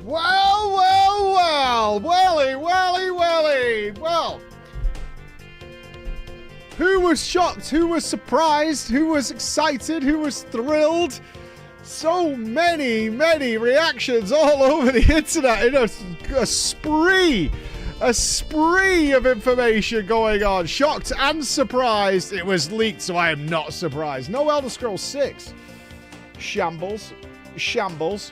Well, well, well. Welly, welly, welly. Well, who was shocked? Who was surprised? Who was excited? Who was thrilled? So many reactions all over the internet in a spree of information going on. Shocked and surprised. It was leaked, so I am not surprised. No Elder Scrolls 6. Shambles. Shambles.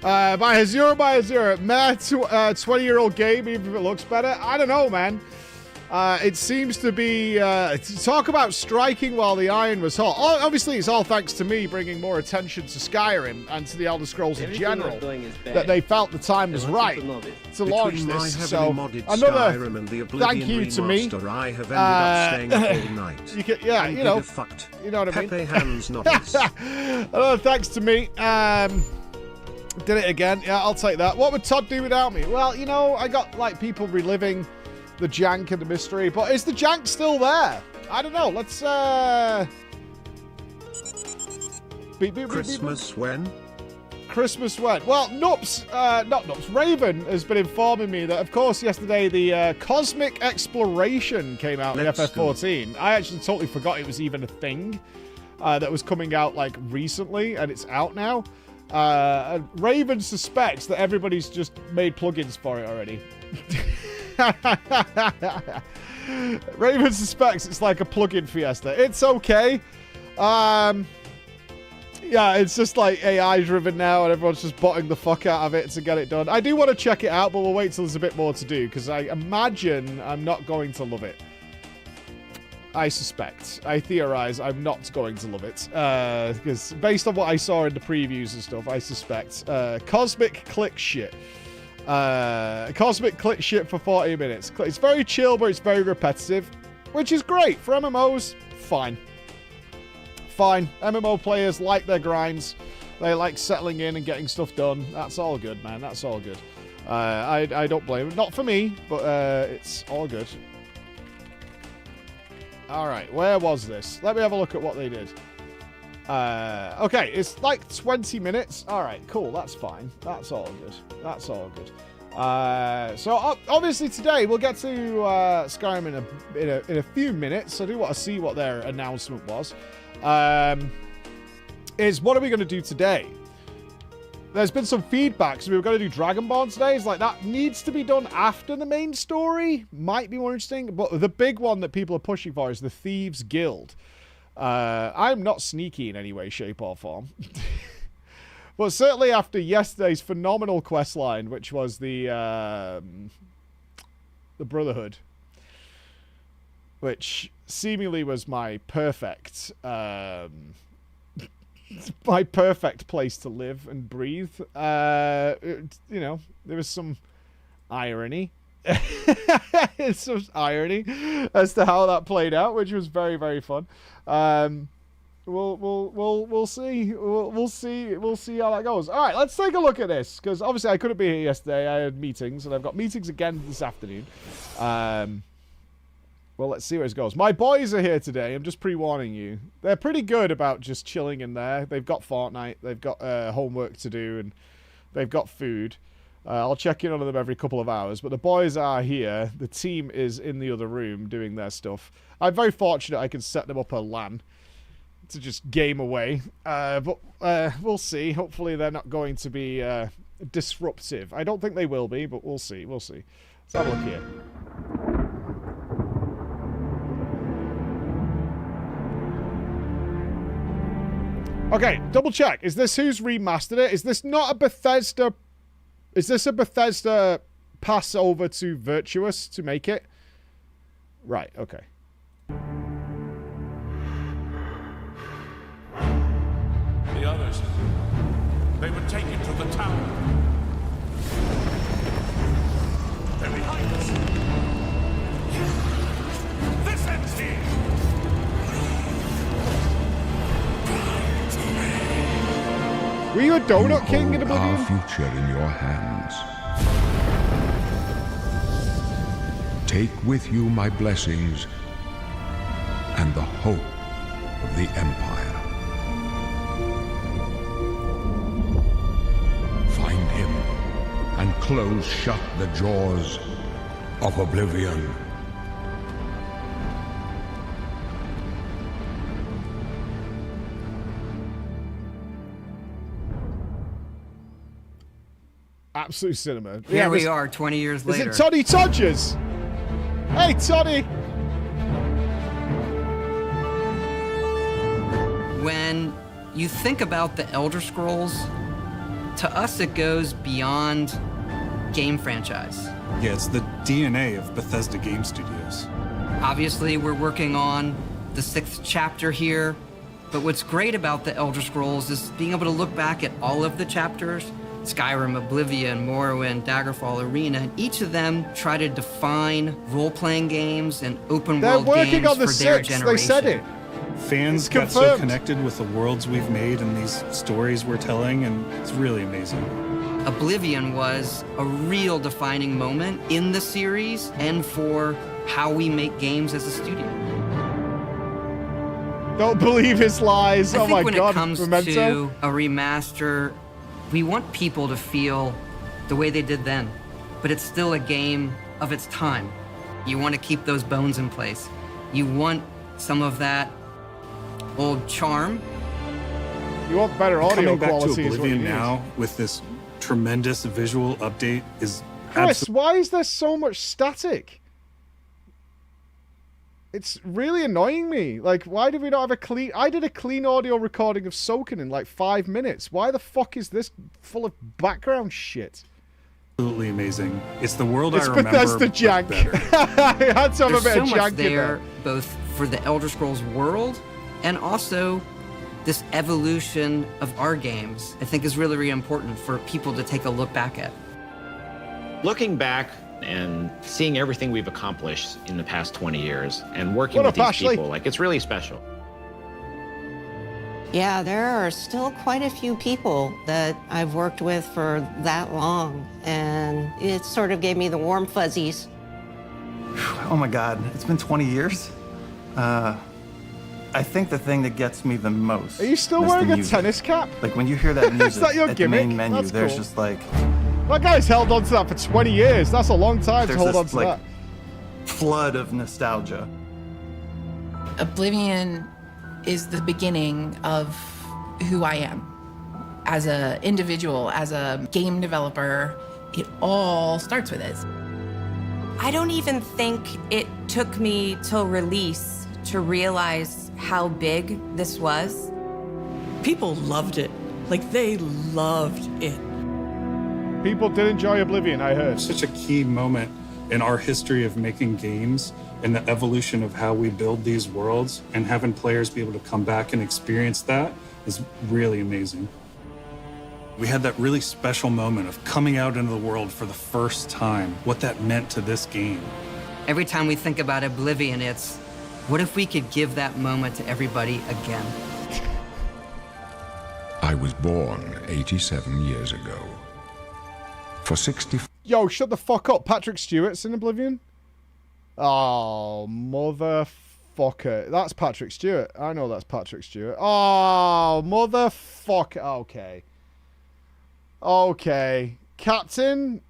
By Azure. Meh, 20-year-old game, even if it looks better. I don't know, man. It seems to be, talk about striking while the iron was hot. Obviously, it's all thanks to me bringing more attention to Skyrim and to the Elder Scrolls in general, that they felt the time was right to launch this. So, another thank you to me. I have ended up staying up all night. You can, yeah, you know what I mean. Pepe hands novice. Another thanks to me. Did it again. Yeah, I'll take that. What would Todd do without me? Well, you know, I got, like, people reliving the jank and the mystery, but is the jank still there? I don't know. Let's Christmas when? Christmas when? Well, Nups, not Nups, Raven has been informing me that, of course, yesterday the Cosmic Exploration came out in FF14. I actually totally forgot it was even a thing that was coming out, like, recently, and it's out now. Raven suspects that everybody's just made plugins for it already. Raven suspects it's like a plugin fiesta. It's okay. Yeah, it's just like AI driven now, and everyone's just botting the fuck out of it to get it done. I do want to check it out, but we'll wait till there's a bit more to do, because I imagine I'm not going to love it. I suspect. I theorize I'm not going to love it. Because based on what I saw in the previews and stuff, I suspect. Cosmic click shit. Cosmic click shit for 40 minutes. It's very chill, but it's very repetitive, which is great. For MMOs, fine. Fine. MMO players like their grinds. They like settling in and getting stuff done. That's all good, man. That's all good. I don't blame them. Not for me, but it's all good. Alright, where was this? Let me have a look at what they did. Okay, it's like 20 minutes. Alright, cool, that's fine. That's all good. That's all good. So obviously today we'll get to Skyrim in a few minutes. I do want to see what their announcement was. Is what are we going to do today? There's been some feedback, so we were going to do Dragonborn today. It's like, that needs to be done after the main story. Might be more interesting, but the big one that people are pushing for is the Thieves Guild. I'm not sneaky in any way, shape, or form. But certainly after yesterday's phenomenal questline, which was the Brotherhood, which seemingly was my perfect... my perfect place to live and breathe. You know, there was some irony. Some irony as to how that played out, which was very, very fun. We'll see. We'll see how that goes. All right, let's take a look at this, because obviously I couldn't be here yesterday. I had meetings, and I've got meetings again this afternoon. Well, let's see where it goes. My boys are here today. I'm just pre-warning you. They're pretty good about just chilling in there. They've got Fortnite. They've got homework to do, and they've got food. I'll check in on them every couple of hours. But the boys are here. The team is in the other room doing their stuff. I'm very fortunate I can set them up a LAN to just game away. But we'll see. Hopefully they're not going to be disruptive. I don't think they will be, but we'll see. We'll see. Let's have a look here. Okay, double check. Is this who's remastered it? Is this not a Bethesda... Is this a Bethesda pass over to Virtuous to make it? Right, okay. The others, they were taken to the tower. They're behind us. This ends here. Were you a Donut King in Oblivion? Our future in your hands. Take with you my blessings and the hope of the Empire. close shut the jaws of oblivion. Absolute cinema. Here we are 20 years later. Is it Toddy Todgers? Hey, Toddy! When you think about the Elder Scrolls, to us it goes beyond game franchise. Yeah, it's the DNA of Bethesda Game Studios. Obviously, we're working on the 6th chapter here, but what's great about the Elder Scrolls is being able to look back at all of the chapters, Skyrim, Oblivion, Morrowind, Daggerfall, Arena, and each of them try to define role-playing games and open-world games They're working on the for their 6th, generation. they said it. Fans got so connected with the worlds we've made and these stories we're telling, and it's really amazing. Oblivion was a real defining moment in the series and for how we make games as a studio. Don't believe his lies. Oh my when god, it comes Memento. to a remaster, we want people to feel the way they did then, but it's still a game of its time. You want to keep those bones in place. You want some of that old charm. You want better audio Coming back quality to is what you Oblivion need. now with this tremendous visual update is Chris, why is there so much static? It's really annoying me. Like, why did we not have a clean... I did a clean audio recording of Soken in like 5 minutes. Why the fuck is this full of background shit? absolutely amazing. It's the world It's I remember, Bethesda but jank. better. I had to have a There's bit so of much jank in there, there. both for the Elder Scrolls world and also this evolution of our games, I think is really, really important for people to take a look back at. Looking back and seeing everything we've accomplished in the past 20 years and working What with up, these Ashley? people, like, it's really special. Yeah, there are still quite a few people that I've worked with for that long, and it sort of gave me the warm fuzzies. Oh my God, it's been 20 years? I think the thing that gets me the most Are you still is wearing the a music. tennis cap? Like when you hear that music that your at the main gimmick? menu, That's there's cool. just like, That guy's held on to that for 20 years. That's a long time to there's hold on this to like that. flood of nostalgia. Oblivion is the beginning of who I am. As an individual, as a game developer, it all starts with this. I don't even think it took me till release to realize how big this was. People loved it. Like, they loved it. People did enjoy Oblivion, I heard. Such a key moment in our history of making games and the evolution of how we build these worlds, and having players be able to come back and experience that is really amazing. We had that really special moment of coming out into the world for the first time, what that meant to this game. Every time we think about Oblivion, it's, what if we could give that moment to everybody again? I was born 87 years ago. For 60... Yo, shut the fuck up. Patrick Stewart's in Oblivion? Oh, motherfucker. That's Patrick Stewart. I know that's Patrick Stewart. Oh, motherfucker. Okay. Okay. Captain...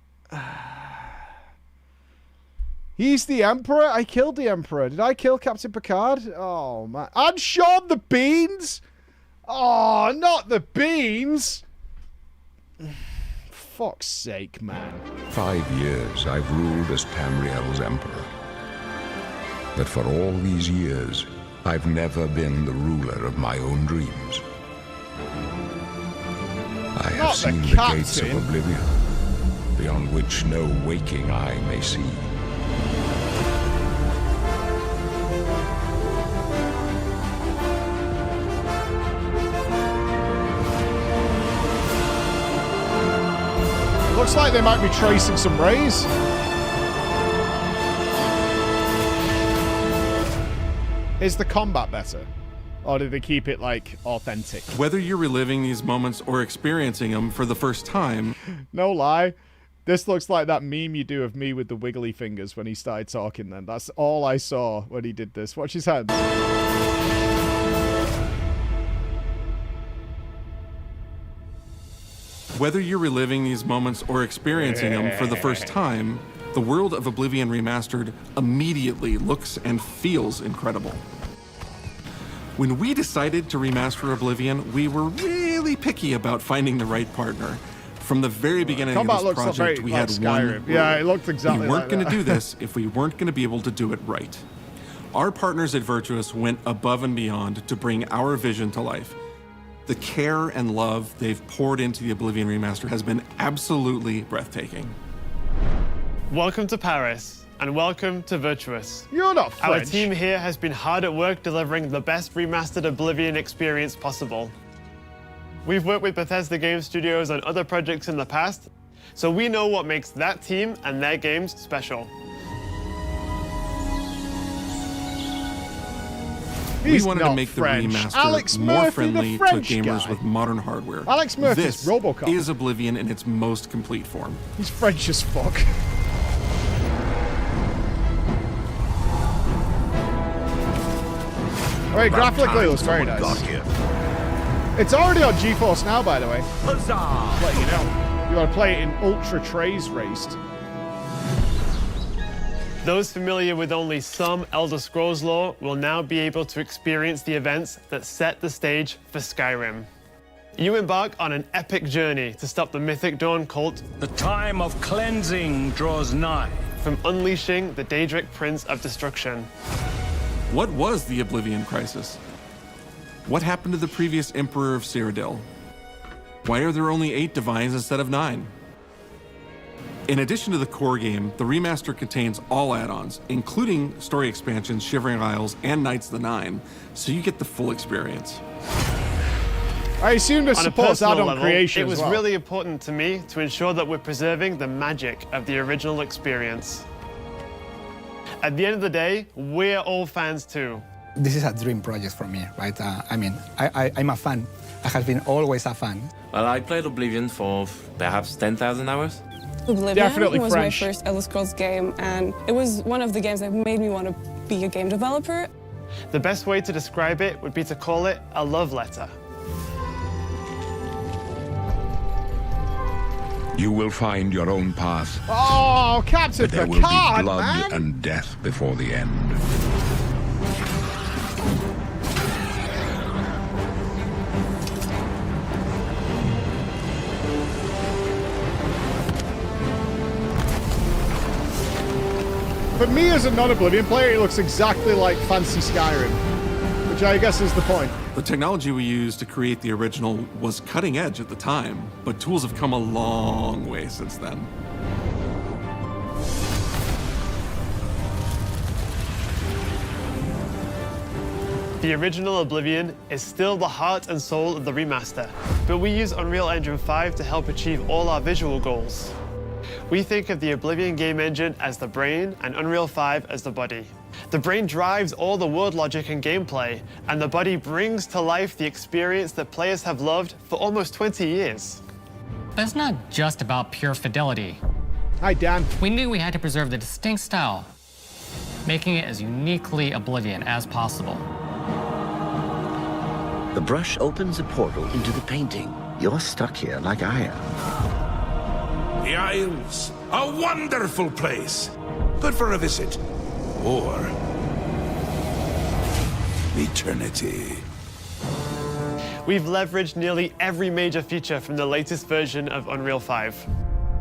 He's the Emperor? I killed the Emperor. Did I kill Captain Picard? Oh, man. And Sean the Beans? Oh, not the Beans. Fuck's sake, man. 5 years I've ruled as Tamriel's emperor. But for all these years, I've never been the ruler of my own dreams. I have Not the seen the gates of captain. oblivion, beyond which no waking eye may see. Looks like they might be tracing some rays. Is the combat better? Or did they keep it, like, authentic? Whether you're reliving these moments or experiencing them for the first time, No lie. This looks like that meme you do of me with the wiggly fingers when he started talking then. That's all I saw when he did this. Watch his hands. Whether you're reliving these moments or experiencing them for the first time, the world of Oblivion Remastered immediately looks and feels incredible. When we decided to remaster Oblivion, we were really picky about finding the right partner. From the very beginning of this project, we had one rule. Yeah, it looked exactly We weren't like going to that. do this if we weren't going to be able to do it right. Our partners at Virtuous went above and beyond to bring our vision to life. The care and love they've poured into the Oblivion Remaster has been absolutely breathtaking. Welcome to Paris, and welcome to Virtuous. You're not Our French. team here has been hard at work delivering the best remastered Oblivion experience possible. We've worked with Bethesda Game Studios on other projects in the past, so we know what makes that team and their games special. He's we wanted not to make French. the remaster Alex more Murphy, friendly the to French gamers guy. with modern hardware. Alex Murphy's This RoboCop. is Oblivion in its most complete form. He's French as fuck. Alright, graphically it looks very nice. It's already on GeForce Now, by the way. Huzzah! Let you know. You want to play it in ultra trays raced. Those familiar with only some Elder Scrolls lore will now be able to experience the events that set the stage for Skyrim. You embark on an epic journey to stop the Mythic Dawn cult. The time of cleansing draws nigh. From unleashing the Daedric Prince of Destruction. What was the Oblivion Crisis? What happened to the previous Emperor of Cyrodiil? Why are there only 8 Divines instead of 9? In addition to the core game, the remaster contains all add-ons, including story expansions, Shivering Isles, and Knights of the Nine, so you get the full experience. I assume this On a supports personal add-on level, creation it was as well. really important to me to ensure that we're preserving the magic of the original experience. At the end of the day, we're all fans too. This is a dream project for me, right? I'm a fan. I have been always a fan. Well, I played Oblivion for perhaps 10,000 hours. Oblivion Definitely was French. my first Elder Scrolls game, and it was one of the games that made me want to be a game developer. The best way to describe it would be to call it a love letter. You will find your own path, Oh, Captain but there will Picard, be blood man! and death before the end. For me as a non-Oblivion player, it looks exactly like fancy Skyrim, which I guess is the point. The technology we used to create the original was cutting edge at the time, but tools have come a long way since then. The original Oblivion is still the heart and soul of the remaster, but we use Unreal Engine 5 to help achieve all our visual goals. We think of the Oblivion game engine as the brain and Unreal 5 as the body. The brain drives all the world logic and gameplay, and the body brings to life the experience that players have loved for almost 20 years. But it's not just about pure fidelity. Hi, Dan. We knew we had to preserve the distinct style, making it as uniquely Oblivion as possible. The brush opens a portal into the painting. You're stuck here like I am. The Isles, a wonderful place. Good for a visit. Or eternity. We've leveraged nearly every major feature from the latest version of Unreal 5.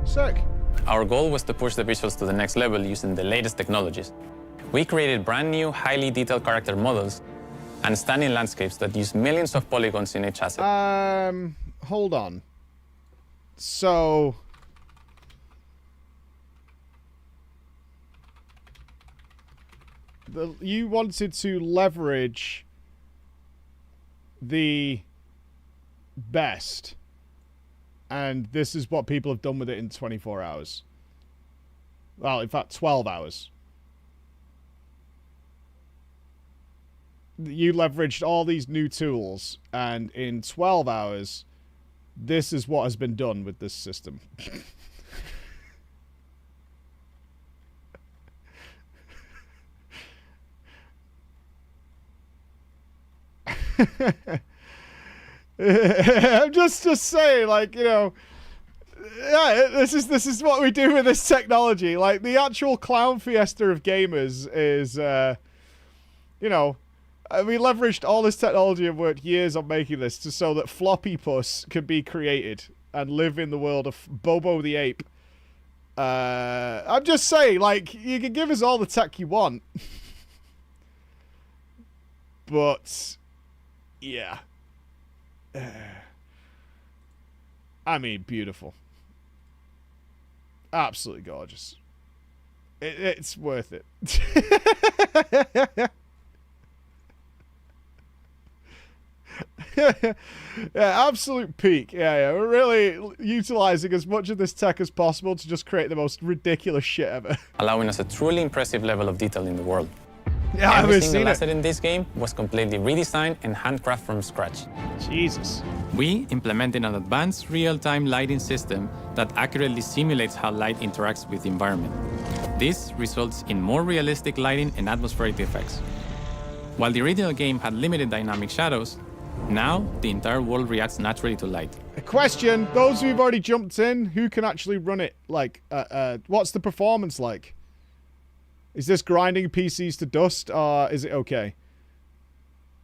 Sick. Our goal was to push the visuals to the next level using the latest technologies. We created brand new, highly detailed character models and stunning landscapes that use millions of polygons in each asset. Hold on. So... you wanted to leverage the best, and this is what people have done with it in 24 hours. Well, in fact, 12 hours. You leveraged all these new tools, and in 12 hours, this is what has been done with this system. I'm just saying, like, you know, Yeah, this is what we do with this technology. Like, the actual clown fiesta of gamers is, you know, we leveraged all this technology and worked years on making this just so that Floppy Puss could be created and live in the world of Bobo the Ape. I'm just saying, like, you can give us all the tech you want. But, yeah. I mean, beautiful. Absolutely gorgeous. It's worth it. Yeah, absolute peak. Yeah, we're really utilizing as much of this tech as possible to just create the most ridiculous shit ever. Allowing us a truly impressive level of detail in the world. Yeah, I've Every seen single it. asset in this game was completely redesigned and handcrafted from scratch. Jesus. We implemented an advanced real-time lighting system that accurately simulates how light interacts with the environment. This results in more realistic lighting and atmospheric effects. While the original game had limited dynamic shadows, now the entire world reacts naturally to light. A question, those who've already jumped in, who can actually run it? Like, what's the performance like? Is this grinding PCs to dust, or is it okay?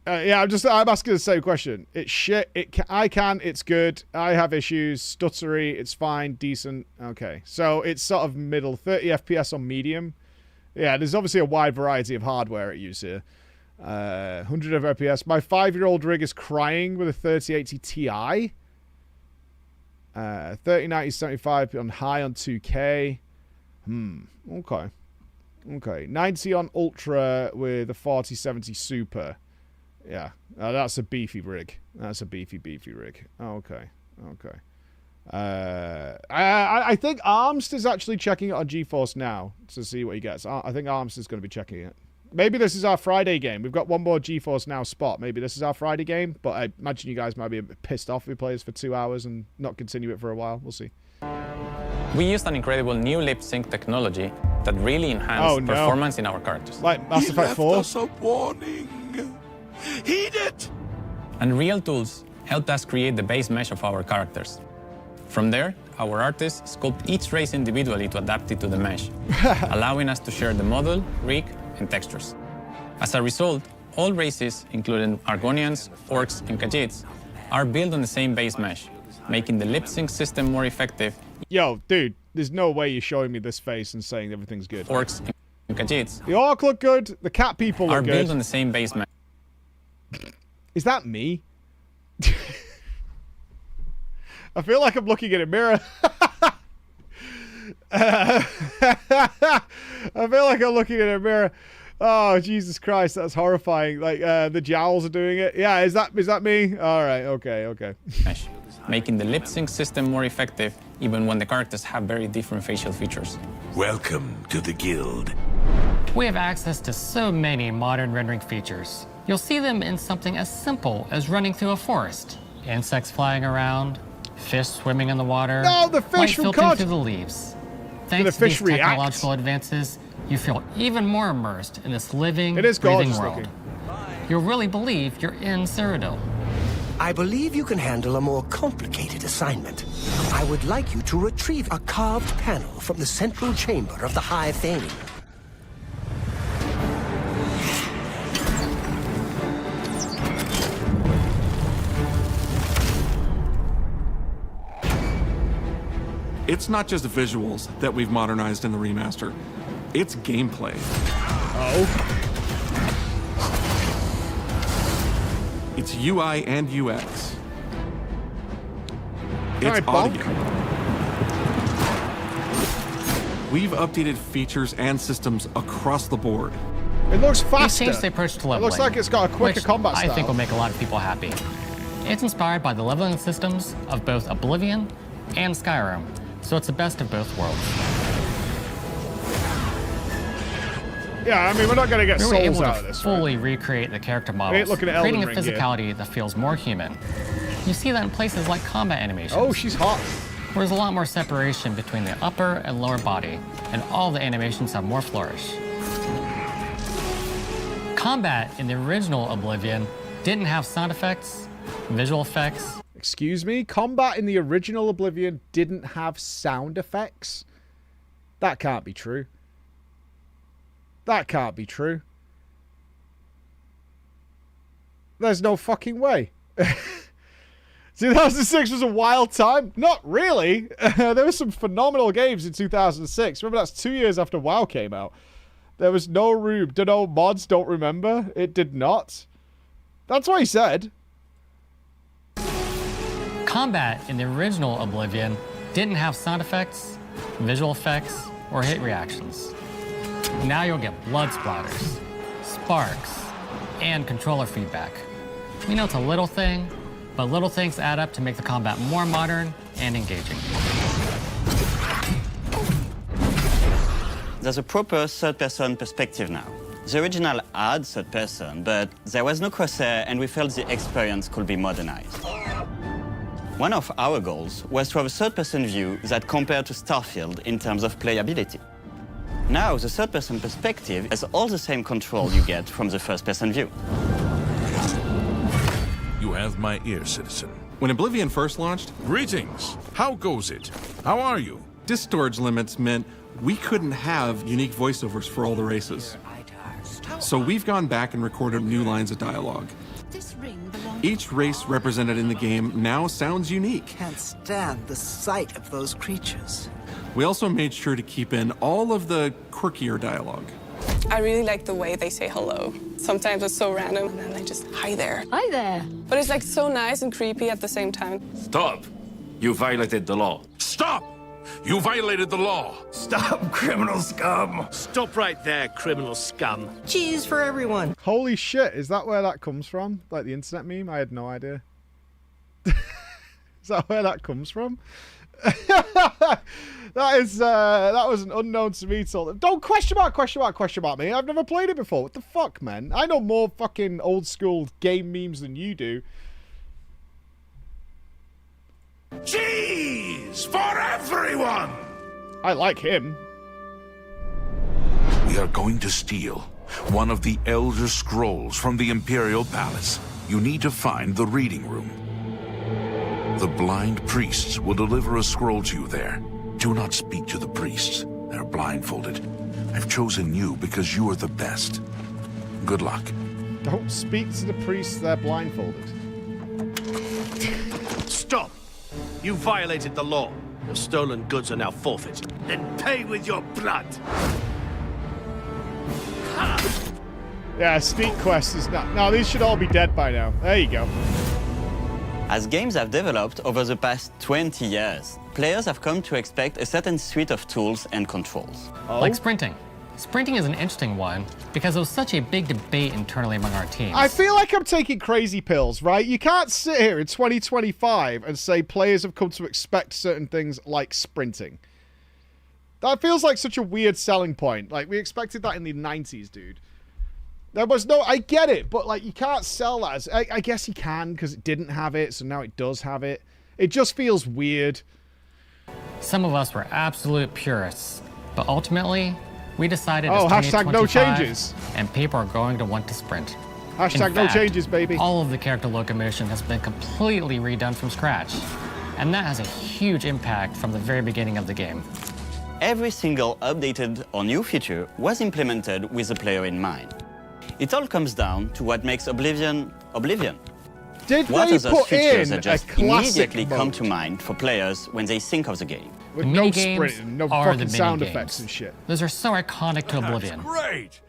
Yeah, I'm asking the same question. It's shit. It's good. I have issues. Stuttery, it's fine, decent. Okay, so it's sort of middle, 30 FPS on medium. Yeah, there's obviously a wide variety of hardware at use here. 100 of FPS. My 5-year-old rig is crying with a 3080 Ti. 3090 75 on high on 2K. Okay. Okay. 90 on Ultra with a 4070 Super. Yeah. That's a beefy rig. That's a beefy rig. Okay. Okay. I think Armst is actually checking it on GeForce now to see what he gets. I think Armst is going to be checking it. Maybe this is our Friday game. We've got one more GeForce Now spot. Maybe this is our Friday game, but I imagine you guys might be a bit pissed off if we play this for 2 hours and not continue it for a while. We'll see. We used an incredible new lip sync technology that really enhanced performance in our characters. Like Mass Effect 4? He left us a warning. Heed it! Unreal tools helped us create the base mesh of our characters. From there, our artists sculpt each race individually to adapt it to the mesh, allowing us to share the model, rig, and textures. As a result, all races, including Argonians, Orcs, and Khajiits, are built on the same base mesh, making the lip sync system more effective. Yo, dude, there's no way you're showing me this face and saying everything's good. Orcs and Khajiits. The Orc look good, the cat people look are good. built on the same base mesh. Is that me? I feel like I'm looking in a mirror. I feel like I'm looking in a mirror. Oh, Jesus Christ, that's horrifying. Like, the jowls are doing it. Yeah, is that me? All right, okay. Making the lip sync system more effective even when the characters have very different facial features. Welcome to the Guild. We have access to so many modern rendering features. You'll see them in something as simple as running through a forest. Insects flying around, fish swimming in the water, no, the fish light from filtering COD. through the leaves. Thanks to these technological advances, you feel even more immersed in this living, breathing world. Looking. You'll really believe you're in Cyrodiil. I believe you can handle a more complicated assignment. I would like you to retrieve a carved panel from the central chamber of the High Fane. It's not just visuals that we've modernized in the remaster. It's gameplay. Oh. It's UI and UX. It's Alright, audio. We've updated features and systems across the board. It looks faster. We've changed the approach to leveling. It looks like it's got a quicker which combat style. I think will make a lot of people happy. It's inspired by the leveling systems of both Oblivion and Skyrim, so it's the best of both worlds. Yeah, I mean, we're not going to get we were souls able out to of this, fully recreate the character ain't models, looking at Elden creating a Ring here. physicality that feels more human. You see that in places like combat animations. Oh, she's hot. Where there's a lot more separation between the upper and lower body, and all the animations have more flourish. Combat in the original Oblivion didn't have sound effects, visual effects, Excuse me? Combat in the original Oblivion didn't have sound effects? That can't be true. That can't be true. There's no fucking way. 2006 was a wild time? Not really. There were some phenomenal games in 2006. Remember, that's 2 years after WoW came out. There was no room. Dunno, mods don't remember. It did not. That's what he said. Combat in the original Oblivion didn't have sound effects, visual effects, or hit reactions. Now you'll get blood splatters, sparks, and controller feedback. We know it's a little thing, but little things add up to make the combat more modern and engaging. There's a proper third-person perspective now. The original had third-person, but there was no crosshair, and we felt the experience could be modernized. One of our goals was to have a third-person view that compared to Starfield in terms of playability. Now, the third-person perspective has all the same control you get from the first-person view. You have my ear, citizen. When Oblivion first launched, Greetings. How goes it? How are you? disk storage limits meant we couldn't have unique voiceovers for all the races. So we've gone back and recorded new lines of dialogue. Each race represented in the game now sounds unique. Can't stand the sight of those creatures. We also made sure to keep in all of the quirkier dialogue. I really like the way they say hello. Sometimes it's so random, and then they just, hi there. Hi there. But it's like so nice and creepy at the same time. Stop! You violated the law. Stop! You violated the law. Stop, criminal scum. Stop right there, criminal scum. Cheese for everyone. Holy shit, is that where that comes from? Like the internet meme? I had no idea. Is that where that comes from? That was an unknown to me till. Don't question mark me. I've never played it before. What the fuck, man? I know more fucking old school game memes than you do. Cheese for everyone! I like him. We are going to steal one of the Elder Scrolls from the Imperial Palace. You need to find the reading room. The blind priests will deliver a scroll to you there. Do not speak to the priests. They're blindfolded. I've chosen you because you are the best. Good luck. Don't speak to the priests, they're blindfolded. Stop! You violated the law. Your stolen goods are now forfeit. Then pay with your blood. Yeah, sneak quest is not. No, these should all be dead by now. There you go. As games have developed over the past 20 years, players have come to expect a certain suite of tools and controls. Like sprinting. Sprinting is an interesting one because there was such a big debate internally among our teams. I feel like I'm taking crazy pills, right? You can't sit here in 2025 and say players have come to expect certain things like sprinting. That feels like such a weird selling point. Like, we expected that in the 90s, dude. There was no... I get it, but, like, you can't sell that as... I guess you can because it didn't have it, so now it does have it. It just feels weird. Some of us were absolute purists, but ultimately... we decided oh, it's hashtag no changes. And people are going to want to sprint. Hashtag no changes, baby. All of the character locomotion has been completely redone from scratch. And that has a huge impact from the very beginning of the game. Every single updated or new feature was implemented with the player in mind. It all comes down to what makes Oblivion, Oblivion. Did what they are those put features in that just a classic immediately come to mind for players when they think of the game? With no sprinting, no fucking sound effects and shit. Those are so iconic to Oblivion. Great!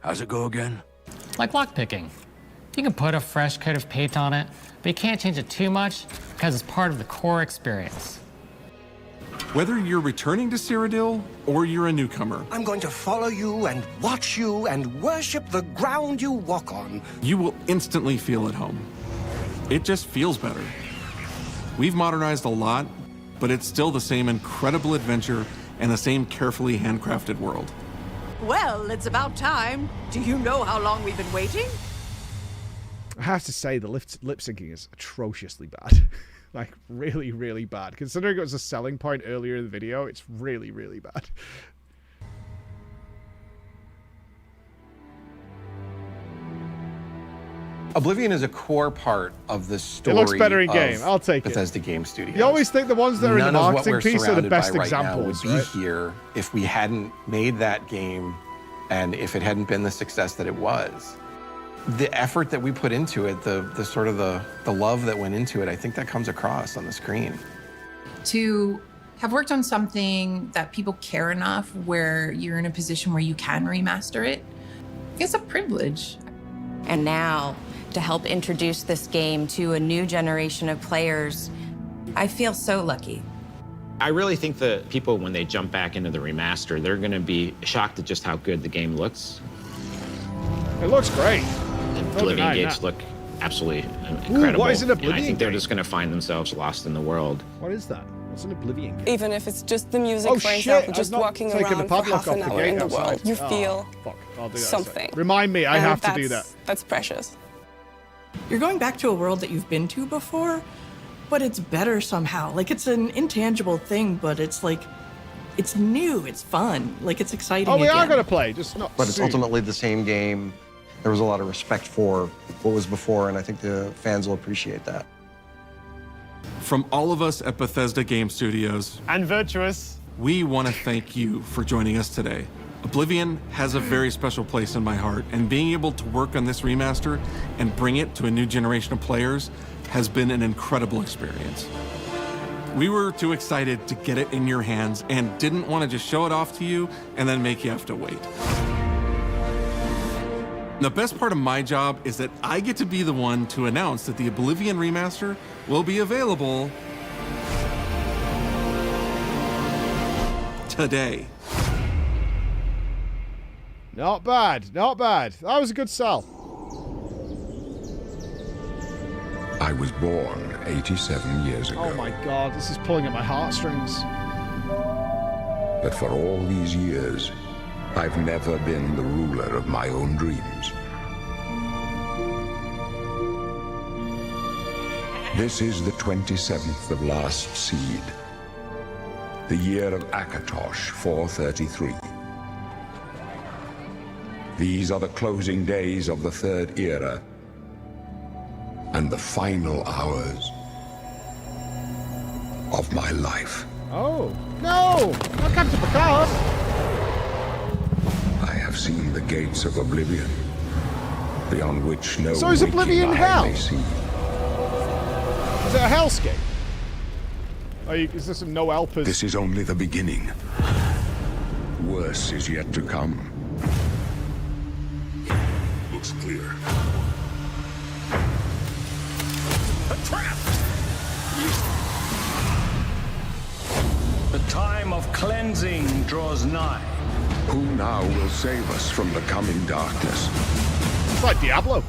How's it go again? Like lockpicking. You can put a fresh coat of paint on it, but you can't change it too much because it's part of the core experience. Whether you're returning to Cyrodiil or you're a newcomer, I'm going to follow you and watch you and worship the ground you walk on. You will instantly feel at home. It just feels better. We've modernized a lot, but it's still the same incredible adventure and the same carefully handcrafted world. Well, it's about time. Do you know how long we've been waiting? I have to say, the lip syncing is atrociously bad. Like, really, really bad. Considering it was a selling point earlier in the video, it's really, really bad. Oblivion is a core part of the story. It looks better in game. I'll take Bethesda Game Studios. You always think the ones that are in the marketing piece are the best right examples, now would be here if we hadn't made that game and if it hadn't been the success that it was. The effort that we put into it, the sort of the love that went into it, I think that comes across on the screen. To have worked on something that people care enough where you're in a position where you can remaster it, it's a privilege. And now, to help introduce this game to a new generation of players, I feel so lucky. I really think that people, when they jump back into the remaster, they're going to be shocked at just how good the game looks. It looks great. Oblivion gates look absolutely incredible. What is an Oblivion I think they're gate? just going to find themselves lost in the world. What is that? What's an Oblivion gate? Even if it's just the music, Oh, for shit, example, I've just not walking taken the around for padlock half an off the hour gate in the outside. world, you Oh, feel fuck. I'll do that something. Remind me, I And have to do that. That's precious. You're going back to a world that you've been to before, but it's better somehow. Like, it's an intangible thing, but it's like, it's new, it's fun, like, it's exciting. Oh, we are again. going to play, just not But it's soon. ultimately the same game. There was a lot of respect for what was before, and I think the fans will appreciate that. From all of us at Bethesda Game Studios and Virtuous, we want to thank you for joining us today. Oblivion has a very special place in my heart, and being able to work on this remaster and bring it to a new generation of players has been an incredible experience. We were too excited to get it in your hands and didn't want to just show it off to you and then make you have to wait. The best part of my job is that I get to be the one to announce that the Oblivion remaster will be available today. Not bad, not bad. That was a good sell. I was born 87 years ago. Oh my god, this is pulling at my heartstrings. But for all these years, I've never been the ruler of my own dreams. This is the 27th of Last Seed, the year of Akatosh 433. These are the closing days of the Third Era, and the final hours of my life. Oh, no! Not Captain Picard! I have seen the gates of Oblivion, beyond which no So is Oblivion waking eye hell? may see. Is it a hellscape? Is this a no helpers? This is only the beginning. Worse is yet to come. Looks clear. A trap! The time of cleansing draws nigh. Who now will save us from the coming darkness? It's like Diablo.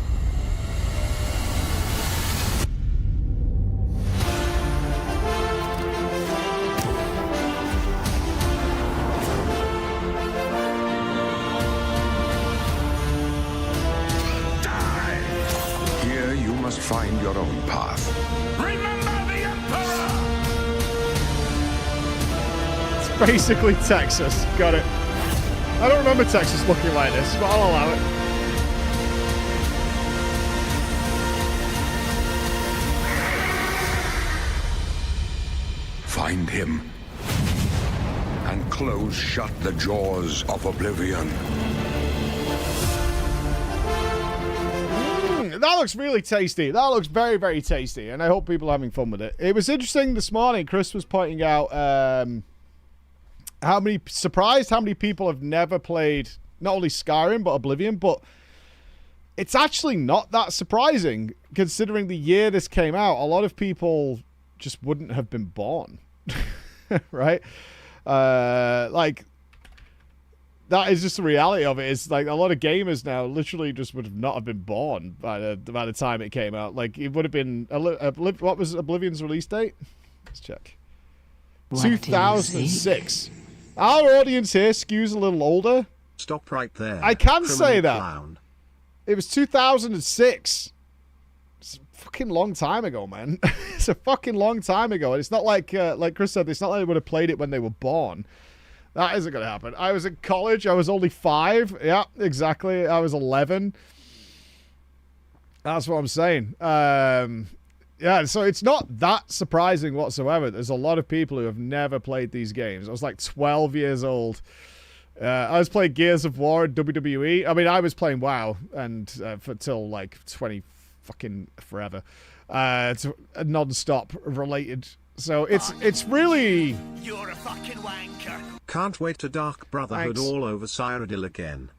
Here you must find your own path. Remember the Emperor! It's basically Texas. Got it. I don't remember Texas looking like this, but I'll allow it. Find him. And close shut the jaws of Oblivion. That looks really tasty. That looks very, very tasty, and I hope people are having fun with it. It was interesting this morning. Chris was pointing out how many people have never played not only Skyrim but Oblivion, but it's actually not that surprising considering the year this came out. A lot of people just wouldn't have been born, right? Like, that is just the reality of it. It's like a lot of gamers now literally just would have not have been born by the time it came out. Like, it would have been what was Oblivion's release date? Let's check. 2006. Our audience here skews a little older. Stop right there. I can say that. Clown. It was 2006. It's a fucking long time ago, man. It's a fucking long time ago. And it's not like Chris said, it's not like they would have played it when they were born. That isn't going to happen. I was in college. I was only 5. Yeah, exactly. I was 11. That's what I'm saying. Yeah, so it's not that surprising whatsoever. There's a lot of people who have never played these games. I was like 12 years old. I was playing Gears of War and WWE. I mean, I was playing WoW and for till like 20 fucking forever. It's non-stop related. So it's really... You're a fucking wanker. Can't wait to Dark Brotherhood all over Cyrodiil again.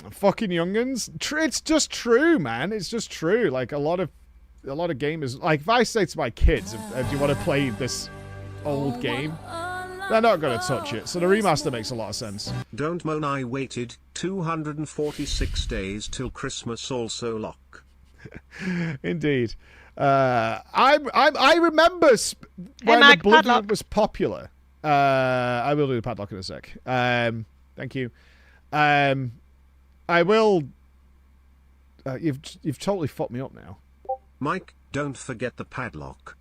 Fucking young'uns. It's just true, man. It's just true. Like a lot of gamers, like if I say to my kids, do you want to play this old game? They're not going to touch it. So the remaster makes a lot of sense. Don't moan, I waited 246 days till Christmas also lock. Indeed. I remember when Mike, Oblivion padlock. was popular. I will do the padlock in a sec. Thank you. I will. You've totally fucked me up now. Mike, don't forget the padlock.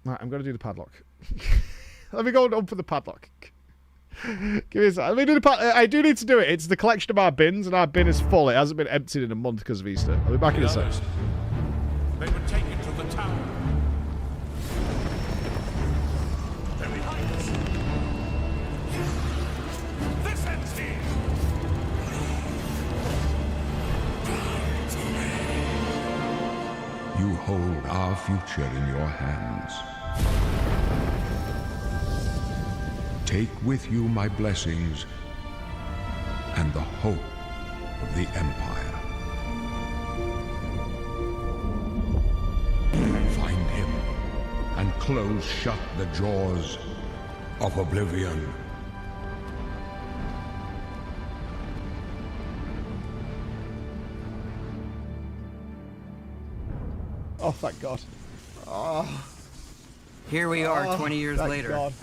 Right, I'm going to do the padlock. Let me go and open the padlock. Give me a second. Let me do the padlock. I do need to do it. It's the collection of our bins, and our bin is full. It hasn't been emptied in a month because of Easter. I'll be back in a second. They were taken to the tower. They're behind us. This ends here. You hold our future in your hands. Take with you my blessings and the hope of the Empire. Find him and close shut the jaws of oblivion. Oh, thank God. Oh. Here we are, 20 years thank later. God.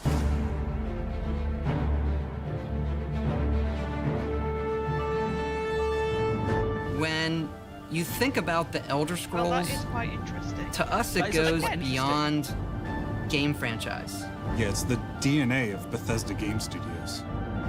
When you think about the Elder Scrolls, Well, that is quite interesting. to us it That is goes quite beyond game franchise. Yeah, it's the DNA of Bethesda Game Studios.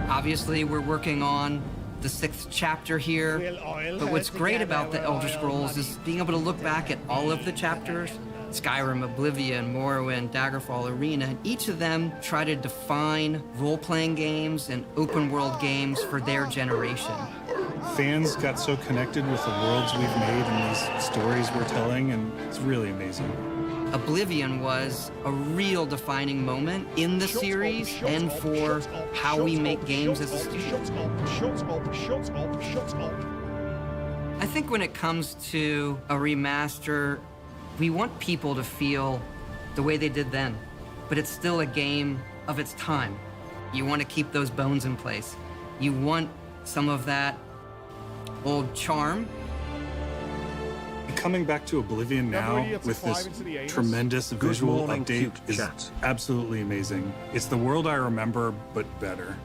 Obviously, we're working on the 6th chapter here, but what's great about the Elder Scrolls is being able to look back at all of the chapters, Skyrim, Oblivion, Morrowind, Daggerfall, Arena, and each of them try to define role-playing games and open-world games for their generation. Fans got so connected with the worlds we've made and these stories we're telling, and it's really amazing. Oblivion was a real defining moment in the series and for how we make games as a studio. I think when it comes to a remaster, we want people to feel the way they did then, but it's still a game of its time. You want to keep those bones in place. You want some of that old charm. Coming back to Oblivion now with this tremendous visual update is absolutely amazing. It's the world I remember, but better.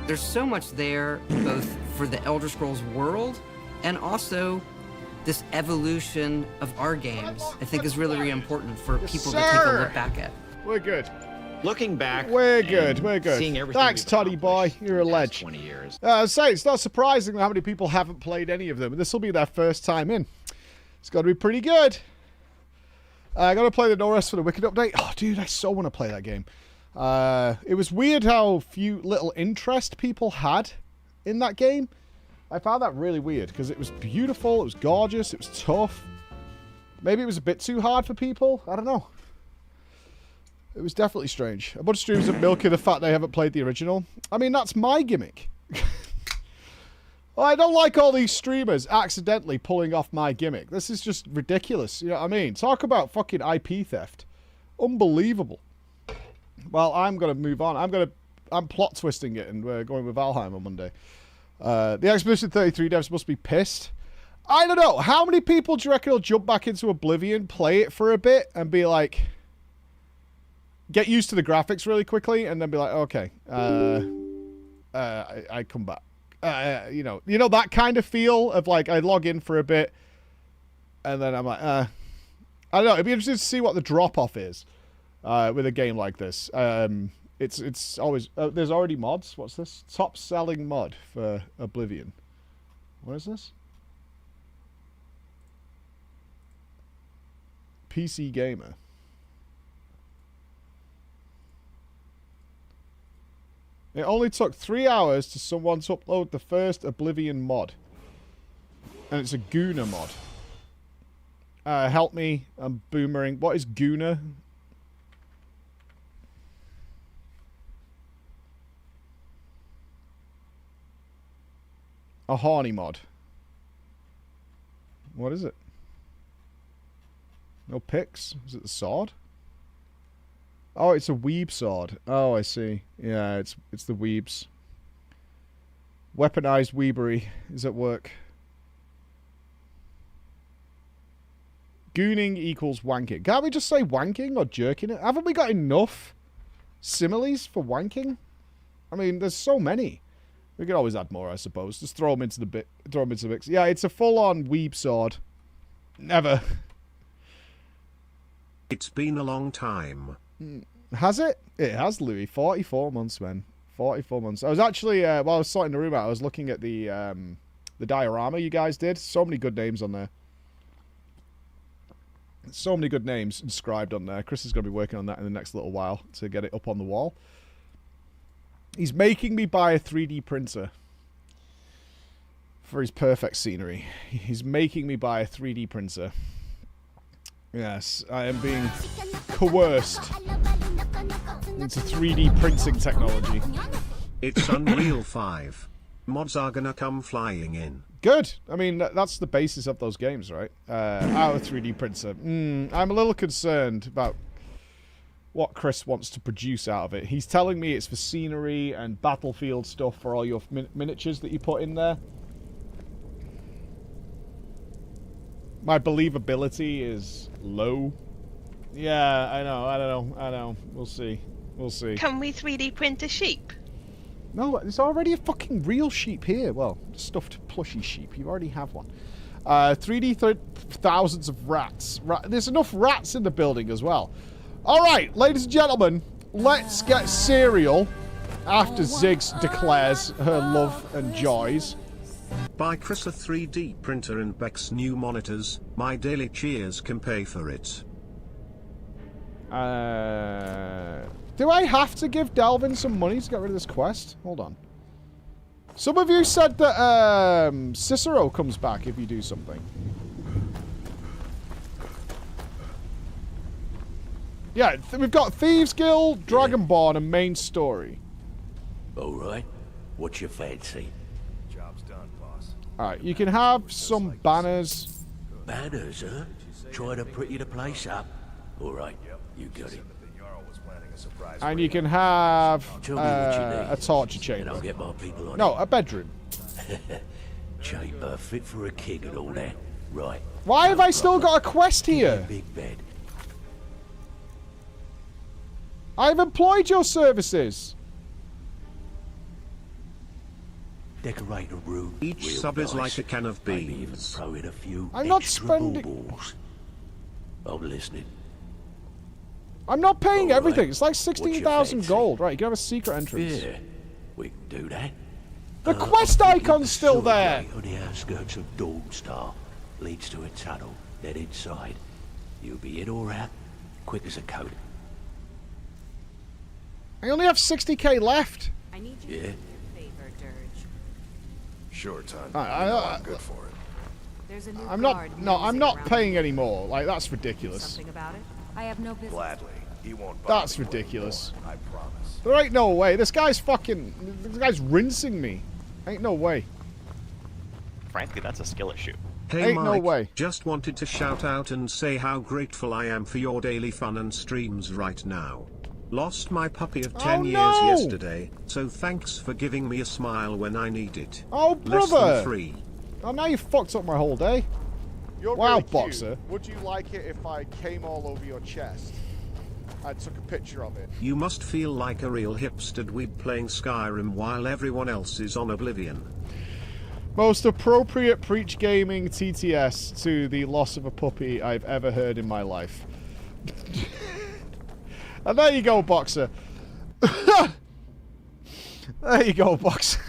There's so much there, both for the Elder Scrolls world and also this evolution of our games, I think is really, really important for people to take a look back at. We're good. Looking back, We're good. We're good. seeing everything Thanks, we've Toddy boy. You're a ledge. 20 years. Say it's not surprising how many people haven't played any of them, and this will be their first time in. It's got to be pretty good. I got to play the No Rest for the Wicked update. Oh, dude, I so want to play that game. It was weird how little interest people had in that game. I found that really weird because it was beautiful, it was gorgeous, it was tough. Maybe it was a bit too hard for people. I don't know. It was definitely strange. A bunch of streamers are milking the fact they haven't played the original. I mean, that's my gimmick. Well, I don't like all these streamers accidentally pulling off my gimmick. This is just ridiculous. You know what I mean? Talk about fucking IP theft. Unbelievable. Well, I'm going to move on. I'm plot twisting it, and we're going with Valheim on Monday. The Expedition 33 devs must be pissed. I don't know. How many people do you reckon will jump back into Oblivion, play it for a bit, and be like... get used to the graphics really quickly, and then be like, okay, I come back. You know that kind of feel of like I log in for a bit, and then I'm like, I don't know. It'd be interesting to see what the drop off is with a game like this. It's always there's already mods. What's this? Top selling mod for Oblivion. What is this? PC gamer. It only took 3 hours to someone to upload the first Oblivion mod. And it's a Gooner mod. Help me. I'm boomering. What is Gooner? A horny mod. What is it? No pics? Is it the sword? Oh, it's a weeb sword. Oh, I see. Yeah, it's the weebs. Weaponized weebery is at work. Gooning equals wanking. Can't we just say wanking or jerking it? Haven't we got enough similes for wanking? I mean, there's so many. We could always add more, I suppose. Just throw them into the bit. Throw them into the mix. Yeah, it's a full-on weeb sword. Never. It's been a long time. Has it? It has, Louis. 44 months, man. 44 months. I was actually, while I was sorting the room out, I was looking at the diorama you guys did. So many good names on there. So many good names inscribed on there. Chris is going to be working on that in the next little while to get it up on the wall. He's making me buy a 3D printer for his perfect scenery. He's making me buy a 3D printer. Yes, I am being coerced into 3D printing technology. It's Unreal 5. Mods are gonna come flying in. Good. I mean, that's the basis of those games, right? Our 3D printer. I'm a little concerned about what Chris wants to produce out of it. He's telling me it's for scenery and battlefield stuff for all your miniatures that you put in there. My believability is low. Yeah, I know. We'll see. We'll see. Can we 3D print a sheep? No, there's already a fucking real sheep here. Well, stuffed plushy sheep. You already have one. 3D thousands of rats. There's enough rats in the building as well. All right, ladies and gentlemen, let's get cereal after Ziggs declares her love and joys. Buy Chris a 3D printer and Beck's new monitors. My daily cheers can pay for it. Do I have to give Delvin some money to get rid of this quest? Hold on. Some of you said that Cicero comes back if you do something. Yeah, we've got Thieves Guild, Dragonborn, and main story. Alright. What's your fancy? Job's done, boss. Alright, you can have some banners. Banners, huh? Try to pretty the place up. Alright, you got it. And you can have a torture chamber. I'll get my people on no, a bedroom. Chamber fit for a king and all that. Right. Why have I still got a quest here? Big bed. I've employed your services. Decorate a room. Each sub is like a can of beans. Maybe even throw in a few I'm not extra spending. baubles. I'm listening. I'm not paying All everything. right. It's like What's your 16,000 fancy? gold. Right, you can have a secret entrance. Yeah, we can do that. The quest icon's still Sewer there. gate on the outskirts of Dawnstar leads to a tunnel. Then inside, you'll be in or out, quick as a coat. I only have 60k left. I need you Yeah. to do a favor, Dirge. Sure, Ton. I'm good for it. There's a new I'm guard not. No, I'm nosing not around paying here. anymore. Like that's ridiculous. Something about it? I have no business. Gladly. He won't bother That's me more ridiculous. anymore, I promise. There ain't no way. This guy's fucking. This guy's rinsing me. Ain't no way. Frankly, that's a skill issue. Hey Ain't Mike, no way. just wanted to shout out and say how grateful I am for your daily fun and streams right now. Lost my puppy of 10 years no! yesterday, so thanks for giving me a smile when I need it. Oh, Less brother. than 3. Oh, now you fucked up my whole day. You're Wow, really cute. boxer. Would you like it if I came all over your chest? I took a picture of it. You must feel like a real hipster dweeb playing Skyrim while everyone else is on Oblivion. Most appropriate preach gaming TTS to the loss of a puppy I've ever heard in my life. And there you go, Boxer. There you go, Boxer.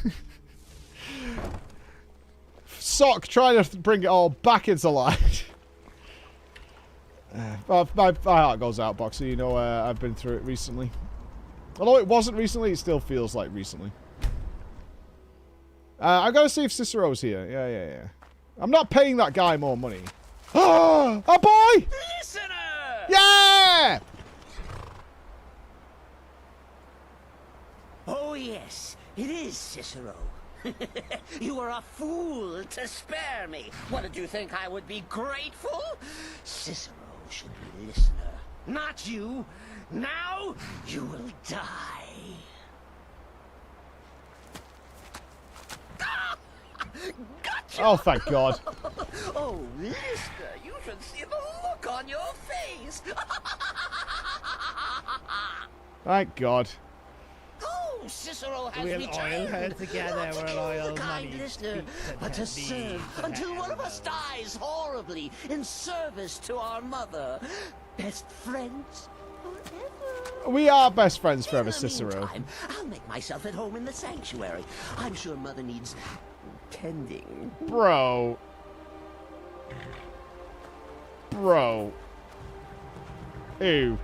Sock trying to bring it all back into life. My heart goes out, Boxer. You know, I've been through it recently. Although it wasn't recently, it still feels like recently. I gotta see if Cicero's here. Yeah. I'm not paying that guy more money. Oh, a boy! Listener! Yeah! Oh, yes, it is Cicero. You were a fool to spare me. What, did you think I would be grateful? Cicero should be listener, not you. Now you will die. Gotcha! Oh, thank God. Oh, listener, you should see the look on your face. Thank God. Oh, Cicero has We'll returned. oil her together, Not to we'll kill oil the kind money, listener, speak but to to serve until one of us dies horribly in service to our mother. Best friends forever. We are best friends forever, In the Cicero. meantime, I'll make myself at home in the sanctuary. I'm sure Mother needs tending. Bro. Ew.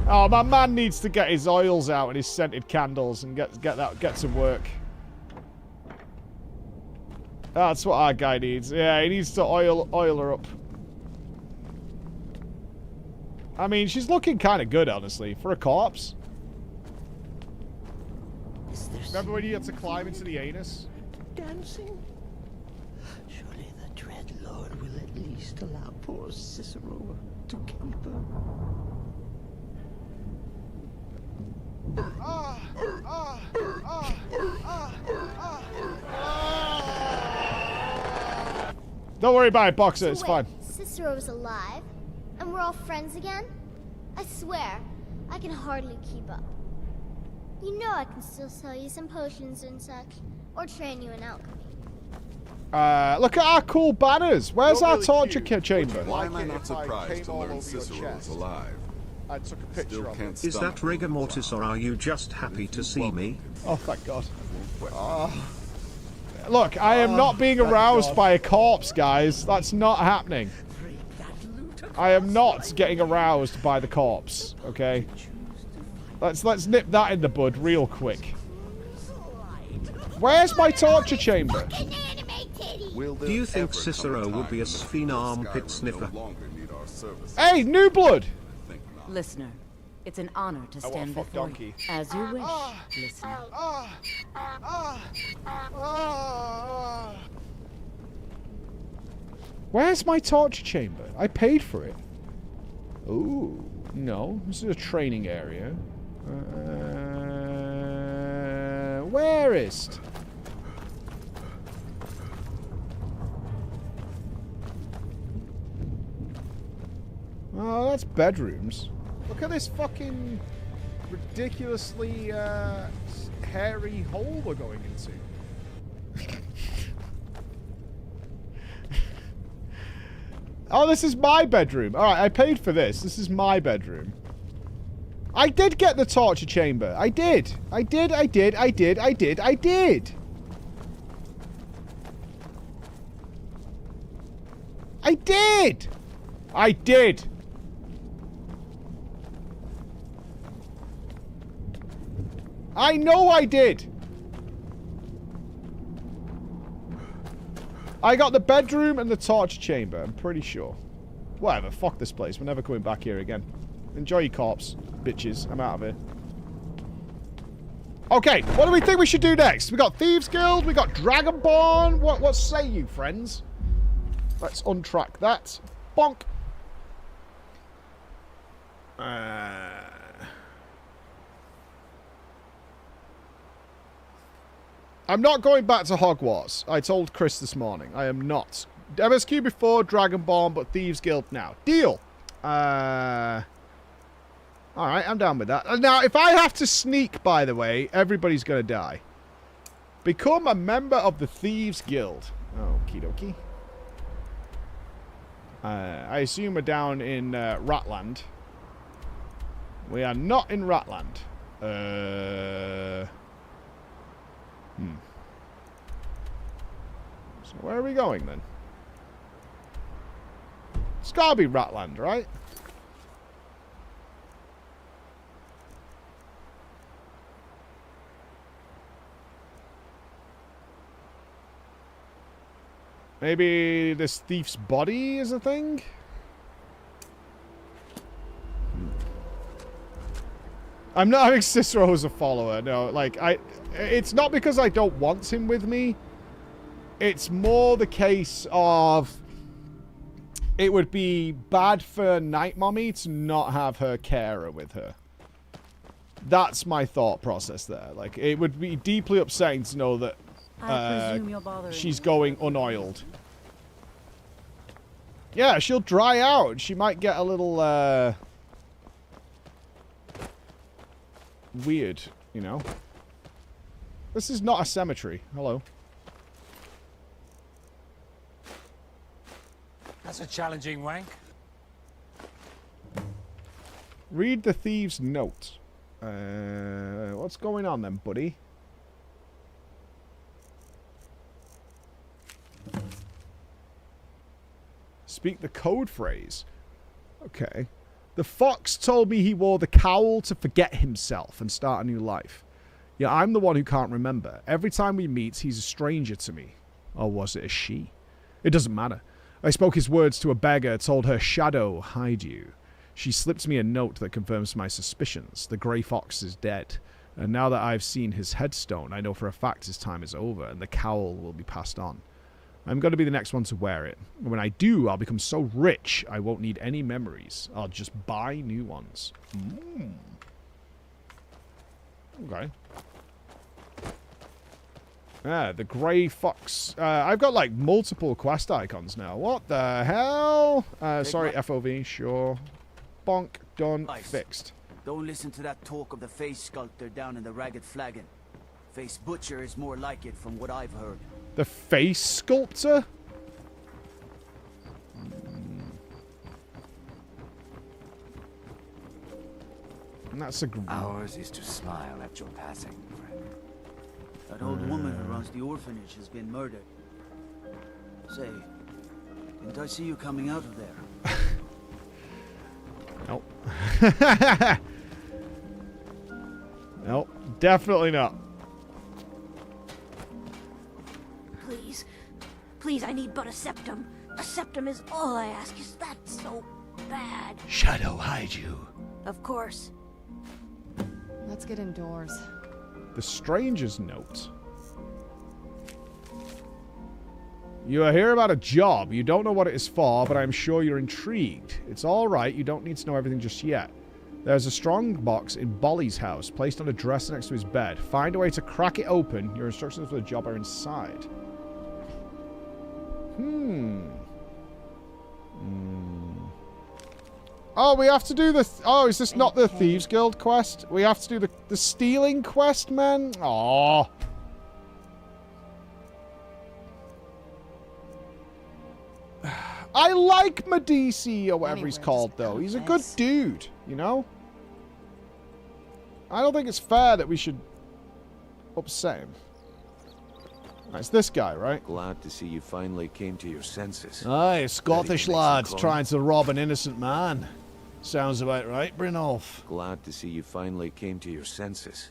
Oh, my man needs to get his oils out and his scented candles and get to work. That's what our guy needs. Yeah, he needs to oil her up. I mean, she's looking kind of good, honestly, for a corpse. Remember when you had to climb into the anus? Dancing? Surely the dread Lord will at least allow poor Cicero to caper. Don't worry about it, Boxer. It's fine. Cicero's alive, and we're all friends again? I swear, I can hardly keep up. You know I can still sell you some potions and such, or train you in alchemy. Look at our cool banners. Where's our torture chamber? Why am I not surprised to learn Cicero is alive? I took a picture of it. Is that rigor mortis, or are you just happy to see me? Oh, thank God. Look, I am not being aroused by a corpse, guys. That's not happening. I am not getting aroused by the corpse, okay? Let's nip that in the bud real quick. Where's my torture chamber? Do you think Cicero would be a Sphen armpit sniffer? Hey, new blood! Listener, it's an honor to stand before you. As you wish, listener. Where's my torture chamber? I paid for it. Ooh, no. This is a training area. Where is it? Oh, that's bedrooms. Look at this fucking ridiculously hairy hole we're going into. Oh, this is my bedroom. Alright, I paid for this. This is my bedroom. I did get the torture chamber. I did. I did. I did. I did. I did. I did. I did. I did. I know I did. I got the bedroom and the torture chamber, I'm pretty sure. Whatever, fuck this place. We're never coming back here again. Enjoy your corpse, bitches. I'm out of here. Okay, what do we think we should do next? We got Thieves Guild, we got Dragonborn. What say you, friends? Let's untrack that. Bonk. I'm not going back to Hogwarts. I told Chris this morning. I am not. MSQ before, Dragonborn, but Thieves Guild now. Deal. Alright, I'm down with that. Now, if I have to sneak, by the way, everybody's going to die. Become a member of the Thieves Guild. Okie dokie. I assume we're down in Ratland. We are not in Ratland. So where are we going then? It's gotta be Ratland, right? Maybe this thief's body is a thing? I'm not having Cicero as a follower, no. Like, it's not because I don't want him with me. It's more the case of it would be bad for Night Mommy to not have her carer with her. That's my thought process there. Like, it would be deeply upsetting to know that she's going unoiled. Yeah, she'll dry out. She might get a little, weird, you know? This is not a cemetery. Hello. That's a challenging wank. Read the thieves' note. What's going on then, buddy? Speak the code phrase. Okay. The fox told me he wore the cowl to forget himself and start a new life. Yeah, I'm the one who can't remember. Every time we meet, he's a stranger to me. Or was it a she? It doesn't matter. I spoke his words to a beggar, told her shadow hide you. She slipped me a note that confirms my suspicions. The grey fox is dead. And now that I've seen his headstone, I know for a fact his time is over and the cowl will be passed on. I'm going to be the next one to wear it. And when I do, I'll become so rich, I won't need any memories. I'll just buy new ones. Okay. Ah, the grey fox. I've got, like, multiple quest icons now. What the hell? Sorry, FOV. Sure. Bonk. Done. Fixed. Don't listen to that talk of the face sculptor down in the Ragged Flagon. Face butcher is more like it from what I've heard. The face sculptor? And that's a... Ours is to smile at your passing, friend. That old woman who runs the orphanage has been murdered. Say, didn't I see you coming out of there? Nope. Nope. Definitely not. Please. Please, I need but a septum. A septum is all I ask. Is that so bad? Shadow hide you. Of course. Let's get indoors. The stranger's note. You are here about a job. You don't know what it is for, but I'm sure you're intrigued. It's all right. You don't need to know everything just yet. There's a strong box in Bolly's house, placed on a dresser next to his bed. Find a way to crack it open. Your instructions for the job are inside. Oh, we have to do the... Oh, is this not the Thieves Guild quest? We have to do the stealing quest, man? Aww. I like Medici, or whatever he's called, though. He's a good dude, you know? I don't think it's fair that we should upset him. It's this guy, right? Glad to see you finally came to your senses. Aye, Scottish lads trying to rob an innocent man. Sounds about right, Brynolf. Glad to see you finally came to your senses.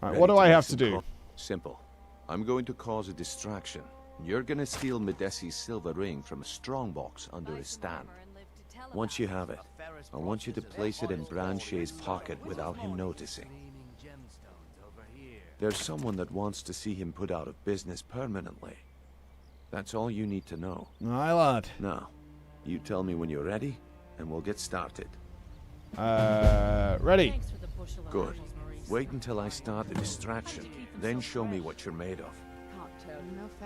Alright, what do I have to do? Simple. I'm going to cause a distraction. You're gonna steal Medesi's silver ring from a strongbox under his stand. Once you have it, I want you to place it in Branchet's pocket without him noticing. There's someone that wants to see him put out of business permanently. That's all you need to know. Aye, lad. Now, you tell me when you're ready, and we'll get started. Ready. Good. Wait until I start the distraction, then show me what you're made of.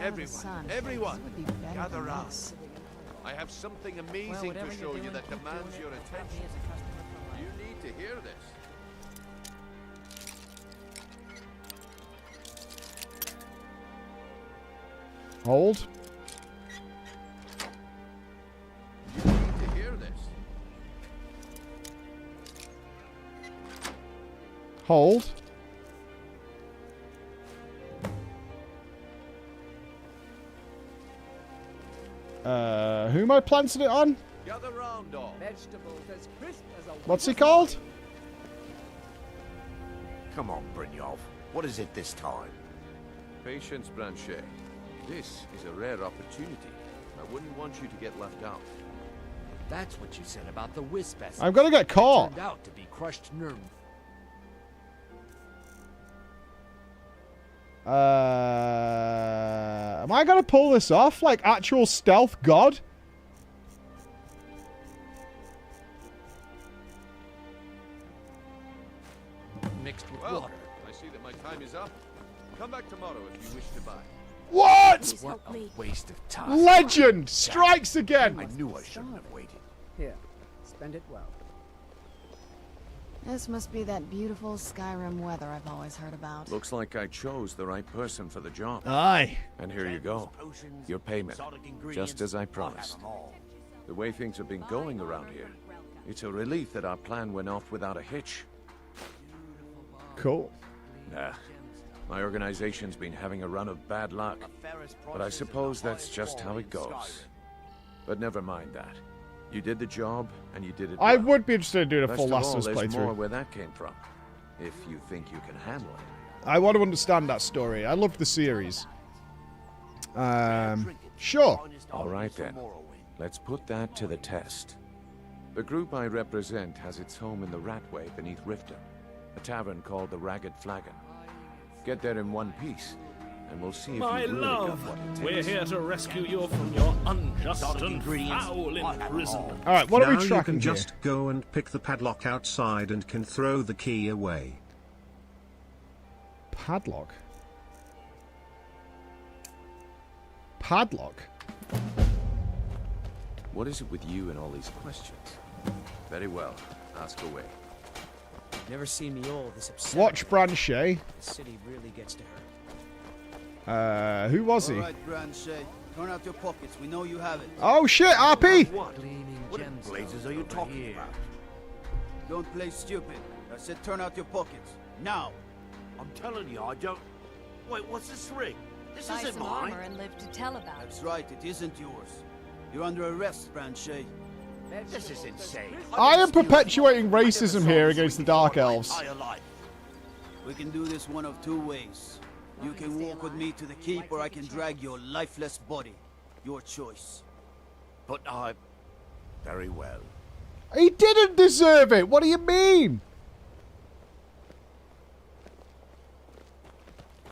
Everyone, gather round. I have something amazing to show you that demands your attention. You need to hear this. Hold. You need to hear this. Hold. Who am I planting it on? Gather round, all. Vegetables as crisp as a... What's he called? Come on, Brynjolf. What is it this time? Patience, Branchet. This is a rare opportunity. I wouldn't want you to get left out. That's what you said about the wisp essence. I'm gonna get caught. Turned out to be crushed nerve. Am I gonna pull this off? Like actual stealth god? Mixed with Well, water. I see that my time is up. Come back tomorrow if you wish to buy. What? What a waste of time. Legend strikes again. I knew I shouldn't have waited. Here, spend it well. This must be that beautiful Skyrim weather I've always heard about. Looks like I chose the right person for the job. Aye. And here you go. Your payment. Just as I promised. The way things have been going around here, it's a relief that our plan went off without a hitch. Cool. Nah. My organization's been having a run of bad luck. But I suppose that's just how it goes. But never mind that. You did the job, and you did it well. I would be interested in doing a full Last of Us there's more playthrough. where that came from. If you think you can handle it. I want to understand that story. I love the series. Sure. All right then. Let's put that to the test. The group I represent has its home in the Ratway beneath Riften, a tavern called the Ragged Flagon. Get there in one piece, and we'll see if My you really love, got what it takes. we're here to rescue you from your unjust and foul imprisonment. All right, what are we Now you tracking can here? just go and pick the padlock outside and can throw the key away. Padlock. Padlock. What is it with you and all these questions? Very well. Ask away. Never seen me all this upset. Watch Branchet. The city really gets to her. Who was he? All right, Branchet. Turn out your pockets. We know you have it. Oh shit, RP! What in blazes are you talking about? Don't play stupid. I said turn out your pockets. Now. I'm telling you, I don't... Wait, what's this ring? This Buy isn't some mine. armor and live to tell about it. That's right, it isn't yours. You're under arrest, Branchet. This is insane. I am perpetuating racism here against the Dark Elves. We can do this one of two ways. You can walk with me to the keep, or I can drag your lifeless body. Your choice. But I... Very well. He didn't deserve it. What do you mean?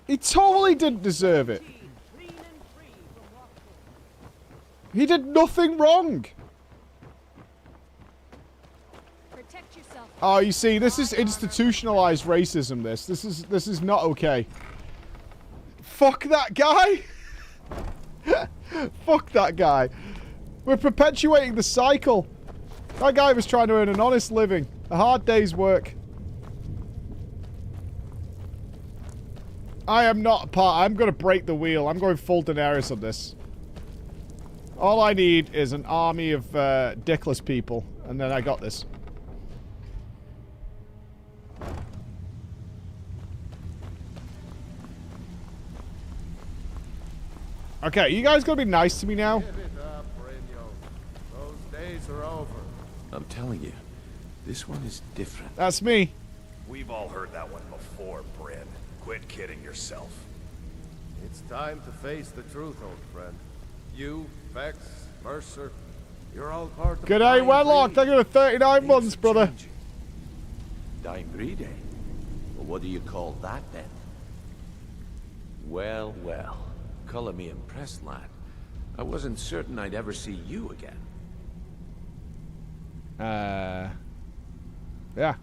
He totally didn't deserve it. He did nothing wrong. Protect yourself. Oh, you see, this is institutionalized racism. This is not okay. Fuck that guy. Fuck that guy. We're perpetuating the cycle. That guy was trying to earn an honest living, a hard day's work. I am not part. I'm going to break the wheel. I'm going full Daenerys on this. All I need is an army of dickless people, and then I got this. Okay, you guys gotta be nice to me now. Give it up, Brynjolf. Those days are over. I'm telling you, this one is different. That's me. We've all heard that one before, Bryn. Quit kidding yourself. It's time to face the truth, old friend. You, Vex, Mercer, you're all part of the Good day, Dying Wedlock. Breed. Thank you for 39 months, brother. Dying breed, eh? Well, what do you call that, then? Well, well. Color me impressed, lad. I wasn't certain I'd ever see you again. Yeah.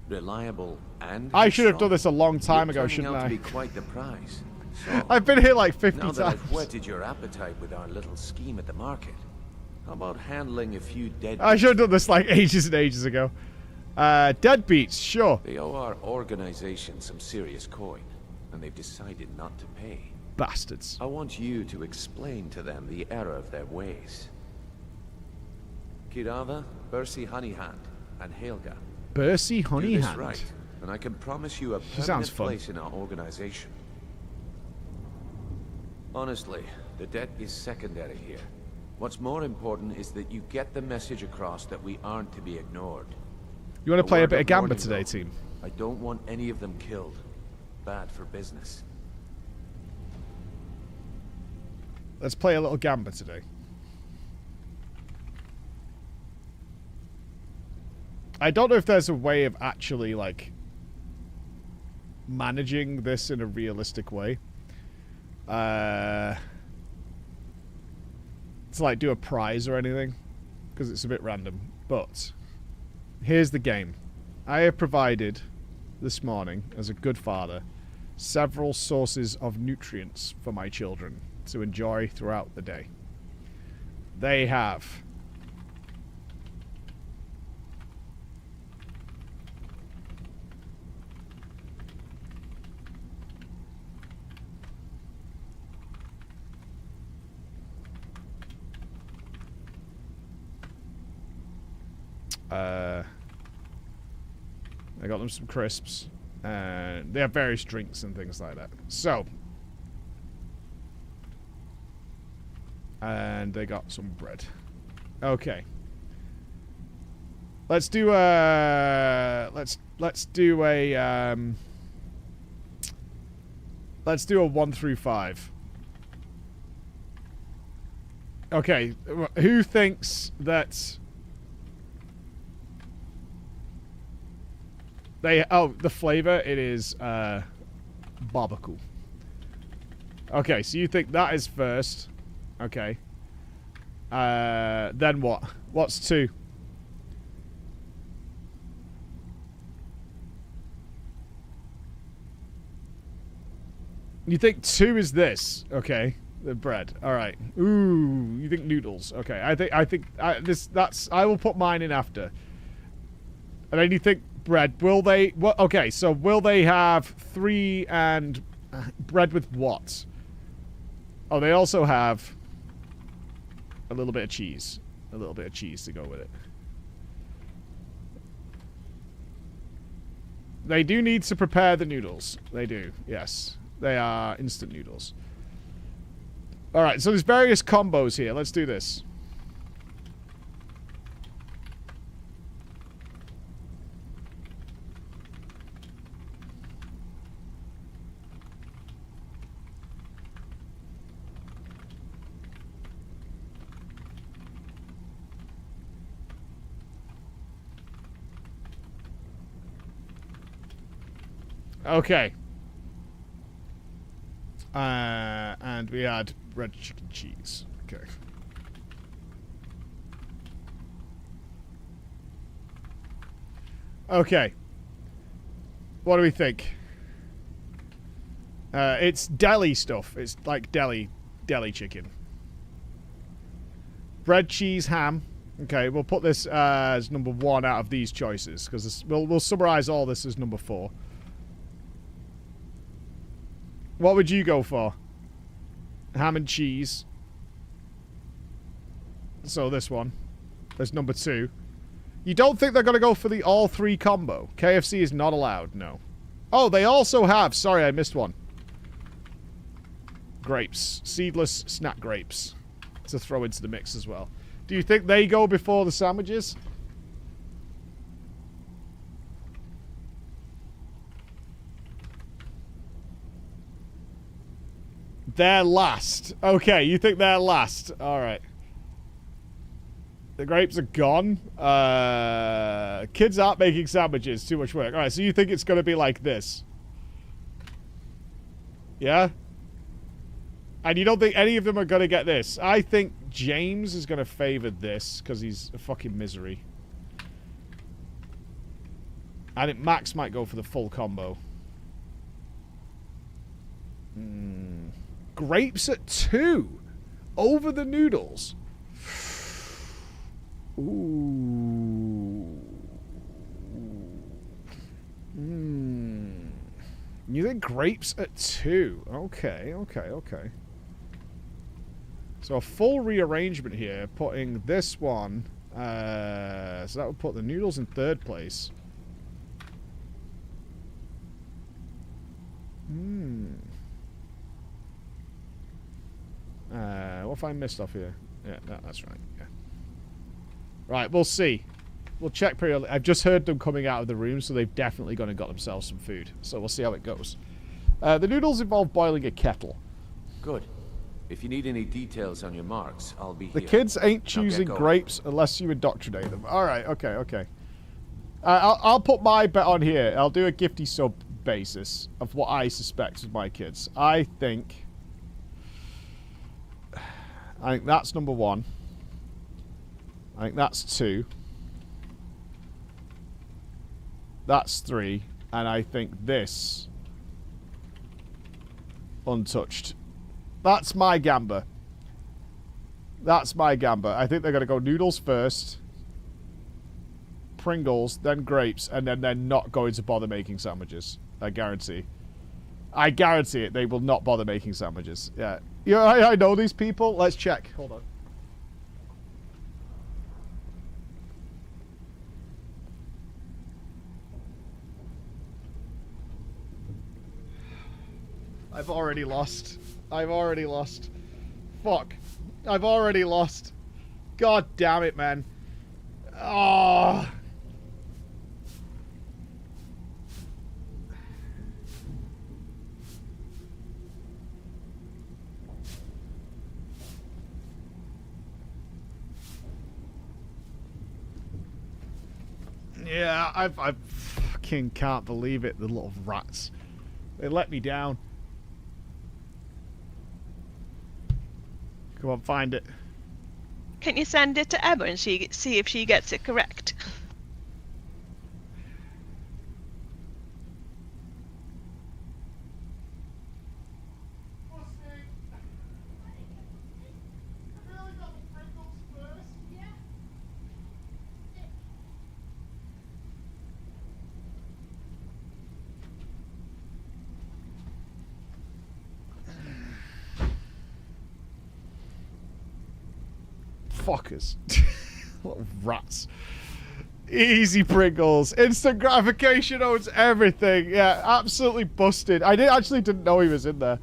Reliable and I should have strong. done this a long time ago, You're shouldn't turning out I? to be quite the prize. So, I've been here like 50 now times. that I've whetted your appetite with our little scheme at the market, how about handling a few dead? I should have done this like ages and ages ago. Deadbeats, sure. They owe our organization some serious coin, and they've decided not to pay. Bastards. I want you to explain to them the error of their ways. Kirava, Bersi Honeyhand, and Helga. Bersi Do Honeyhand. this right, and I can promise you a She permanent sounds fun. place in our organization. Honestly, the debt is secondary here. What's more important is that you get the message across that we aren't to be ignored. You want to play a bit of Gamba warning, today, though. team? I don't want any of them killed. Bad for business. Let's play a little Gamba today. I don't know if there's a way of actually, like, managing this in a realistic way. To, like, do a prize or anything. Because it's a bit random. But here's the game. I have provided, this morning, as a good father, several sources of nutrients for my children to enjoy throughout the day. They have I got them some crisps, and they have various drinks and things like that. So, and they got some bread. Okay. Let's do a let's do a 1 through 5. Okay, who thinks that the flavor, it is barbecue. Okay, so you think that is first. Okay. Then what? What's 2? You think 2 is this? Okay, the bread. All right. Ooh, you think noodles? Okay, I will put mine in after. And then you think bread. Will they? What? Okay, so will they have 3 and bread with what? Oh, they also have a little bit of cheese. A little bit of cheese to go with it. They do need to prepare the noodles. They do, yes. They are instant noodles. Alright, so there's various combos here. Let's do this. Okay. And we had red chicken cheese. Okay. Okay. What do we think? It's deli stuff. It's like deli chicken. Bread, cheese, ham. Okay, we'll put this as number 1 out of these choices, because we'll summarize all this as number 4. What would you go for? Ham and cheese. So this one. That's number 2. You don't think they're going to go for the all 3 combo? KFC is not allowed, no. Oh, they also have, sorry I missed one. Grapes. Seedless snack grapes. To throw into the mix as well. Do you think they go before the sandwiches? They're last. Okay, you think they're last. Alright. The grapes are gone. Kids aren't making sandwiches. Too much work. Alright, so you think it's going to be like this? Yeah? And you don't think any of them are going to get this? I think James is going to favor this, because he's a fucking misery. I think Max might go for the full combo. Grapes at 2 over the noodles. Ooh. You think grapes at 2? Okay. So a full rearrangement here, putting this one. So that would put the noodles in 3rd place. What if I missed off here? Yeah, no, that's right. Yeah. Right, we'll see. We'll check periodically. I've just heard them coming out of the room, so they've definitely gone and got themselves some food. So we'll see how it goes. The noodles involve boiling a kettle. Good. If you need any details on your marks, I'll be here. The kids ain't Now choosing get going. grapes unless you indoctrinate them. All right, okay. I'll put my bet on here. I'll do a gifty sub basis of what I suspect with my kids. I think that's number 1. I think that's 2. That's 3. And I think this untouched. That's my gamba. That's my gamba. I think they're going to go noodles first, Pringles, then grapes, and then they're not going to bother making sandwiches. I guarantee. I guarantee it. They will not bother making sandwiches. Yeah. You know, I know these people. Let's check. Hold on. I've already lost. I've already lost. Fuck. I've already lost. God damn it, man. Oh. Yeah, I fucking can't believe it, the little rats. They let me down. Come on, find it. Can you send it to Emma and see if she gets it correct? Fuckers. Little rats. Easy Pringles. Instant gratification owns everything. Yeah, absolutely busted. I actually didn't know he was in there.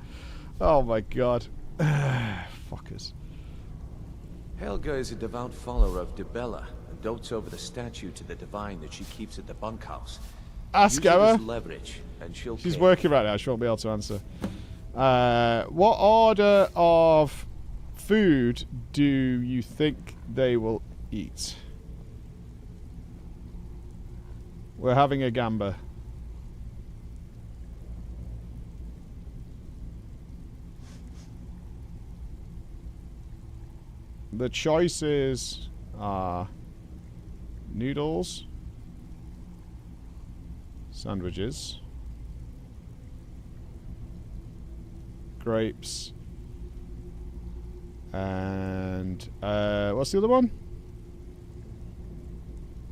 Oh my god. Fuckers. Helga is a devout follower of Dibella and dotes over the statue to the divine that she keeps at the bunkhouse. Ask Use it Emma. as leverage, and she'll She's care. working right now. She won't be able to answer. What order of food do you think they will eat? We're having a gamba. The choices are noodles, sandwiches, grapes, and what's the other one?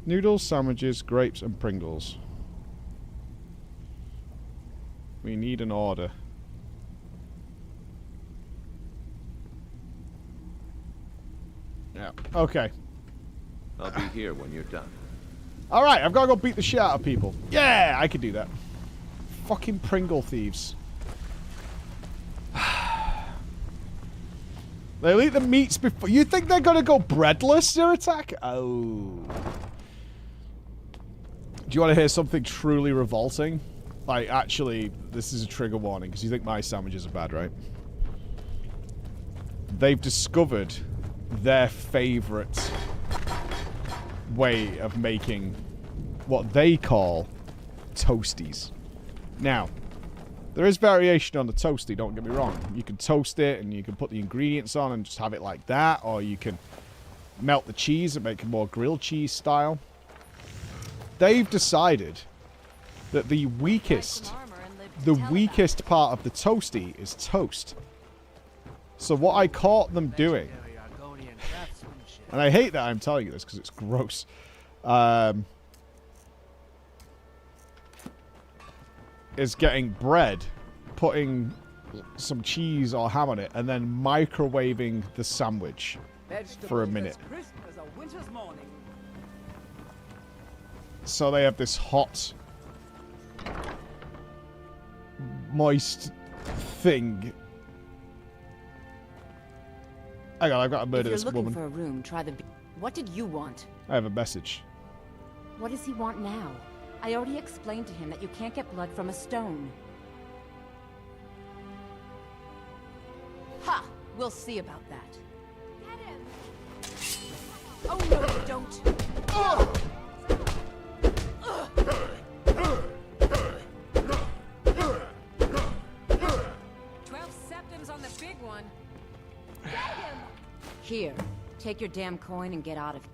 Noodles, sandwiches, grapes, and Pringles. We need an order. Yeah. Okay. I'll be here when you're done. Alright, I've got to go beat the shit out of people. Yeah, I can do that. Fucking Pringle thieves. They'll eat the meats before... You think they're going to go breadless, their attack? Oh. Do you want to hear something truly revolting? Like, actually, this is a trigger warning, because you think my sandwiches are bad, right? They've discovered their favorite way of making what they call toasties. Now, there is variation on the toasty, don't get me wrong. You can toast it and you can put the ingredients on and just have it like that, or you can melt the cheese and make it more grilled cheese style. They've decided that the weakest part of the toasty is toast. So what I caught them doing, and I hate that I'm telling you this because it's gross, is getting bread, putting some cheese or ham on it, and then microwaving the sandwich for a minute. So they have this hot, moist thing Hang on, I've got to If murder you're this looking woman. for a room, try the... What did you want? I have a message. What does he want now? I already explained to him that you can't get blood from a stone. Ha! We'll see about that. Get him! Oh no, you don't! 12 septums on the big one. Here, take your damn coin and get out of here.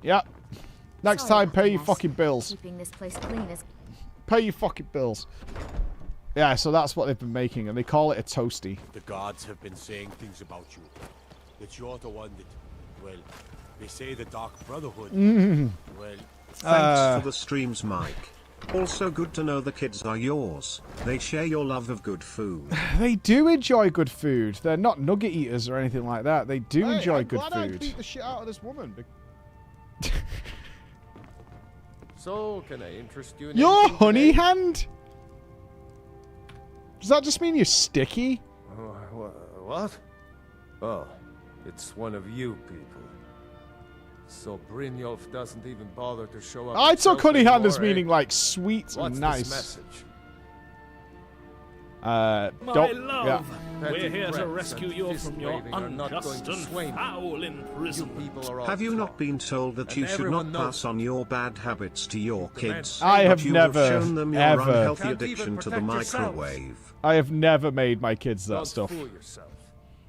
Yep. Next Sorry time, about pay the your mess. fucking bills. Keeping this place clean is... Pay your fucking bills. Yeah, so that's what they've been making, and they call it a toasty. The gods have been saying things about you. That you're the one that, well, they say the Dark Brotherhood. Well, Thanks for the streams, Mike. Also good to know the kids are yours. They share your love of good food. They do enjoy good food. They're not nugget eaters or anything like that. They do enjoy good I'm glad I food. beat the shit out of this woman. So, can I interest you in Your anything honey today? hand? Does that just mean you're sticky? What? Oh, it's one of you people. So Brynjolf doesn't even bother to show up. I took himself honey hand as anymore, eh? meaning like sweet What's and this nice. message? My don't. love, Yeah. we're here to threats rescue and you from your fist-waving are not unjust going to and sway me. foul imprisonment. Have you not been told that you And should everyone not pass on your bad habits to your kids? I have But you never, have shown them your ever- unhealthy Can't even addiction to the protect yourselves. microwave. I have never made my kids that Don't stuff. fool yourself.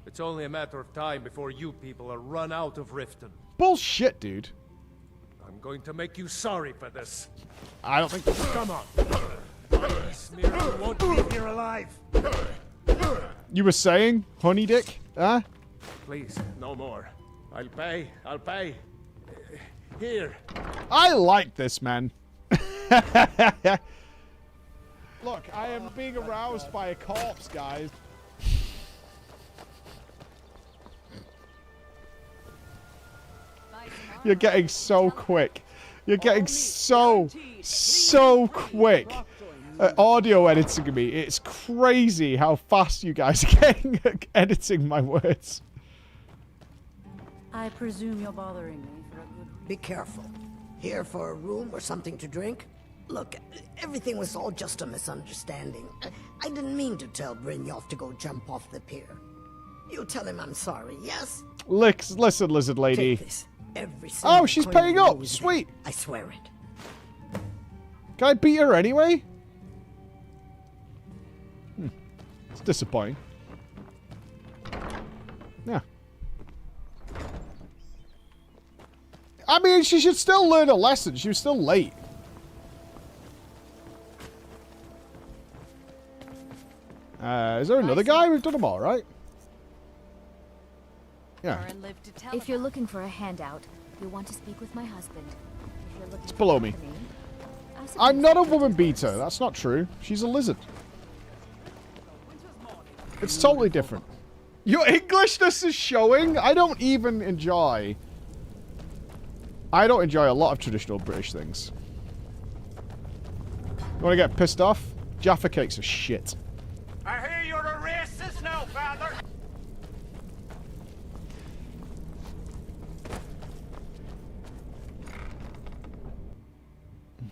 It's only a matter of time before you people are run out of Riften. Bullshit, dude. I'm going to make you sorry for this. I don't think. Come on. Smear, you won't leave here alive. You were saying, honey dick? Huh? Please, no more. I'll pay. I'll pay. Here. I like this, man. Look, I am being aroused by a corpse, guys. You're getting so quick. You're getting so quick at audio editing me. It's crazy how fast you guys are getting at editing my words. I presume you're bothering me for a good reason. Be careful. Here for a room or something to drink? Look, everything was all just a misunderstanding. I didn't mean to tell Brynjolf to go jump off the pier. You tell him I'm sorry, yes? Listen, lizard lady. Take this. Every Oh, single she's coin paying you up. lose Sweet. there. I swear it. Can I beat her anyway? It's disappointing. Yeah. I mean, she should still learn a lesson. She was still late. Is there another guy? We've done them all, right? Yeah. If you're looking for a handout, you'll want to speak with my husband. If you're looking It's for below me. company, I suppose I'm not a woman beater. That's not true. She's a lizard. It's totally different. Your Englishness is showing. I don't enjoy a lot of traditional British things. You want to get pissed off? Jaffa cakes are shit. I hear you're a racist now, father.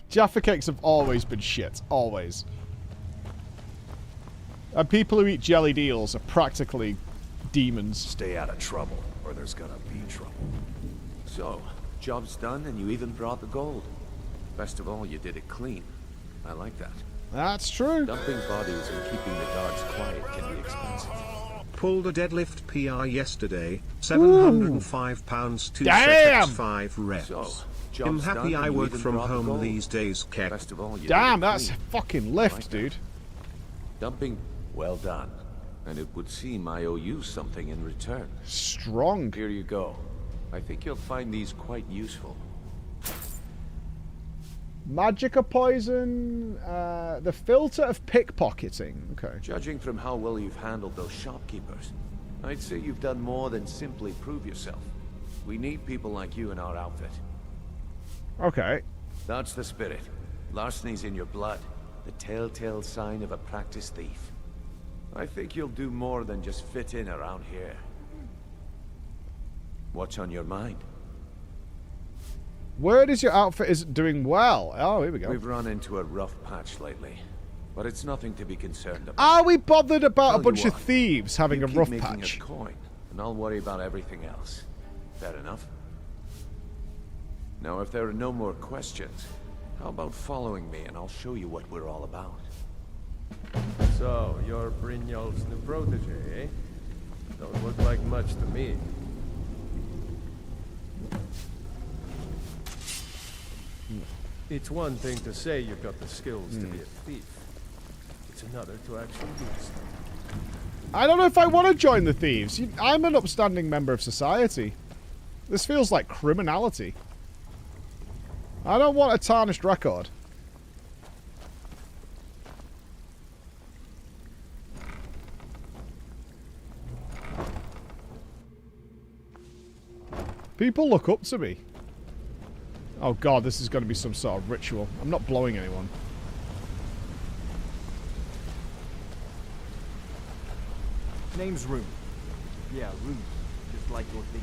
Jaffa cakes have always been shit. Always. And people who eat jelly deals are practically demons. Stay out of trouble, or there's gonna be trouble. So, job's done and you even brought the gold. Best of all, you did it clean. I like that. That's true. Dumping bodies and keeping the guards quiet can be expensive. Pulled a deadlift PR yesterday, £705 2 Damn! sets 5 reps. So, I'm job's happy done I and you work even from brought the home gold. these days, Kev. Best of all, you Damn, did it that's clean. fucking I lift, like that. dude. Dumping, well done. And it would seem I owe you something in return. Strong. Here you go. I think you'll find these quite useful. Magicka poison. The filter of pickpocketing. Okay. Judging from how well you've handled those shopkeepers, I'd say you've done more than simply prove yourself. We need people like you in our outfit. Okay. That's the spirit. Larceny's in your blood. The telltale sign of a practiced thief. I think you'll do more than just fit in around here. What's on your mind? Word is your outfit isn't doing well. Oh, here we go. We've run into a rough patch lately, but it's nothing to be concerned about. Are we bothered about a Tell bunch you of what, thieves having you a keep rough making patch? us coin, and I'll worry about everything else. Fair enough? Now, if there are no more questions, how about following me and I'll show you what we're all about. So, you're Brynjolf's new protege, eh? Don't look like much to me. It's one thing to say you've got the skills to be a thief. It's another to actually do stuff. I don't know if I want to join the thieves. I'm an upstanding member of society. This feels like criminality. I don't want a tarnished record. People look up to me. Oh god, this is going to be some sort of ritual. I'm not blowing anyone. Name's Rune. Yeah, Rune. Just like your thing.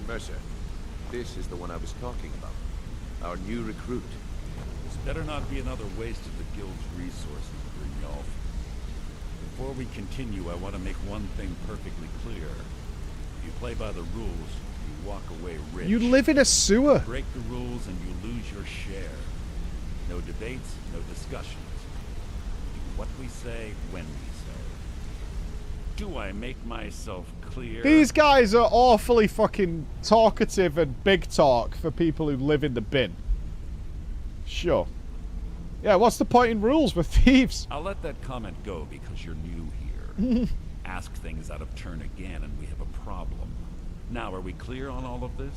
Mercer, this is the one I was talking about. Our new recruit. This better not be another waste of the guild's resources, Brynjolf. Before we continue, I want to make one thing perfectly clear. If you play by the rules, you walk away rich. You live in a sewer. Break the rules and you lose your share. No debates, no discussions. Do what we say, when we say. Do I make myself clear? These guys are awfully fucking talkative and big talk for people who live in the bin. Sure. Yeah, what's the point in rules with thieves? I'll let that comment go because you're new here. Ask things out of turn again and we have a problem. Now, are we clear on all of this?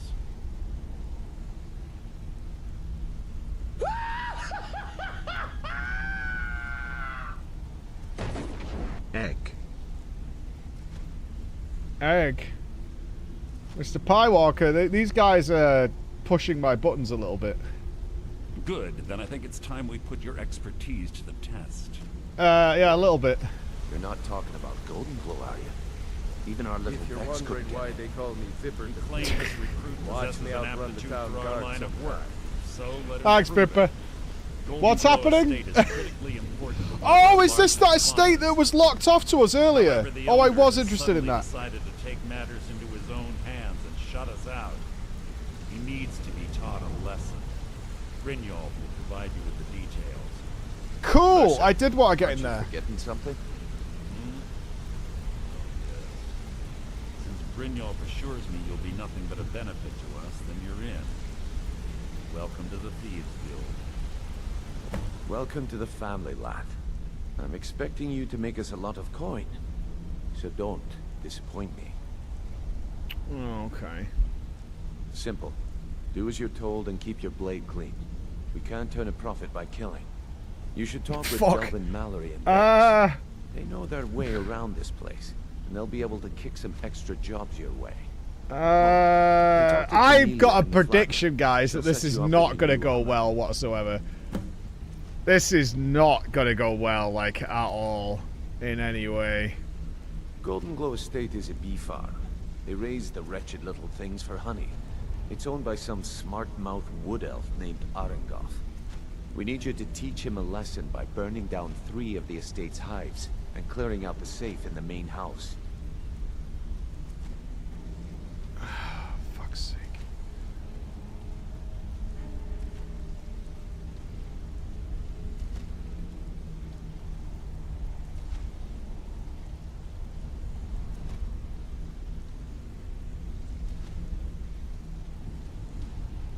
Egg. Mr. Piewalker, these guys are pushing my buttons a little bit. Good, then I think it's time we put your expertise to the test. Yeah, a little bit. You're not talking about Golden Glow, are you? Even our little If you're Vex wondering couldn't why get they call me Vipper, You claim this recruit watch possesses me an outrun the aptitude town for our guard line of sometime. work. So let him Thanks, prove Pippa. it. Golden What's Glow happening? estate is critically important to Oh, our is this that clients. estate that was locked off to us earlier? However, the Oh, I owner was has interested in suddenly that. decided to take matters into his own hands and shut us out. He needs to be taught a lesson. Brynjolf will provide you with the details. Cool. I did want to get in Aren't you there. forgetting something? Since Brynjolf assures me you'll be nothing but a benefit to us, then you're in. Welcome to the Thieves Guild. Welcome to the family, lad. I'm expecting you to make us a lot of coin. So don't disappoint me. Okay. Simple. Do as you're told and keep your blade clean. We can't turn a profit by killing. You should talk with Fuck. Delvin Mallory and Vex. Uh, They know their way around this place, and they'll be able to kick some extra jobs your way. I've got a prediction, guys, that She'll this set is you up not with a going to new go one. well whatsoever. This is not going to go well, like, at all, in any way. Golden Glow Estate is a bee farm. They raise the wretched little things for honey. It's owned by some smart-mouthed wood elf named Arengoth. We need you to teach him a lesson by burning down 3 of the estate's hives and clearing out the safe in the main house. Fuck's sake.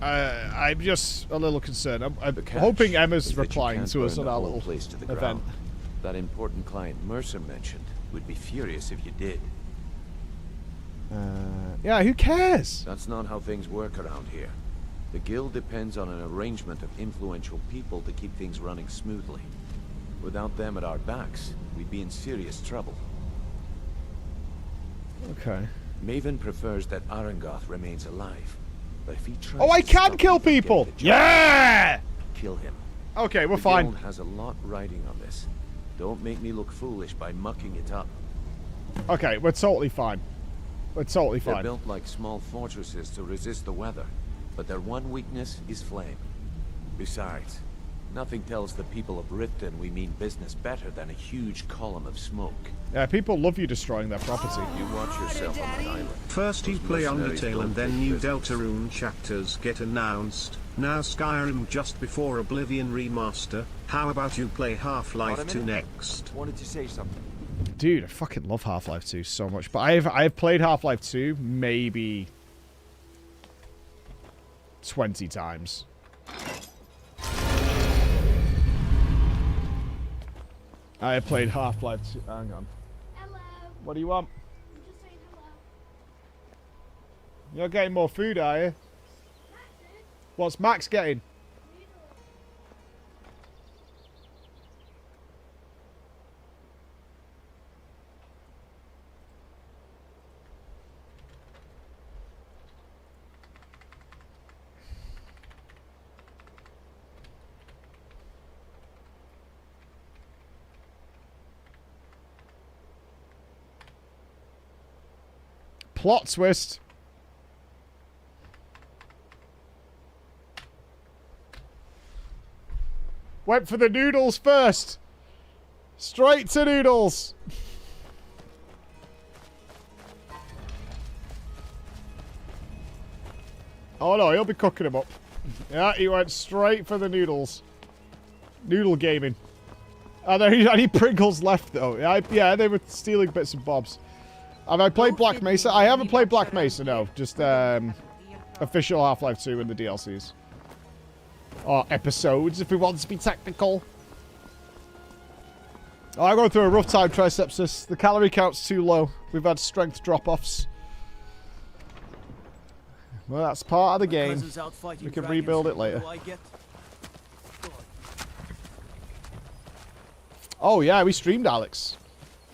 I'm just a little concerned. I'm The catch hoping Emma's is that you replying can't to us burn on the our whole little place to the event. ground. That important client Mercer mentioned would be furious if you did. Yeah, who cares? That's not how things work around here. The guild depends on an arrangement of influential people to keep things running smoothly. Without them at our backs, we'd be in serious trouble. Okay. Maven prefers that Arengoth remains alive. But if he tries Oh, I to can stop kill you from getting people! the job, Yeah! kill him. Okay, we're The fine. guild has a lot riding on this. Don't make me look foolish by mucking it up. Okay, we're totally fine. We're totally They're fine. built like small fortresses to resist the weather, but their one weakness is flame. Besides, nothing tells the people of Riften we mean business better than a huge column of smoke. Yeah, people love you destroying their property. You watch yourself on the island. First you play Undertale and then new Deltarune chapters get announced. Now Skyrim just before Oblivion Remaster. How about you play Half-Life 2 next? Wanted to say something. Dude, I fucking love Half-Life 2 so much. But I've played Half-Life 2 maybe 20 times. I have played Half-Life 2. Hang on. Hello. What do you want? I'm just saying hello. You're getting more food, are you? What's Max getting? Plot twist. Went for the noodles first. Straight to noodles. Oh no, he'll be cooking them up. Yeah, he went straight for the noodles. Noodle gaming. Are there any Pringles left though? Yeah, they were stealing bits and bobs. Have I played Black Mesa? I haven't played Black Mesa, no. Just official Half-Life 2 and the DLCs. Or episodes, if we want to be technical. Oh, I'm going through a rough time, Tricepsis. The calorie count's too low. We've had strength drop-offs. Well, that's part of the game. We can rebuild it later. Oh, yeah, we streamed Alex.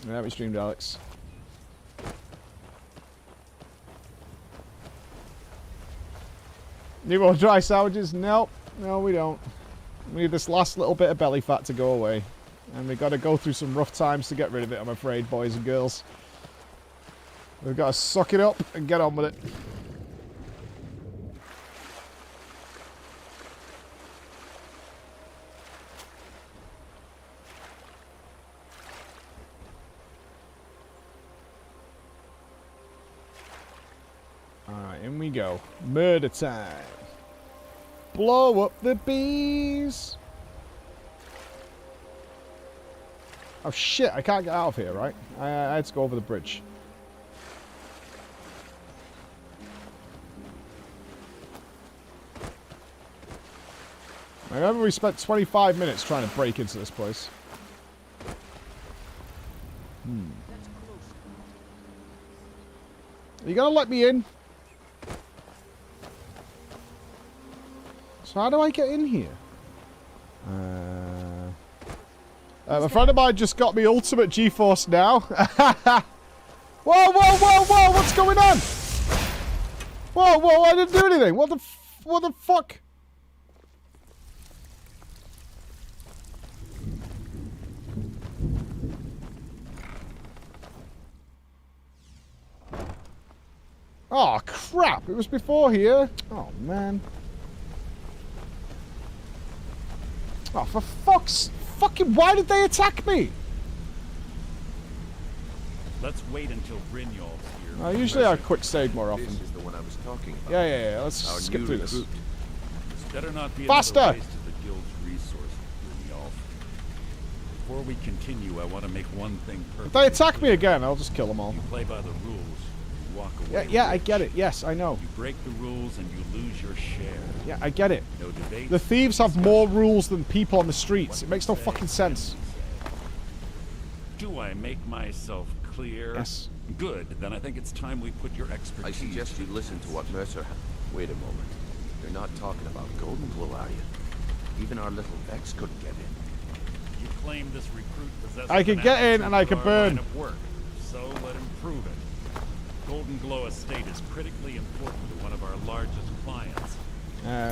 Yeah, we streamed Alex. Need more dry sandwiches? Nope. No, we don't. We need this last little bit of belly fat to go away. And we've got to go through some rough times to get rid of it, I'm afraid, boys and girls. We've got to suck it up and get on with it. Alright, in we go. Murder time. Blow up the bees. Oh shit, I can't get out of here, right? I had to go over the bridge. I remember we spent 25 minutes trying to break into this place. Are you gonna let me in? So how do I get in here? A friend of mine just got me ultimate GeForce now. Whoa, whoa, whoa, whoa! What's going on? Whoa, whoa! I didn't do anything. What the fuck? Oh crap! It was before here. Oh man. Oh, for fuck's... Fucking... Why did they attack me? Let's wait until Brynjolf's here. Usually I quick save more often. This is the one I was talking about. Yeah. Let's skip through this. This better not be Faster! another waste of the guild's resources, Brynjolf. Before we continue, I want to make one thing perfect. If they attack me again, I'll just kill them all. You play by the rules. You walk away. Yeah, I get it. Yes, I know. You break the rules and you lose your share. Yeah, I get it. No debate. The thieves have more rules than people on the streets. It makes no fucking sense. Do I make myself clear? Yes. Good. Then I think it's time we put your expertise. I suggest you listen to what Mercer had. Wait a moment. You're not talking about Golden Glow, are you? Even our little Vex couldn't get in. You claim this recruit possesses I could get in and I could burn. line of work, so let him prove it. Golden Glow Estate is critically important to one of our largest clients.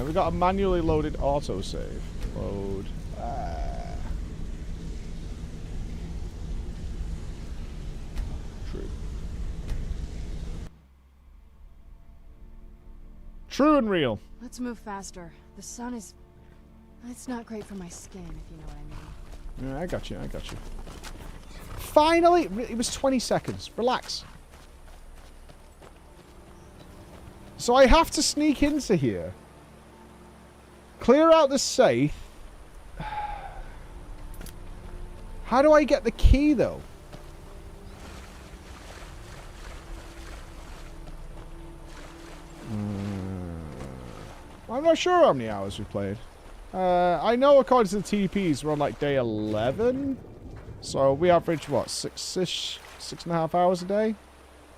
We got a manually loaded autosave. Load. True and real. Let's move faster. The sun is... It's not great for my skin, if you know what I mean. Yeah, I got you. I got you. Finally! It was 20 seconds. Relax. So I have to sneak into here. Clear out the safe. How do I get the key, though? I'm not sure how many hours we played. I know according to the TPs, we're on like day 11. So we average, what, 6-ish? 6.5 hours a day?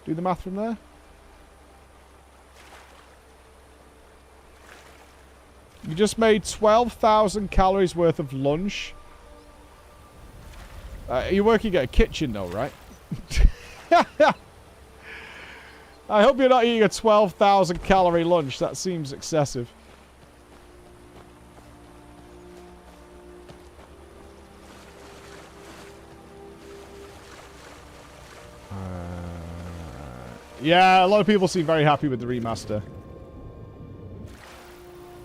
Do the math from there. You just made 12,000 calories worth of lunch. You're working at a kitchen though, right? I hope you're not eating a 12,000 calorie lunch. That seems excessive. Yeah, a lot of people seem very happy with the remaster.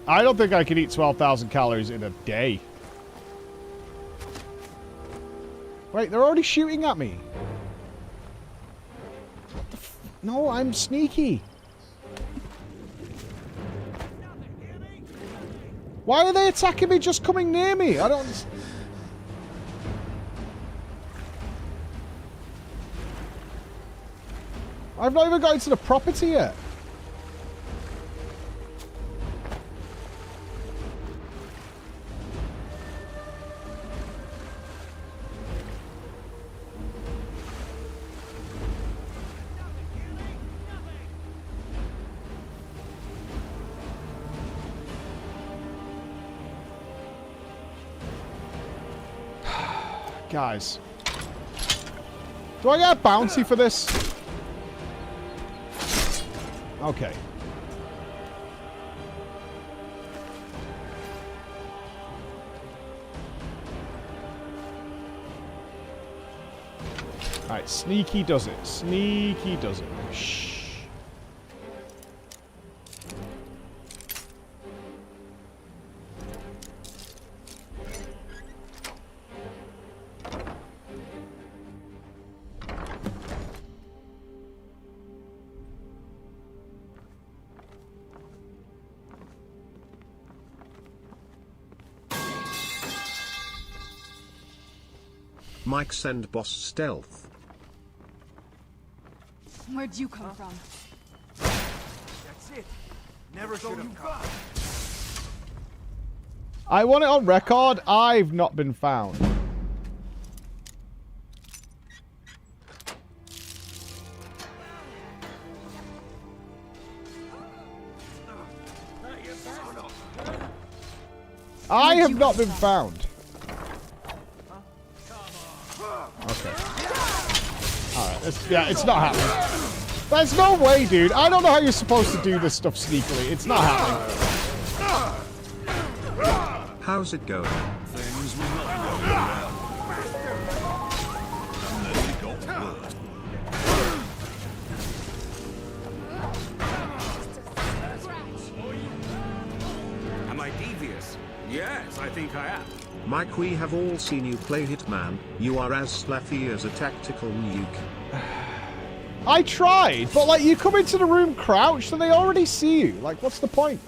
I don't think I could eat 12,000 calories in a day. Wait, they're already shooting at me. What the f... No, I'm sneaky. Why are they attacking me just coming near me? I don't... I've not even got into the property yet. Guys. Do I get a bounty for this? Okay. Alright, sneaky does it. Sneaky does it. Shh. Mike send boss stealth. Where'd you come from? That's it. Never should have come. I want it on record. I've not been found. I have not been found. Okay. Alright, yeah, it's not happening. There's no way, dude. I don't know how you're supposed to do this stuff sneakily. It's not happening. How's it going? Things will not go well. Unless you got blood. Am I devious? Yes, I think I am. Mike, we have all seen you play Hitman. You are as sluthy as a tactical nuke. I tried, but like you come into the room crouched and they already see you. Like, what's the point?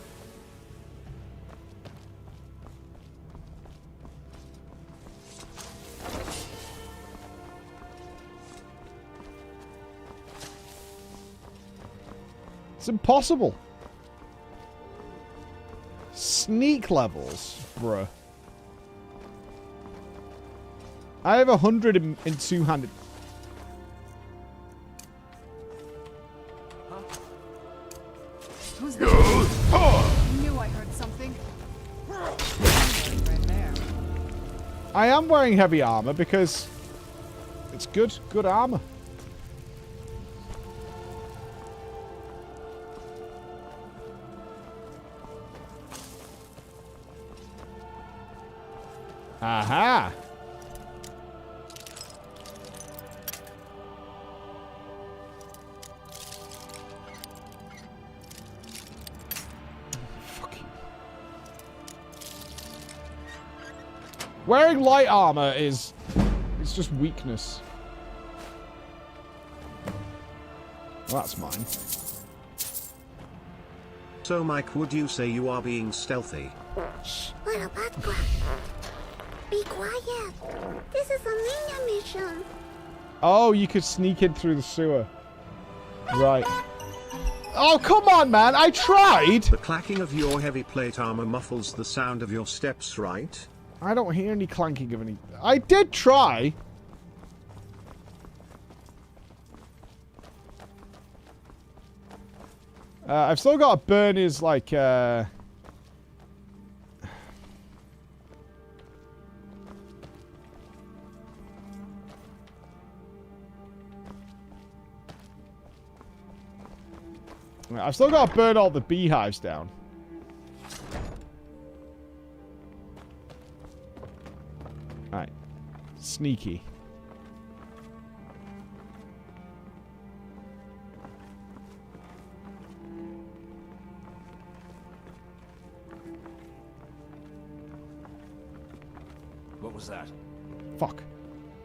It's impossible. Sneak levels, bruh. I have 100 in two-handed. Who's there? I knew I heard something. Right there. I am wearing heavy armor because it's good armor. Aha! Wearing light armor is... It's just weakness. Well, that's mine. So, Mike, would you say you are being stealthy? Shh, little butt. Be quiet. This is a ninja mission. Oh, you could sneak in through the sewer. Right. Oh, come on, man. I tried. The clacking of your heavy plate armor muffles the sound of your steps, right? I don't hear any clanking of any... I did try. I've still got to burn his, like, I've still got to burn all the beehives down. Alright. Sneaky. What was that? Fuck.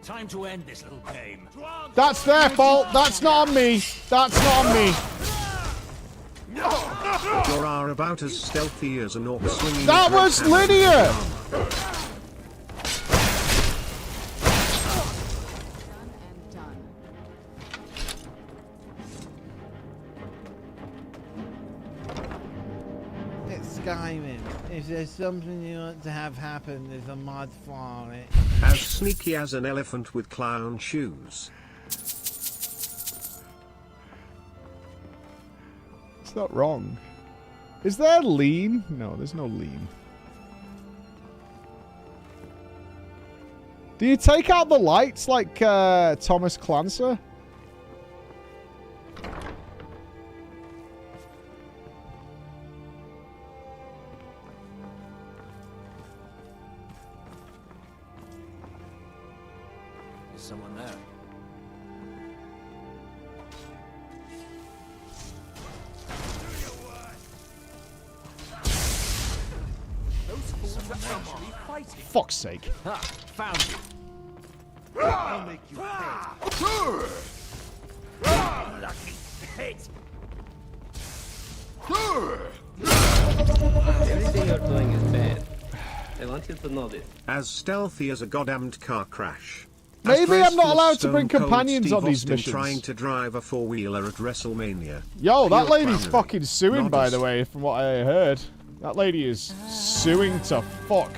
Time to end this little game. That's their fault. That's not on me. That's not on me. You are about as stealthy as an orc swinging. That was linear. It's Skyrim. If there's something you want to have happen, there's a mod for it. As sneaky as an elephant with clown shoes. It's not wrong. Is there lean? No, there's no lean. Do you take out the lights like Thomas Clancer? Is someone there? Fuck's sake. Ha! Found you. I'll make you pay. Lucky pit. Everything you're doing is bad. I want you to know this. As stealthy as a goddamned car crash. Maybe I'm not allowed to bring companions on these missions. Trying to drive a four-wheeler at WrestleMania. Yo, that Your lady's family, fucking suing, not by us. the way, from what I heard. That lady is suing to fuck.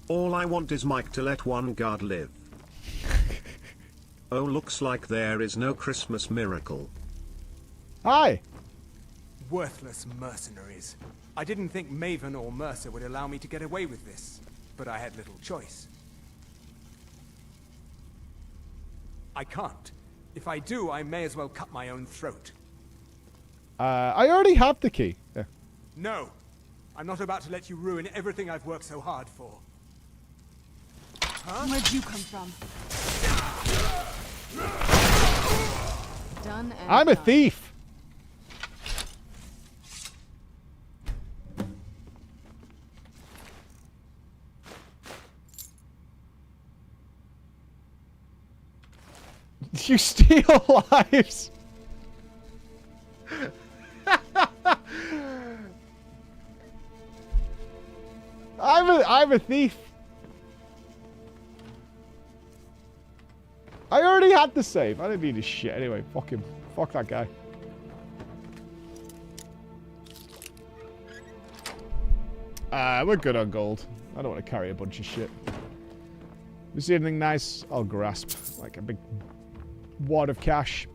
All I want is Mike to let one guard live. Oh, looks like there is no Christmas miracle. Hi. Worthless mercenaries. I didn't think Maven or Mercer would allow me to get away with this, but I had little choice. I can't. If I do, I may as well cut my own throat. I already have the key. Yeah. No! I'm not about to let you ruin everything I've worked so hard for. Huh? Where'd you come from? Done and I'm a done. thief. You steal lives. I'm a thief. I already had the save. I didn't need his shit anyway. Fuck him. Fuck that guy. We're good on gold. I don't want to carry a bunch of shit. If you see anything nice, I'll grasp. Like a big wad of cash.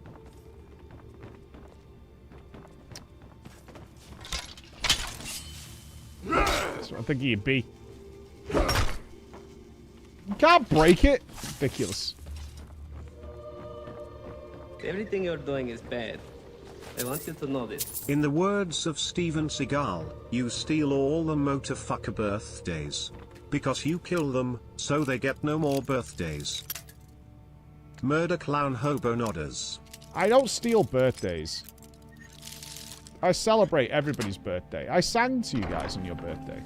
That's what I think you'd be. You can't break it. Ridiculous. Everything you're doing is bad. I want you to know this. In the words of Steven Seagal, you steal all the motorfucker birthdays. Because you kill them, so they get no more birthdays. Murder clown hobo nodders. I don't steal birthdays. I celebrate everybody's birthday. I sang to you guys on your birthday.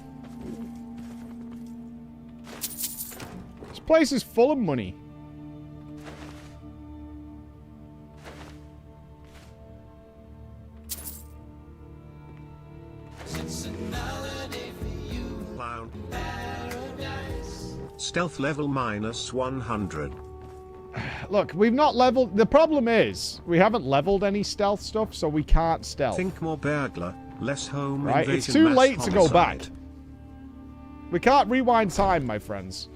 This place is full of money. Stealth level minus 100. Look, we've not leveled... The problem is, we haven't leveled any stealth stuff, so we can't stealth. Think more burglar, less home right? invasion. It's too late mass to go back. homicide. We can't rewind time, my friends.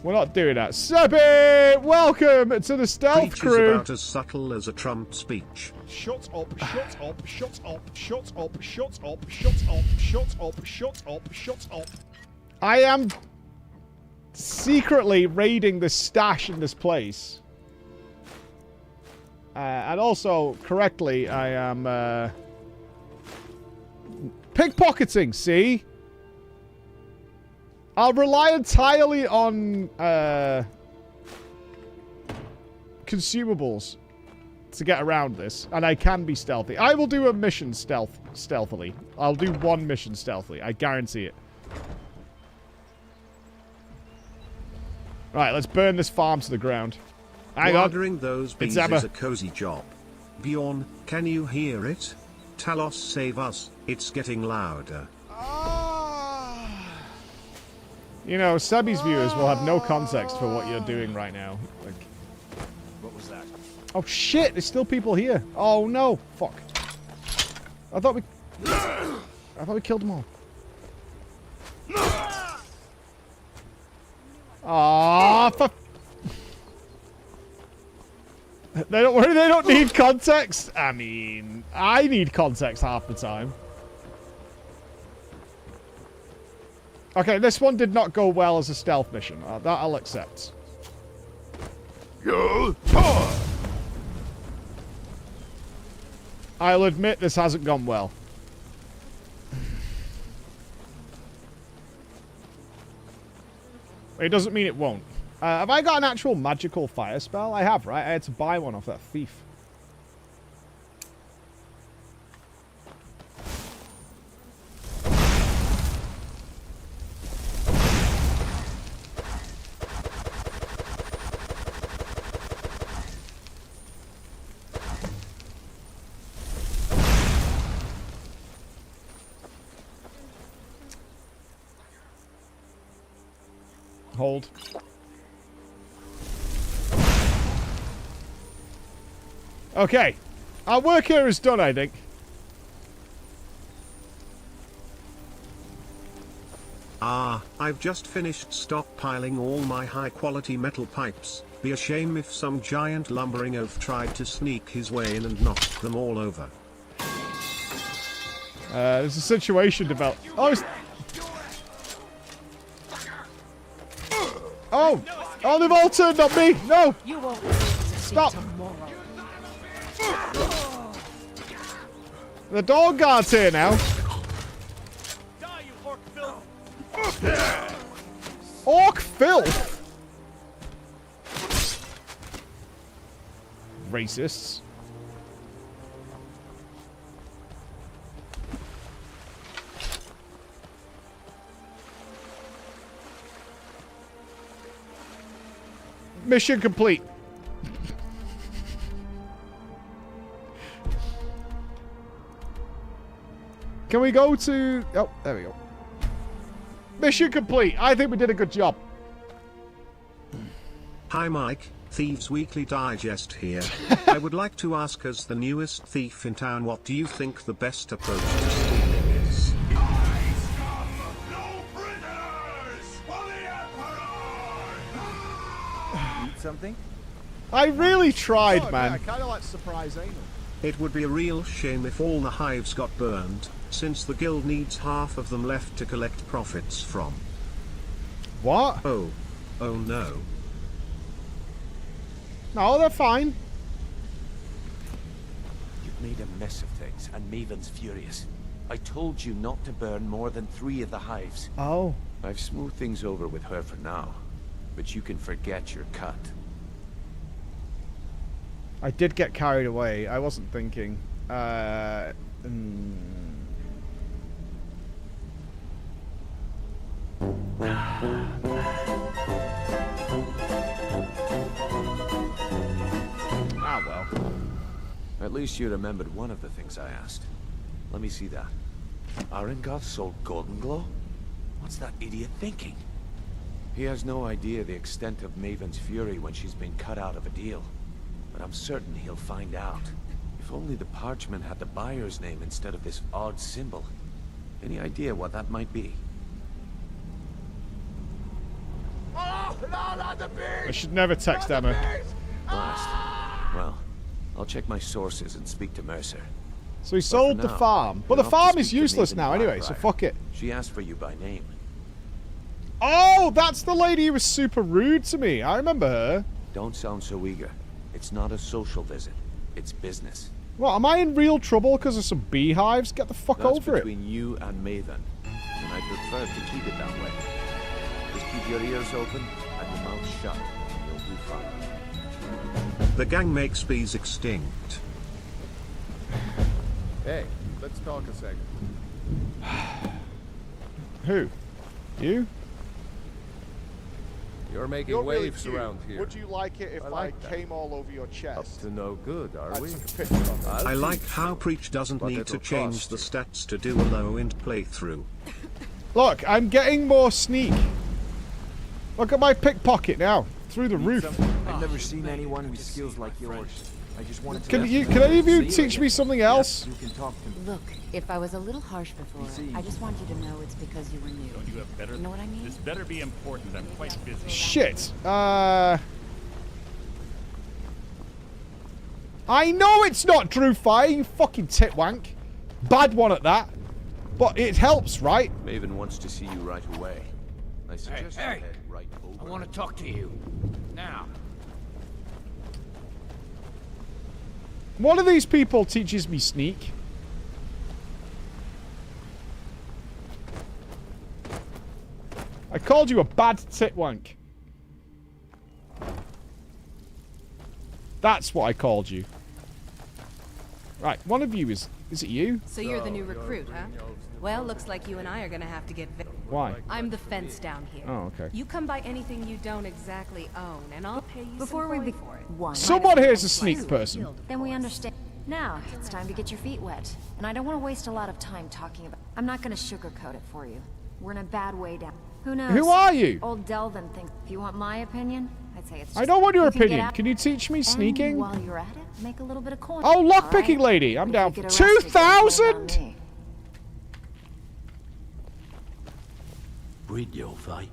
We're not doing that. Sebi! Welcome to the stealth Creatures crew! about as subtle as a Trump speech. Shut up, shut up, shut up, shut up, shut up, shut up, shut up, shut up, shut up. I am secretly raiding the stash in this place. And also, correctly, I am pickpocketing, see? I'll rely entirely on consumables to get around this, and I can be stealthy. I will do a mission stealthily. I'll do one mission stealthily. I guarantee it. Right, let's burn this farm to the ground. Hang on. Watering those bees It's Emma. is a cozy job. Bjorn, can you hear it? Talos, save us. It's getting louder. You know, Sebi's viewers will have no context for what you're doing right now. Like, What was that? oh shit, there's still people here. Oh no, fuck. I thought we killed them all. Ah, they don't need context. I mean, I need context half the time. Okay, this one did not go well as a stealth mission. That I'll accept. I'll admit this hasn't gone well. It doesn't mean it won't. Have I got an actual magical fire spell? I have, right? I had to buy one off that thief. Hold. Okay. Our work here is done, I think. Ah, I've just finished stockpiling all my high-quality metal pipes. Be a shame if some giant lumbering oaf tried to sneak his way in and knocked them all over. There's a situation developed. Oh! Oh, they've all turned on me! No! You won't Stop! The dog guard's here now. Orc filth! Racists. Mission complete. Can we go to... Oh, there we go. Mission complete. I think we did a good job. Hi Mike, Thieves Weekly Digest here. I would like to ask, as the newest thief in town, what do you think the best approach to stealing is? Eat something? I really tried, man. I kind of like surprise anal. It would be a real shame if all the hives got burned, since the guild needs half of them left to collect profits from. What? Oh no. No, they're fine. You've made a mess of things, and Maven's furious. I told you not to burn more than 3 of the hives. Oh. I've smoothed things over with her for now, but you can forget your cut. I did get carried away. I wasn't thinking. Ah, well. At least you remembered one of the things I asked. Let me see that. Arengoth sold Golden Glow? What's that idiot thinking? He has no idea the extent of Maven's fury when she's been cut out of a deal. But I'm certain he'll find out. If only the parchment had the buyer's name instead of this odd symbol. Any idea what that might be? Oh, no, not the beast! I should never text Emma. Blast. Well, I'll check my sources and speak to Mercer. So he sold the farm. But the farm is useless now anyway, so fuck it. She asked for you by name. Oh, that's the lady who was super rude to me. I remember her. Don't sound so eager. It's not a social visit. It's business. What, am I in real trouble because of some beehives? Get the fuck over it. That's between you and Maven. And I prefer to keep it that way. Just keep your ears open and your mouth shut, and you'll be fine. The gang makes bees extinct. Hey, let's talk a second. Who? You? You're making You're really waves cute. around here. Would you like it if I came all over your Up chest? to no good, are we? Took a picture of it. I like how Preach doesn't need to change the stats to do a low-end playthrough. Look, I'm getting more sneak. Look at my pickpocket now. Through the roof. I've never seen anyone with skills like yours. I just wanted to Can any of you teach me something else? You can talk to me. Look, if I was a little harsh before, I just want you to know it's because you were new. Don't you have better? You know what I mean? This better be important. I'm quite busy. Shit. I know it's not Drew Fire, you fucking titwank. Bad one at that. But it helps, right? Maven wants to see you right away. I suggest you head right over. I want to talk to you. Now. One of these people teaches me sneak. I called you a bad titwank. That's what I called you. Right, one of you is it you? So you're the new recruit, huh? Well, looks like you and I are gonna have to get... Why? I'm the fence down here. Oh, okay. You come by anything you don't exactly own, and I'll pay you Before some we coin begin, for it. one. Someone here's a sneak person. Then we understand. Now, it's time to get your feet wet. And I don't want to waste a lot of time talking about... I'm not going to sugarcoat it for you. We're in a bad way down. Who knows? Who are you? Old Delvin thinks... If you want my opinion, I'd say it's just... I don't want your you can get opinion. out- Can you teach me and sneaking? while you're at it, make a little bit of coin. Oh, lockpicking Alright? lady. I'm If down you for get arrested, don't blame it on 2,000? me. Breed your fight.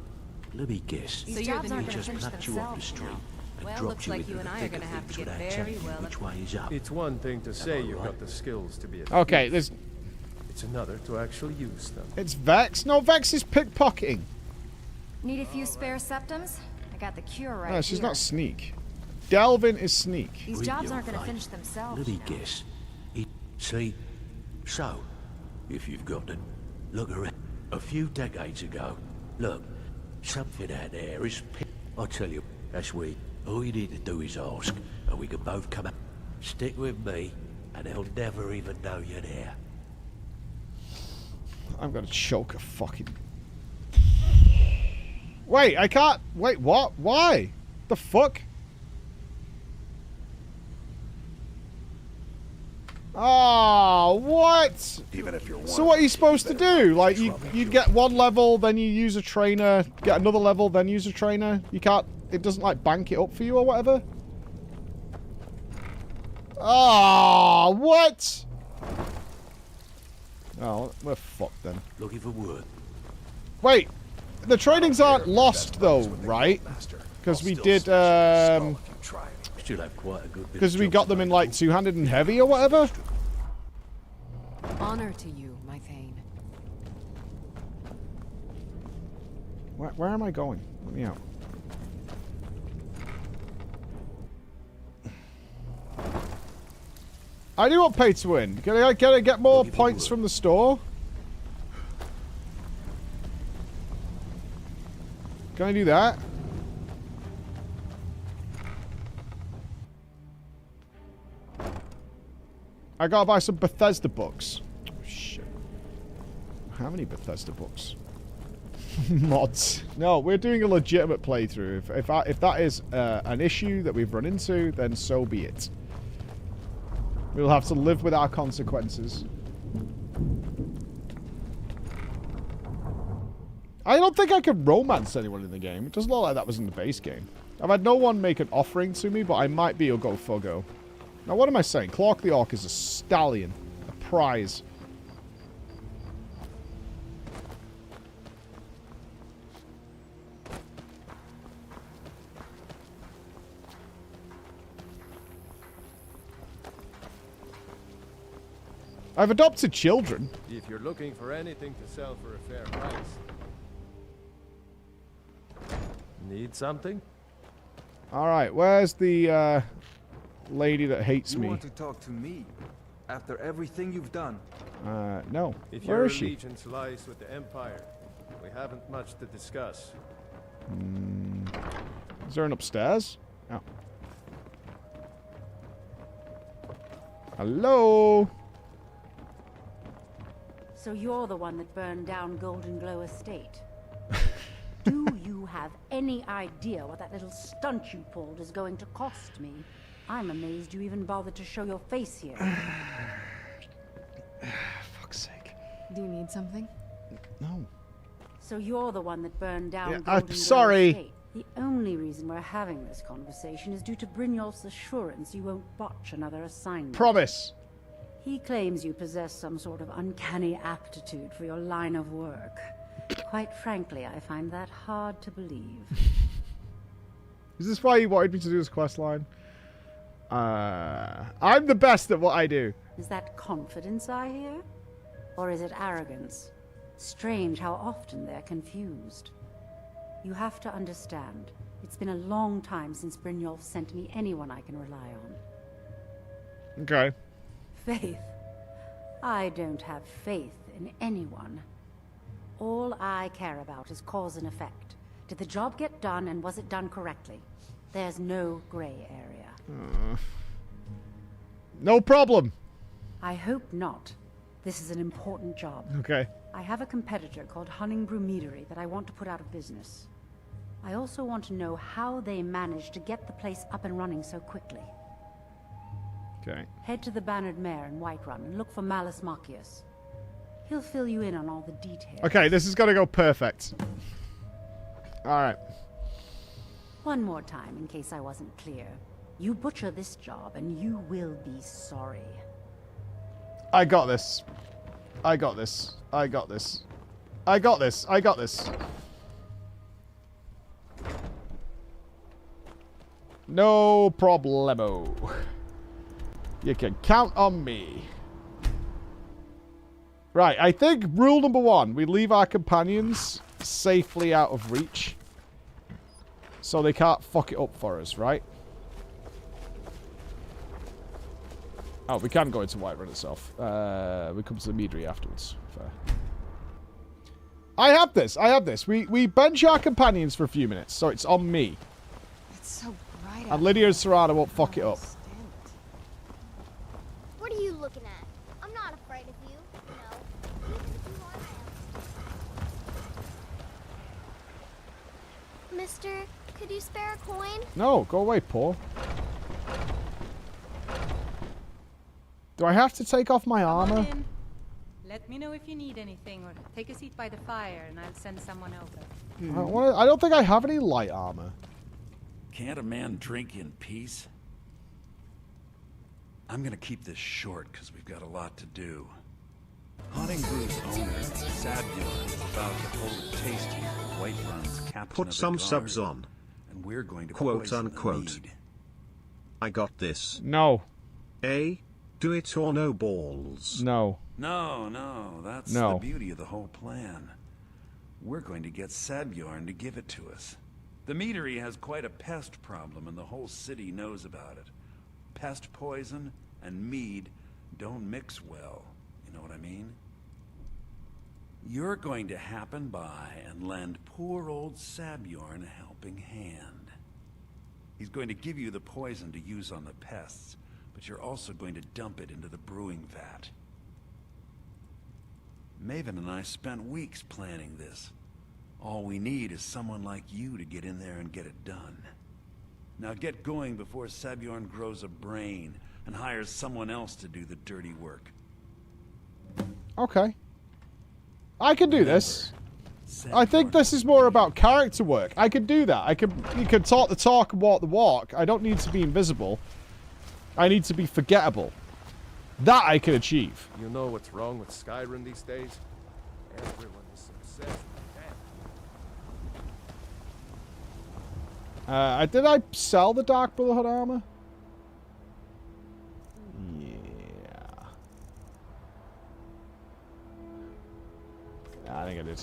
Let me guess. So you're the new We just recruit plucked you off the themselves street and Well, dropped looks you like into you the and I are thick gonna of have to things get without very telling you well which way is up. It's one thing to say you've got the skills to be a Okay, thief. there's... It's another to actually use them. It's Vex? No, Vex is pickpocketing. Need a few spare septums? I got the cure right No, she's here. not sneak. Delvin is sneak. These Breed jobs your aren't going to fight. finish themselves. Let me you know. guess. See? So, if you've got it, look around. A few decades ago, look, something out there is... I tell you, that's weird. All you need to do is ask, and we can both come out. Stick with me, and they'll never even know you're there. I'm gonna choke a fucking... Wait, I can't... Wait, what? Why? The fuck? Oh, what? Even if you're So what are you supposed to do? Like, you'd get one level, then you use a trainer, get another level, then use a trainer? You can't... It doesn't, like, bank it up for you or whatever? Oh, what? Oh, we're fucked then. Looking for work. Wait, the trainings aren't lost though, right? Because we did, Still have quite a good bit because of we jobs got them in like two-handed and heavy or whatever. Honor to you, my Thane. Where am I going? Let me out. I do want pay to win. Can I get more points from the store? Can I do that? I gotta buy some Bethesda books. Oh, shit. How many Bethesda books? Mods. No, we're doing a legitimate playthrough. If that is an issue that we've run into, then so be it. We'll have to live with our consequences. I don't think I could romance anyone in the game. It doesn't look like that was in the base game. I've had no one make an offering to me, but I might be a go for go. Now, what am I saying? Clark the Orc is a stallion. A prize. I've adopted children. If you're looking for anything to sell for a fair price. Need something? Alright, where's the lady that hates me? You want to talk to me? After everything you've done? No. If Where your is she? allegiance lies with the Empire, we haven't much to discuss. Is there an upstairs? Oh. Hello? So you're the one that burned down Golden Glow Estate. Do you have any idea what that little stunt you pulled is going to cost me? I'm amazed you even bothered to show your face here. Fuck's sake. Do you need something? No. So you're the one that burned down Golden I'm Glow sorry. Estate. The only reason we're having this conversation is due to Brynjolf's assurance you won't botch another assignment. Promise. He claims you possess some sort of uncanny aptitude for your line of work. Quite frankly, I find that hard to believe. Is this why you wanted me to do this quest line? I'm the best at what I do. Is that confidence I hear? Or is it arrogance? Strange how often they're confused. You have to understand, it's been a long time since Brynjolf sent me anyone I can rely on. Okay. Faith? I don't have faith in anyone. All I care about is cause and effect. Did the job get done, and was it done correctly? There's no gray area. No problem. I hope not. This is an important job. Okay. I have a competitor called Hunningbrew Meadery that I want to put out of business. I also want to know how they managed to get the place up and running so quickly. Okay. Head to the Bannered Mare in Whiterun and look for Malus Macius. He'll fill you in on all the details. Okay, this is gonna go perfect. Alright. One more time, in case I wasn't clear. You butcher this job, and you will be sorry. I got this. I got this. I got this. I got this. I got this. No problemo. You can count on me. Right, I think rule number one, we leave our companions safely out of reach. So they can't fuck it up for us, right? Oh, we can go into Whiterun itself. We come to the Meadery afterwards. Fair. I have this. I have this. We bench our companions for a few minutes, so it's on me. It's so bright. And Lydia and Serrano won't fuck it up. What are you looking at? I'm not afraid of you. No. Even if you are, I am. Mister, could you spare a coin? No, go away, Paul. Do I have to take off my armor? Let me know if you need anything, or take a seat by the fire, and I'll send someone over. I don't think I have any light armor. Can't a man drink in peace? I'm gonna keep this short, because we've got a lot to do. Huntingbrew's owner, Sadbjorn, is about to hold a tasting for Whiterun's captain Put of the some guard, subs on. and we're going to Quote poison unquote. the mead. I got this. No. A. Do it or no balls. No. No, that's No. the beauty of the whole plan. We're going to get Sadbjorn to give it to us. The Meadery has quite a pest problem, and the whole city knows about it. Pest poison and mead don't mix well. You know what I mean? You're going to happen by and lend poor old Sadbjorn a helping hand. He's going to give you the poison to use on the pests, but you're also going to dump it into the brewing vat. Maven and I spent weeks planning this. All we need is someone like you to get in there and get it done. Now get going before Sabjorn grows a brain and hires someone else to do the dirty work. Okay. I can do this. I think this is more about character work. I could do that. You could talk the talk and walk the walk. I don't need to be invisible. I need to be forgettable. That I can achieve. You know what's wrong with Skyrim these days? Everyone is obsessed with that. Did I sell the Dark Brotherhood armor? Yeah. I think I did.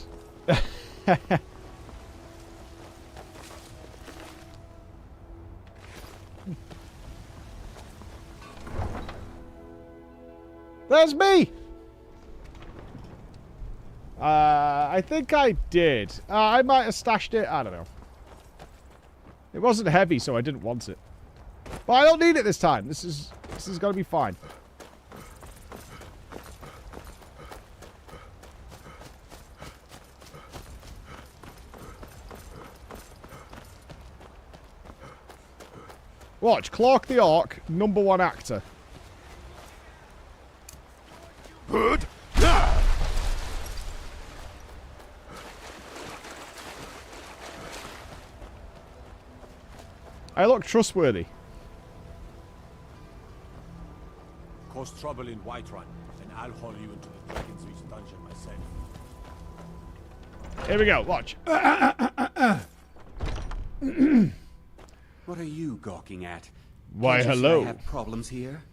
There's me! I think I did. I might have stashed it. I don't know. It wasn't heavy, so I didn't want it. But I don't need it this time. This is gonna be fine. Watch, Clark the Orc, #1 actor. Good. I look trustworthy. Cause trouble in Whiterun, and I'll haul you into the Dragon's Reach dungeon myself. Here we go, watch. What are you gawking at? Why, Can't you see hello. I have problems here?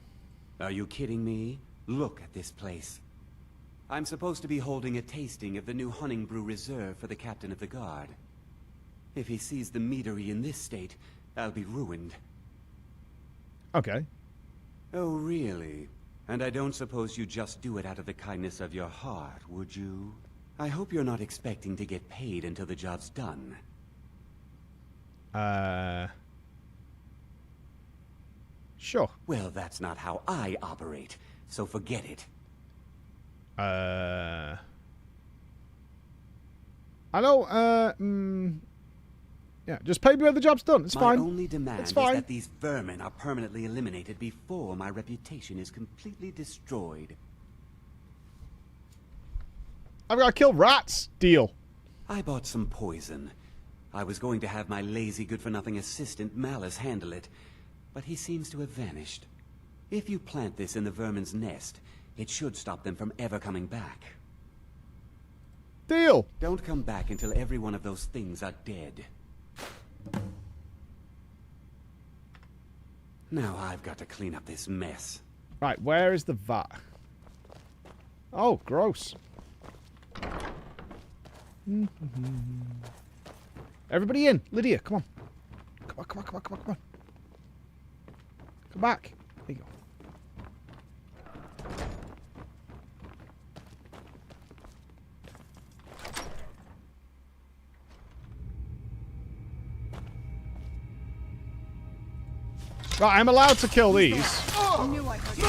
Are you kidding me? Look at this place. I'm supposed to be holding a tasting of the new Hunting Brew Reserve for the Captain of the Guard. If he sees the meadery in this state, I'll be ruined. Okay. Oh, really? And I don't suppose you just do it out of the kindness of your heart, would you? I hope you're not expecting to get paid until the job's done. Sure. Well, that's not how I operate, so forget it. I don't, yeah, just pay me when the job's done. It's fine. My only demand it's is fine. that these vermin are permanently eliminated before my reputation is completely destroyed. I've got to kill rats. Deal. I bought some poison. I was going to have my lazy, good-for-nothing assistant, Malice, handle it, but he seems to have vanished. If you plant this in the vermin's nest, it should stop them from ever coming back. Deal. Don't come back until every one of those things are dead. Now I've got to clean up this mess. Right, where is the vat? Oh, gross. Everybody in. Lydia, come on. Come on, come on, come on, come on, come on. Come back. There you go. Right, I'm allowed to kill these. I knew I heard you.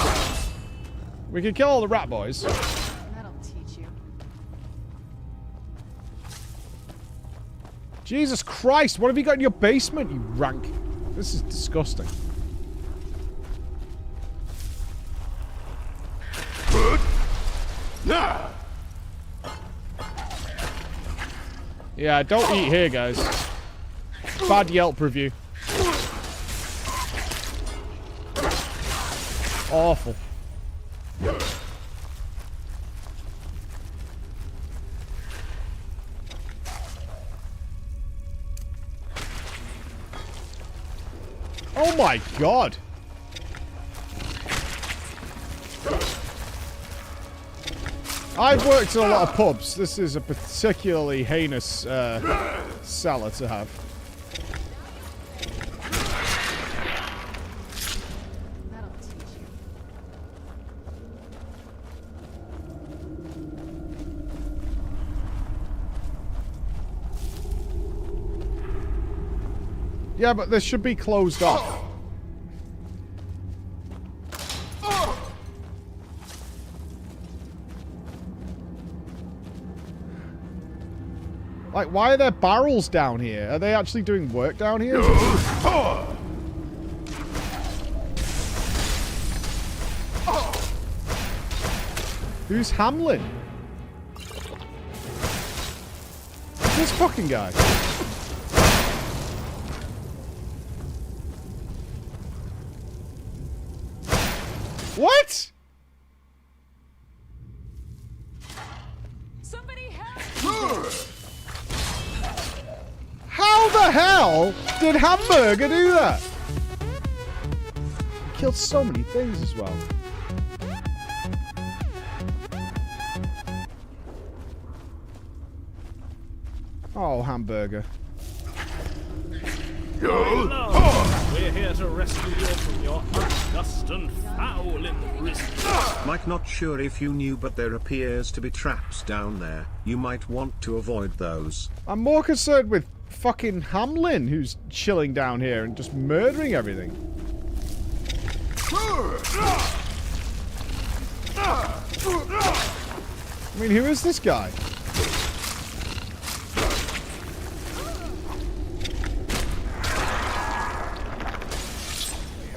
We can kill all the rat boys. That'll teach you. Jesus Christ, what have you got in your basement, you rank? This is disgusting. Good. Yeah, don't eat here, guys. Bad Yelp review. Awful. Oh my god. I've worked in a lot of pubs. This is a particularly heinous cellar to have. Yeah, but this should be closed off. Like, why are there barrels down here? Are they actually doing work down here? Who's Hamlin? Who's this fucking guy? What? Somebody help! How the hell did Hamburger do that? He killed so many things as well. Oh, Hamburger. We're here to rescue you from your unjust and foul imprisonment. Mike, not sure if you knew, but there appears to be traps down there. You might want to avoid those. I'm more concerned with fucking Hamlin, who's chilling down here and just murdering everything. I mean, who is this guy?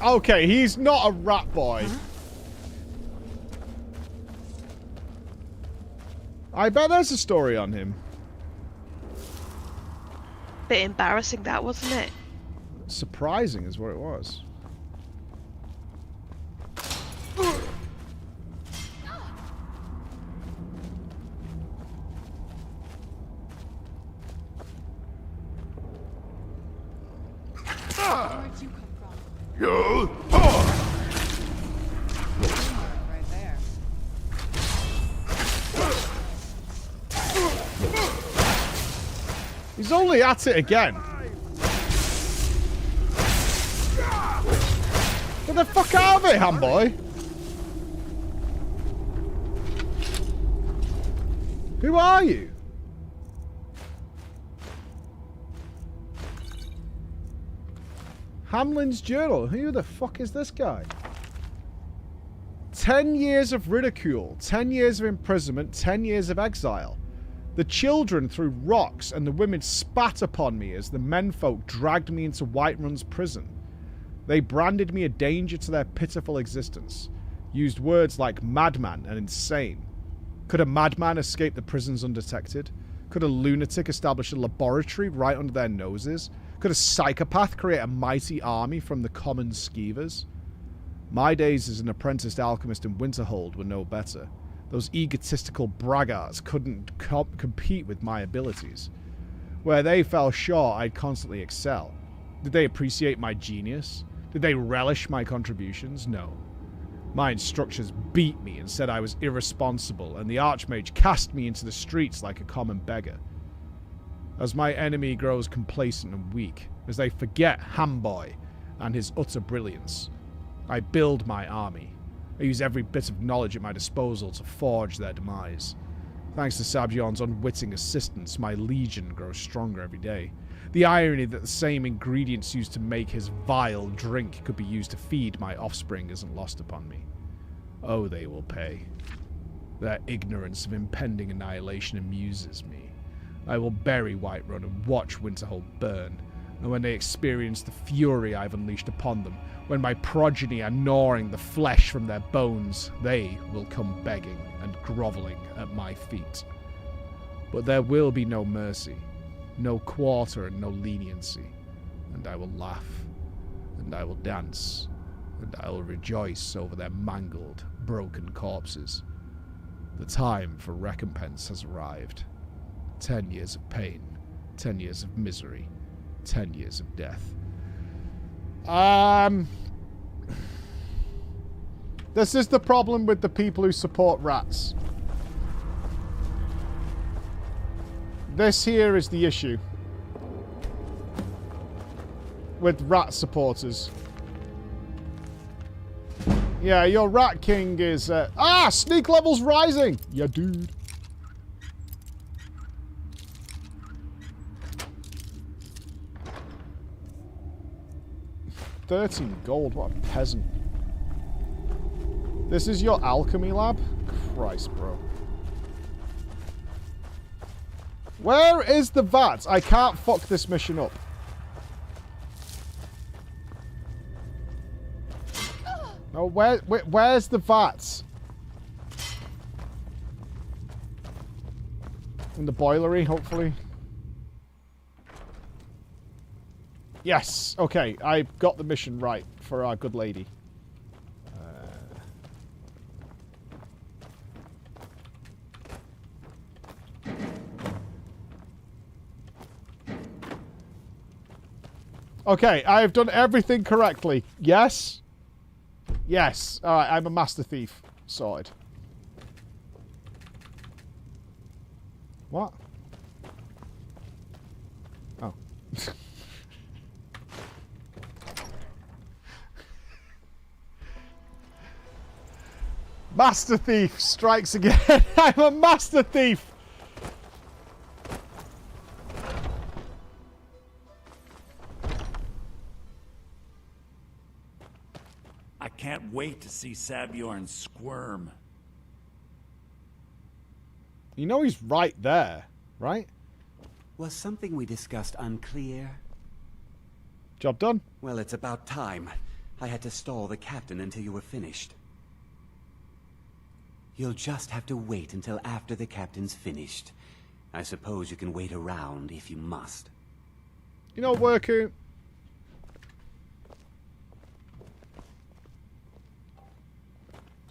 Okay, he's not a rat boy. Huh? I bet there's a story on him. Bit embarrassing, that, wasn't it? Surprising is what it was. Where'd you come from? Right there. He's only at it again. Get the fuck out of it, handboy. Who are you? Hamlin's journal. Who the fuck is this guy? 10 years of ridicule, 10 years of imprisonment, 10 years of exile. The children threw rocks and the women spat upon me as the menfolk dragged me into Whiterun's prison. They branded me a danger to their pitiful existence, used words like madman and insane. Could a madman escape the prisons undetected? Could a lunatic establish a laboratory right under their noses? Could a psychopath create a mighty army from the common skeevers? My days as an apprenticed alchemist in Winterhold were no better. Those egotistical braggarts couldn't compete with my abilities. Where they fell short, I'd constantly excel. Did they appreciate my genius? Did they relish my contributions? No. My instructors beat me and said I was irresponsible, and the Archmage cast me into the streets like a common beggar. As my enemy grows complacent and weak, as they forget Hamboy and his utter brilliance, I build my army. I use every bit of knowledge at my disposal to forge their demise. Thanks to Sabion's unwitting assistance, my legion grows stronger every day. The irony that the same ingredients used to make his vile drink could be used to feed my offspring isn't lost upon me. Oh, they will pay. Their ignorance of impending annihilation amuses me. I will bury Whiterun and watch Winterhold burn, and when they experience the fury I've unleashed upon them, when my progeny are gnawing the flesh from their bones, they will come begging and grovelling at my feet. But there will be no mercy, no quarter and no leniency, and I will laugh, and I will dance, and I will rejoice over their mangled, broken corpses. The time for recompense has arrived. 10 years of pain, 10 years of misery, 10 years of death. This is the problem with the people who support rats. This here is the issue with rat supporters. Yeah, your rat king is... sneak level's rising! Yeah, dude. $13 gold, what a peasant. This is your alchemy lab? Christ, bro. Where is the VAT? I can't fuck this mission up. No, where's the VAT? In the boilery, hopefully. Yes. Okay, I got the mission right for our good lady. Okay, I have done everything correctly. Yes? Yes. Alright, I'm a master thief. Sorted. What? Oh. Master thief strikes again. I'm a master thief. I can't wait to see Sabjorn squirm. You know he's right there, right? Was something we discussed unclear? Job done. Well, it's about time. I had to stall the captain until you were finished. You'll just have to wait until after the captain's finished. I suppose you can wait around if you must. You know, worker.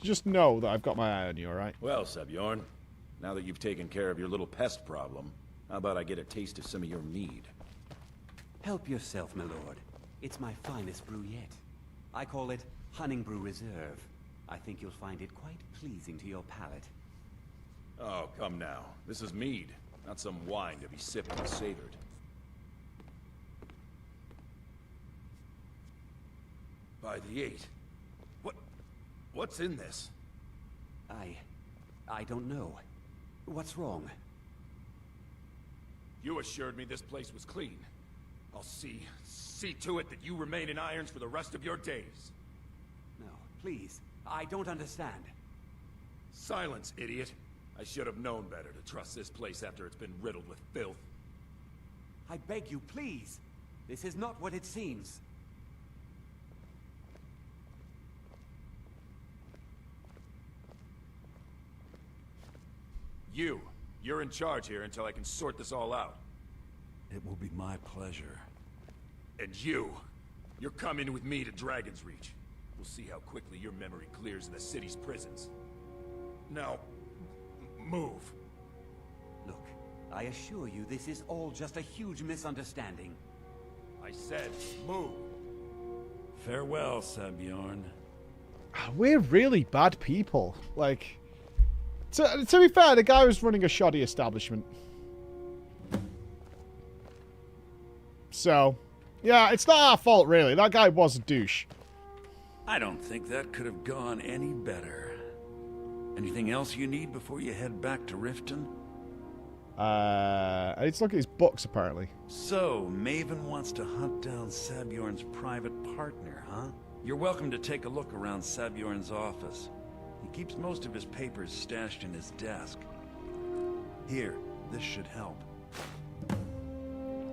Just know that I've got my eye on you, alright? Well, Sabjorn, now that you've taken care of your little pest problem, how about I get a taste of some of your mead? Help yourself, my lord. It's my finest brew yet. I call it Hunning Brew Reserve. I think you'll find it quite pleasing to your palate. Oh, come now. This is mead, not some wine to be sipped and savored. By the 8. What's in this? I don't know. What's wrong? You assured me this place was clean. I'll see to it that you remain in irons for the rest of your days. No, please. I don't understand. Silence, idiot. I should have known better to trust this place after it's been riddled with filth. I beg you, please. This is not what it seems. You're in charge here until I can sort this all out. It will be my pleasure. And you're coming with me to Dragon's Reach. We'll see how quickly your memory clears in the city's prisons. Now, move. Look, I assure you this is all just a huge misunderstanding. I said, move. Farewell, Sabjorn. We're really bad people. Like, to be fair, the guy was running a shoddy establishment. So, yeah, it's not our fault, really. That guy was a douche. I don't think that could have gone any better. Anything else you need before you head back to Riften? I need to look at his books, apparently. So, Maven wants to hunt down Sabjorn's private partner, huh? You're welcome to take a look around Sabjorn's office. He keeps most of his papers stashed in his desk. Here, this should help.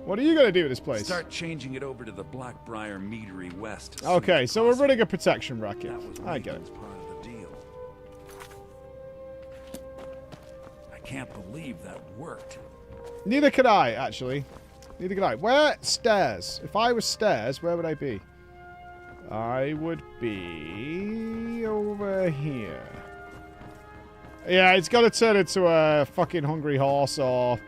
What are you going to do with this place? Start changing it over to the Blackbriar Meadery West. Okay, so we're running a protection racket. I get it. Part of the deal. I can't believe that worked. Neither could I, actually. Neither could I. Where? Stairs. If I was stairs, where would I be? I would be over here. Yeah, it's got to turn into a fucking hungry horse or...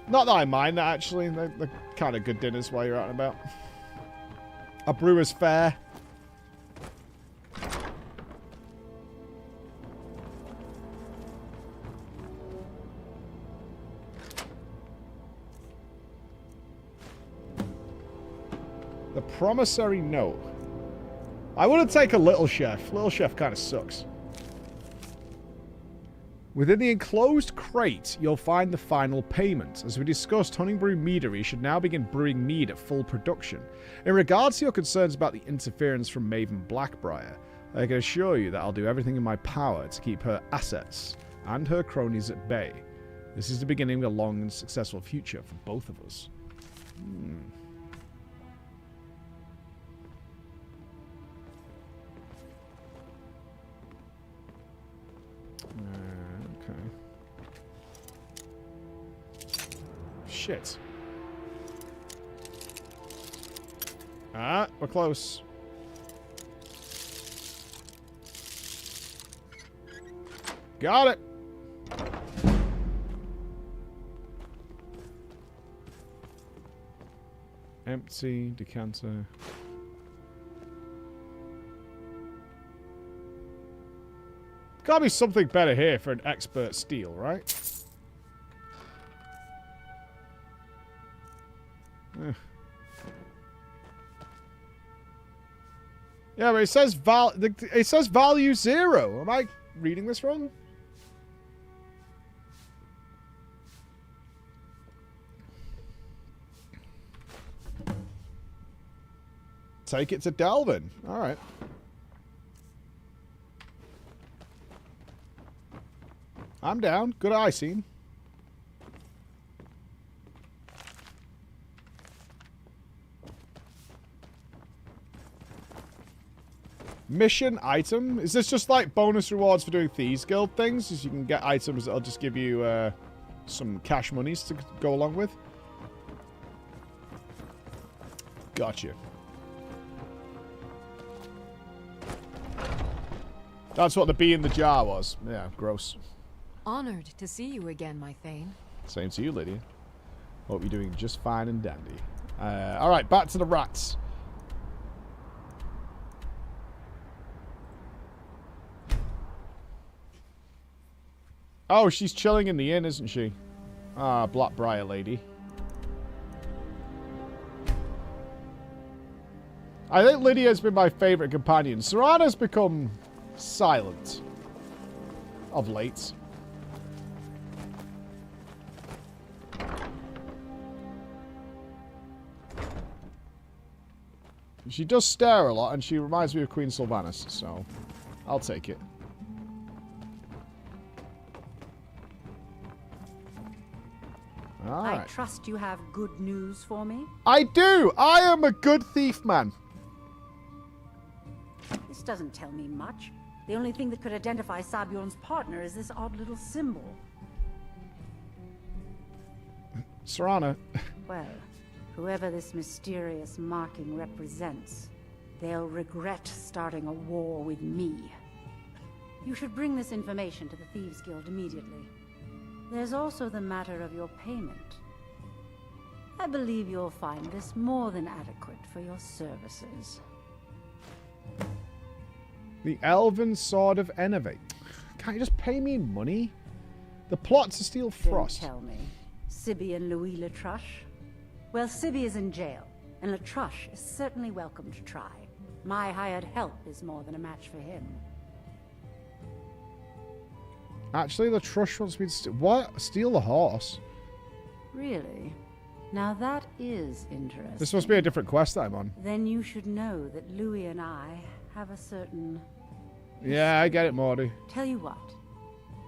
Not that I mind that, actually. They're kind of good dinners while you're out and about. A brewer's fair. The promissory note. I want to take a Little Chef. Little Chef kind of sucks. Within the enclosed crate, you'll find the final payment. As we discussed, Honningbrew Meadery should now begin brewing mead at full production. In regards to your concerns about the interference from Maven Blackbriar, I can assure you that I'll do everything in my power to keep her assets and her cronies at bay. This is the beginning of a long and successful future for both of us. Okay. Shit. Ah, we're close. Got it. Empty decanter. Gotta be something better here for an expert steal, right? Yeah, but it says value 0. Am I reading this wrong? Take it to Delvin. All right. I'm down. Good eye scene. Mission item? Is this just like bonus rewards for doing Thieves Guild things? Is you can get items that'll just give you some cash monies to go along with? Gotcha. That's what the bee in the jar was. Yeah, gross. Honored to see you again, my Thane. Same to you, Lydia. Hope you're doing just fine and dandy. Alright, back to the rats. Oh, she's chilling in the inn, isn't she? Ah, Blackbriar lady. I think Lydia's been my favourite companion. Serana's become silent of late. She does stare a lot, and she reminds me of Queen Sylvanas, so I'll take it. I trust you have good news for me? I do! I am a good thief, man. This doesn't tell me much. The only thing that could identify Sabjorn's partner is this odd little symbol. Serana. Well, whoever this mysterious marking represents, they'll regret starting a war with me. You should bring this information to the Thieves Guild immediately. There's also the matter of your payment. I believe you'll find this more than adequate for your services. The Elven Sword of Enervate. Can't you just pay me money? The plot to steal Frost. Don't tell me. Sibby and Louis Latruche? Well, Sibby is in jail, and Latruche is certainly welcome to try. My hired help is more than a match for him. Actually, Latruche wants me to steal... What? Steal the horse? Really? Now that is interesting. This must be a different quest I'm on. Then you should know that Louis and I have a certain... Yeah, I get it, Morty. Tell you what.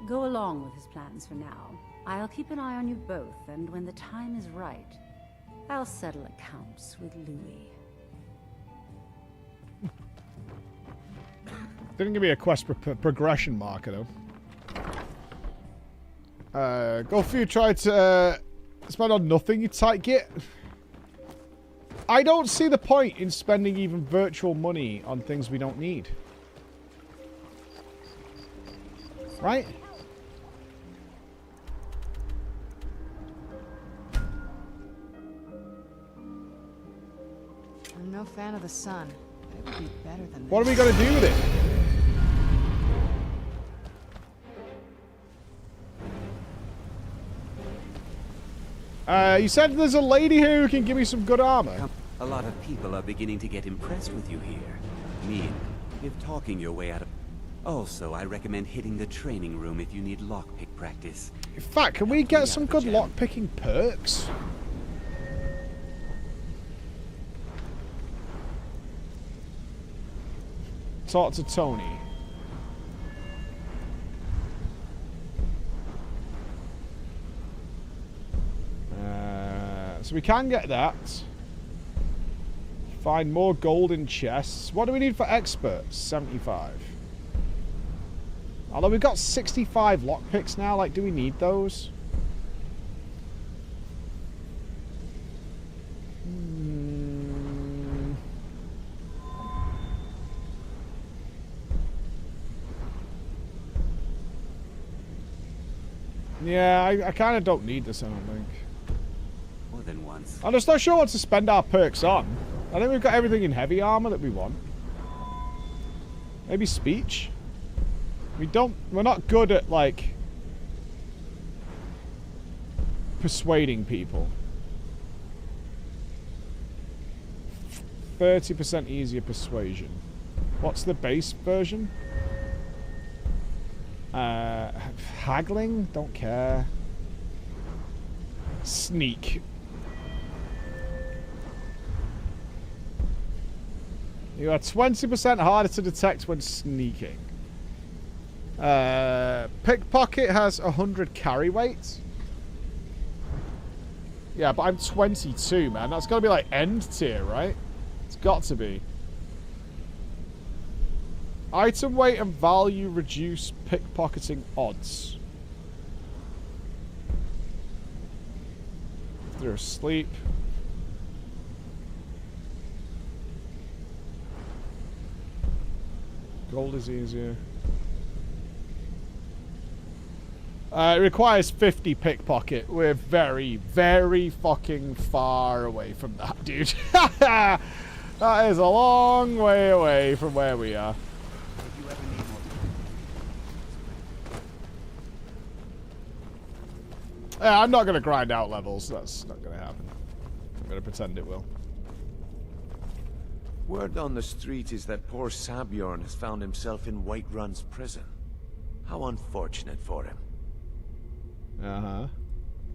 Go along with his plans for now. I'll keep an eye on you both, and when the time is right, I'll settle accounts with Louis. Didn't give me a quest progression marker, though. Go for you, try to spend on nothing, you tight git. I don't see the point in spending even virtual money on things we don't need. Right? I'm no fan of the sun. It would be better than this. What are we going to do with it? You said there's a lady here who can give me some good armor. A lot of people are beginning to get impressed with you here. Me, if talking your way out of... Also, I recommend hitting the training room if you need lockpick practice. In fact, can we get some good lockpicking perks? Talk to Tony. So we can get that. Find more golden chests. What do we need for experts? 75. Although we've got 65 lockpicks now, like, do we need those? Yeah, I kind of don't need this, I don't think. More than once. I'm just not sure what to spend our perks on. I think we've got everything in heavy armor that we want. Maybe speech? We're not good at, like, persuading people. 30% easier persuasion. What's the base version? Haggling? Don't care. Sneak. You are 20% harder to detect when sneaking. Pickpocket has 100 carry weight. Yeah, but I'm 22, man. That's got to be like end tier, right? It's got to be. Item weight and value reduce pickpocketing odds. If they're asleep. Gold is easier. It requires 50 pickpocket. We're very, very fucking far away from that, dude. That is a long way away from where we are. Yeah, I'm not going to grind out levels. That's not going to happen. I'm going to pretend it will. Word on the street is that poor Sabjorn has found himself in Whiterun's prison. How unfortunate for him. Uh-huh.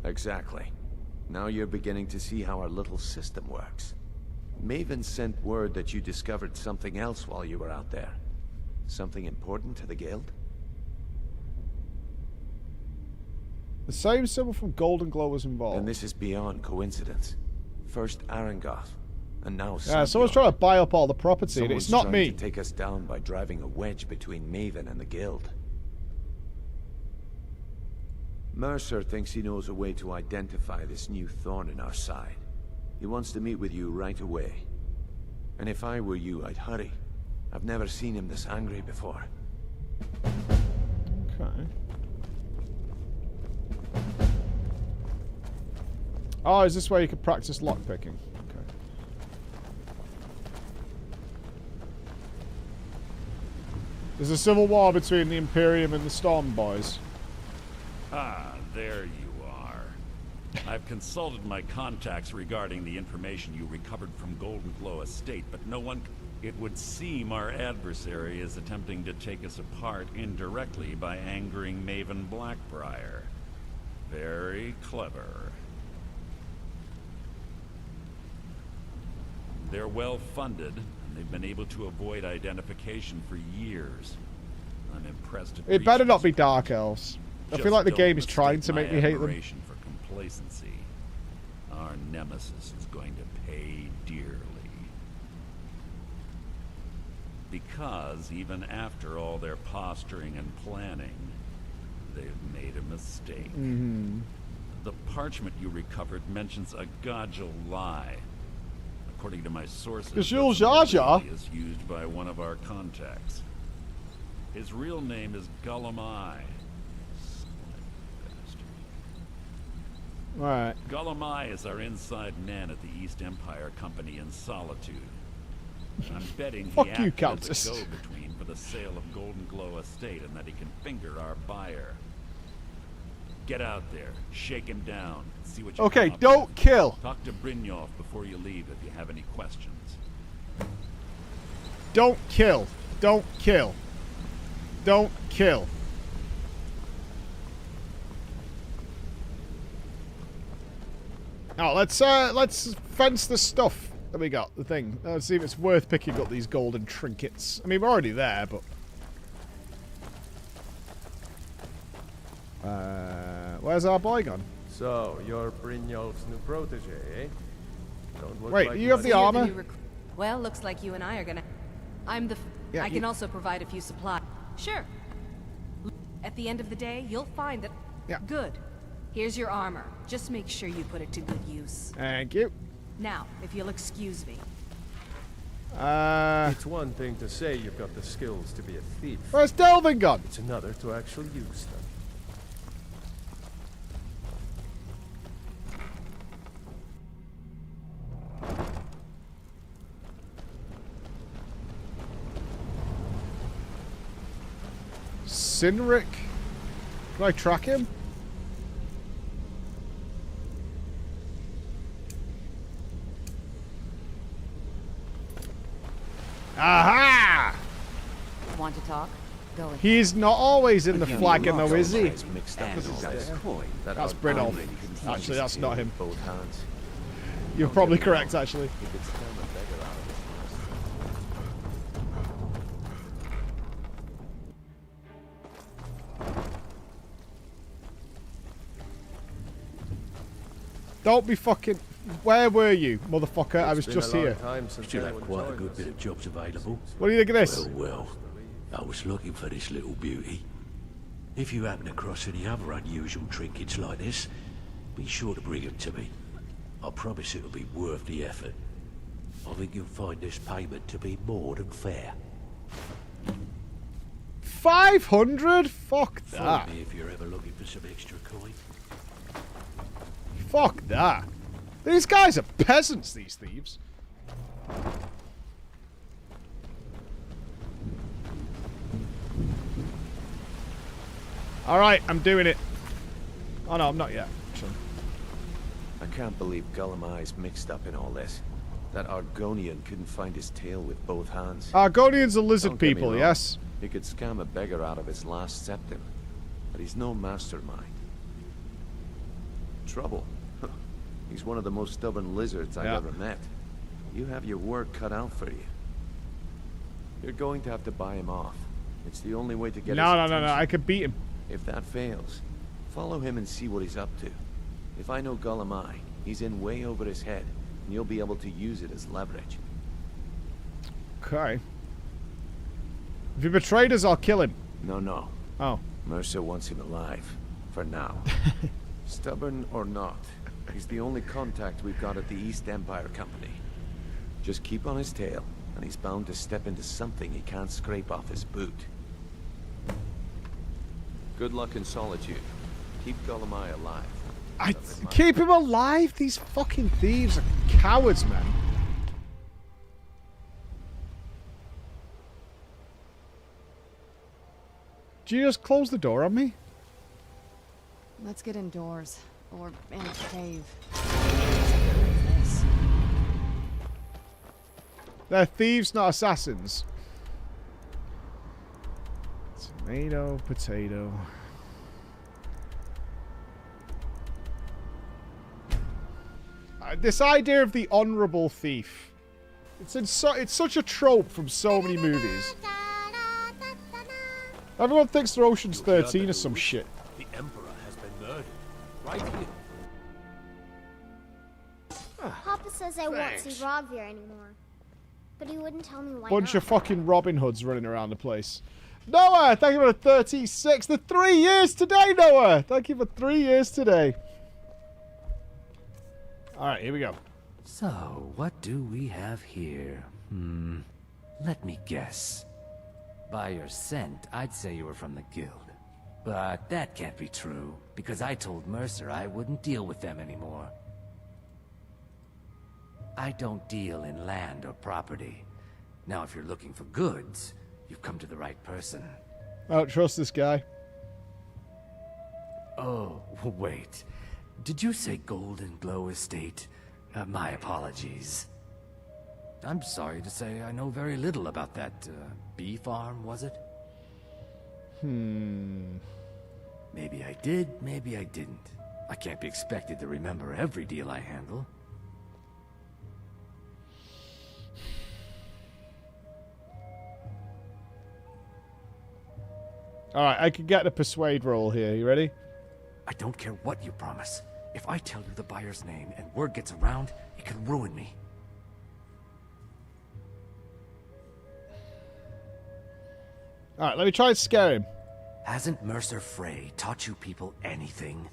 Exactly. Now you're beginning to see how our little system works. Maven sent word that you discovered something else while you were out there. Something important to the guild? The same symbol from Golden Glow was involved. And this is beyond coincidence. First Arangoth, and now yeah, someone's trying to buy up all the property, and it's not me. To take us down by driving a wedge between Maven and the guild. Mercer thinks he knows a way to identify this new thorn in our side. He wants to meet with you right away. And if I were you, I'd hurry. I've never seen him this angry before. Okay. Oh, is this where you could practice lockpicking? Okay. There's a civil war between the Imperium and the Storm Boys. Ah, there you are. I've consulted my contacts regarding the information you recovered from Golden Glow Estate, but no one... It would seem our adversary is attempting to take us apart indirectly by angering Maven Blackbriar. Very clever. They're well funded, and they've been able to avoid identification for years. I'm impressed. It better not be Dark Elves. I feel like the game is trying to make me hate them. For complacency. Our nemesis is going to pay dearly. Because even after all their posturing and planning, they've made a mistake. Mm-hmm. The parchment you recovered mentions a Godjal lie. According to my sources, Gajul Jar Jar is used by one of our contacts. His real name is Gullumai. Right. Gullumai is our inside man at the East Empire Company in Solitude. I'm betting he acted as a go-between for the sale of Golden Glow Estate and that he can finger our buyer. Get out there, shake him down, see what you Okay, don't kill. Talk to Brynjolf before you leave if you have any questions. Don't kill. Don't kill. Don't kill. Now let's fence the stuff that we got. The thing. Let's see if it's worth picking up these golden trinkets. I mean, we're already there, but where's our boy gone? So, you're Brynjolf's new protege, eh? Don't look Wait, like you have much- the armor? Well, looks like you and I are gonna... I'm the... Yeah, I can also provide a few supplies. Sure. At the end of the day, you'll find that... Yeah. Good. Here's your armor. Just make sure you put it to good use. Thank you. Now, if you'll excuse me. It's one thing to say you've got the skills to be a thief. Where's Delvin gone? It's another to actually use them. Sinric? Can I track him? Aha! Want to talk? Go ahead. He's not always in the flagon though, is he? That's Brynolf. Actually, that's not him. You're probably correct, actually. Don't be fucking... Where were you, motherfucker? I was just here. Still have quite a good bit of jobs available. What do you think of this? Well, I was looking for this little beauty. If you happen across any other unusual trinkets like this, be sure to bring them to me. I promise it'll be worth the effort. I think you'll find this payment to be more than fair. 500? Fuck Phone that. me if you're ever looking for some extra coin. Fuck that. These guys are peasants, these thieves. Alright, I'm doing it. Oh no, I'm not yet. Actually. I can't believe Gullumai's mixed up in all this. That Argonian couldn't find his tail with both hands. Argonians are lizard Don't get me people, wrong. yes? He could scam a beggar out of his last septim, but he's no mastermind. Trouble. He's one of the most stubborn lizards I've ever met. You have your work cut out for you. You're going to have to buy him off. It's the only way to get his attention. I could beat him. If that fails, follow him and see what he's up to. If I know Gullumai, he's in way over his head, and you'll be able to use it as leverage. Okay. If he betrayed us, I'll kill him. No. Oh. Mercer wants him alive. For now. Stubborn or not, he's the only contact we've got at the East Empire Company. Just keep on his tail, and he's bound to step into something he can't scrape off his boot. Good luck in solitude. Keep Gullumai alive. Keep him alive? These fucking thieves are cowards, man. Did you just close the door on me? Let's get indoors. Or in a cave. They're thieves, not assassins. Tomato, potato. This idea of the honorable thief. It's such a trope from so many movies. Everyone thinks they're Ocean's 13 or some shit. The Emperor has been murdered. Right here. Papa says I won't see Rogvir anymore. But he wouldn't tell me why Bunch not. of fucking Robin Hoods running around the place. Noah, thank you for the 36. The 3 years today, Noah. Thank you for 3 years today. Alright, here we go. So, what do we have here? Let me guess. By your scent, I'd say you were from the guild. But that can't be true, because I told Mercer I wouldn't deal with them anymore. I don't deal in land or property. Now, if you're looking for goods, you've come to the right person. I don't trust this guy. Oh, wait. Did you say Golden Glow Estate? My apologies. I'm sorry to say I know very little about that, bee farm, was it? Maybe I did, maybe I didn't. I can't be expected to remember every deal I handle. Alright, I could get the persuade roll here. You ready? I don't care what you promise. If I tell you the buyer's name and word gets around, it could ruin me. Alright, let me try and scare him. Hasn't Mercer Frey taught you people anything?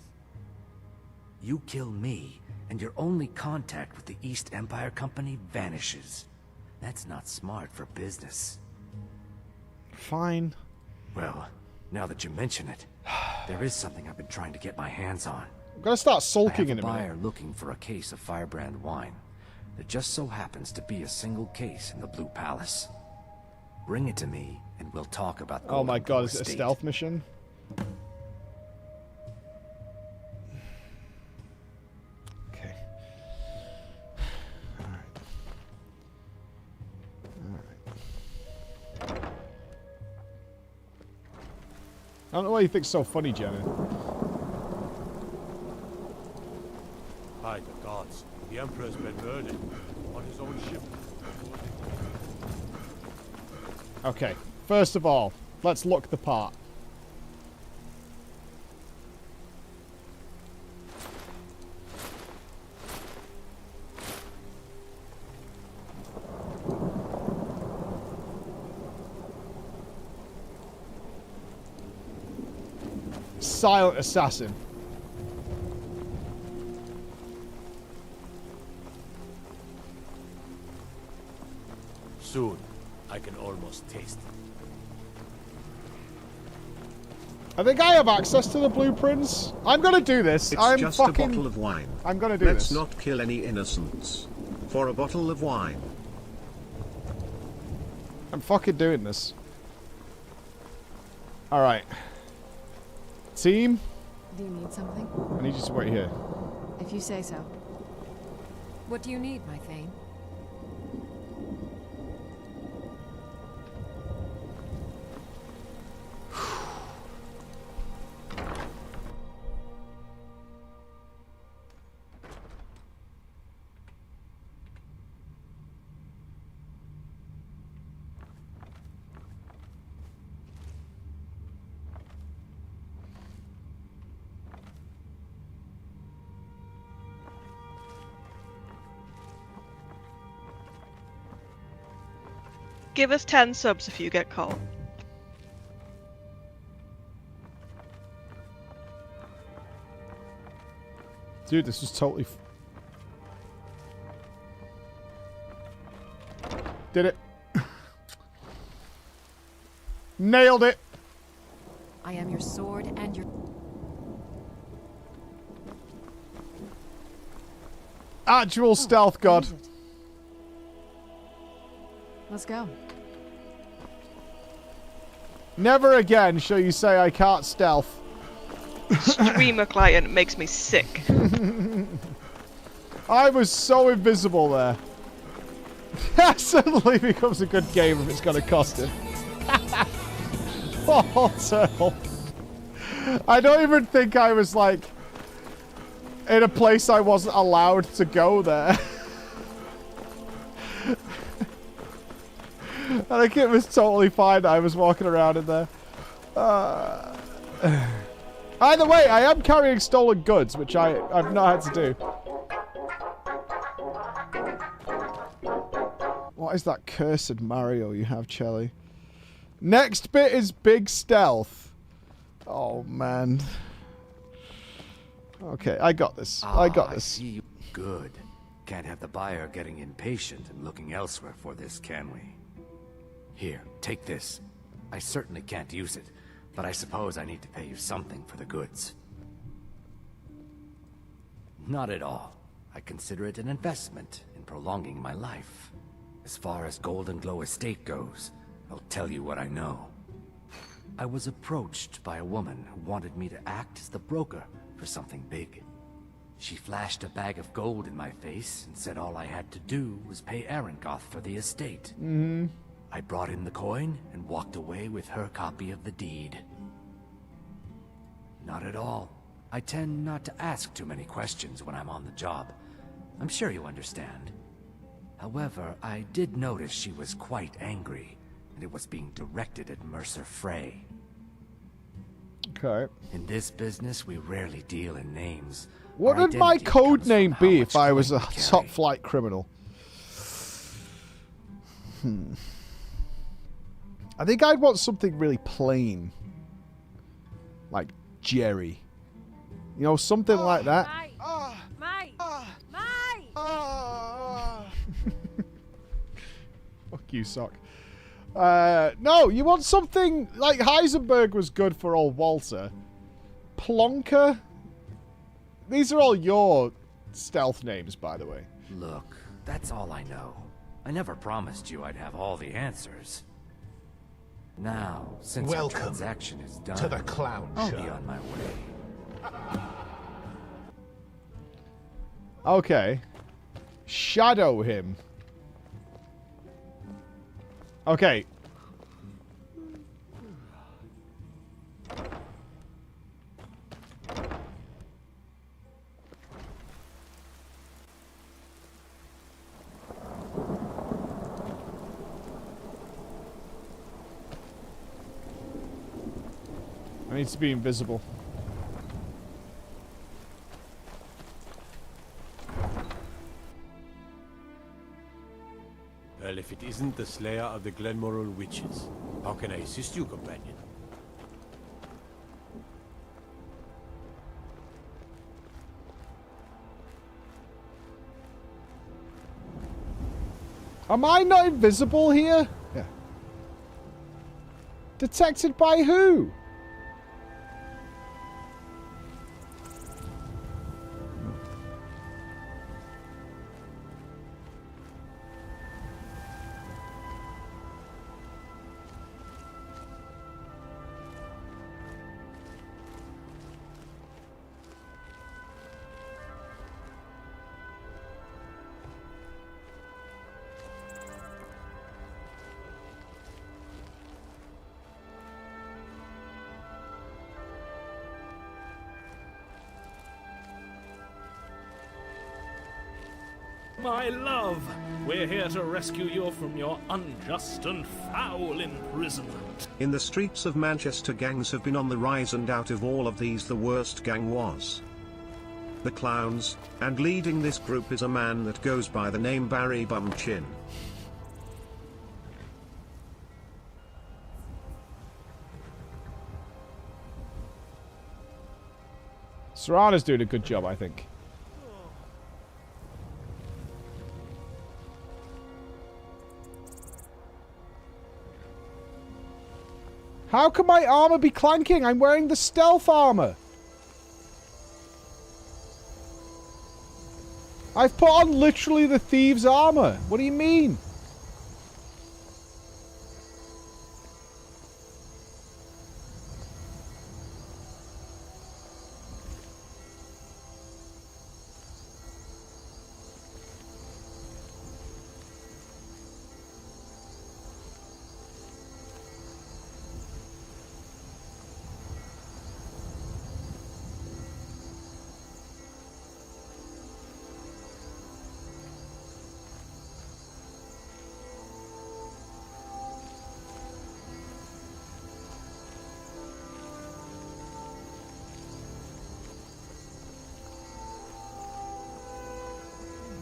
You kill me, and your only contact with the East Empire Company vanishes. That's not smart for business. Fine. Well, now that you mention it, there is something I've been trying to get my hands on. I'm gonna start sulking in a I have a minute. buyer looking for a case of Firebrand wine. There just so happens to be a single case in the Blue Palace. Bring it to me, and we'll talk about the Oh my god, Estate. is it a stealth mission? Okay. Alright. I don't know why you think so funny, Jenna. By the gods, the Emperor's been murdered on his own ship. Okay, first of all, let's look the part. Silent assassin. Soon, I can almost taste it. I think I have access to the blueprints. I'm gonna do this. It's I'm just fucking... a bottle of wine. I'm gonna do Let's this. not kill any innocents. For a bottle of wine. I'm fucking doing this. Alright. Team, Do you need something? I need you to wait here. If you say so. What do you need, my Thane? Give us 10 subs if you get caught. Dude, this was totally... Did it. Nailed it. I am your sword and your... Actual stealth god. Let's go. Never again shall you say I can't stealth. Streamer client makes me sick. I was so invisible there. That suddenly becomes a good game if it's going to cost him. Oh, Turtle. I don't even think I was, like, in a place I wasn't allowed to go there. I think it was totally fine. I was walking around in there. Either way, I am carrying stolen goods, which I've not had to do. What is that cursed Mario you have, Chelly? Next bit is big stealth. Oh, man. Okay, I got this. I got this. I see you. Good. Can't have the buyer getting impatient and looking elsewhere for this, can we? Here, take this. I certainly can't use it, but I suppose I need to pay you something for the goods. Not at all. I consider it an investment in prolonging my life. As far as Golden Glow Estate goes, I'll tell you what I know. I was approached by a woman who wanted me to act as the broker for something big. She flashed a bag of gold in my face and said all I had to do was pay Arangoth for the estate. Mm-hmm. I brought in the coin and walked away with her copy of the deed. Not at all. I tend not to ask too many questions when I'm on the job. I'm sure you understand. However, I did notice she was quite angry, and it was being directed at Mercer Frey. Okay. In this business, we rarely deal in names. What Our would my identity code comes from name how be much if I was a coin we carry. top flight criminal? I think I'd want something really plain. Like Jerry. You know, something like that. Mate! Fuck you, Sock. No, you want something like Heisenberg was good for old Walter. Plonker? These are all your stealth names, by the way. Look, that's all I know. I never promised you I'd have all the answers. Now, since the Welcome transaction is done, to the clown I'll show. be on my way. Okay. Shadow him. Okay. I need to be invisible. Well, if it isn't the Slayer of the Glenmoral Witches, how can I assist you, companion? Am I not invisible here? Yeah. Detected by who? My love, we're here to rescue you from your unjust and foul imprisonment. In the streets of Manchester, gangs have been on the rise, and out of all of these the worst gang was the Clowns, and leading this group is a man that goes by the name Barry Bumchin. Serrano's doing a good job, I think. How can my armor be clanking? I'm wearing the stealth armor. I've put on literally the thieves' armor. What do you mean?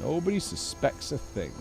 Nobody suspects a thing.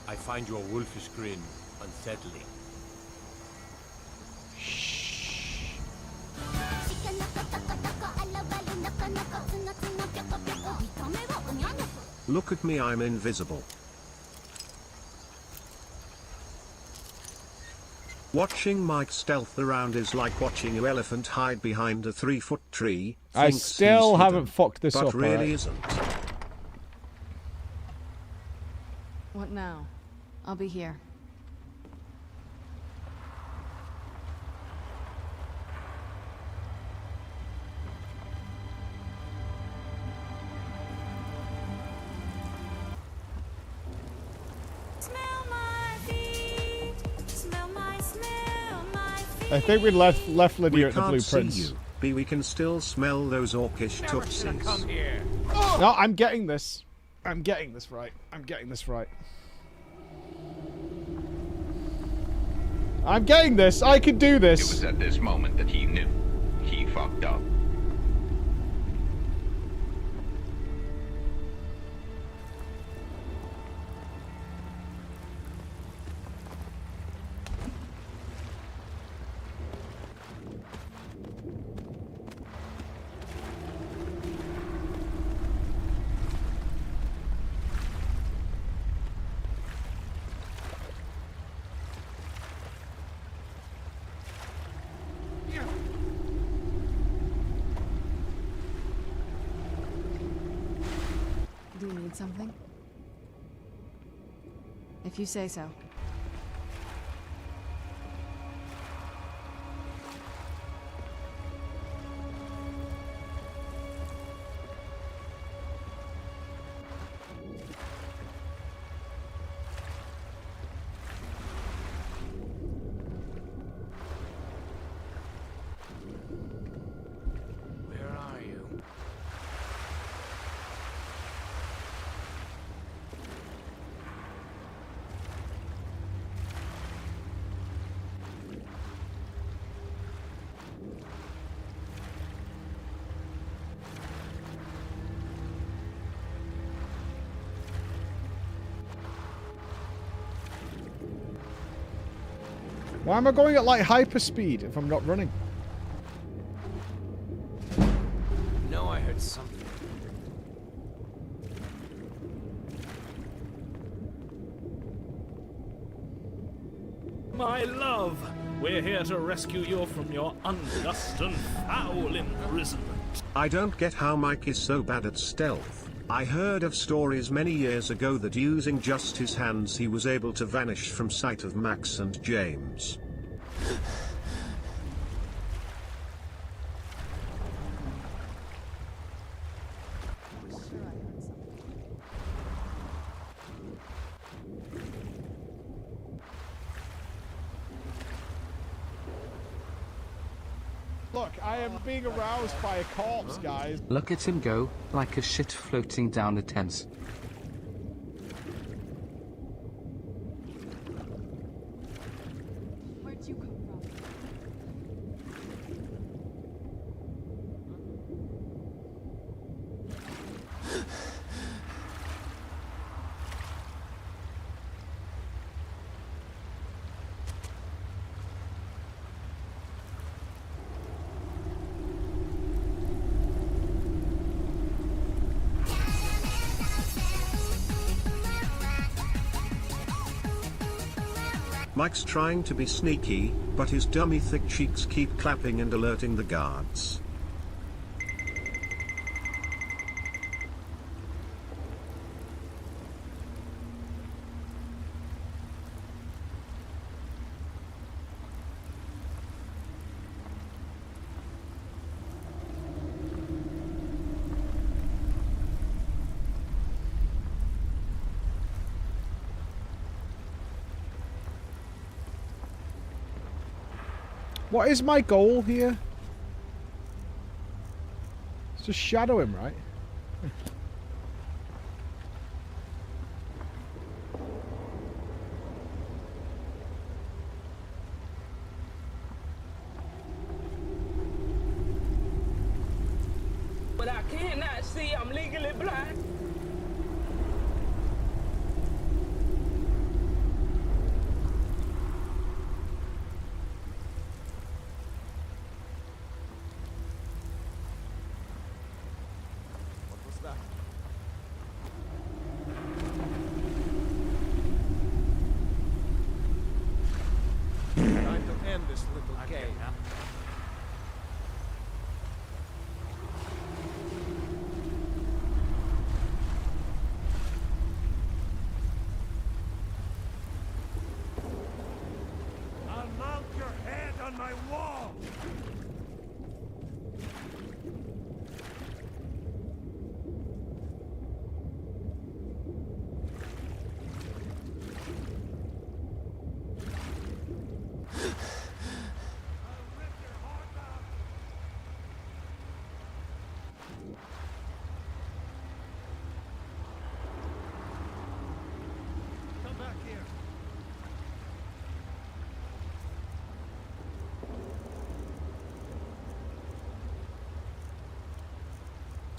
I find your wolfish grin unsettling. Look at me, I'm invisible. Watching Mike stealth around is like watching an elephant hide behind a 3-foot tree. I Thinks still he's haven't hidden, fucked this but up, really alright? isn't. What now? I'll be here. I think we left Lydia We at the can't see blueprints. you, but we can still smell those orcish tupsies. No, I'm getting this. I'm getting this right. I'm getting this right. I'm getting this. I can do this. It was at this moment that he knew. He fucked up. Do you need something? If you say so. Where are you? Why am I going at like hyperspeed if I'm not running? No, I heard something. My love, we're here to rescue you from your unjust and foul imprisonment. I don't get how Mike is so bad at stealth. I heard of stories many years ago that using just his hands he was able to vanish from sight of Max and James. Look, I am being aroused by a corpse, guys. Look at him go, like a shit floating down a Thames. Where'd you come from? Mike's trying to be sneaky, but his dummy thick cheeks keep clapping and alerting the guards. What is my goal here? It's just shadow him, right? But I cannot see. I'm legally blind. What was that?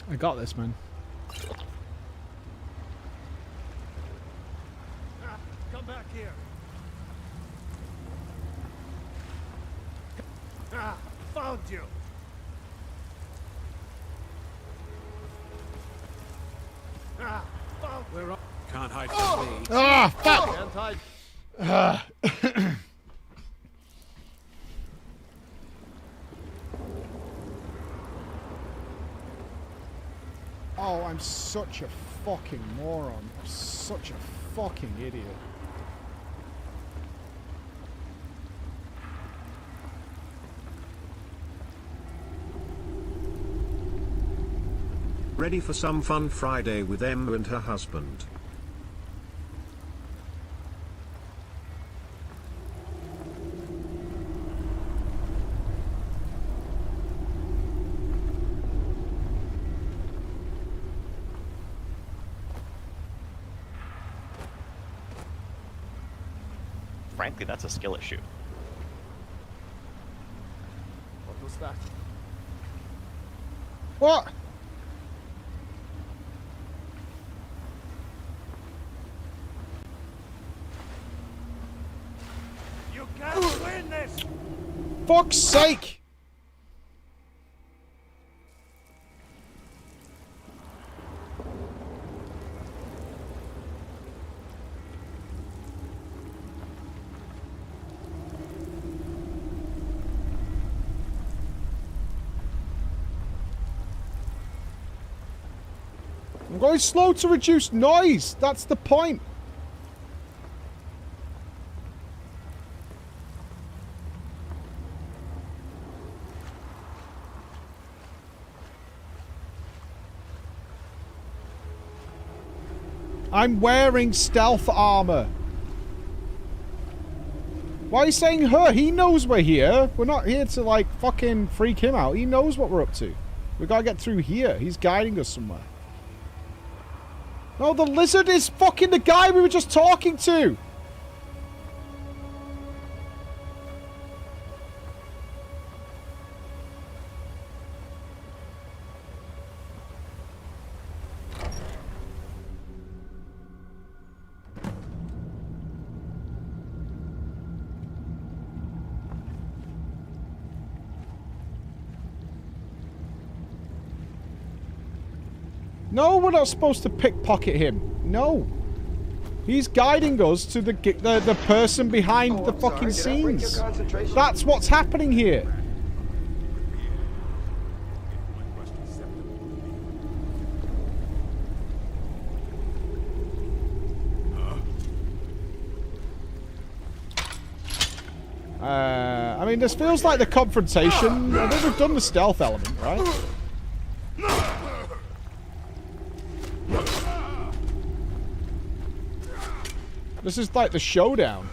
I got this, man. Come back here. Found you. We're up. Can't hide from me. Ah, fuck! Can't hide. Oh, I'm such a fucking moron. I'm such a fucking idiot. Ready for some fun Friday with Emma and her husband. Frankly, that's a skill issue. What was that? What? You can't win this! Fuck's sake! I'm going slow to reduce noise. That's the point. I'm wearing stealth armor. Why are you saying her? He knows we're here. We're not here to, like, fucking freak him out. He knows what we're up to. We gotta get through here. He's guiding us somewhere. No, the lizard is fucking the guy we were just talking to. No, we're not supposed to pickpocket him. No. He's guiding us to the person behind the fucking scenes. That's what's happening here. I mean, this feels like the confrontation. I think we've done the stealth element, right? This is like the showdown.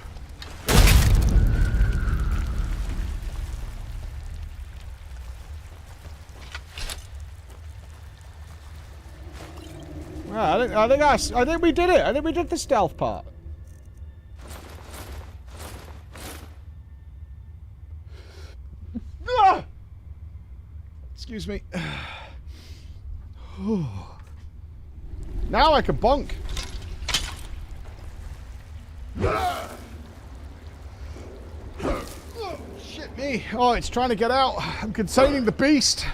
I think we did it. I think we did the stealth part. Excuse me. Now I can bonk. Oh, shit me. Oh, it's trying to get out. I'm containing the beast.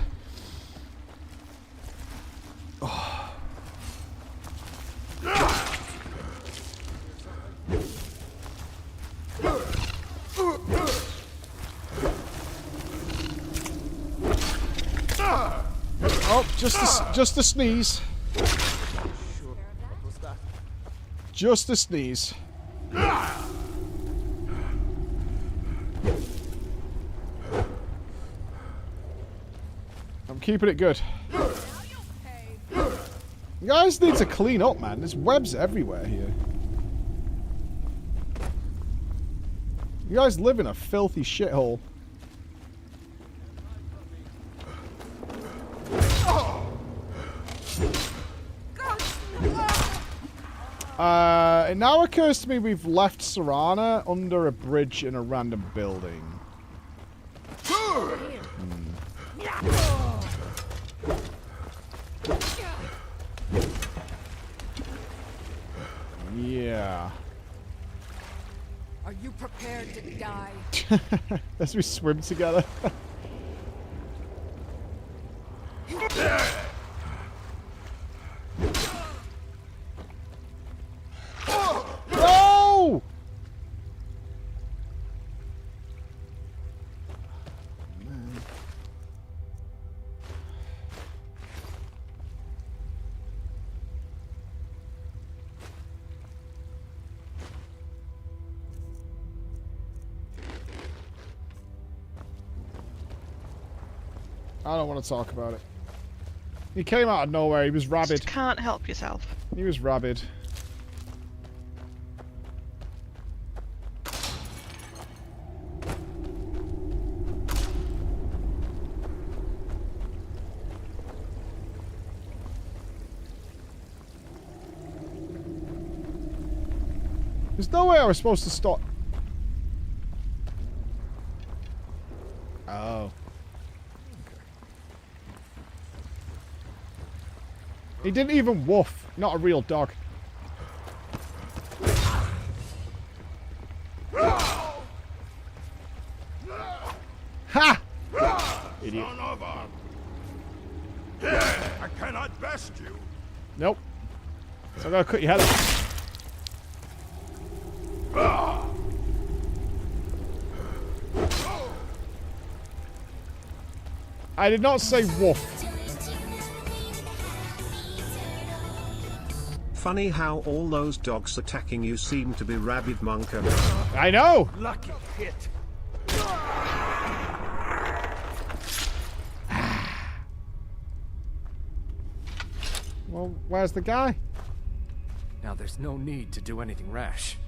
Oh. Oh, just a sneeze. Just a sneeze. I'm keeping it good. You guys need to clean up, man. There's webs everywhere here. You guys live in a filthy shithole. It now occurs to me we've left Serana under a bridge in a random building. Die. As we swim together. No! I don't want to talk about it. He came out of nowhere. He was rabid. Just can't help yourself. He was rabid. There's no way I was supposed to stop. Oh. He didn't even woof. Not a real dog. Ha! Idiot. Son of a... I cannot best you. Nope. So I gotta cut your head off. I did not say woof. Funny how all those dogs attacking you seem to be rabid monker. I know! Lucky hit. Well, where's the guy? Now there's no need to do anything rash.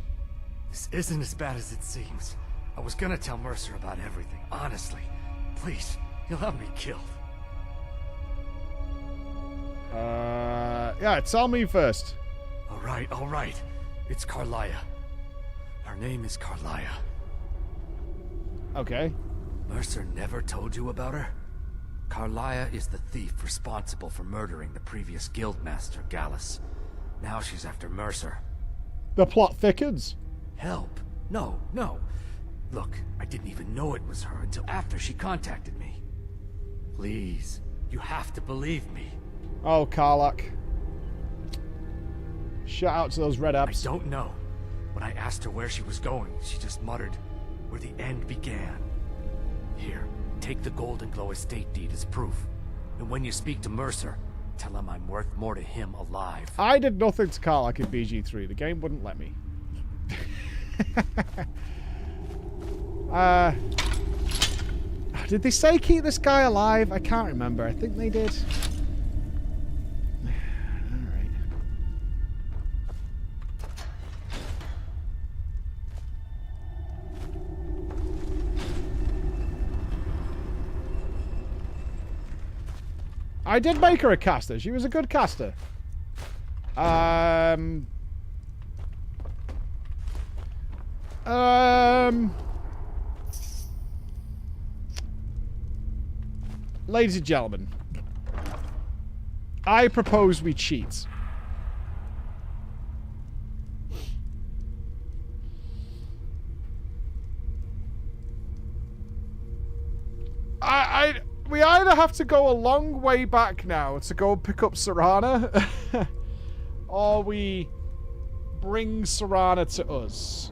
This isn't as bad as it seems. I was gonna tell Mercer about everything, honestly. Please, he'll have me killed. Yeah, tell me first. All right. It's Carlia. Her name is Carlia. Okay. Mercer never told you about her? Carlia is the thief responsible for murdering the previous guildmaster, Gallus. Now she's after Mercer. The plot thickens. Help? No. Look, I didn't even know it was her until after she contacted me. Please, you have to believe me. Oh, Karlach. Shout out to those red apps. I don't know. When I asked her where she was going, she just muttered, where the end began. Here, take the Golden Glow estate deed as proof. And when you speak to Mercer, tell him I'm worth more to him alive. I did nothing to Karlach in BG3. The game wouldn't let me. Did they say keep this guy alive? I can't remember. I think they did. Alright. I did make her a caster. She was a good caster. Ladies and gentlemen, I propose we cheat. We either have to go a long way back now to go pick up Serana, or we bring Serana to us.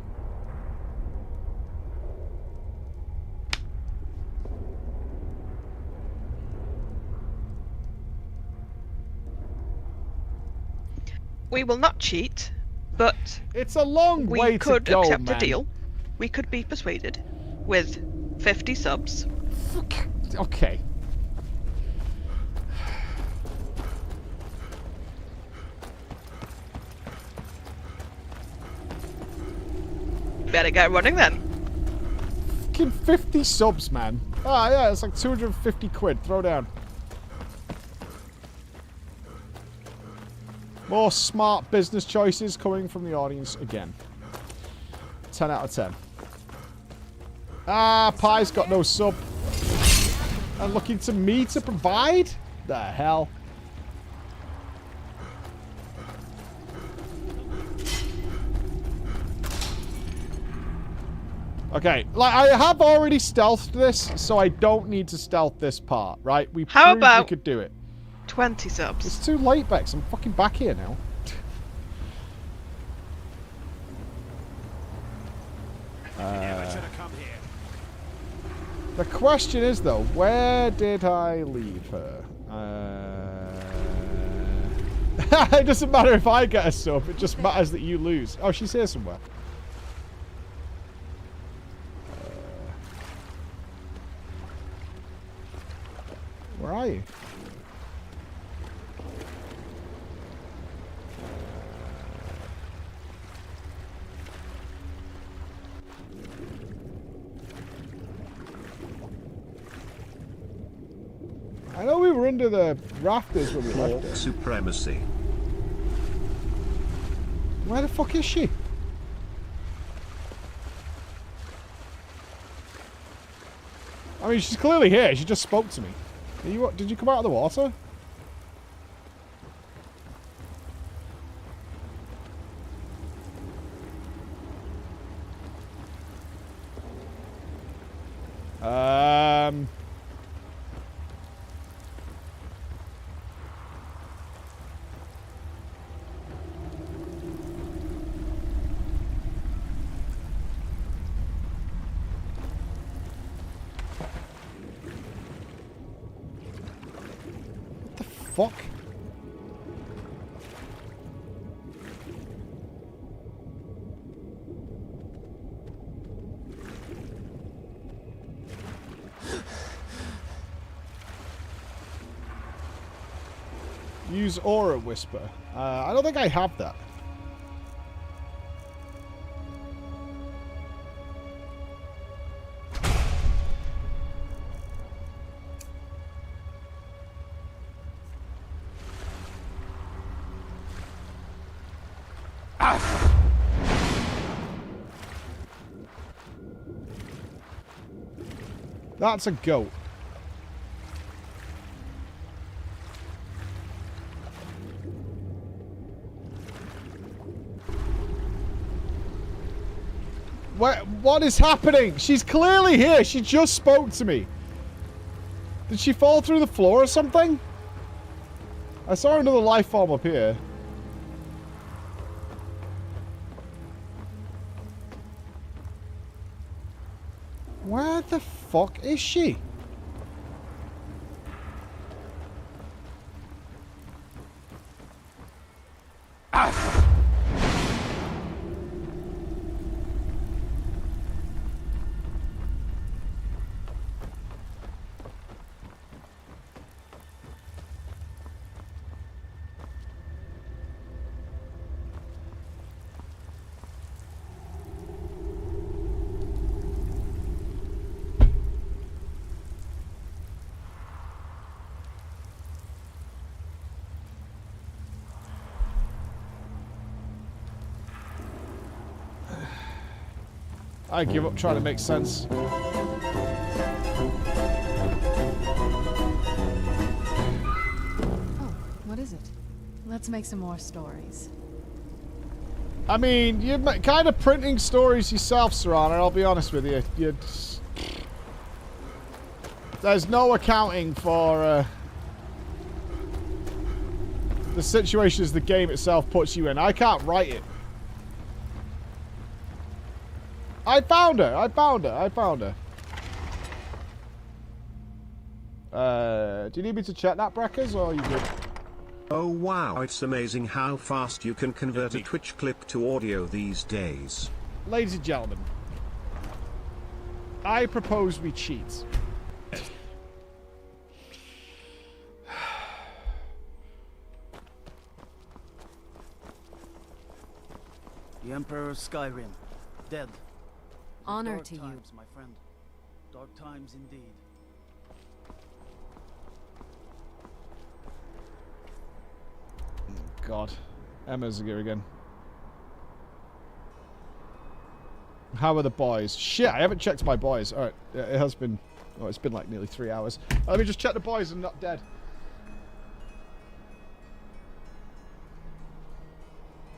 We will not cheat, but it's a long way to go, we could accept man. a deal. We could be persuaded with 50 subs. Okay. Better get running then. Fucking 50 subs, man. Ah, yeah, it's like 250 quid. Throw down. More smart business choices coming from the audience again. 10 out of 10. Ah, Pie's got no sub. And looking to me to provide? The hell? Okay, like, I have already stealthed this, so I don't need to stealth this part, right? We How proved we about could do it. 20 subs? It's too late, Bex. I'm fucking back here now. The question is, though, where did I leave her? It doesn't matter if I get a sub, it just matters that you lose. Oh, she's here somewhere. Where are you? I know we were under the rafters when we left it. Supremacy. Where the fuck is she? I mean, she's clearly here. She just spoke to me. Did you come out of the water? Fuck. Use Aura Whisper. I don't think I have that. That's a goat. What is happening? She's clearly here. She just spoke to me. Did she fall through the floor or something? I saw another life form up here. Where the fuck is she? I give up trying to make sense. Oh, what is it? Let's make some more stories. I mean, you're kind of printing stories yourself, Serrano, I'll be honest with you. There's no accounting for the situations the game itself puts you in. I can't write it. I found her. I found her. Do you need me to check that, Breckers, or are you good? Oh wow, it's amazing how fast you can convert a Twitch clip to audio these days. Ladies and gentlemen, I propose we cheat. The Emperor of Skyrim, dead. Honor Dark to you. times, my friend. Dark times indeed. God. Emma's here again. How are the boys? Shit, I haven't checked my boys. Alright, it has been... Oh, it's been like nearly 3 hours. Let me just check the boys and not dead.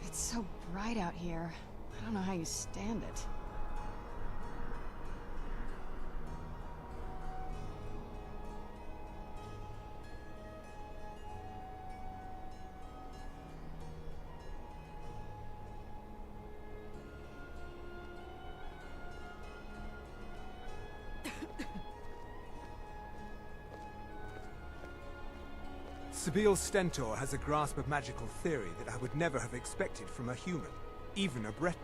It's so bright out here. I don't know how you stand it. Sabil Stentor has a grasp of magical theory that I would never have expected from a human, even a Breton.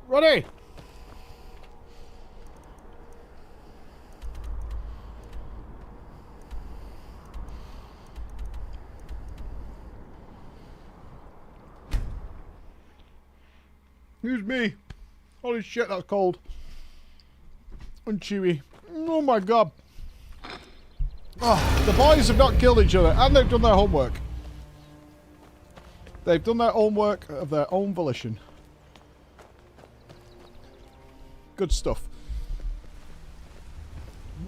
Ready! Excuse me. Holy shit, that's cold. And chewy. Oh my god. Oh, the boys have not killed each other, and they've done their homework. They've done their homework of their own volition. Good stuff.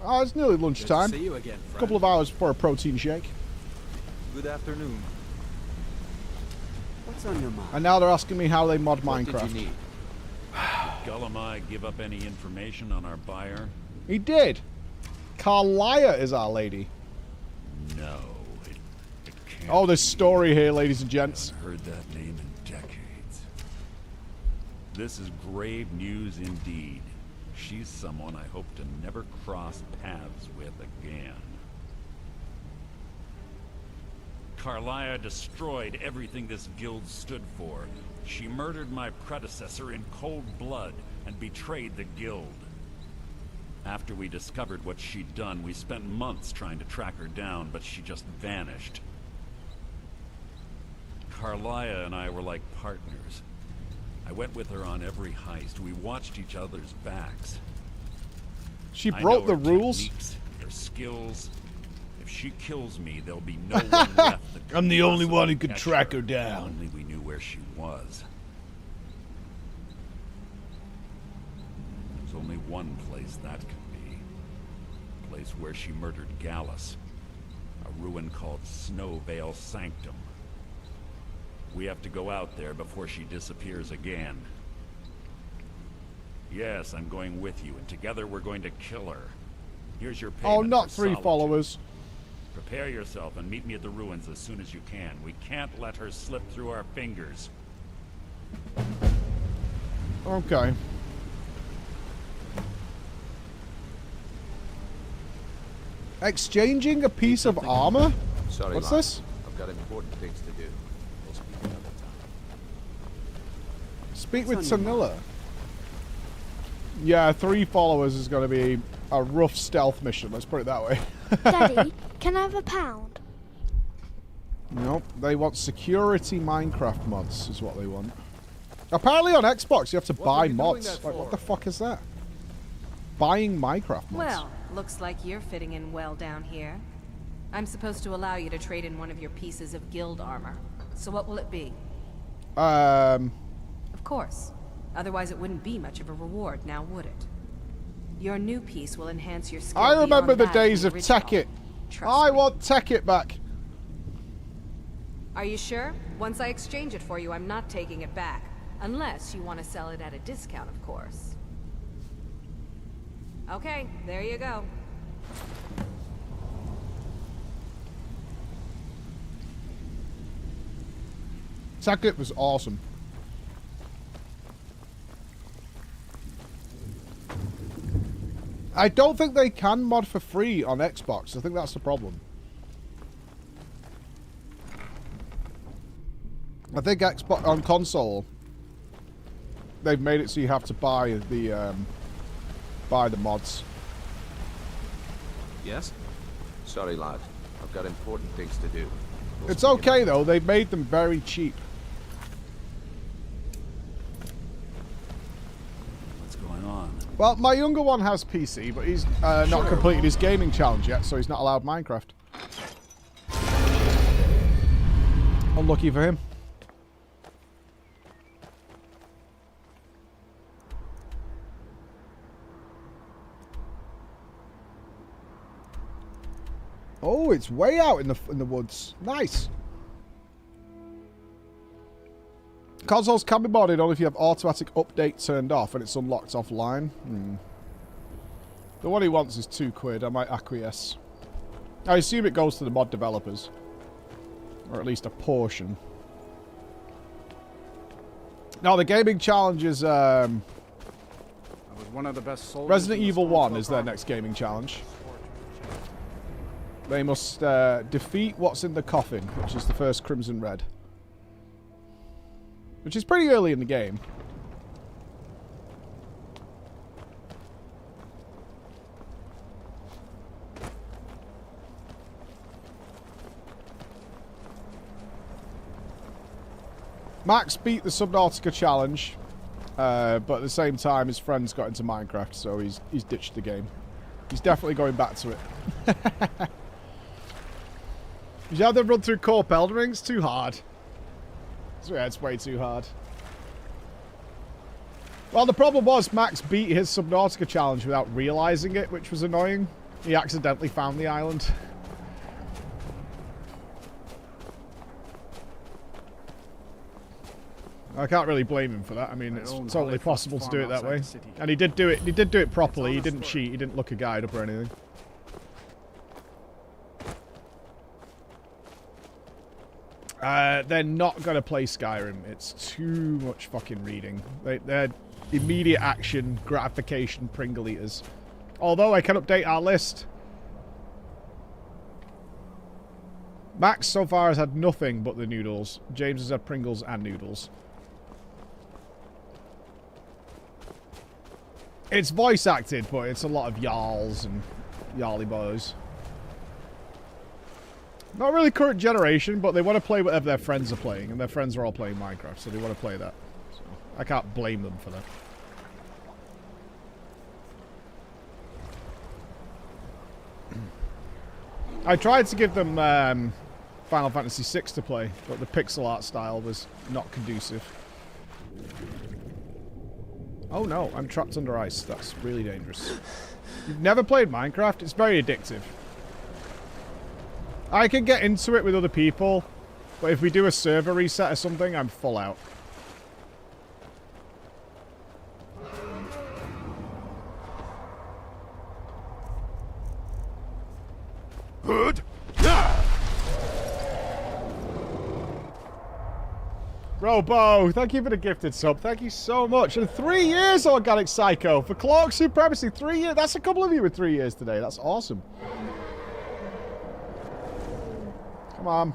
Oh, it's nearly lunchtime. Good to see you again, A couple of hours for a protein shake. Good afternoon. What's on your mind? And now they're asking me how they mod What Minecraft. did you need? Gullumai give up any information on our buyer? He did. Carlia is our lady. No, it can't. Oh, there's story here, ladies and gents. I haven't heard that name in decades. This is grave news indeed. She's someone I hope to never cross paths with again. Carlia destroyed everything this guild stood for. She murdered my predecessor in cold blood and betrayed the guild. After we discovered what she'd done, we spent months trying to track her down, but she just vanished. Carlia and I were like partners. I went with her on every heist. We watched each other's backs. She I broke know the her rules. techniques, her skills. If she kills me, there'll be no one left that I'm the only one who could catch track her down. If only we knew where she was. one place that can be. A place where she murdered Gallus. A ruin called Snowvale Sanctum. We have to go out there before she disappears again. Yes, I'm going with you, and together we're going to kill her. Here's your payment. Oh, not for 3 solitude. followers. Prepare yourself and meet me at the ruins as soon as you can. We can't let her slip through our fingers. Okay. Exchanging a piece of armor? Sorry, What's lad. this? I've got important things to do. We'll speak another time. Speak with Tanilla. Yeah, 3 followers is going to be a rough stealth mission, let's put it that way. Daddy, can I have a pound? Nope, they want security Minecraft mods, is what they want. Apparently on Xbox you have to buy mods. Like, what the fuck is that? Buying Minecraft mods. Well, looks like you're fitting in well down here. I'm supposed to allow you to trade in one of your pieces of guild armor. So what will it be? Of course. Otherwise it wouldn't be much of a reward, now would it? Your new piece will enhance your skill. I remember beyond the that days of of the original. Tekkit. Trust I me. want Tekkit back. Are you sure? Once I exchange it for you, I'm not taking it back. Unless you want to sell it at a discount, of course. Okay, there you go. Tekkit was awesome. I don't think they can mod for free on Xbox. I think that's the problem. I think Xbox on console, they've made it so you have to buy the mods. Yes? Sorry, lad. I've got important things to do. We'll It's speak okay though. They've made them very cheap. What's going on? Well, my younger one has PC, but he's not completed his gaming challenge yet, so he's not allowed Minecraft. Unlucky for him. Oh, it's way out in the woods. Nice. Consoles can be modded only if you have automatic update turned off and it's unlocked offline. The one he wants is £2. I might acquiesce. I assume it goes to the mod developers. Or at least a portion. Now, the gaming challenge is... I was one of the best soldiers Resident in the Evil Stormcloak 1 is their Army. next gaming challenge. They must defeat what's in the coffin, which is the first Crimson Red. Which is pretty early in the game. Max beat the Subnautica challenge, but at the same time his friends got into Minecraft, so he's ditched the game. He's definitely going back to it. Did you have them run through Corp Elden Ring? It's too hard. Yeah, it's way too hard. Well, the problem was Max beat his Subnautica challenge without realizing it, which was annoying. He accidentally found the island. I can't really blame him for that. I mean, it's totally possible to do it that way. And he did do it. He did do it properly. He didn't cheat. He didn't look a guide up or anything. They're not going to play Skyrim. It's too much fucking reading. They're immediate action, gratification, Pringle eaters. Although I can update our list. Max so far has had nothing but the noodles. James has had Pringles and noodles. It's voice acted, but it's a lot of Yarls and Yarly boys. Not really current generation, but they want to play whatever their friends are playing, and their friends are all playing Minecraft, so they want to play that. So I can't blame them for that. I tried to give them Final Fantasy VI to play, but the pixel art style was not conducive. Oh no, I'm trapped under ice. That's really dangerous. You've never played Minecraft? It's very addictive. I can get into it with other people, but if we do a server reset or something, I'm full out. Good. Robo, thank you for the gifted sub. Thank you so much. And 3 years, Organic Psycho. For Clark Supremacy, 3 years. That's a couple of you with 3 years today. That's awesome. Come on.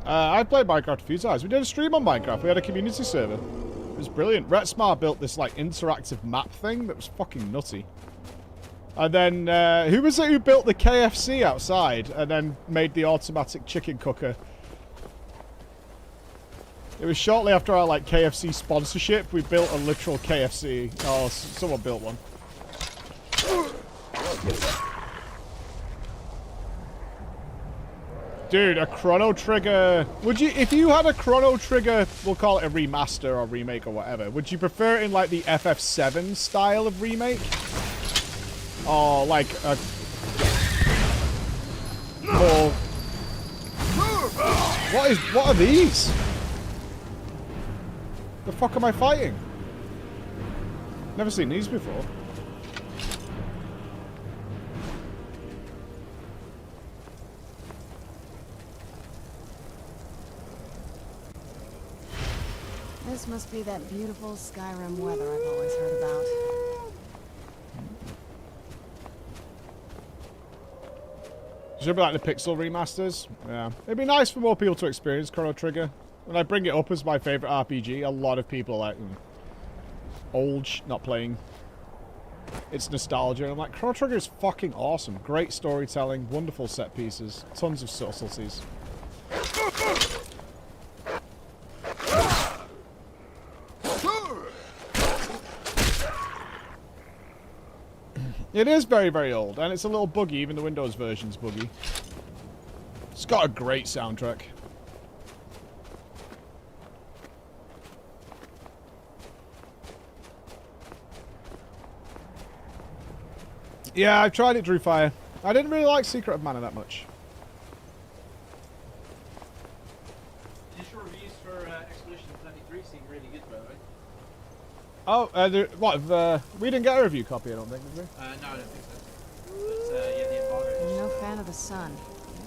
I've played Minecraft a few times. We did a stream on Minecraft. We had a community server. It was brilliant. Retsmar built this like interactive map thing that was fucking nutty. And then, who was it who built the KFC outside and then made the automatic chicken cooker? It was shortly after our, like, KFC sponsorship, we built a literal KFC. Oh, someone built one. Dude, a Chrono Trigger... Would you, if you had a Chrono Trigger, we'll call it a remaster or remake or whatever, would you prefer it in, like, the FF7 style of remake? Or like a more... What are these? The fuck am I fighting? Never seen these before. This must be that beautiful Skyrim weather I've always heard about. Should be like the Pixel remasters. Yeah. It'd be nice for more people to experience Chrono Trigger. When I bring it up as my favorite RPG, a lot of people are like, old, not playing. It's nostalgia. And I'm like, Chrono Trigger is fucking awesome. Great storytelling, wonderful set pieces, tons of subtleties. It is very, very old, and it's a little buggy. Even the Windows version's buggy. It's got a great soundtrack. Yeah, I've tried it, Drew Fire. I didn't really like Secret of Mana that much. Initial reviews for Expedition 33 seem really good, by the way. Oh, we didn't get a review copy, I don't think, did we? No, I don't think so. But, yeah, the embargo. I'm no fan of the sun.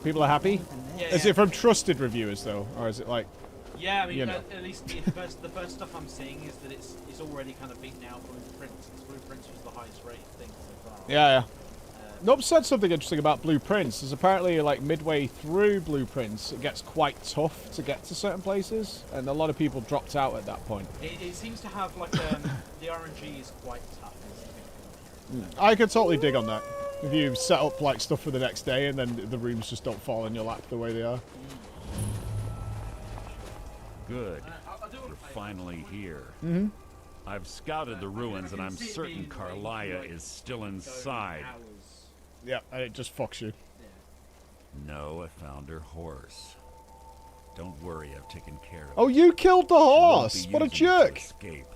People are happy? Yeah, Is it from trusted reviewers, though? Or is it like... Yeah, I mean, you know? at least the first stuff I'm seeing is that it's already kind of beaten out Blueprints, because Blueprints was the highest rated thing so far. Yeah. Nob said something interesting about Blueprints. Is apparently, like, midway through Blueprints, it gets quite tough to get to certain places, and a lot of people dropped out at that point. It seems to have, like, the RNG is quite tough. I could totally dig on that. If you set up, like, stuff for the next day, and then the rooms just don't fall in your lap the way they are. Good. We're finally here. Mm-hmm. I've scouted the ruins, and I'm certain Carlia is still inside. Yeah, and it just fucks you. No, I found her horse. Don't worry, I've taken care of it. Oh, you killed the horse! What a jerk! Escape.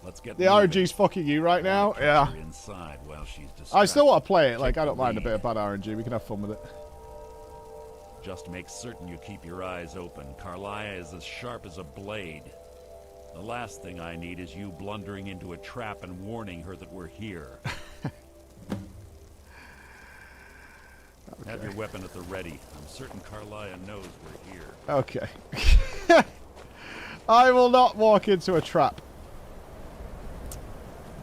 Let's get the RNG's fucking you right now? Yeah. Inside while she's I still want to play it. Like, I don't mind a bit of bad RNG. We can have fun with it. Just make certain you keep your eyes open. Carlia is as sharp as a blade. The last thing I need is you blundering into a trap and warning her that we're here. Have your weapon at the ready. I'm certain Carlia knows we're here. Okay. I will not walk into a trap.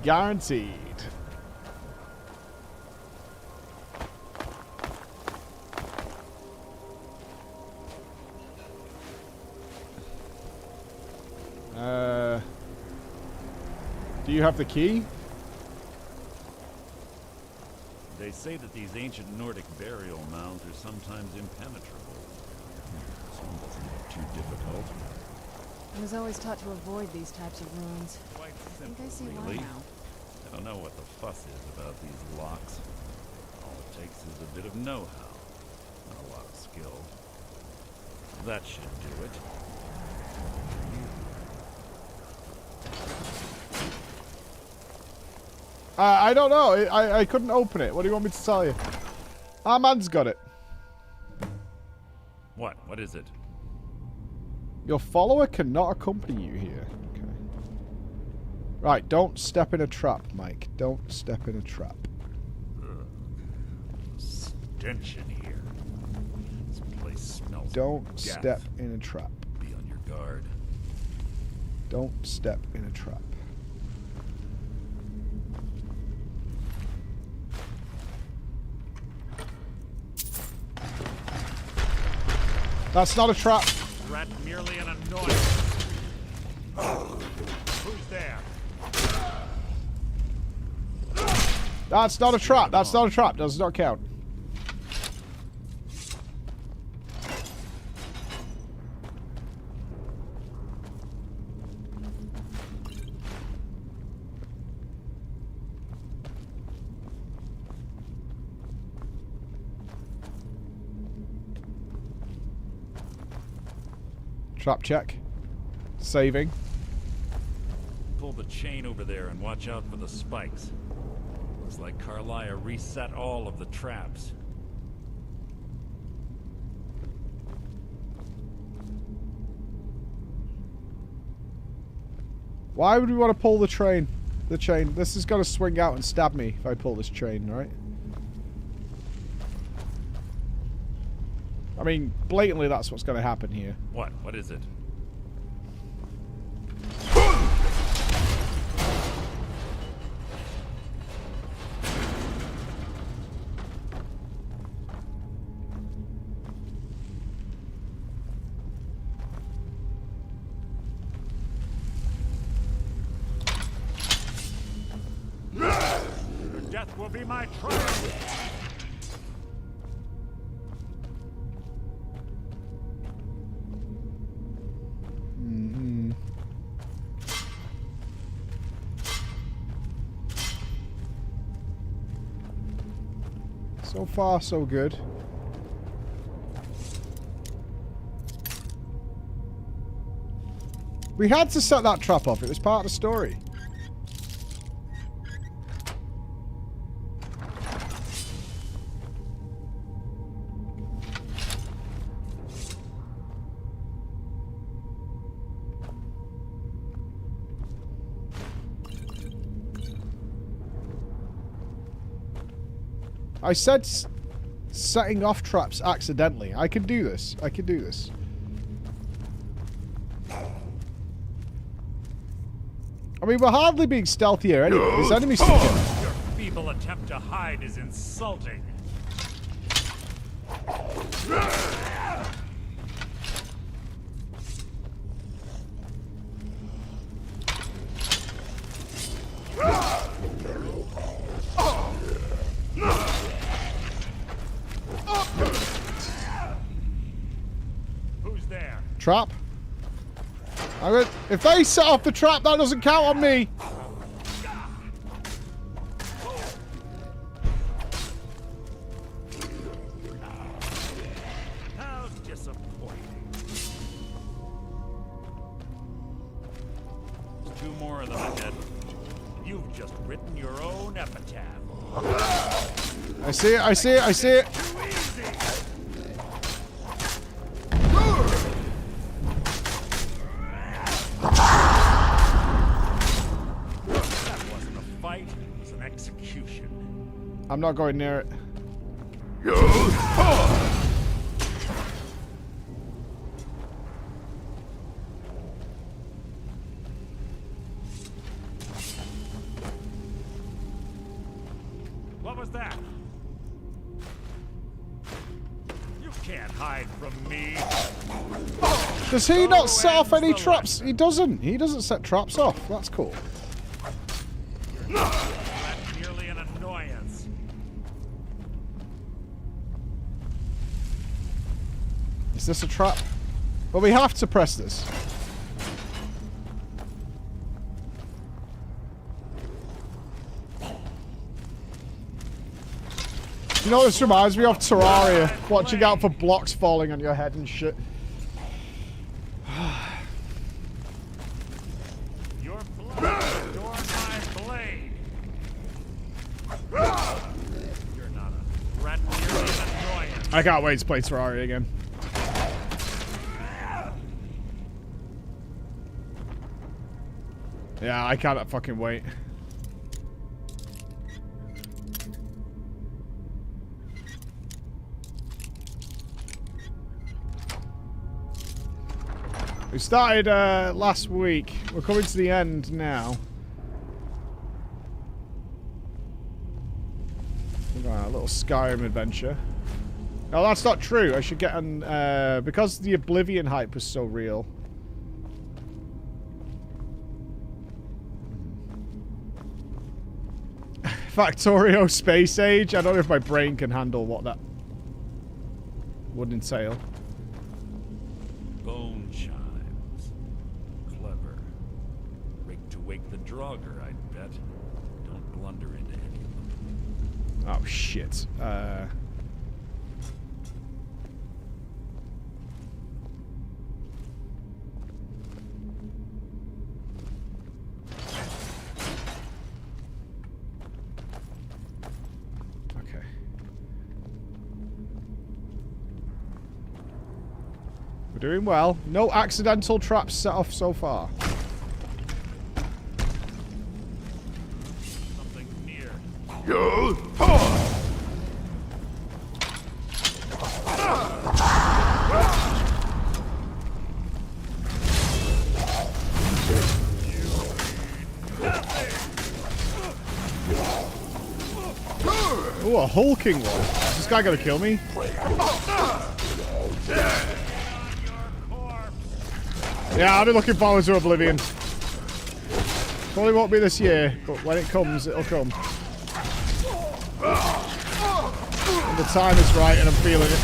Guaranteed. Do you have the key? They say that these ancient Nordic burial mounds are sometimes impenetrable. This one doesn't look too difficult. I was always taught to avoid these types of ruins. Quite simple, I see why really. now. I don't know what the fuss is about these locks. All it takes is a bit of know-how, not a lot of skill. That should do it. I don't know. I couldn't open it. What do you want me to tell you? Our man's got it. What? What is it? Your follower cannot accompany you here. Okay. Right, don't step in a trap, Mike. Don't step in a trap. Stench in here. This place smells. Don't death. step in a trap. Be on your guard. Don't step in a trap. That's not a trap. Rat merely an annoyance. Who's there? That's not a trap. That's not a trap. Does not count. Trap check. Saving. Pull the chain over there and watch out for the spikes. Looks like Carlia reset all of the traps. Why would we want to pull the train? The chain. This is going to swing out and stab me if I pull this chain, right? I mean, blatantly that's what's going to happen here. What? What is it? Death will be my triumph. So far, so good. We had to set that trap off. It was part of the story. I said setting off traps accidentally. I can do this. I can do this. I mean, we're hardly being stealthy here anyway. There's enemies to kill. Your feeble attempt to hide is insulting. Who's there? Trap. If they set off the trap, that doesn't count on me. How disappointing. There's two more of them ahead. You've just written your own epitaph. I see it, I see it, I see it. That wasn't a fight, it was an execution. I'm not going near it. What was that? You can't hide from me. Does he not set off any traps? He doesn't. He doesn't set traps off. That's cool. That's merely an annoyance. Is this a trap? Well, we have to press this. You know what this reminds me of? Terraria. Watching out for blocks falling on your head and shit. I can't wait to play Terraria again. Yeah, I can't fucking wait. We started last week. We're coming to the end now. A little Skyrim adventure. No, that's not true. I should get on... because the Oblivion hype was so real. Factorio Space Age. I don't know if my brain can handle what that would entail. Bone chimes. Clever. Rigged to wake the Draugr, I'd bet. Don't blunder into any of them. Oh, shit. We're doing well. No accidental traps set off so far. Something near. Oh, a hulking one. Is this guy gonna kill me? Yeah, I've been looking forward to Oblivion. Probably won't be this year, but when it comes, it'll come. And the time is right and I'm feeling it.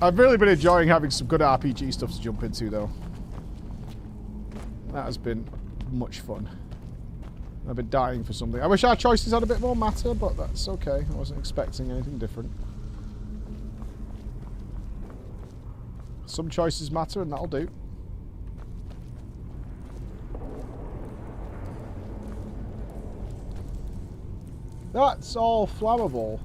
I've really been enjoying having some good RPG stuff to jump into, though. That has been much fun. I've been dying for something. I wish our choices had a bit more matter, but that's okay. I wasn't expecting anything different. Some choices matter, and that'll do. That's all flammable.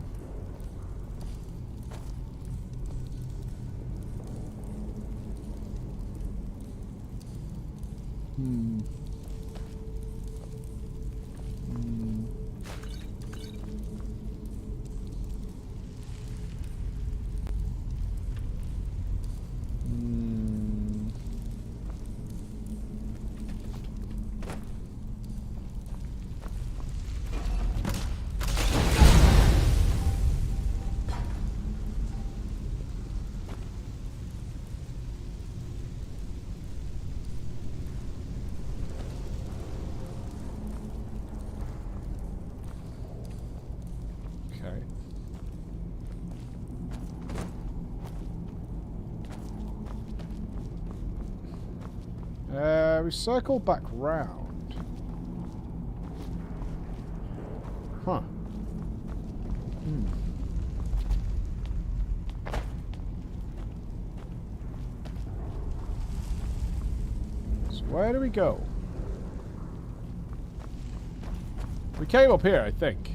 We circle back round. Huh. So where do we go? We came up here, I think.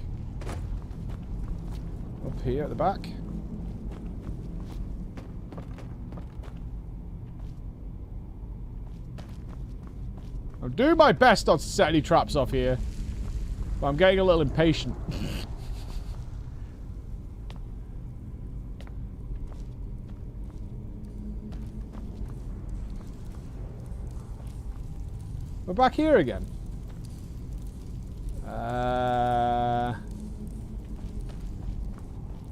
Up here at the back. I'm doing my best not to set any traps off here, but I'm getting a little impatient. We're back here again.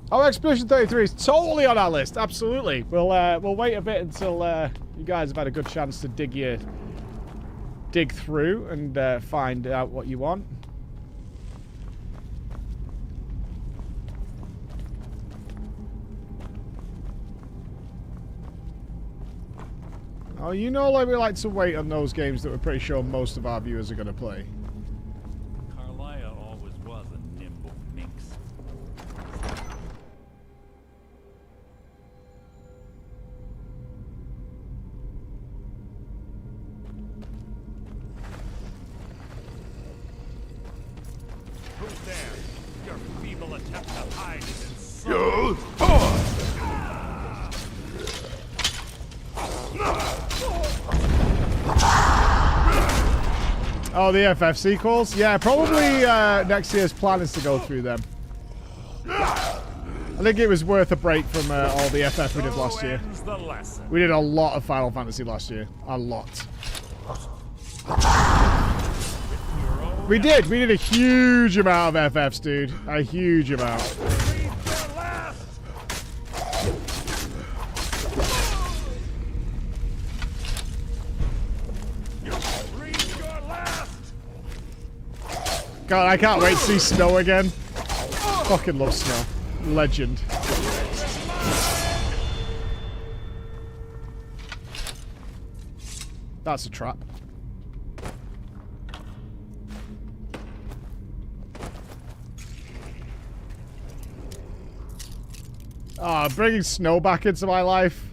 Oh, Expedition 33 is totally on our list. Absolutely. We'll wait a bit until you guys have had a good chance to dig through and find out what you want. Oh, you know, like we like to wait on those games that we're pretty sure most of our viewers are going to play. Carlia always was a nimble minx. Oh, the FF sequels? Yeah, probably next year's plan is to go through them. I think it was worth a break from all the FF we did last year. We did a lot of Final Fantasy last year. A lot. We did a huge amount of FFs, dude. A huge amount. God, I can't wait to see snow again. Fucking love snow. Legend. That's a trap. Ah, bringing snow back into my life.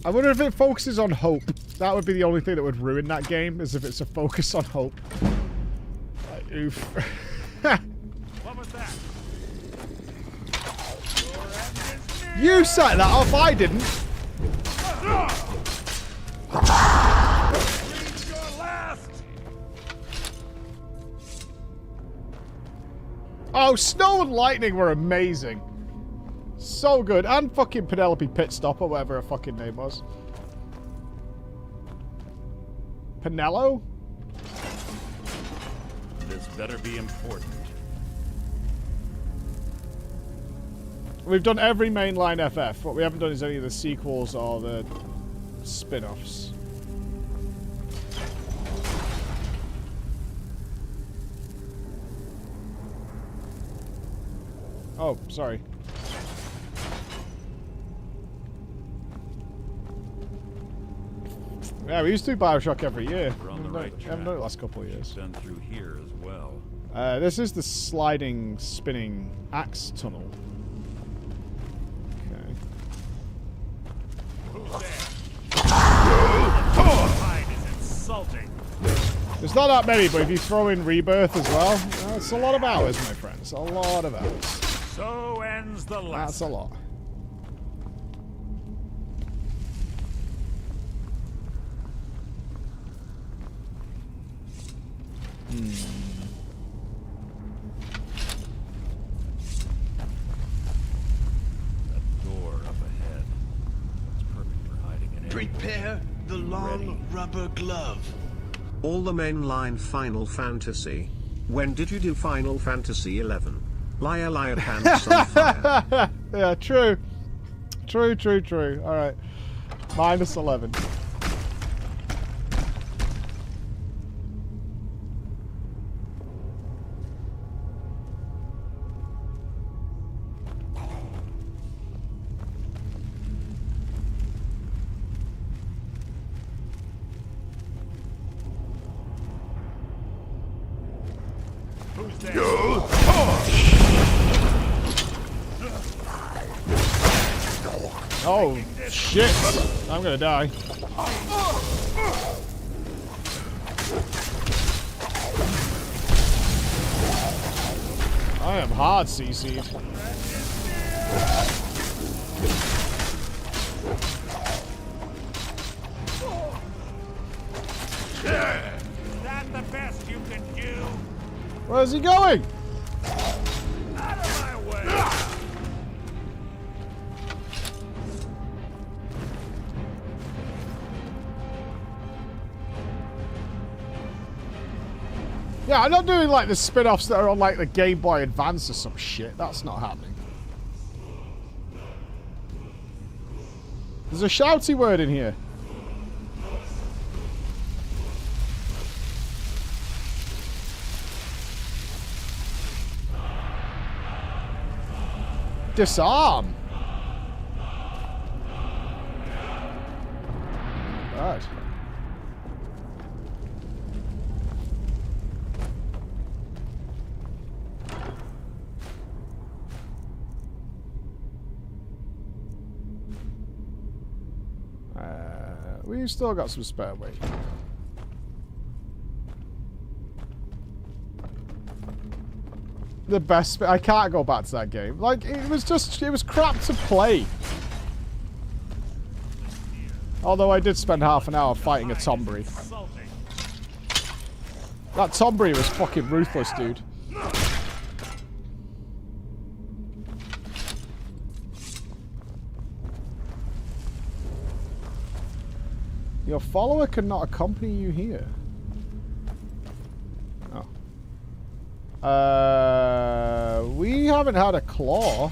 I wonder if it focuses on hope. That would be the only thing that would ruin that game, is if it's a focus on hope. Oof. What was that? You set that off, I didn't. Oh, Snow and Lightning were amazing. So good. And fucking Penelope Pitstop, or whatever her fucking name was. Penelo? This better be important. We've done every mainline FF. What we haven't done is any of the sequels or the spin-offs. Oh, sorry. Yeah, we used to do Bioshock every year. We're on the right track. Haven't done it the last couple of years. Done through here as well. This is the sliding, spinning axe tunnel. Okay. Who's there? Hide is insulting. There's not that many, but if you throw in Rebirth as well, it's a lot of hours, my friends. A lot of hours. So ends the lesson. That's a lot. That door up ahead. It's perfect for hiding in. Prepare the long rubber glove. All the mainline Final Fantasy. When did you do Final Fantasy 11? Liar, liar, pants on fire. Yeah, true. True. Alright. Minus 11. Oh, shit. I'm gonna die. I am hard CC'd. Is that the best you can do? Where's he going? Out of my way! Yeah, I'm not doing like the spin-offs that are on like the Game Boy Advance or some shit. That's not happening. There's a shouty word in here. Disarm. Bad. We've still got some spare weight. The best. I can't go back to that game. Like, it was crap to play. Although I did spend half an hour fighting a Tombury. That Tombury was fucking ruthless, dude. Your follower cannot accompany you here. Oh. We haven't had a claw.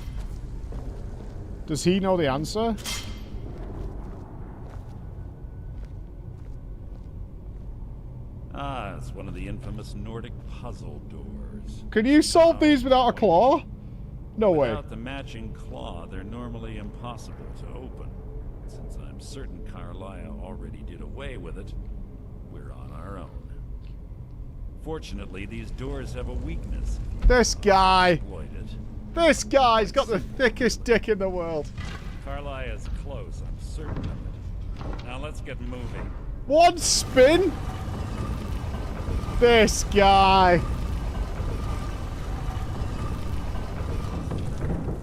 Does he know the answer? Ah, it's one of the infamous Nordic puzzle doors. Can you solve these without a claw? No way. Without the matching claw, they're normally impossible to open. Since I'm certain Carlia already did away with it, we're on our own. Fortunately, these doors have a weakness. This guy. Exploit it. This guy's got the thickest dick in the world. Carlia is close, I'm certain of it. Now let's get moving. One spin? This guy.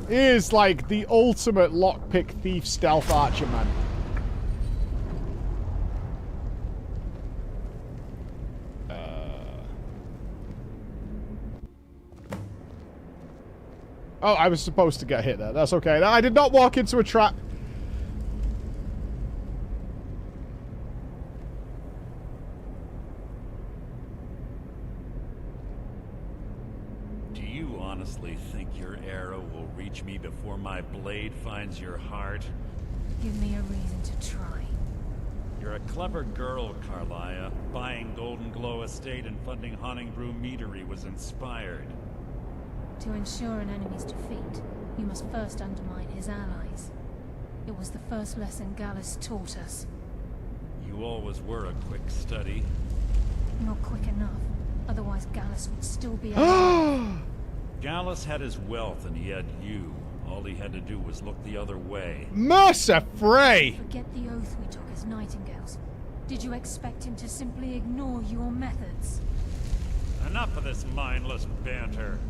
He is like the ultimate lockpick thief stealth archer, man. Oh, I was supposed to get hit there. That's okay. I did not walk into a trap. Do you honestly think your arrow will reach me before my blade finds your heart? Give me a reason to try. You're a clever girl, Carlia. Buying Golden Glow Estate and funding Honningbrew Meadery was inspired. To ensure an enemy's defeat, you must first undermine his allies. It was the first lesson Gallus taught us. You always were a quick study. Not quick enough. Otherwise Gallus would still be alive. Gallus had his wealth and he had you. All he had to do was look the other way. Mercer Frey! Forget the oath we took as Nightingales. Did you expect him to simply ignore your methods? Enough of this mindless banter.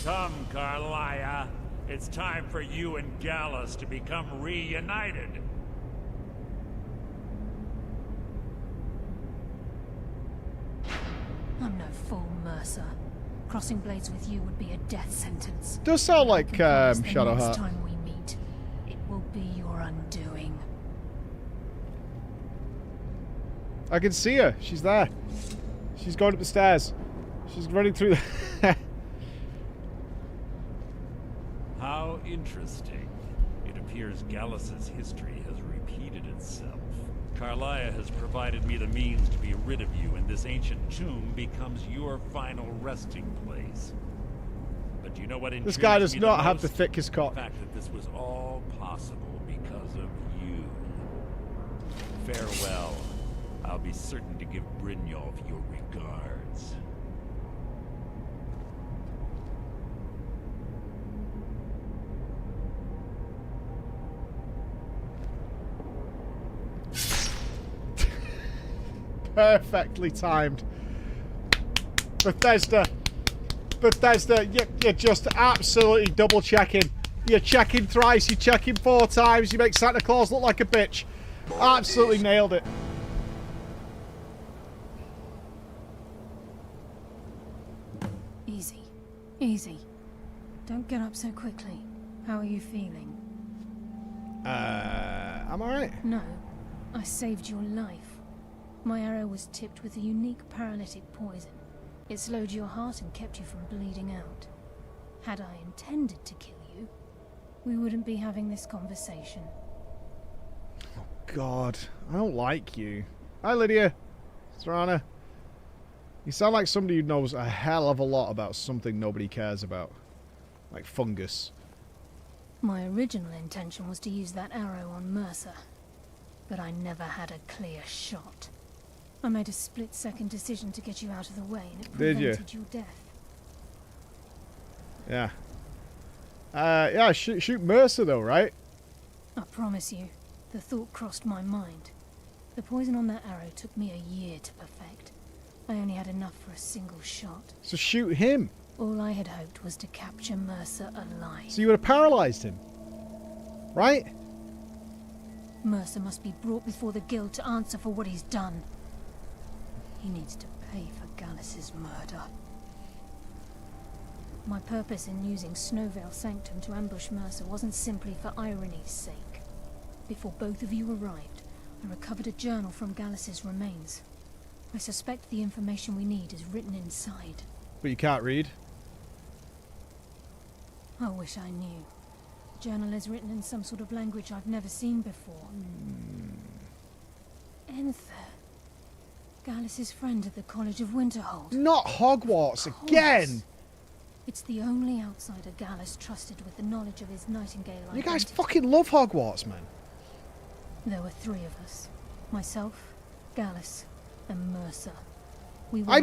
Come, Carlia. It's time for you and Gallus to become reunited. I'm no fool, Mercer. Crossing blades with you would be a death sentence. Does sound like The next Shadowheart. time we meet, it will be your undoing. I can see her. She's there. She's going up the stairs. She's running through the... How interesting. It appears Gallus's history has repeated itself. Carlia has provided me the means to be rid of you, and this ancient tomb becomes your final resting place. But do you know what intrigues This guy does me not the have most? the thickest cock. The fact that this was all possible because of you. Farewell. I'll be certain to give Brynjolf your regards. Perfectly timed. Bethesda, you're just absolutely double checking. You're checking thrice, you're checking 4 times, you make Santa Claus look like a bitch. Absolutely nailed it. Easy. Easy. Don't get up so quickly. How are you feeling? I'm alright. No. I saved your life. My arrow was tipped with a unique paralytic poison. It slowed your heart and kept you from bleeding out. Had I intended to kill you, we wouldn't be having this conversation. Oh God, I don't like you. Hi Lydia. Serana. You sound like somebody who knows a hell of a lot about something nobody cares about. Like fungus. My original intention was to use that arrow on Mercer, but I never had a clear shot. I made a split-second decision to get you out of the way, and it prevented your death. Yeah. Yeah, shoot Mercer though, right? I promise you, the thought crossed my mind. The poison on that arrow took me a year to perfect. I only had enough for a single shot. So shoot him. All I had hoped was to capture Mercer alive. So you would have paralyzed him. Right? Mercer must be brought before the guild to answer for what he's done. He needs to pay for Gallus's murder. My purpose in using Snowvale Sanctum to ambush Mercer wasn't simply for irony's sake. Before both of you arrived, I recovered a journal from Gallus's remains. I suspect the information we need is written inside. But you can't read? I wish I knew. The journal is written in some sort of language I've never seen before. Enther. Gallus's friend at the College of Winterhold. Not Hogwarts again! It's the only outsider Gallus trusted with the knowledge of his Nightingale identity. You guys fucking love Hogwarts, man. There were 3 of us. Myself, Gallus, and Mercer. We were I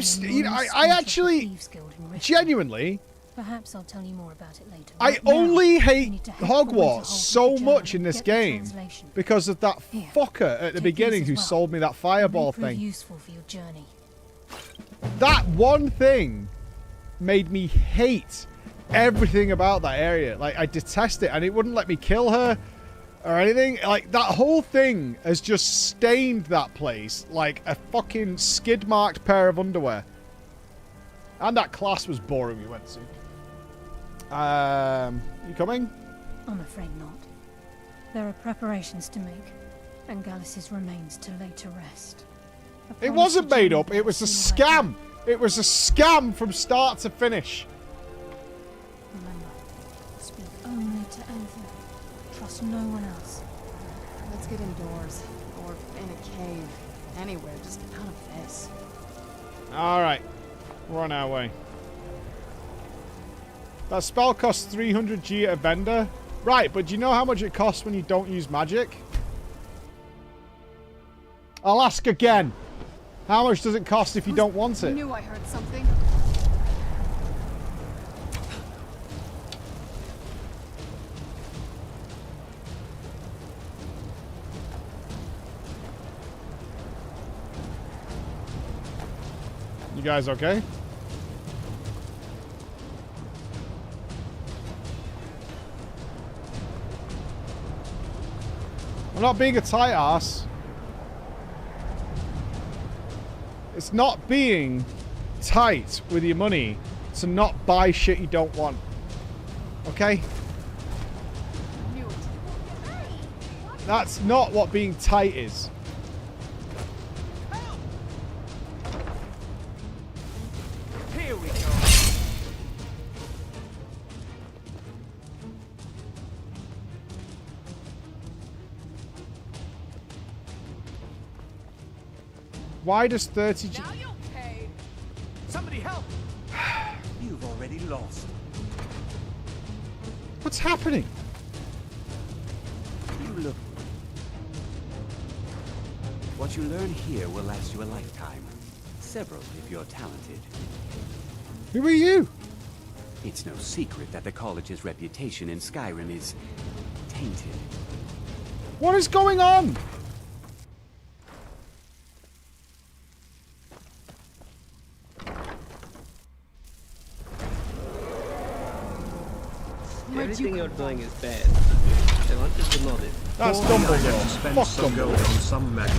actually, Thieves Guild in Richmond. genuinely, Perhaps I'll tell you more about it later. I Right now, only hate we need to head Hogwarts so to much in this get the game translation. because of that fucker at the beginning who sold me that fireball It may prove thing. useful for your journey. That one thing made me hate everything about that area. Like, I detest it, and it wouldn't let me kill her or anything. Like, that whole thing has just stained that place like a fucking skid-marked pair of underwear. And that class was boring we went to. You coming? I'm afraid not. There are preparations to make, and Gallus's remains to lay to rest. It wasn't made up. It was a scam. It was a scam from start to finish. Remember, speak only to Anthem. Trust no one else. Let's get indoors, or in a cave, anywhere, just out of this. All right, we're on our way. That spell costs 300 G at a vendor. Right, but do you know how much it costs when you don't use magic? I'll ask again. How much does it cost if you don't want I it? knew I heard something. You guys okay? I'm not being a tight ass. It's not being tight with your money to not buy shit you don't want. Okay? That's not what being tight is. Here we go. Why does 30... Now you'll pay. Somebody help! You've already lost. What's happening? You look... What you learn here will last you a lifetime. Several if you're talented. Who are you? It's no secret that the college's reputation in Skyrim is tainted. What is going on? Everything you're doing is bad. I wanted to know this. That's I have to spend some gold on some magic.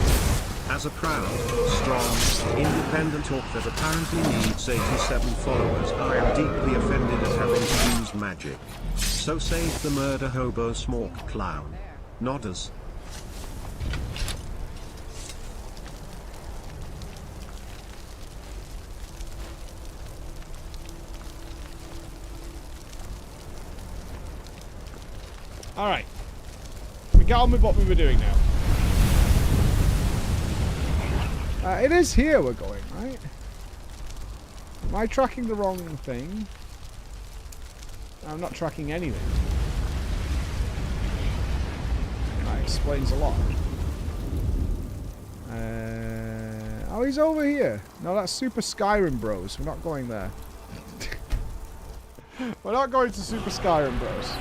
As a proud, strong, independent orc that apparently needs 87 followers, I am deeply offended at having to use magic. So save the murder hobo smork clown. Nodders. Alright. We got on with what we were doing now. It is here we're going, right? Am I tracking the wrong thing? I'm not tracking anything. That explains a lot. Oh, he's over here. No, that's Super Skyrim Bros. We're not going there. We're not going to Super Skyrim Bros.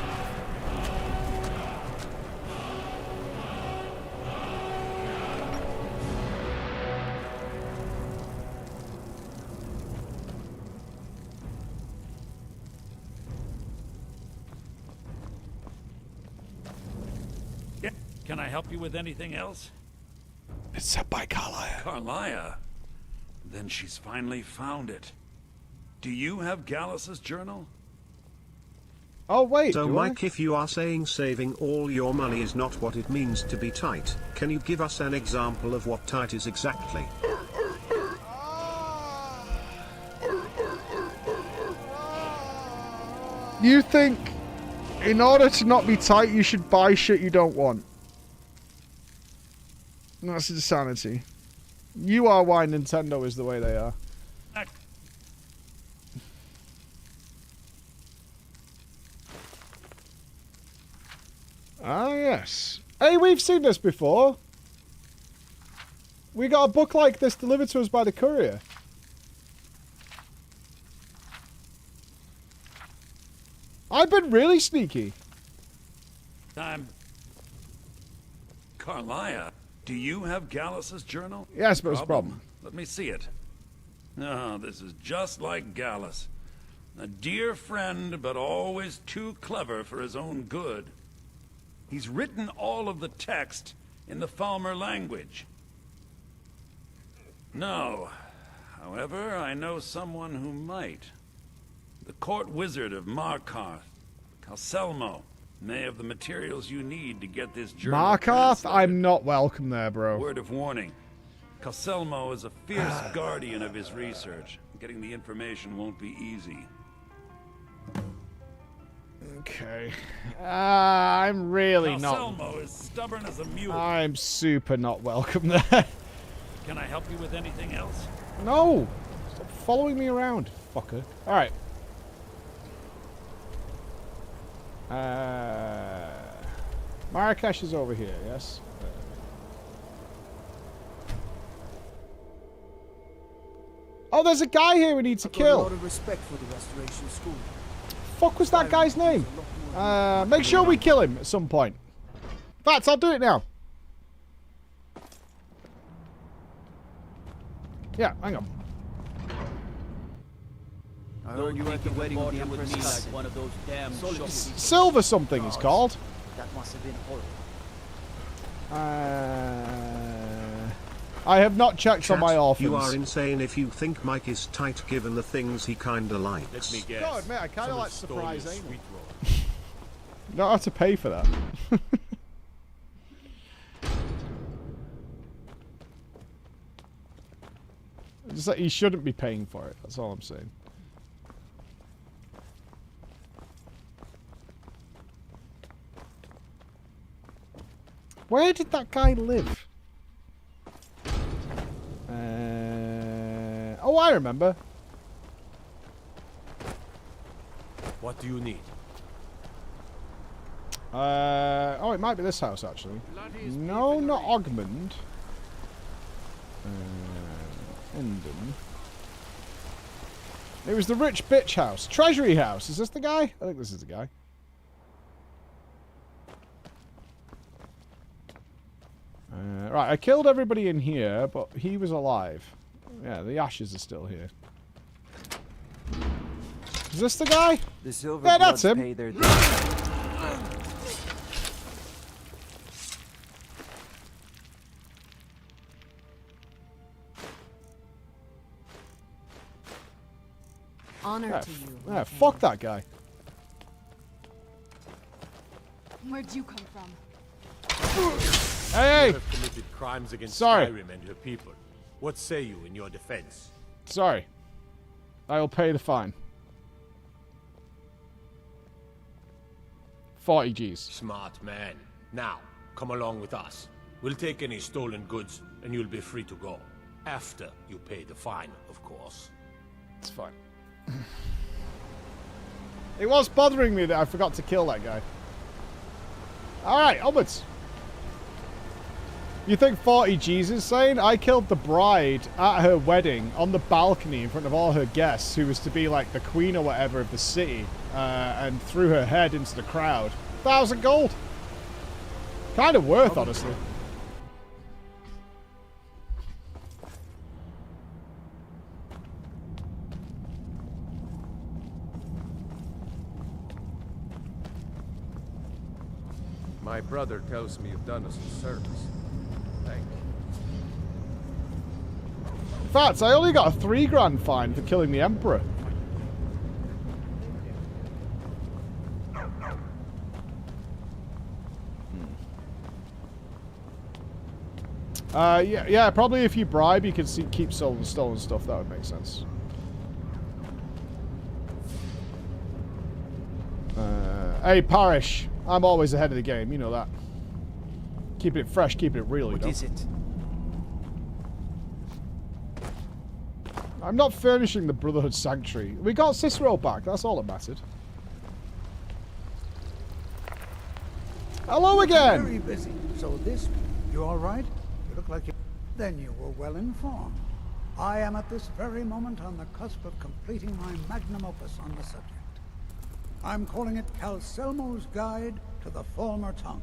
Can I help you with anything else? It's said by Carlia. Carlia? Then she's finally found it. Do you have Gallus's journal? Oh, wait. So, Mike, if you are saying saving all your money is not what it means to be tight, can you give us an example of what tight is exactly? You think in order to not be tight, you should buy shit you don't want? That's insanity. You are why Nintendo is the way they are. Ah, yes. Hey, we've seen this before. We got a book like this delivered to us by the courier. I've been really sneaky. Carlia, do you have Gallus's journal? Yes, but it's a problem. Let me see it. Oh, this is just like Gallus. A dear friend, but always too clever for his own good. He's written all of the text in the Falmer language. No. However, I know someone who might. The court wizard of Markarth, Calselmo, may have the materials you need to get this journal Markarth? translated. I'm not welcome there, bro. Word of warning. Calselmo is a fierce guardian of his research. Getting the information won't be easy. Okay. I'm really not... Calselmo is stubborn as a mule. I'm super not welcome there. Can I help you with anything else? No! Stop following me around, fucker. Alright. Marrakesh is over here, yes? Oh, there's a guy here we need to kill. A lot of respect for the Restoration School. Fuck was that guy's name? Make sure we kill him at some point. In fact, I'll do it now. Yeah, hang on. I heard you at the wedding of the Empress. Like one of those damn Silver something is called. That must have been horrible. I have not checked on my orphans. You are insane if you think Mike is tight given the things he kinda likes. Let me guess. God, man, I kind of like Someone surprise stole your anal. sweet roll. You don't have to pay for that. Just like he shouldn't be paying for it. That's all I'm saying. Where did that guy live? Oh, I remember. What do you need? Oh, it might be this house, actually. No, not Ogmund. Hendon. It was the rich bitch house. Treasury house. Is this the guy? I think this is the guy. Right, I killed everybody in here, but he was alive. Yeah, the ashes are still here. Is this the guy? The Silver Yeah, that's him. Pay their Honor to you. Yeah, fuck that guy. Where'd you come from? Hey! You have committed crimes against Sorry. Skyrim and her people. What say you in your defense? Sorry. I will pay the fine. 40 G's. Smart man. Now, come along with us. We'll take any stolen goods, and you'll be free to go. After you pay the fine, of course. It's fine. It was bothering me that I forgot to kill that guy. Alright, onwards. You think 40 G's is insane? I killed the bride at her wedding on the balcony in front of all her guests, who was to be like the queen or whatever of the city, and threw her head into the crowd. 1,000 gold. Kind of worth, honestly. My brother tells me you've done us a service. Thank you. fact, I only got a 3 grand fine for killing the Emperor. Yeah, probably if you bribe, you can keep stolen stuff. That would make sense. Hey, Parish. I'm always ahead of the game. You know that. Keeping it fresh, keeping it real. What is it? I'm not furnishing the Brotherhood Sanctuary. We got Cicero back. That's all that mattered. Hello again. Very busy. So this, you all right? You look like you. Then you were well informed. I am at this very moment on the cusp of completing my magnum opus on the subject. I'm calling it Calcelmo's Guide to the Former Tongue.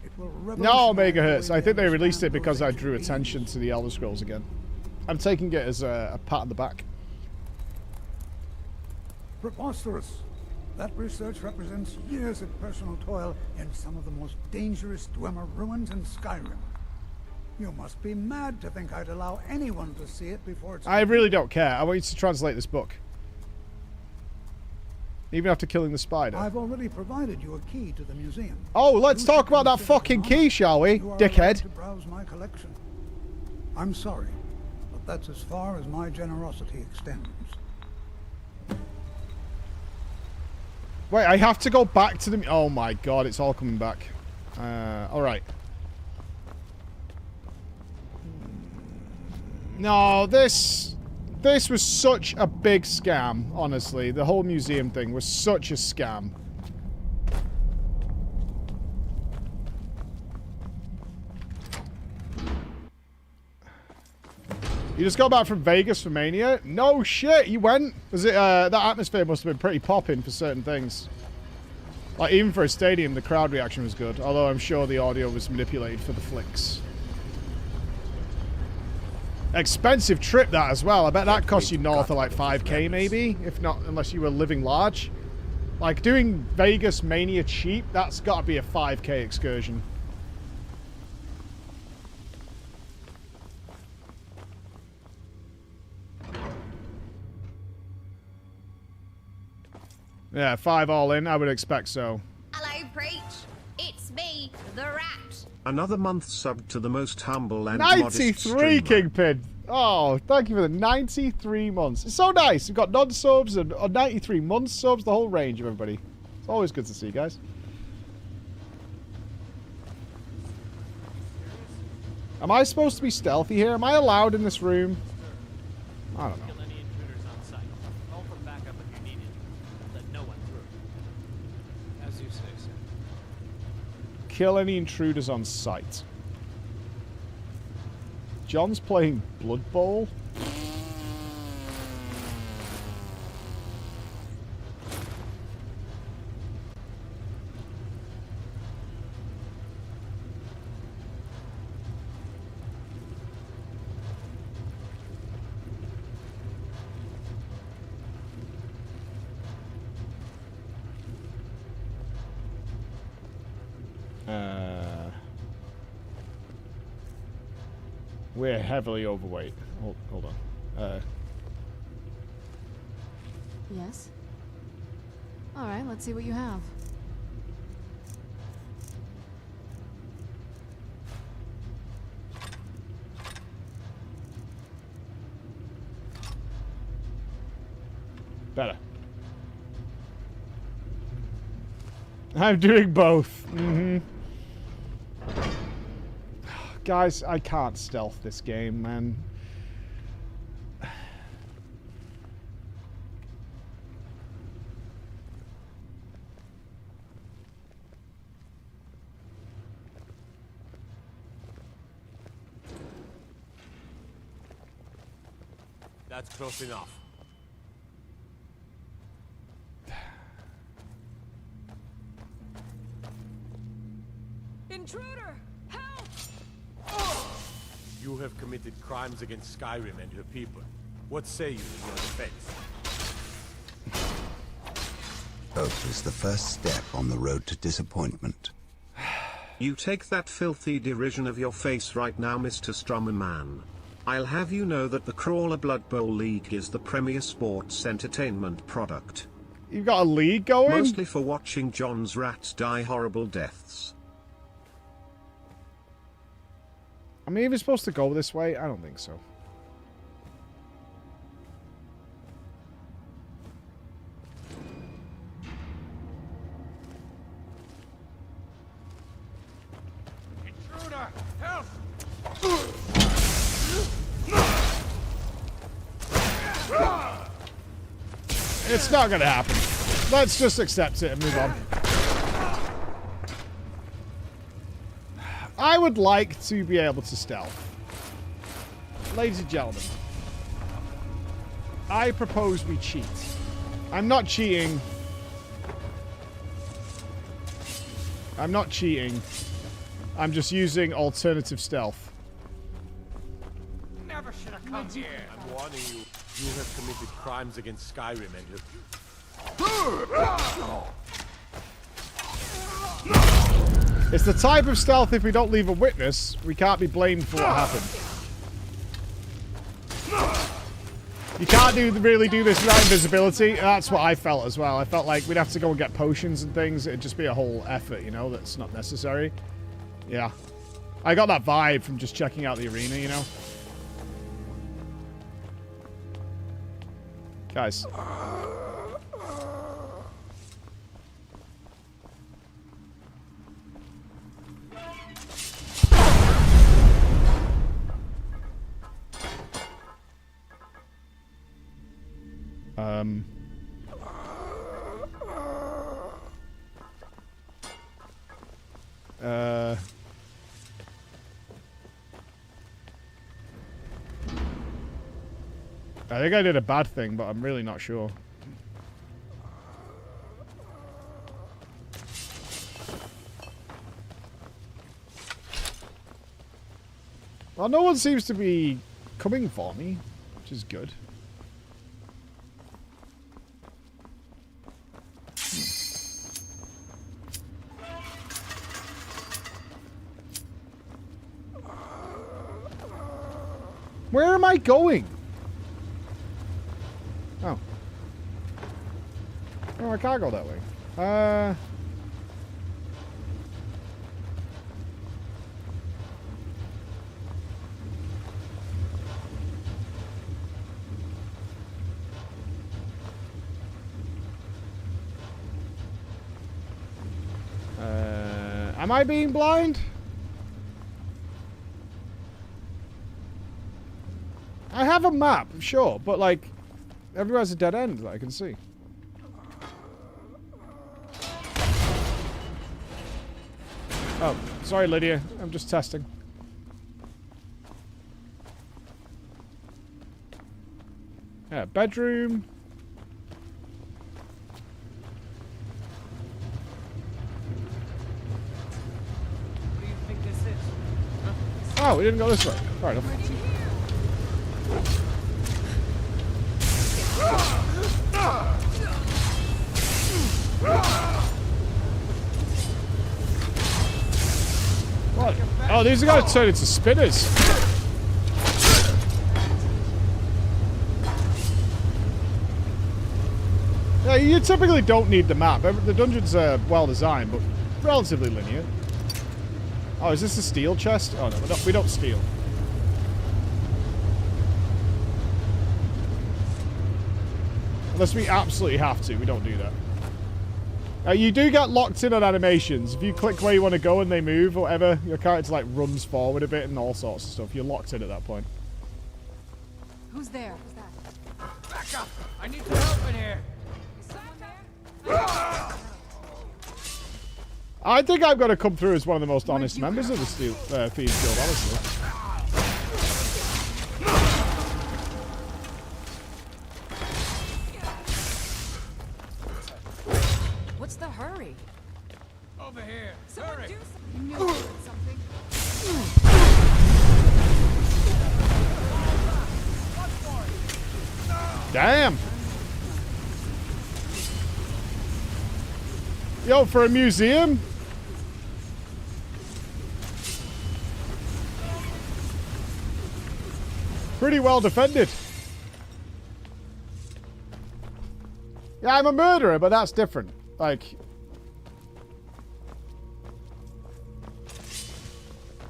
It will no, megahertz. I think they released it because I drew attention to the Elder Scrolls again. I'm taking it as a pat on the back. Preposterous. That research represents years of personal toil in some of the most dangerous Dwemer ruins in Skyrim. You must be mad to think I'd allow anyone to see it before it's... I really don't care. I want you to translate this book. Even after killing the spider. I've already provided you a key to the museum. Oh, let's talk about that fucking key, shall we, dickhead? To browse my collection. I'm sorry, but that's as far as my generosity extends. Wait, I have to go back to the... Oh my god, it's all coming back. Alright. No, this was such a big scam, honestly. The whole museum thing was such a scam. You just got back from Vegas for Mania? No shit, you went? Was it, that atmosphere must have been pretty popping for certain things. Like, even for a stadium, the crowd reaction was good. Although I'm sure the audio was manipulated for the flicks. Expensive trip, that, as well. I bet that cost you north of, like, 5k, maybe? If not, unless you were living large. Like, doing Vegas Mania cheap, that's got to be a 5k excursion. Yeah, 5 all in, I would expect so. Hello, Preach. It's me, the Rat. Another month subbed to the most humble and modest 93, Kingpin! Oh, thank you for the 93 months. It's so nice. We've got non-subs and 93 months subs, the whole range of everybody. It's always good to see, guys. Am I supposed to be stealthy here? Am I allowed in this room? I don't know. Kill any intruders on sight. John's playing Blood Bowl. We're heavily overweight. Hold on. Yes? Alright, let's see what you have. Better. I'm doing both. Mm-hmm. Guys, I can't stealth this game, man. That's close enough. Intruder! Help! You have committed crimes against Skyrim and her people. What say you in your defense? Oath is the first step on the road to disappointment. You take that filthy derision of your face right now, Mr. Strummer Man. I'll have you know that the Crawler Blood Bowl League is the premier sports entertainment product. You've got a league going? Mostly for watching John's rats die horrible deaths. Am I even supposed to go this way? I don't think so. Intruder! Help! It's not gonna happen. Let's just accept it and move on. I would like to be able to stealth. Ladies and gentlemen, I propose we cheat. I'm not cheating. I'm not cheating. I'm just using alternative stealth. Never should have come here. I'm warning you. You have committed crimes against Skyrim and you... It's the type of stealth if we don't leave a witness, we can't be blamed for what happened. You can't really do this without invisibility. That's what I felt as well. I felt like we'd have to go and get potions and things. It'd just be a whole effort, you know, that's not necessary. Yeah. I got that vibe from just checking out the arena, you know. Guys. I think I did a bad thing, but I'm really not sure. Well, no one seems to be coming for me, which is good. Where am I going? Oh. Oh, I can't go that way. Am I being blind? I have a map, sure, but like... Everywhere's a dead end that I can see. Oh, sorry, Lydia. I'm just testing. Yeah, bedroom. What do you think this is? Oh, we didn't go this way. Fair enough. What? Oh, these are going to turn into spinners. Yeah, you typically don't need the map. The dungeons are well designed, but relatively linear. Oh, is this a steel chest? Oh, no, we don't steal. Unless we absolutely have to, we don't do that. You do get locked in on animations. If you click where you want to go and they move or whatever, your character like runs forward a bit and all sorts of stuff. You're locked in at that point. Who's there? Back up! I need some help in here! Is someone there? I think I'm going to come through as one of the most honest members of the Thieves Guild, honestly. What's the hurry? Over here! Someone Hurry! do something. You knew you did something. Damn! Yo, for a museum? Pretty well defended. Yeah, I'm a murderer, but that's different. Like,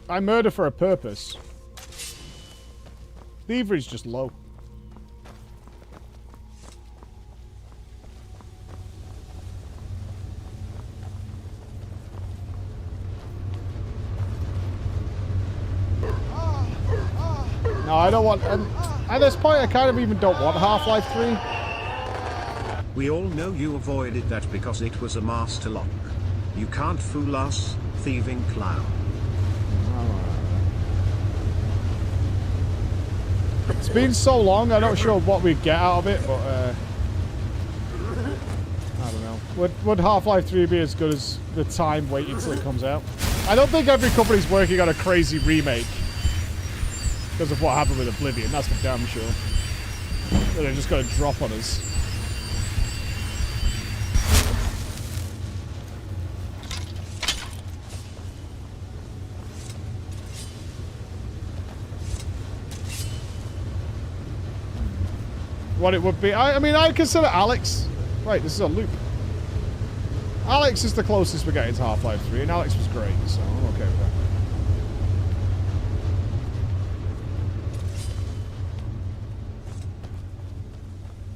I murder for a purpose. Thievery's just low. No, I don't want... at this point, I kind of even don't want Half-Life 3. We all know you avoided that because it was a master lock. You can't fool us, thieving clown. It's been so long, I'm not sure what we'd get out of it, but I don't know. Would Half-Life 3 be as good as the time waiting until it comes out? I don't think every company's working on a crazy remake because of what happened with Oblivion, that's for damn sure. So they're just going to drop on us. What it would be. I mean, I consider Alex... Right, this is a loop. Alex is the closest we're getting to Half-Life 3, and Alex was great, so I'm okay with that.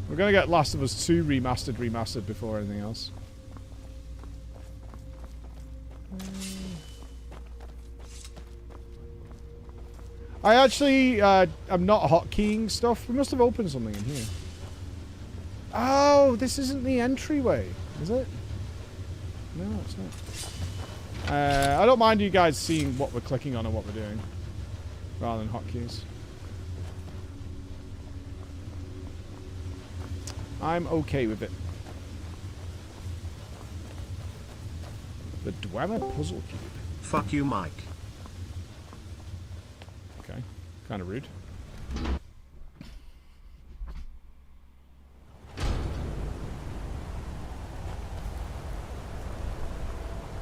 We're going to get Last of Us 2 remastered before anything else. I actually, I'm not hotkeying stuff. We must have opened something in here. Oh, this isn't the entryway, is it? No, it's not. I don't mind you guys seeing what we're clicking on and what we're doing, rather than hotkeys. I'm okay with it. The Dwemer Puzzle Cube. Fuck you, Mike. Okay, kind of rude.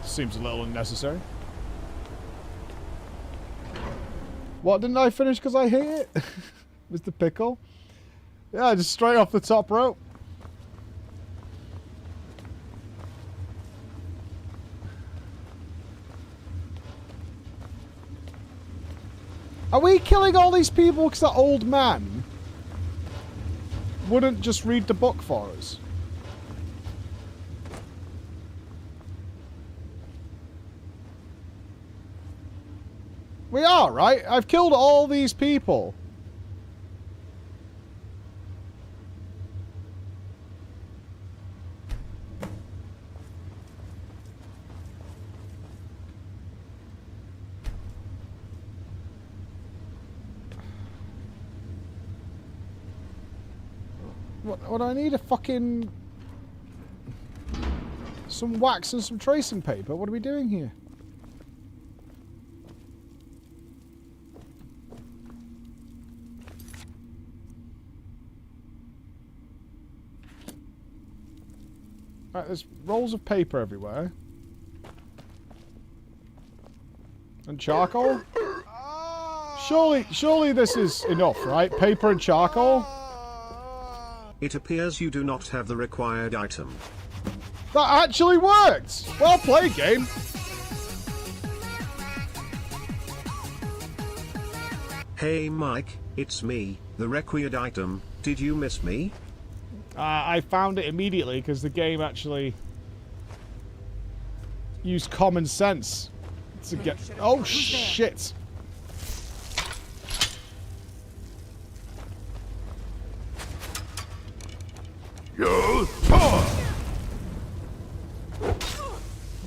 Seems a little unnecessary. What, didn't I finish because I hate it? Mr. Pickle? Yeah, just straight off the top rope. Are we killing all these people because that old man wouldn't just read the book for us? We are, right? I've killed all these people. What I need? A fucking... some wax and some tracing paper. What are we doing here? Right, there's rolls of paper everywhere. And charcoal? Surely this is enough, right? Paper and charcoal? It appears you do not have the required item. That actually worked! Well played, game. Hey Mike, it's me, the required item. Did you miss me? I found it immediately because the game actually used common sense to get... Oh shit!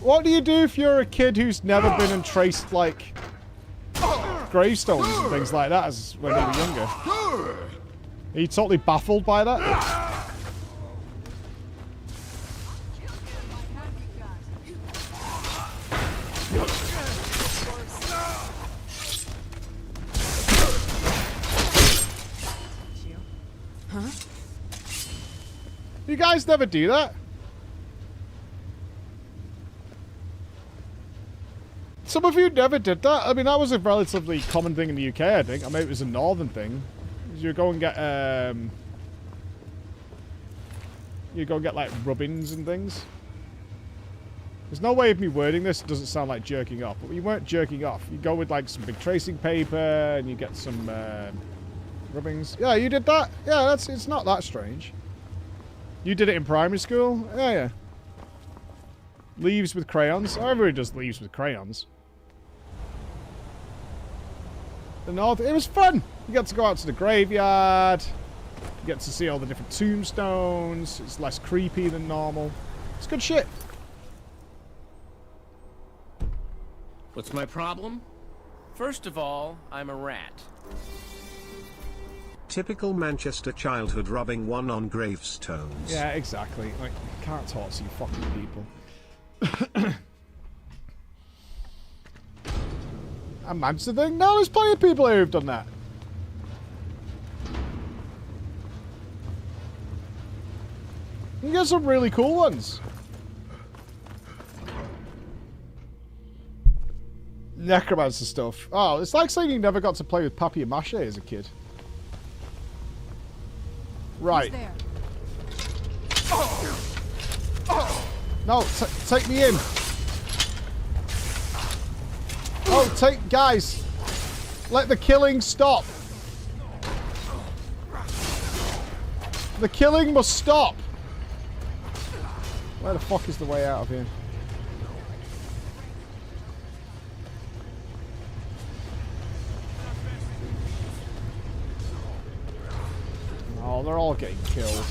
What do you do if you're a kid who's never been and traced, like, gravestones and things like that as when you were younger? Are you totally baffled by that? Huh? You guys never do that? Some of you never did that? I mean, that was a relatively common thing in the UK, I think. I mean, it was a northern thing. you go and get like rubbings and things. There's no way of me wording this. It doesn't sound like jerking off, but you weren't jerking off. You go with like some big tracing paper and you get some rubbings. Yeah, you did that. Yeah, it's not that strange. You did it in primary school. Yeah. Leaves with crayons. Oh, everybody does leaves with crayons. The North. It was fun. You get to go out to the graveyard. You get to see all the different tombstones. It's less creepy than normal. It's good shit. What's my problem? First of all, I'm a rat. Typical Manchester childhood rubbing one on gravestones. Yeah, exactly. Like, you can't talk to you fucking people. A Manchester thing? No, there's plenty of people here who've done that. You get some really cool ones. Necromancer stuff. Oh, it's like saying you never got to play with papier-mâché as a kid. Right. No, take me in. Oh, guys. Let the killing stop. The killing must stop. Where the fuck is the way out of here? Oh, they're all getting killed.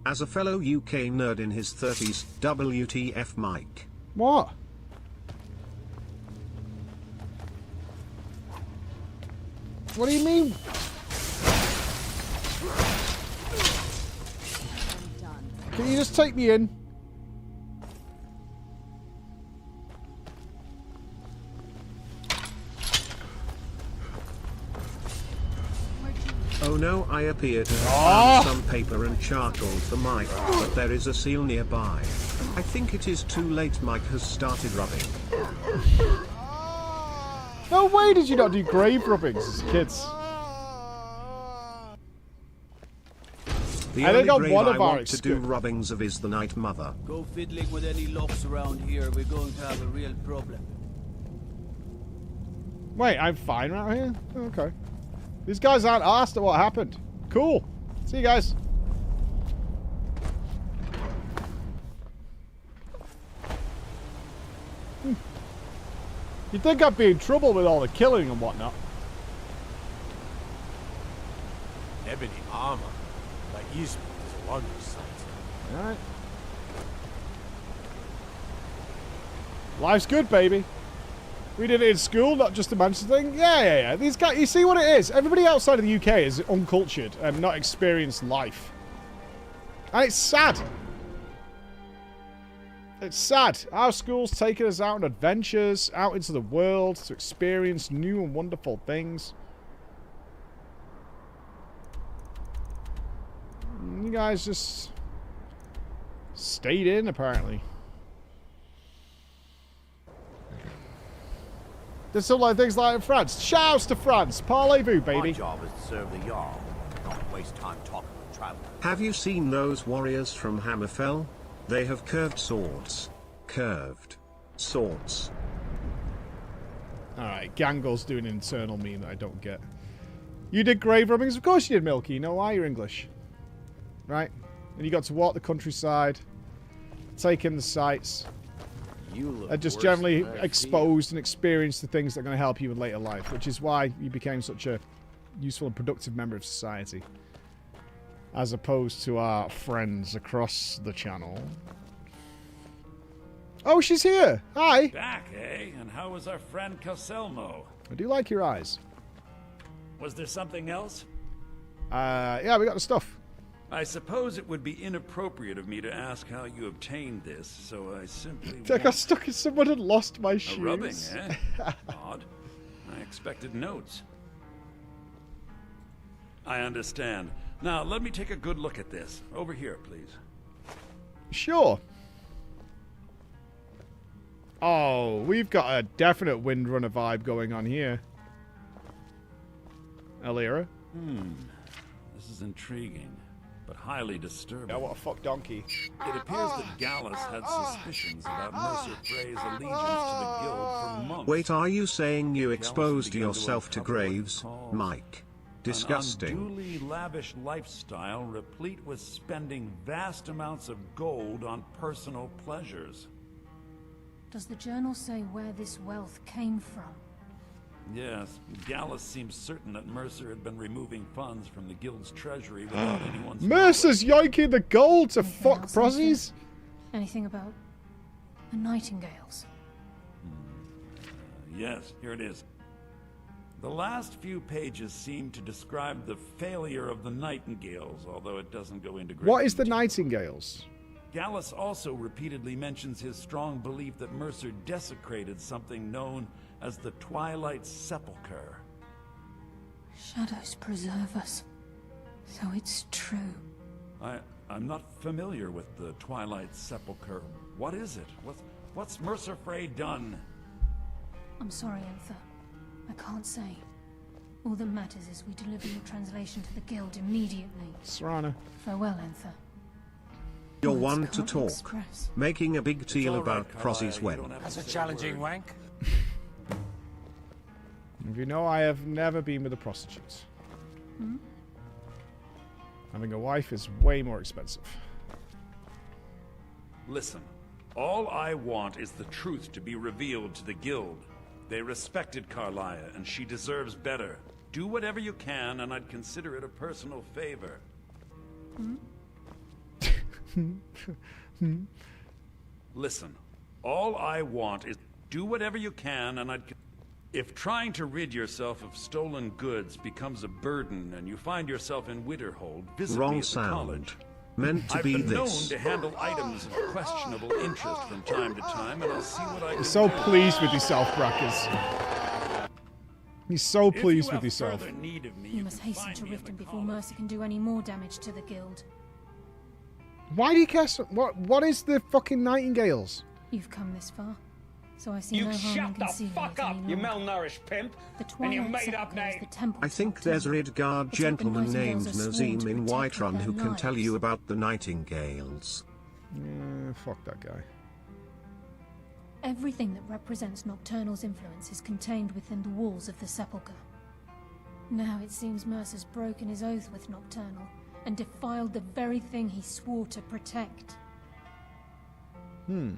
As a fellow UK nerd in his 30s, WTF Mike. What? What do you mean? Can you just take me in? Oh no, I appear to have found some paper and charcoal for Mike, but there is a seal nearby. I think it is too late. Mike has started rubbing. No way did you not do grave rubbings as kids. The I think only grave one I of our want to do rubbings of is the Night Mother. Go fiddling with any locks around here, we're going to have a real problem. Wait, I'm fine right here? Okay. These guys aren't asked at what happened. Cool. See you guys. You'd think I'd be in trouble with all the killing and whatnot. Ebony armor. Like Eastwood is a wonder sight. Alright. Life's good, baby. We did it in school, not just a Manchester thing. Yeah. These guys, you see what it is? Everybody outside of the UK is uncultured and not experienced life. And it's sad. It's sad. Our school's taking us out on adventures, out into the world to experience new and wonderful things. You guys just stayed in, apparently. There's some like things like in France. Shouts to France. Parlez-vous, baby. My job is to serve the Jarl, not waste time talking with travelers. Have you seen those warriors from Hammerfell? They have curved swords. Curved swords. Alright, Gangle's doing an internal meme that I don't get. You did grave rubbings? Of course you did, Milky. You know why? You're English. Right? And you got to walk the countryside, take in the sights, and just generally exposed and experienced the things that are going to help you in later life, which is why you became such a useful and productive member of society. As opposed to our friends across the channel. Oh, she's here! Hi! Back, eh? And how was our friend Coselmo? I do like your eyes. Was there something else? Yeah, we got the stuff. I suppose it would be inappropriate of me to ask how you obtained this, so I simply I got stuck in someone had lost my shoes. A rubbing, eh? Odd. I expected notes. I understand. Now, let me take a good look at this. Over here, please. Sure. Oh, we've got a definite Windrunner vibe going on here. Alira? This is intriguing, but highly disturbing. Yeah, what a fuck donkey. It appears that Gallus had suspicions about Mercer Frey's allegiance to the guild from months. Wait, are you saying you exposed yourself to Graves, Mike? Disgusting. An unduly lavish lifestyle replete with spending vast amounts of gold on personal pleasures. Does the journal say where this wealth came from? Yes, Gallus seems certain that Mercer had been removing funds from the guild's treasury without anyone's Mercer's yoinking the gold to fuck prozzies? Anything about the Nightingales? Yes, here it is. The last few pages seem to describe the failure of the Nightingales, although it doesn't go into great What is the detail. Nightingales? Gallus also repeatedly mentions his strong belief that Mercer desecrated something known as the Twilight Sepulchre. Shadows preserve us. So it's true. I'm not familiar with the Twilight Sepulchre. What is it? What's Mercer Frey done? I'm sorry, Enther. I can't say. All that matters is we deliver your translation to the guild immediately. Serrano. Farewell, Enther. You're Words one to can't talk, express. making a big deal about Prozzy's wedding. That's a challenging wank. If you know, I have never been with a prostitute. Hmm? Having a wife is way more expensive. Listen, all I want is the truth to be revealed to the guild. They respected Carlia, and she deserves better. Do whatever you can, and I'd consider it a personal favor. Listen, all I want is do whatever you can, and if trying to rid yourself of stolen goods becomes a burden and you find yourself in Winterhold, visit me Wrong at the sound. college. Meant to I've be been known this. to handle items of questionable interest from time to time, and I'll see what I can You're so do. pleased with yourself, Brackers. He's so pleased with yourself. You must hasten to Riften before Mercer can do any more damage to the guild. Why do you care so... What is the fucking Nightingales? You've come this far, so I see You no harm in shut the concealing fuck it up, any you longer. malnourished pimp. The And your Twilight made-up Sepulchre is name. the temple. I think there's a Redguard gentleman named Nazim in Whiterun who can tell you about the Nightingales. Yeah, fuck that guy. Everything that represents Nocturnal's influence is contained within the walls of the Sepulchre. Now it seems Mercer's broken his oath with Nocturnal and defiled the very thing he swore to protect. Are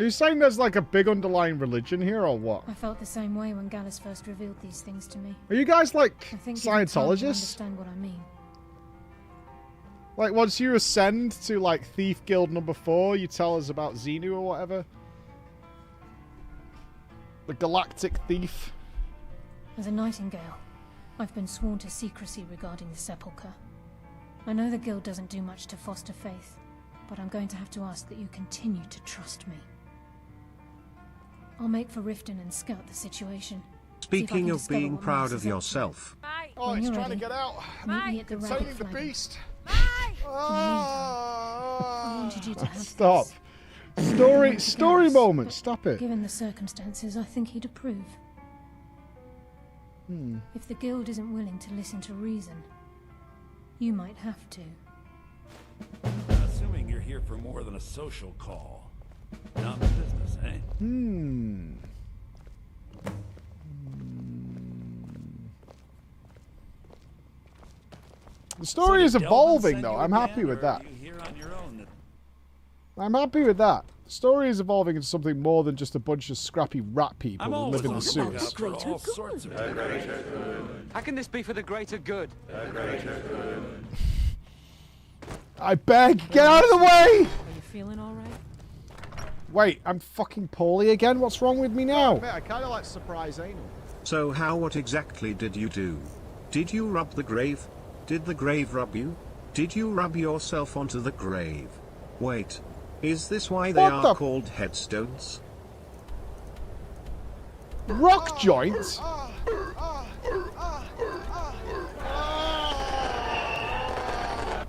you saying there's like a big underlying religion here, or what? I felt the same way when Gallus first revealed these things to me. Are you guys like I think given time, you'll Scientologists? understand what I mean. Like once you ascend to like Thief Guild number 4, you tell us about Xenu or whatever? The Galactic Thief? As a Nightingale, I've been sworn to secrecy regarding the Sepulchre. I know the Guild doesn't do much to foster faith, but I'm going to have to ask that you continue to trust me. I'll make for Riften and scout the situation. Speaking of being proud of yourself, Oh, When it's you're trying ready, to get out. meet me at the Rabbit Sending the Flagon. beast. I wanted you to have Stop. this. Story moment. Stop it. Given the circumstances, I think he'd approve. If the Guild isn't willing to listen to reason, you might have to. Assuming you're here for more than a social call. Down to business, eh? The story is So did Delvin evolving, send though. you I'm again, happy with or that. are you here on your own? I'm happy with that. The story is evolving into something more than just a bunch of scrappy rat people who live in the sewers. All sorts of How can this be for the greater good? I beg, get out of the way! Are you feeling all right? Wait, I'm fucking poorly again? What's wrong with me now? I kind of like surprise anal. so what exactly did you do? Did you rub the grave? Did the grave rub you? Did you rub yourself onto the grave? Wait, is this why they What the- are called headstones? Rock joint?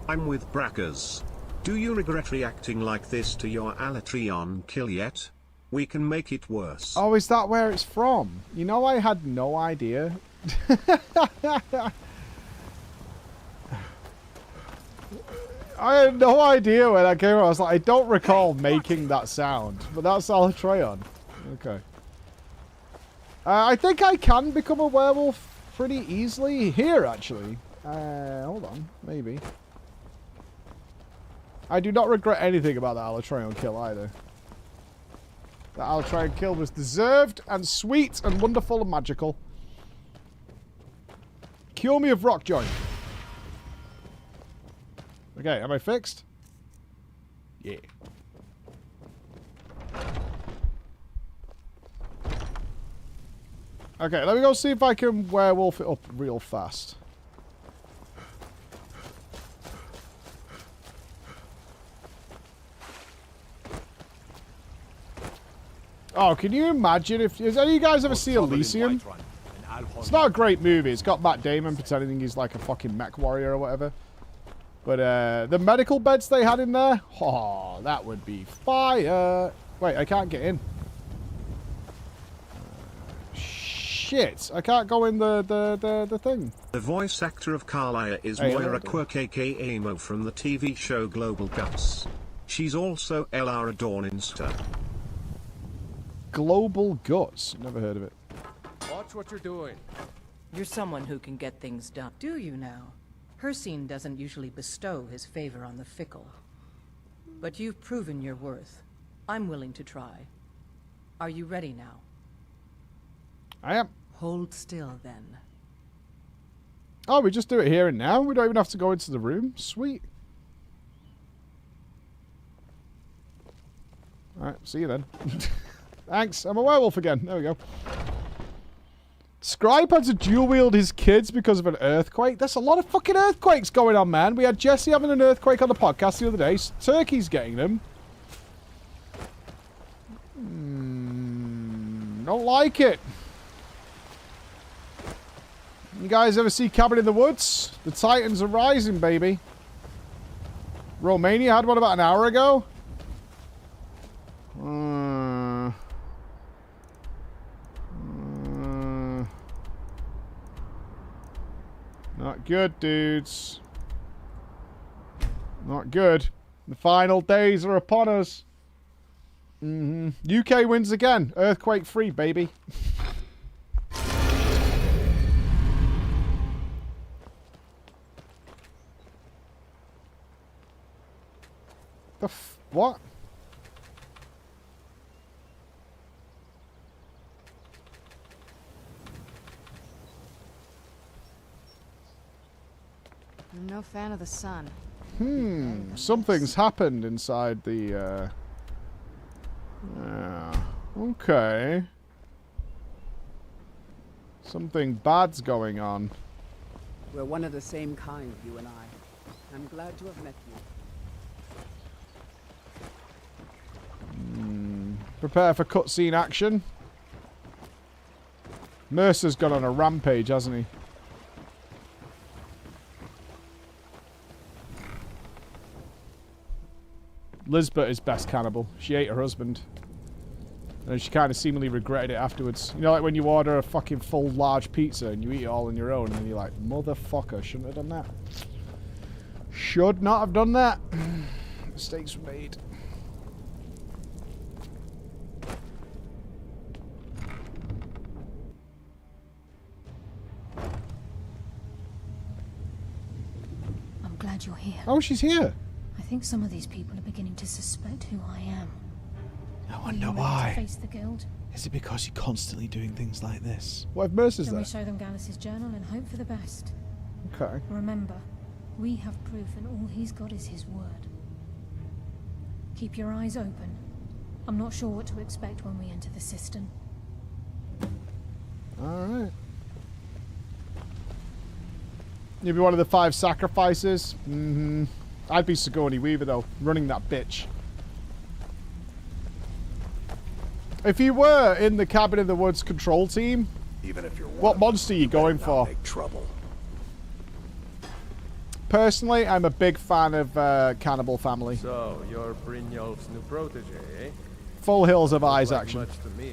I'm with Brackers. Do you regret reacting like this to your Alatreon kill yet? We can make it worse. Oh, is that where it's from? You know, I had no idea. I had no idea where that came from. I was like, I don't recall making that sound. But that's Alatreon. Okay. I think I can become a werewolf pretty easily here, actually. Hold on. Maybe. I do not regret anything about that Alatreon kill either. That Alatreon kill was deserved and sweet and wonderful and magical. Cure me of rock joint. Okay, am I fixed? Yeah. Okay, let me go see if I can werewolf it up real fast. Oh, can you imagine if... Has any of you guys ever seen Elysium? It's not a great movie. It's got Matt Damon pretending he's like a fucking mech warrior or whatever. But the medical beds they had in there... Oh, that would be fire. Wait, I can't get in. Shit, I can't go in the thing. The voice actor of Carlia is Moira Quirk aka Amo from the TV show Global Guts. She's also Elara Dawn in Star. Global Guts. Never heard of it. Watch what you're doing. You're someone who can get things done. Do you now? Hercene doesn't usually bestow his favor on the fickle. But you've proven your worth. I'm willing to try. Are you ready now? I am. Hold still, then. Oh, we just do it here and now? We don't even have to go into the room? Sweet. Alright, see you then. Thanks, I'm a werewolf again. There we go. Scribe had to dual wield his kids because of an earthquake. There's a lot of fucking earthquakes going on, man. We had Jesse having an earthquake on the podcast the other day. Turkey's getting them. Don't like it. You guys ever see Cabin in the Woods? The Titans are rising, baby. Romania had one about an hour ago. Not good, dudes. Not good. The final days are upon us. UK wins again. Earthquake-free, baby. What? I'm no fan of the sun. Something's happened inside the, okay. Something bad's going on. We're one of the same kind, you and I. I'm glad to have met you. Prepare for cutscene action. Mercer's gone on a rampage, hasn't he? Lisbeth is best cannibal. She ate her husband. And she kind of seemingly regretted it afterwards. You know, like when you order a fucking full large pizza and you eat it all on your own and then you're like, motherfucker, shouldn't have done that. Should not have done that. Mistakes were made. I'm glad you're here. Oh, she's here. I think some of these people are beginning to suspect who I am. I wonder To why. face the guild. Is it because you're constantly doing things like this? What if Mercer's Then there? we show them Gallus's journal and hope for the best. Okay. Remember, we have proof and all he's got is his word. Keep your eyes open. I'm not sure what to expect when we enter the cistern. Alright. You'll be one of the 5 sacrifices? I'd be Sigourney Weaver, though, running that bitch. If you were in the Cabin in the Woods control team, even if you're what monster are you going for? Make trouble. personally, I'm a big fan of Cannibal Family. So, you're Brynjolf's new protege, eh? Full Hills of Eyes Like action. much to me.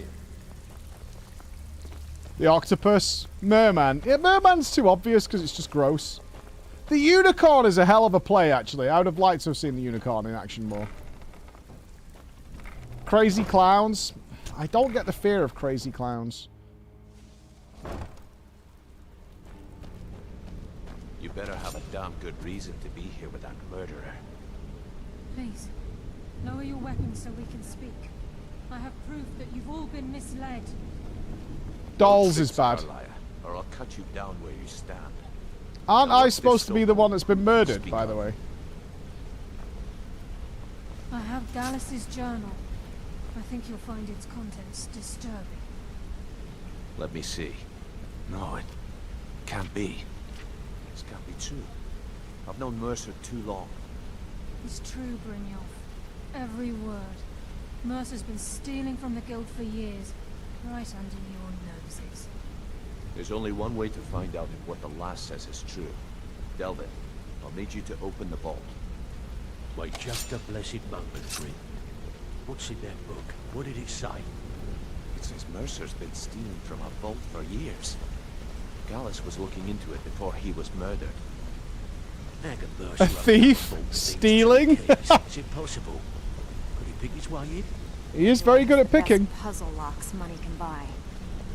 The octopus. Merman. Yeah, Merman's too obvious because it's just gross. The unicorn is a hell of a play, actually. I would have liked to have seen the unicorn in action more. Crazy clowns. I don't get the fear of crazy clowns. You better have a damn good reason to be here with that murderer. Please, lower your weapons so we can speak. I have proof that you've all been misled. Dolls is bad. Or I'll cut you down where you stand. Aren't I supposed to be the one that's been murdered, by the way? I have Dallas's journal. I think you'll find its contents disturbing. Let me see. No, it can't be. This can't be true. I've known Mercer too long. It's true, Brynjolf. Every word. Mercer's been stealing from the guild for years, right under your noses. There's only one way to find out if what the lass says is true. Delvin, I'll need you to open the vault. Wait just a blessed moment, friend. What's in that book? What did it say? It says Mercer's been stealing from a vault for years. Gallus was looking into it before he was murdered. A thief? Stealing? Is it possible? Could he pick his way in? He is very good at picking. Best puzzle locks money can buy.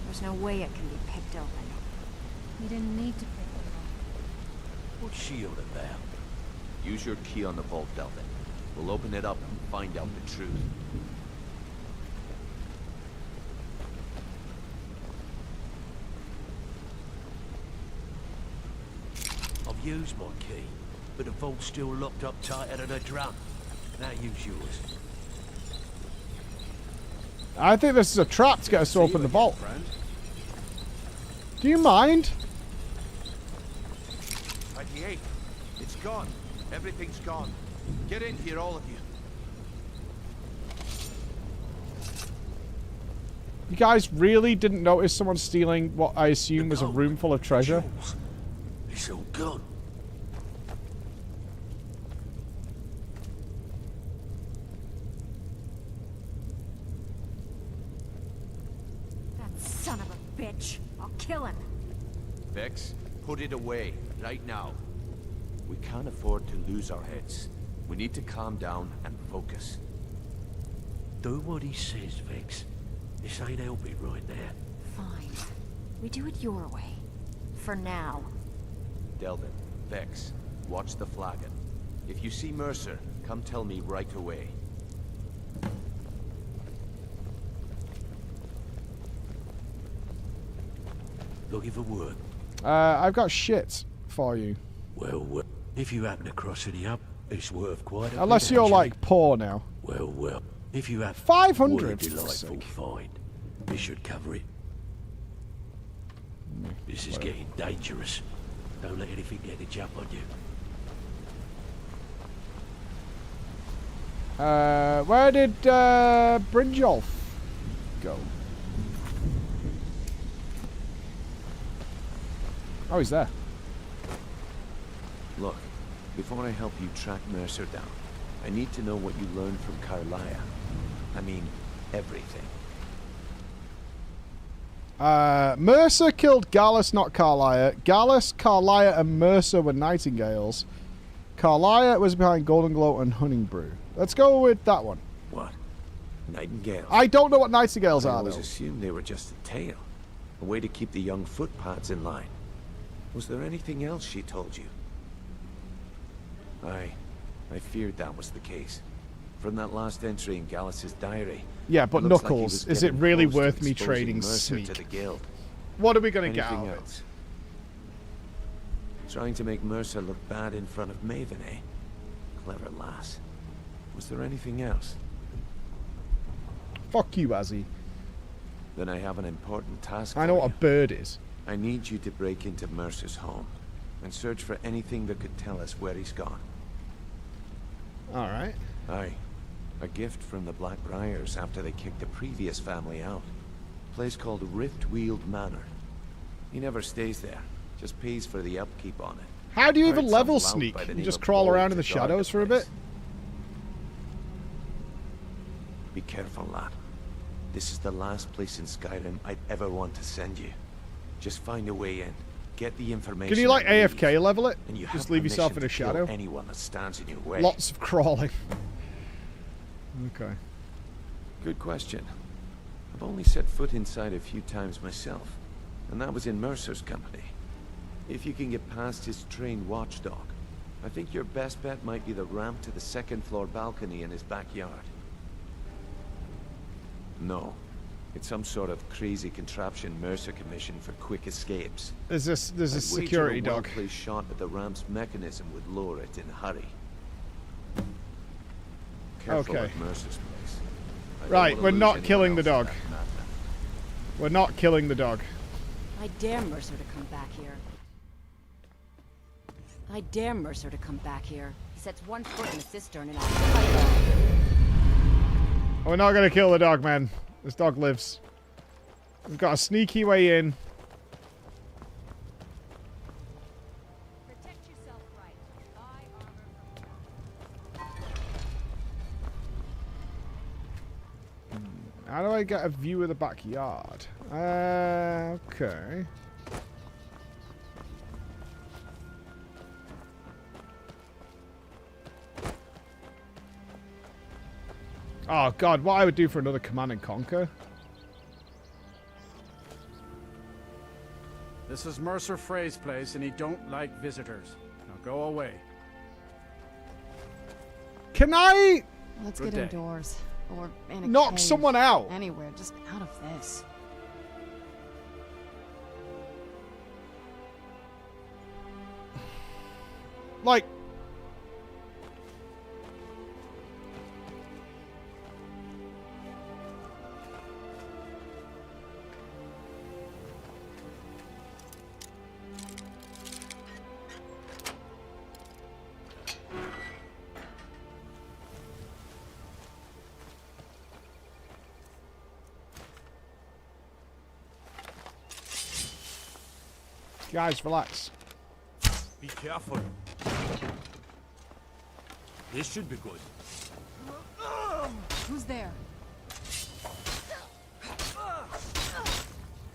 There's no way it can be picked open. You didn't need to pick them up. What's she all about? Use your key on the vault, Delvin. We'll open it up and find out the truth. I've used my key, but the vault's still locked up tighter than a drum. Now use yours. I think this is a trap to get us to open the vault. Do you mind? 28. It's gone. Everything's gone. Get in here, all of you. You guys really didn't notice someone stealing what I assume was a room full of treasure? It's all gone. That son of a bitch. I'll kill him. Vex, put it away, right now. We can't afford to lose our heads. We need to calm down and focus. Do what he says, Vex. This ain't helping right there. Fine. We do it your way. For now. Delvin, Vex, watch the flagon. If you see Mercer, come tell me right away. Looking for work? I've got shit for you. Well, if you happen to cross any up, it's worth quite a Unless bit, you're actually. like poor now. Well, if you have 500, what a for fuck's delightful sake. find, this should cover it. This is getting dangerous. Don't let anything get a jump on you. Where did Brynjolf go? Oh, he's there. Look, before I help you track Mercer down, I need to know what you learned from Carlia. I mean, everything. Mercer killed Gallus, not Carlia. Gallus, Carlia, and Mercer were nightingales. Carlia was behind Golden Glow and Hunting Brew. Let's go with that one. What? Nightingales? I don't know what nightingales I are, always though. assumed they were just a tale. A way to keep the young footpads in line. Was there anything else she told you? I feared that was the case. From that last entry in Gallus's diary. Yeah, but it looks like he Knuckles, was is it getting really close to worth me exposing trading Mercer Sneak? to the guild? What are we going to get out Anything of it? else? Trying to make Mercer look bad in front of Maven, eh? Clever lass. Was there anything else? Fuck you, Azzy. Then I have an important task I know for what a you. bird is. I need you to break into Mercer's home and search for anything that could tell us where he's gone. Alright. Aye. A gift from the Black Briars after they kicked the previous family out. A place called Riftweald Manor. He never stays there. Just pays for the upkeep on it. How do you even level sneak? You just crawl around in the shadows for a bit? Be careful, lad. This is the last place in Skyrim I'd ever want to send you. Just find a way in. Get the information. Can you like AFK leave, level it? And you just leave yourself in a kill shadow? Anyone that stands in your way. Lots of crawling. Okay. Good question. I've only set foot inside a few times myself, and that was in Mercer's company. If you can get past his trained watchdog, I think your best bet might be the ramp to the second-floor balcony in his backyard. No. It's some sort of crazy contraption Mercer commissioned for quick escapes. There's a security dog. A well-placed shot at the ramp's mechanism would lower it in a hurry. Careful at Mercer's place. Right, we're not killing the dog. We're not killing the dog. I dare Mercer to come back here. I dare Mercer to come back here. He sets one foot in the cistern and I'll fight. We're not gonna kill the dog, man. This dog lives. We've got a sneaky way in. Protect yourself right. Buy armor. How do I get a view of the backyard? Okay. Oh god, what I would do for another Command and Conquer? This is Mercer Frey's place, and he don't like visitors. Now go away. Can I... Let's get indoors. Or in a knock cave. someone out? Anywhere, just out of this. Like... Guys, relax. Be careful. This should be good. Who's there?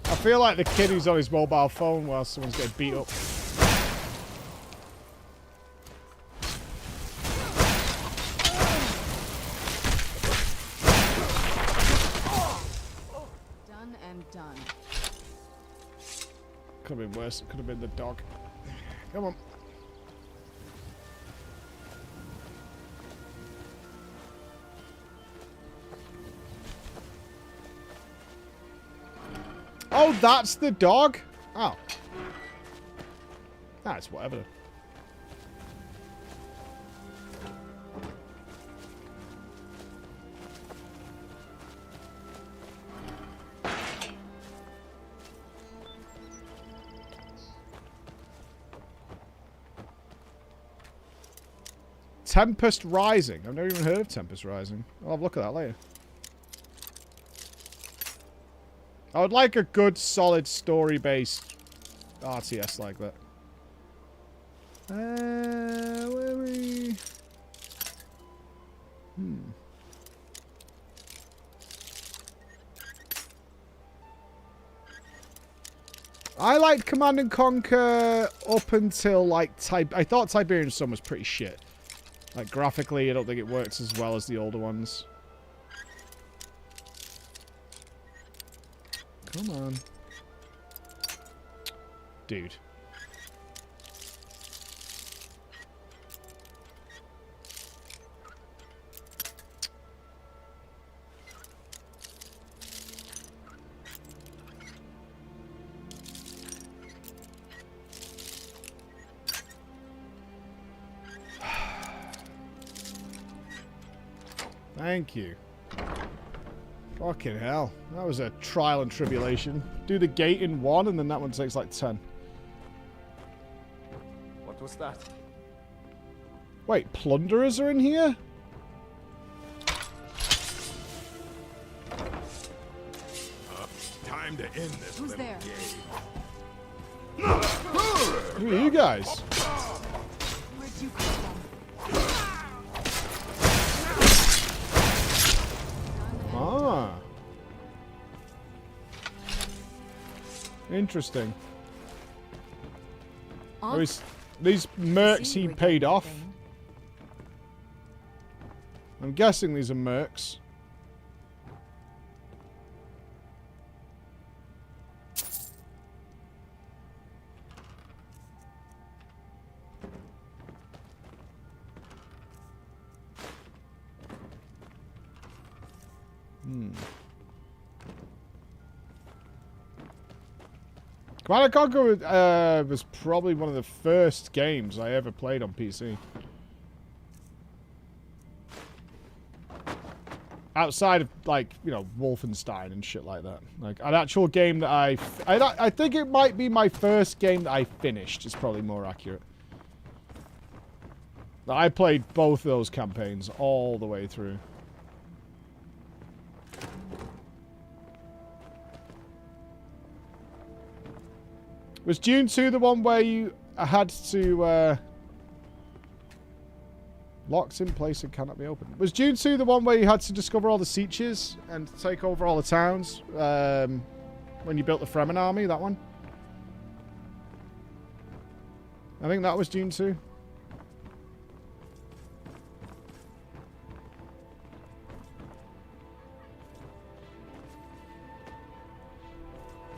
I feel like the kid who's on his mobile phone while someone's getting beat up. Done and done. Could have been worse. It could have been the dog. Come on. Oh, that's the dog? Oh. That's whatever. Tempest Rising. I've never even heard of Tempest Rising. I'll have a look at that later. I would like a good, solid, story-based RTS like that. Where are we? I liked Command and Conquer up until, like, I thought Tiberian Sun was pretty shit. Like, graphically, I don't think it works as well as the older ones. Come on. Dude. Thank you. Fucking hell. That was a trial and tribulation. Do the gate in 1 and then that one takes like 10. What was that? Wait, plunderers are in here? Time to end this. Who's there? Who are you guys? you come Ah. Interesting. These mercs he paid off. I'm guessing these are mercs. Command & Conquer was probably one of the first games I ever played on PC. Outside of, like, you know, Wolfenstein and shit like that. Like, an actual game that I think it might be my first game that I finished, is probably more accurate. I played both of those campaigns all the way through. Was Dune 2 the one where you had to, locked in place and cannot be opened? Was Dune 2 the one where you had to discover all the Sieges and take over all the towns, when you built the Fremen army, that one? I think that was Dune 2.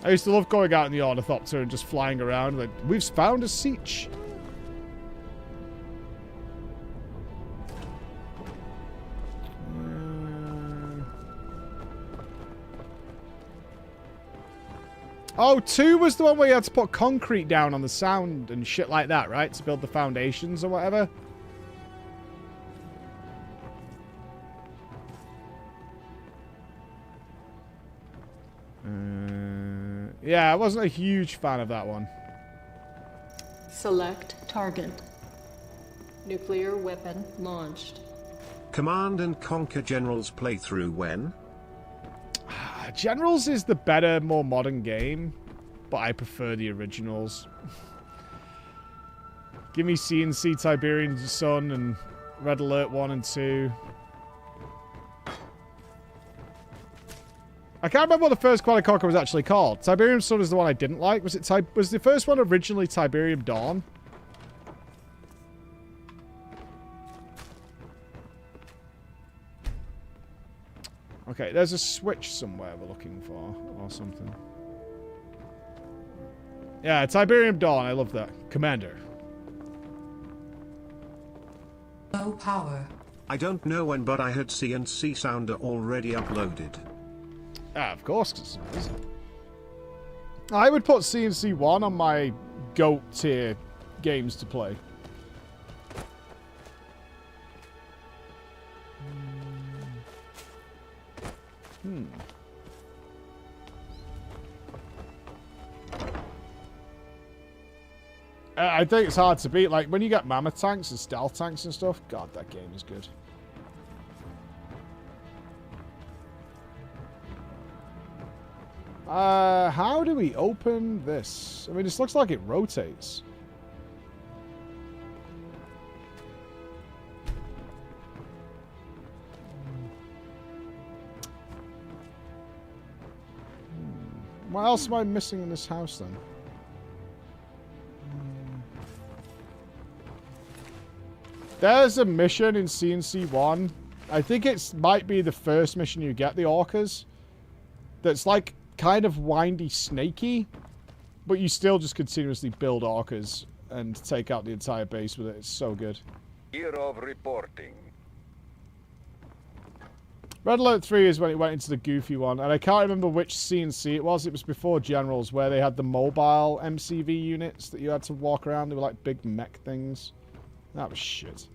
I used to love going out in the Ornithopter and just flying around like, we've found a siege. Oh, 2 was the one where you had to put concrete down on the sound and shit like that, right? To build the foundations or whatever. Yeah, I wasn't a huge fan of that one. Select target. Nuclear weapon launched. Command & Conquer Generals playthrough when? Generals is the better, more modern game, but I prefer the originals. Give me CNC Tiberian Sun and Red Alert 1 and 2. I can't remember what the first Command & Conquer was actually called. Tiberium Sun is the one I didn't like. Was the first one originally Tiberium Dawn? Okay, there's a switch somewhere we're looking for, or something. Yeah, Tiberium Dawn, I love that. Commander. Low power. I don't know when, but I had CNC Sounder already uploaded. Ah, of course, 'cause it's amazing. I would put CNC 1 on my GOAT tier games to play. I think it's hard to beat. Like, when you get mammoth tanks and stealth tanks and stuff, God, that game is good. How do we open this? I mean, this looks like it rotates. What else am I missing in this house, then? There's a mission in CNC 1. I think it might be the first mission you get, the Orcas. That's like kind of windy, snaky, but you still just continuously build Orcas and take out the entire base with it. It's so good. Year of reporting. Red Alert 3 is when it went into the goofy one, and I can't remember which CNC it was. It was before Generals, where they had the mobile MCV units that you had to walk around. They were like big mech things. That was shit.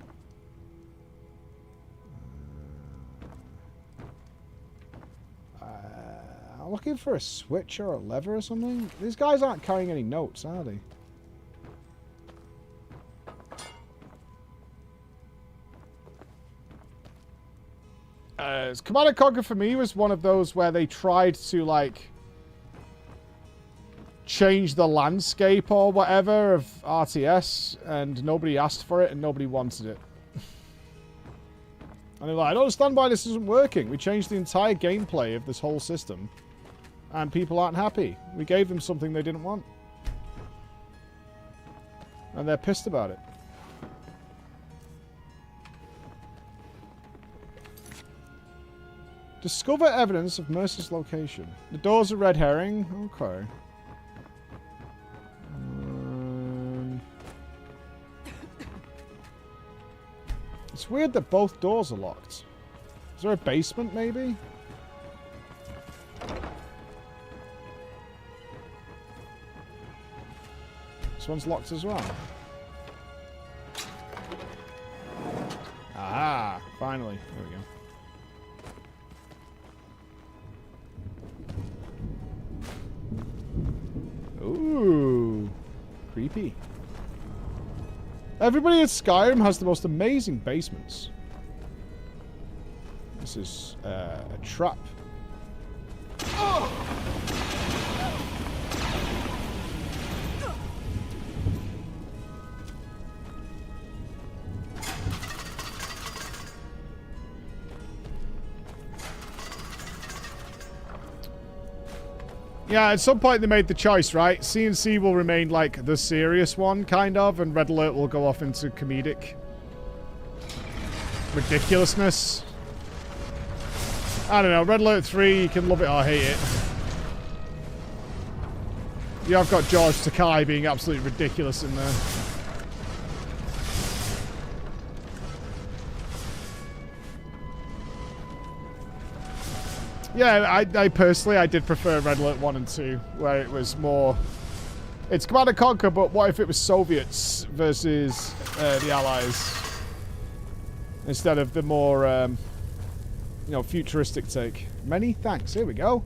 I'm looking for a switch or a lever or something. These guys aren't carrying any notes, are they? Command & Conquer for me was one of those where they tried to, like, change the landscape or whatever of RTS, and nobody asked for it and nobody wanted it. And they're like, I don't understand why this isn't working. We changed the entire gameplay of this whole system, and people aren't happy. We gave them something they didn't want. And they're pissed about it. Discover evidence of Mercer's location. The door's a red herring. Okay. It's weird that both doors are locked. Is there a basement, maybe? This one's locked as well. Aha! Finally. There we go. Ooh. Creepy. Everybody at Skyrim has the most amazing basements. This is a trap. Oh! Yeah, at some point they made the choice, right? C&C will remain like the serious one, kind of, and Red Alert will go off into comedic ridiculousness. I don't know, Red Alert 3, you can love it or hate it. You have got George Takei being absolutely ridiculous in there. Yeah, I personally, I did prefer Red Alert 1 and 2, where it was more... It's Command & Conquer, but what if it was Soviets versus the Allies? Instead of the more, you know, futuristic take. Many thanks. Here we go.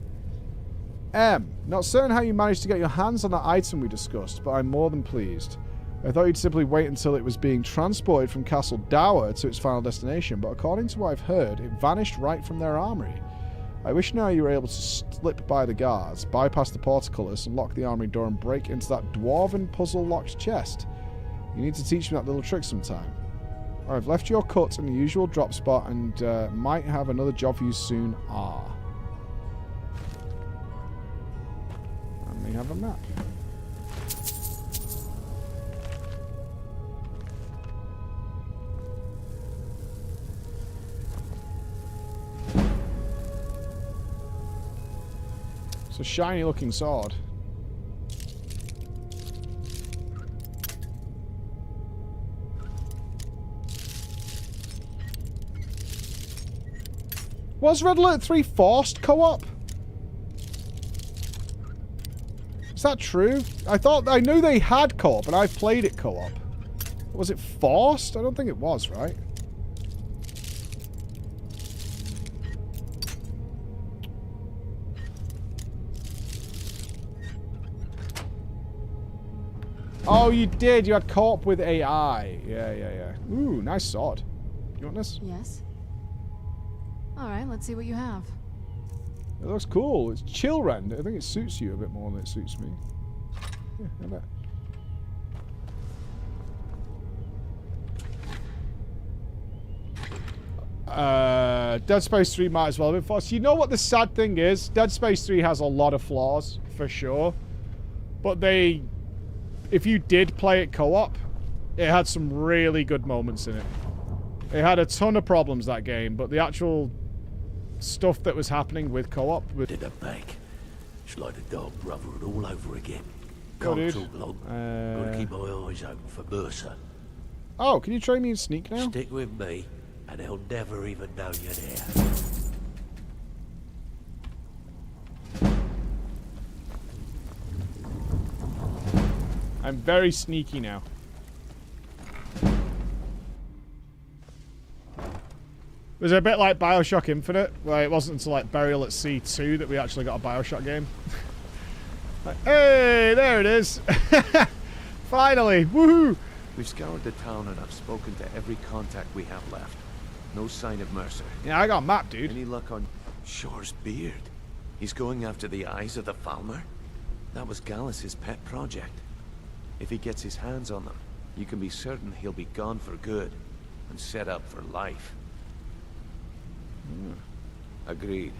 Not certain how you managed to get your hands on that item we discussed, but I'm more than pleased. I thought you'd simply wait until it was being transported from Castle Dower to its final destination, but according to what I've heard, it vanished right from their armory. I wish now you were able to slip by the guards, bypass the portcullis, unlock the armory door and break into that dwarven puzzle-locked chest. You need to teach me that little trick sometime. I've left your cut in the usual drop spot and might have another job for you soon. And we have a map. It's a shiny looking sword. Was Red Alert 3 forced co-op? Is that true? I knew they had co-op and I've played it co-op. Was it forced? I don't think it was, right? Oh, you did. You had co-op with AI. Yeah. Ooh, nice sword. You want this? Yes. Alright, let's see what you have. It looks cool. It's chill rend. I think it suits you a bit more than it suits me. Yeah, I bet. Dead Space 3 might as well have been forced. You know what the sad thing is? Dead Space 3 has a lot of flaws, for sure. But if you did play it co-op, it had some really good moments in it. It had a ton of problems, that game, but the actual stuff that was happening with co-op... Did a back. It's like the Dark Brotherhood all over again. Go, Can't dude. talk long. Gotta keep my eyes open for Mercer. Oh, can you train me in sneak now? Stick with me, and they'll never even know you're there. I'm very sneaky now. Was it a bit like Bioshock Infinite, where it wasn't until like Burial at Sea 2 that we actually got a Bioshock game? Like, hey, there it is. Finally, woohoo! We've scoured the town and I've spoken to every contact we have left. No sign of Mercer. Yeah, I got a map, dude. Any luck on Shore's beard? He's going after the eyes of the Falmer? That was Gallus's pet project. If he gets his hands on them, you can be certain he'll be gone for good and set up for life. Agreed.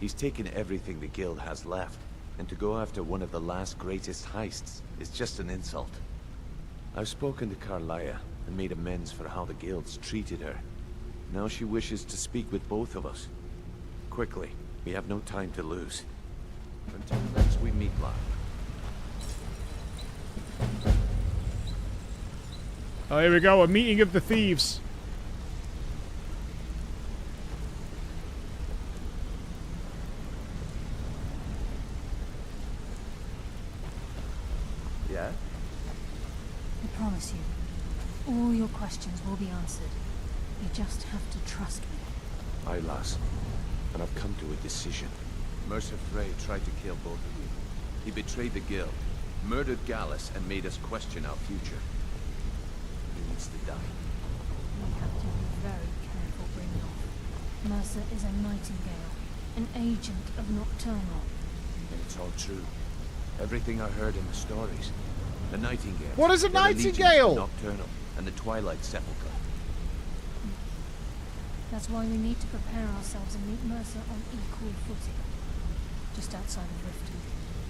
He's taken everything the guild has left, and to go after one of the last greatest heists is just an insult. I've spoken to Carlia and made amends for how the guild's treated her. Now she wishes to speak with both of us. Quickly, we have no time to lose. Until next we meet, lad. Oh, here we go, a meeting of the thieves. Yeah? I promise you, all your questions will be answered. You just have to trust me. Aye, lass. And I've come to a decision. Mercer Frey tried to kill both of you. He betrayed the guild, murdered Gallus, and made us question our future. He needs to die. We have to be very careful, Brynjolf. Mercer is a nightingale, an agent of Nocturnal. It's all true. Everything I heard in the stories. The Nightingale. What is a nightingale? Nocturnal and the Twilight Sepulchre. That's why we need to prepare ourselves and meet Mercer on equal footing. Just outside of Riften,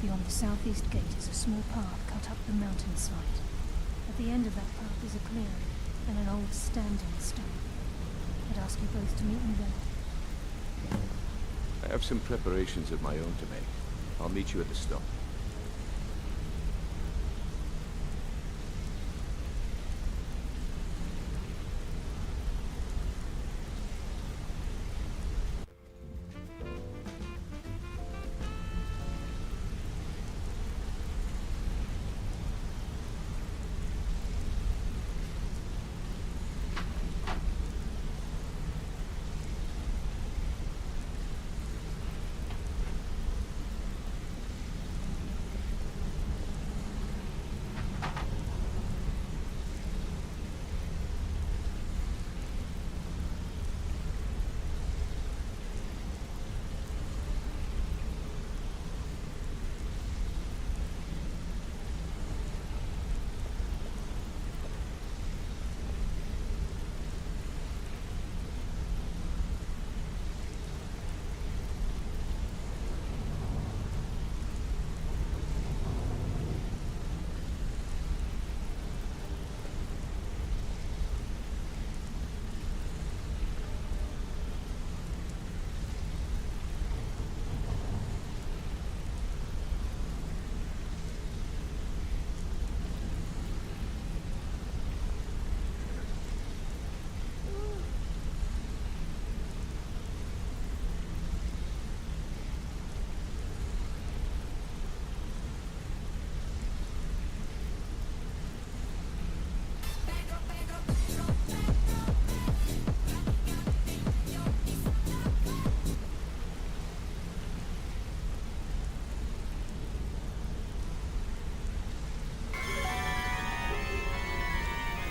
beyond the southeast gate is a small path cut up the mountainside. At the end of that path is a clearing and an old standing stone. I'd ask you both to meet me there. I have some preparations of my own to make. I'll meet you at the stop.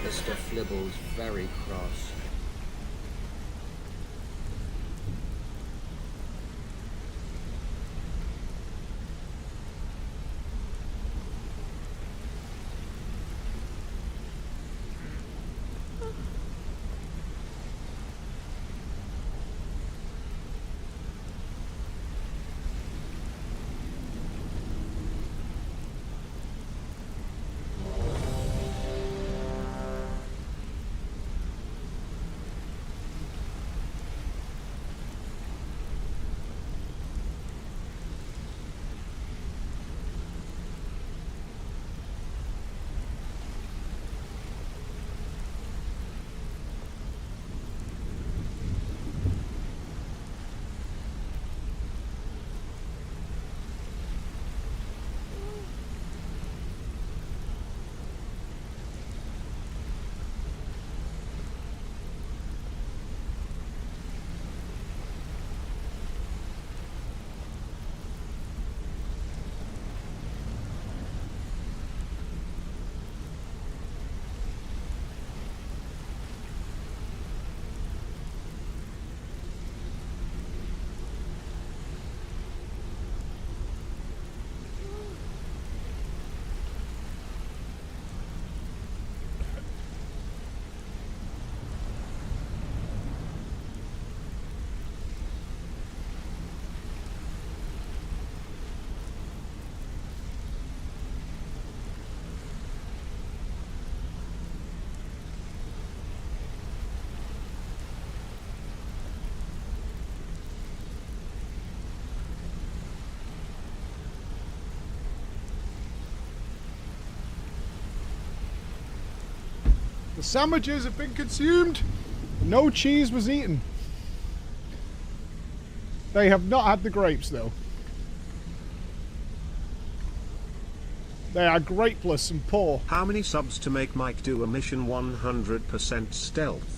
Mr. Flibble's very cross. The sandwiches have been consumed. No cheese was eaten. They have not had the grapes, though. They are grapeless and poor. How many subs to make Mike do a mission 100% stealth?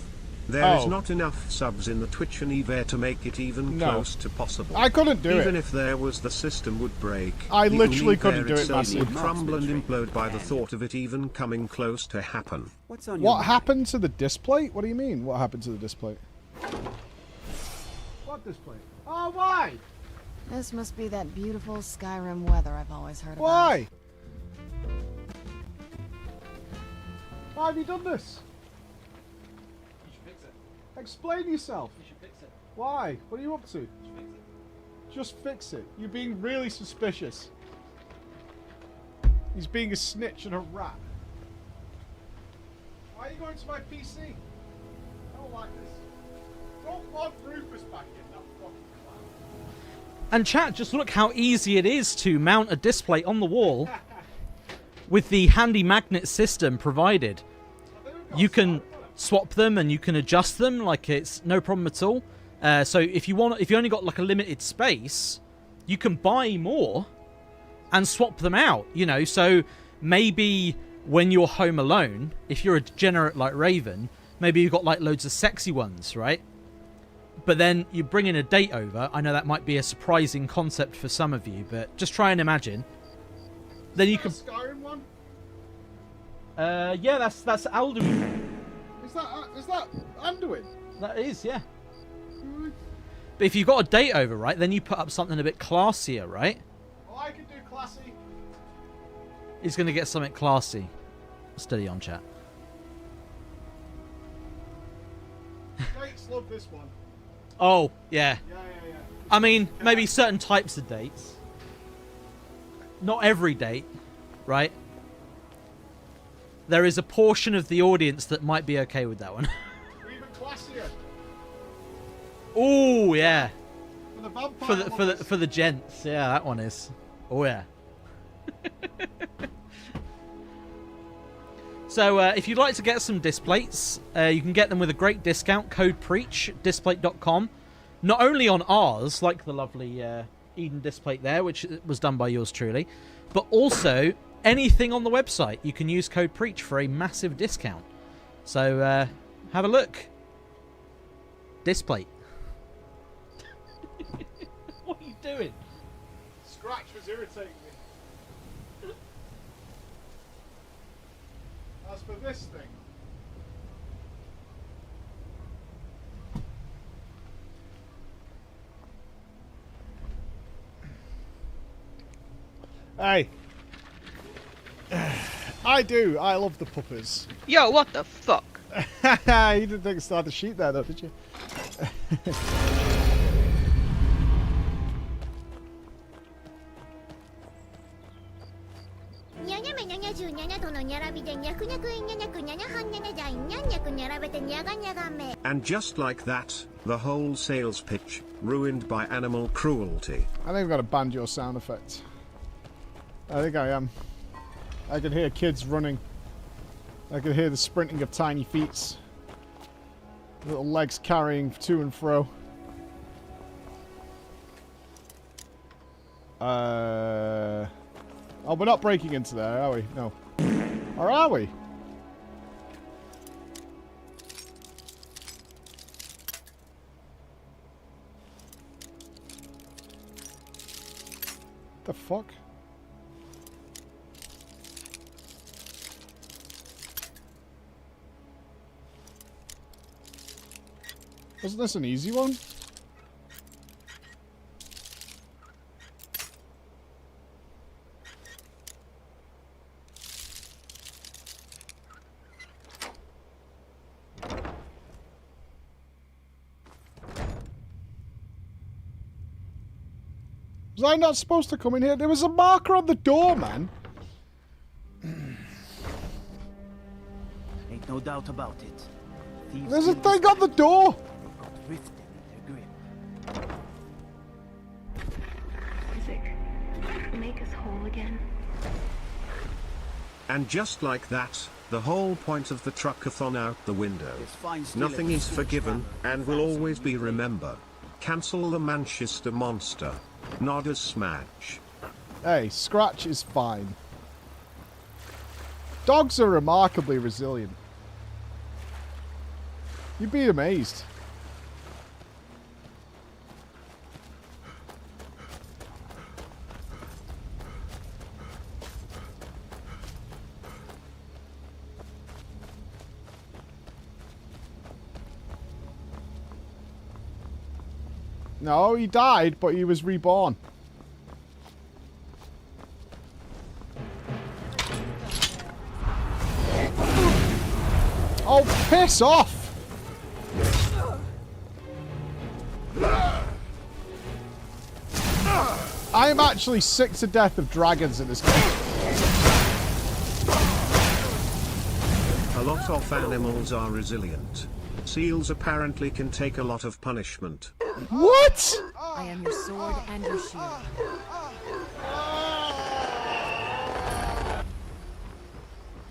There is not enough subs in the Twitch and Evair to make it even close to possible. I couldn't do it. Even if there was, the system would break. I The literally Univair couldn't do it, itself Matthew. would crumble and implode by the thought of it even coming close to happen. What happened to the displate? What do you mean? What happened to the displate? What displate? Oh, why? This must be that beautiful Skyrim weather I've always heard about. Why? Why have you done this? You should fix it. Explain yourself. You should fix it. Why? What are you up to? You should fix it. Just fix it. You're being really suspicious. He's being a snitch and a rat. Why are you going to my PC? I don't like this. Don't want Rufus back in that fucking clown. And chat, just look how easy it is to mount a display on the wall with the handy magnet system provided. You can swap them and you can adjust them like it's no problem at all. So if you only got like a limited space, you can buy more and swap them out, you know. So maybe when you're home alone, if you're a degenerate like Raven, maybe you've got like loads of sexy ones, right? But then you bring in a date over. I know that might be a surprising concept for some of you, but just try and imagine. Then you can. Skyrim one? Yeah, that's Alduin. Is that Anduin? That is, yeah. But if you've got a date over, right, then you put up something a bit classier, right? Oh, I can do classy. He's going to get something classy. Steady on, chat. Dates love this one. Oh, yeah. Yeah. I mean, maybe certain types of dates. Not every date, right? There is a portion of the audience that might be okay with that one. Even classier. Oh, yeah. For the vampire for the gents. Yeah, that one is. Oh, yeah. So, if you'd like to get some displates, you can get them with a great discount. Code PREACH, displate.com. Not only on ours, like the lovely Eden displate there, which was done by yours truly, but also anything on the website. You can use code PREACH for a massive discount. So, have a look. Displate. What are you doing? Scratch was irritating me. As for this thing. Hey. I love the puppers. Yo, what the fuck? You didn't think start the sheet there though, did you? And just like that, the whole sales pitch ruined by animal cruelty. I think I've got a banjo sound effect. I think I am. I can hear kids running. I can hear the sprinting of tiny feet. Little legs carrying to and fro. Oh, we're not breaking into there, are we? No. Or are we? The fuck? Wasn't this an easy one? Was I not supposed to come in here? There was a marker on the door, man. Ain't no doubt about it. Thieves There's a Guild thing on the door. got rifted in their grip. Isaac, make us whole again. And just like that, The whole point of the truckathon out the window. It's fine stealing Nothing a is switch forgiven, hammer. and will always be remember. Cancel the Manchester monster. Not a smash. Hey, Scratch is fine. Dogs are remarkably resilient. You'd be amazed. No, he died, but he was reborn. Oh, piss off! I am actually sick to death of dragons in this game. A lot of animals are resilient. Seals apparently can take a lot of punishment. What? I am your sword and your shield.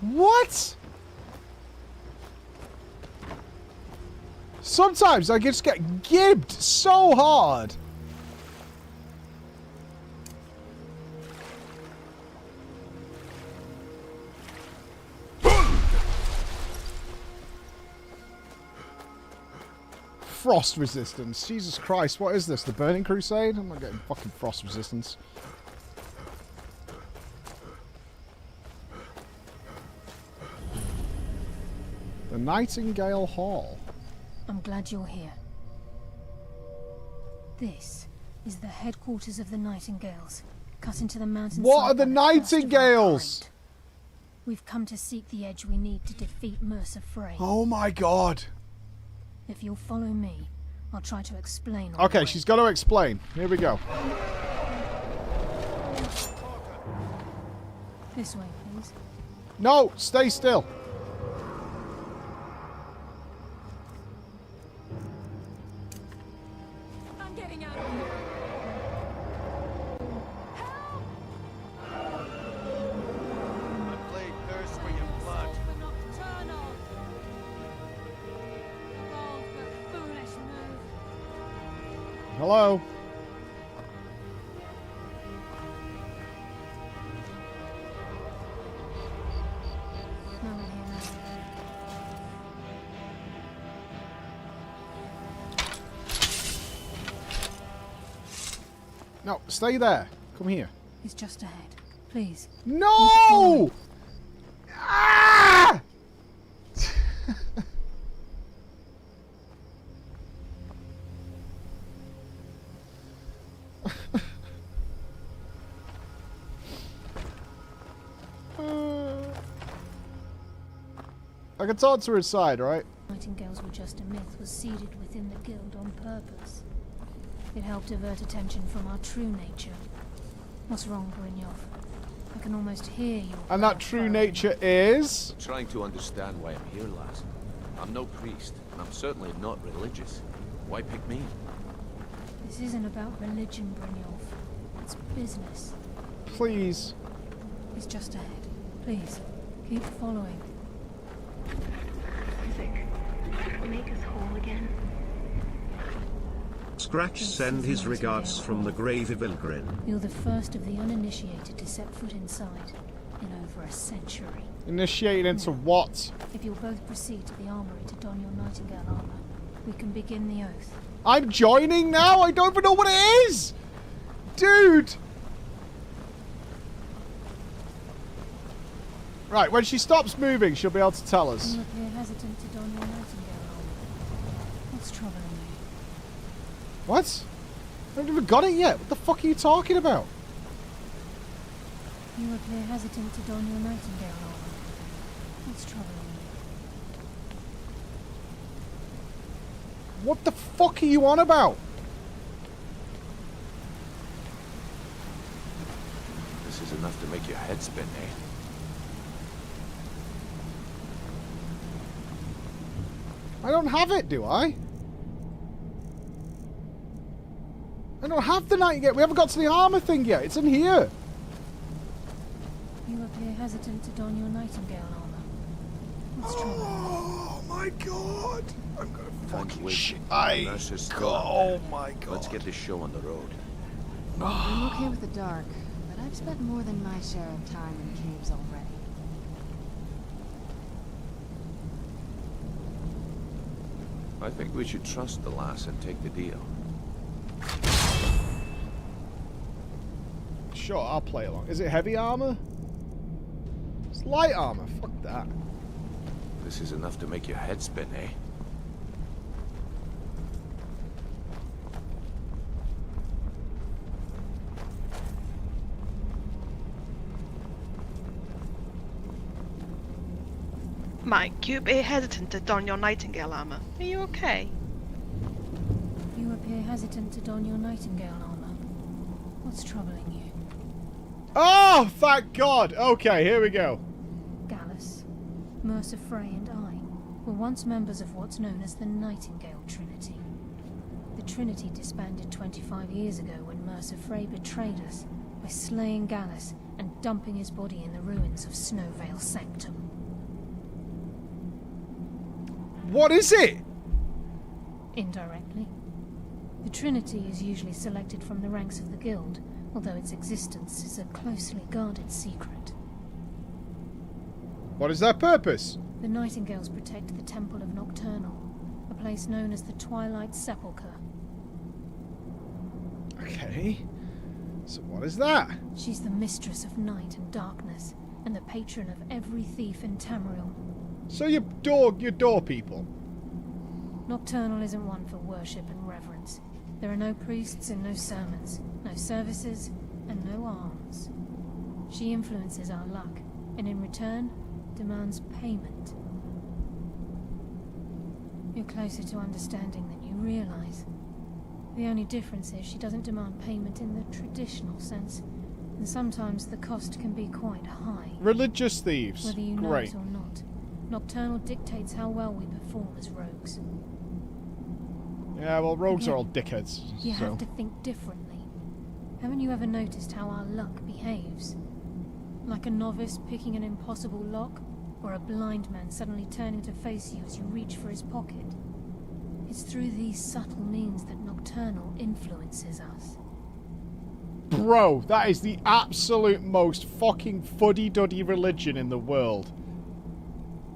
What? Sometimes I just get gibbed so hard. Frost resistance. Jesus Christ, what is this? The Burning Crusade? I'm not getting fucking frost resistance. The Nightingale Hall. I'm glad you're here. This is the headquarters of the Nightingales, cut into the mountains. What are the Nightingales? We've come to seek the edge we need to defeat Mercer Frey. Oh my god. If you'll follow me, I'll try to explain. Okay, she's got to explain. Here we go. This way, please. No, stay still. I'm getting out of here. The blade thirsts for your blood. Hello? No, stay there. Come here. He's just ahead. Please. No! Ah! I can talk to her side, right? Nightingales were just a myth was seeded within the guild on purpose. It helped divert attention from our true nature. What's wrong, Brynjolf? I can almost hear you. And that true nature is? I'm trying to understand why I'm here, lass. I'm no priest, and I'm certainly not religious. Why pick me? This isn't about religion, Brynjolf. It's business. Please. He's just ahead. Please, keep following. Make us whole again. Scratch send his regards from the grave of Ilgrin. You're the first of the uninitiated to set foot inside in over a century. Initiated into what? If you'll both proceed to the armory to don your Nightingale armor, we can begin the oath. I'm joining now? I don't even know what it is! Dude! Right, when she stops moving, she'll be able to tell us. You appear hesitant to don your Nightingale armor. What's troubling you? What? I haven't even got it yet. What the fuck are you talking about? You appear hesitant to don your Nightingale armor. What's troubling you? What the fuck are you on about? This is enough to make your head spin, eh? I don't have it, do I? I don't have the Nightingale. We haven't got to the armor thing yet. It's in here. You appear hesitant to don your Nightingale armor. Oh my god! I'm gonna fucking shit. Mercer's still out Oh there. my god. Let's get this show on the road. I'm okay with the dark, but I've spent more than my share of time in caves already. I think we should trust the lass and take the deal. Sure, I'll play along. Is it heavy armor? It's light armor. Fuck that. This is enough to make your head spin, eh? Mike, you appear hesitant to don your nightingale armor. Are you okay? You appear hesitant to don your nightingale armor. What's troubling you? Oh, thank God. Okay, here we go. Gallus, Mercer Frey and I were once members of what's known as the Nightingale Trinity. The Trinity disbanded 25 years ago when Mercer Frey betrayed us by slaying Gallus and dumping his body in the ruins of Snowvale Sanctum. What is it? Indirectly. The Trinity is usually selected from the ranks of the Guild, although its existence is a closely guarded secret. What is their purpose? The Nightingales protect the Temple of Nocturnal, a place known as the Twilight Sepulchre. Okay. So what is that? She's the mistress of night and darkness, and the patron of every thief in Tamriel. So your door people. Nocturnal isn't one for worship and reverence. There are no priests and no sermons, no services and no alms. She influences our luck, and in return, demands payment. You're closer to understanding than you realize. The only difference is she doesn't demand payment in the traditional sense, and sometimes the cost can be quite high. Religious thieves. Whether you know Great. it or not, Nocturnal dictates how well we perform as rogues. Yeah, well, rogues Yeah. are all dickheads. You so. have to think differently. Haven't you ever noticed how our luck behaves? Like a novice picking an impossible lock, or a blind man suddenly turning to face you as you reach for his pocket. It's through these subtle means that Nocturnal influences us. Bro, that is the absolute most fucking fuddy-duddy religion in the world.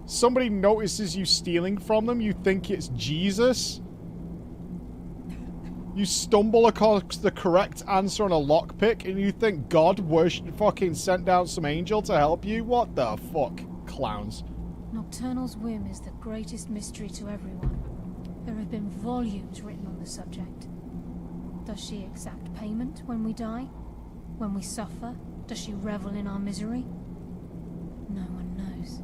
Somebody notices you stealing from them, you think it's Jesus. You stumble across the correct answer on a lockpick, and you think God fucking sent down some angel to help you? What the fuck, clowns? Nocturnal's whim is the greatest mystery to everyone. There have been volumes written on the subject. Does she exact payment when we die? When we suffer? Does she revel in our misery? No one knows.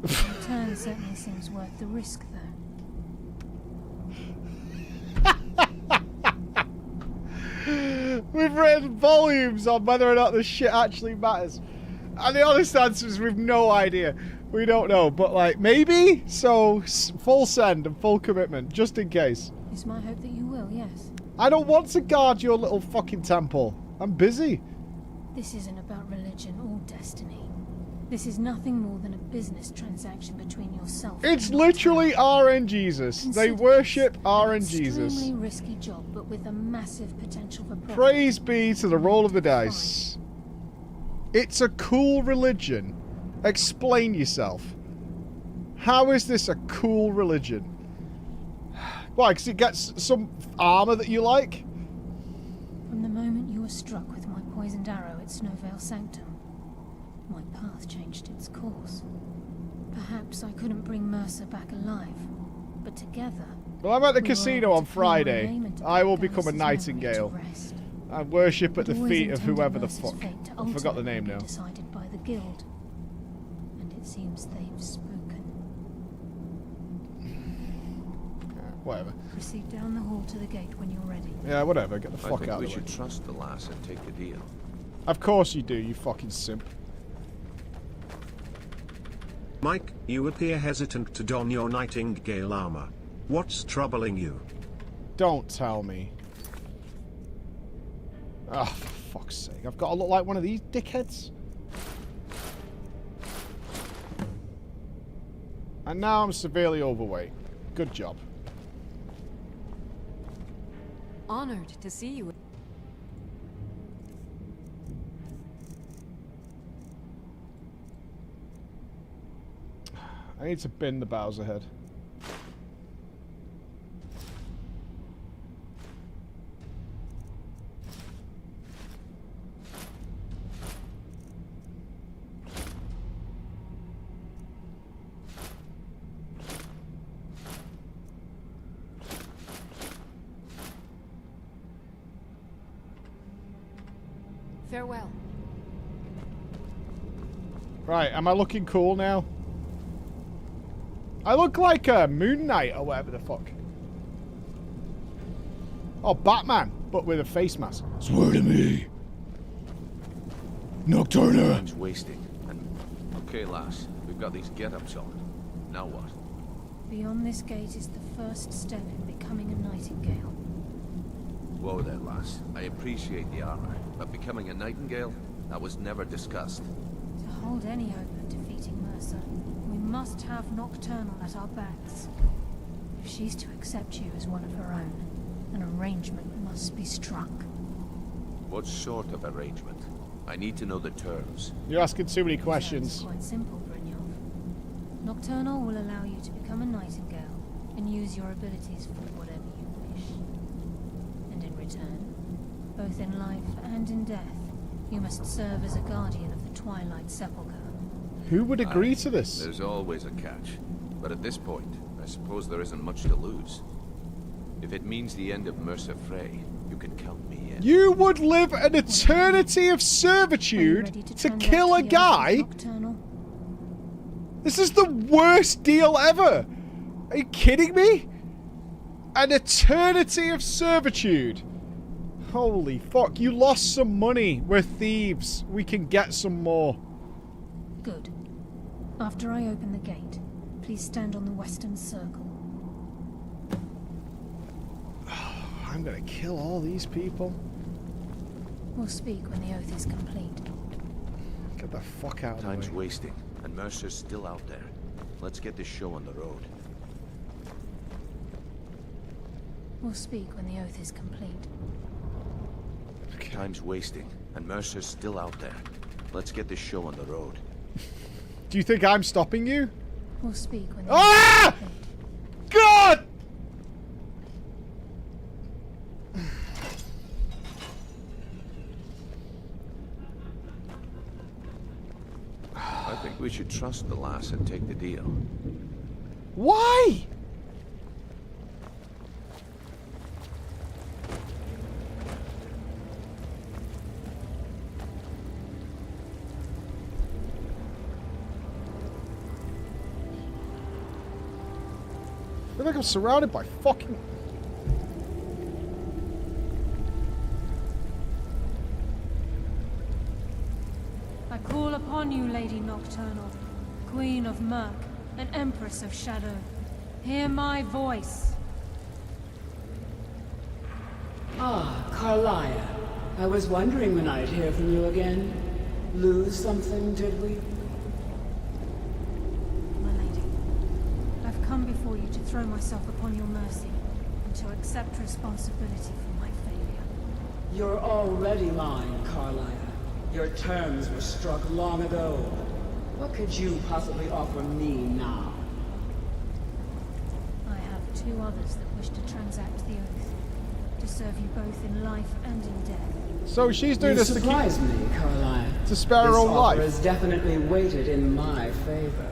The return certainly seems worth the risk, though. We've written volumes on whether or not this shit actually matters. And the honest answer is we've no idea. We don't know, but like, maybe? So, full send and full commitment, just in case. It's my hope that you will, yes. I don't want to guard your little fucking temple. I'm busy. This isn't about religion or destiny. This is nothing more than a business transaction between yourself and It's literally RNGesus. They worship RNGesus. extremely risky job, but with a massive potential for profit. Praise be to the roll of the dice. It's a cool religion. Explain yourself. How is this a cool religion? Why, because it gets some armor that you like? From the moment you were struck with my poisoned arrow at Snowvale Sanctum, my path changed its course. Perhaps I couldn't bring Mercer back alive, but together... Well, I'm at the we were casino able on to clear my Friday. name and to I will put become a Gallus' memory to nightingale. rest. I worship at the I'd always feet of intended whoever the Mercer's fuck. fate to I forgot the name ultimately now. be decided by the Guild. And it seems they've spoken. Whatever. Proceed down the hall to the gate when you're ready. Yeah, whatever. Get the fuck I think out we of the way. should trust the lass and take the deal. Of course you do, you fucking simp. Mike, you appear hesitant to don your nightingale armor. What's troubling you? Don't tell me. Oh, for fuck's sake. I've got to look like one of these dickheads? And now I'm severely overweight. Good job. Honored to see you. I need to bin the Bowser head. Farewell. Right, am I looking cool now? I look like a Moon Knight or whatever the fuck. Oh, Batman, but with a face mask. Swear to me. Nocturna. Time's wasting. Okay, lass, we've got these get-ups on. Now what? Beyond this gate is the first step in becoming a nightingale. Whoa there, lass. I appreciate the armor, but becoming a nightingale? That was never discussed. To hold any hope of defeating Mercer, we must have Nocturnal at our backs. If she's to accept you as one of her own, an arrangement must be struck. What sort of arrangement? I need to know the terms. You're asking too many questions. It's quite simple, Brynjolf. Nocturnal will allow you to become a nightingale and use your abilities for whatever you wish. And in return, both in life and in death, you must serve as a guardian of the Twilight Sepulchre. Who would agree to this? There's always a catch. But at this point, I suppose there isn't much to lose. If it means the end of Mercer Frey, you can count me in. You would live an eternity of servitude to kill a guy? This is the worst deal ever. Are you kidding me? An eternity of servitude. Holy fuck, you lost some money. We're thieves. We can get some more. Good. After I open the gate, please stand on the western circle. I'm gonna kill all these people. We'll speak when the oath is complete. Get the fuck out of the way. Time's wasting, and Mercer's still out there. Let's get this show on the road. We'll speak when the oath is complete. Okay. Time's wasting, and Mercer's still out there. Let's get this show on the road. Do you think I'm stopping you? We'll speak when the oath is complete. God! I think we should trust the lass and take the deal. Why? I feel like I'm surrounded by fucking... I call upon you, Lady Nocturnal, Queen of Murk, and Empress of Shadow. Hear my voice. Ah, Carlia. I was wondering when I'd hear from you again. Lose something, did we? My lady, I've come before you to throw myself upon your mercy, and to accept responsibility for my failure. You're already mine, Carlia. Your terms were struck long ago. What could you possibly offer me now? I have two others that wish to transact the oath, to serve you both in life and in death. So she's doing this to surprise me, Carlia. To spare her own life. This offer is definitely weighted in my favor.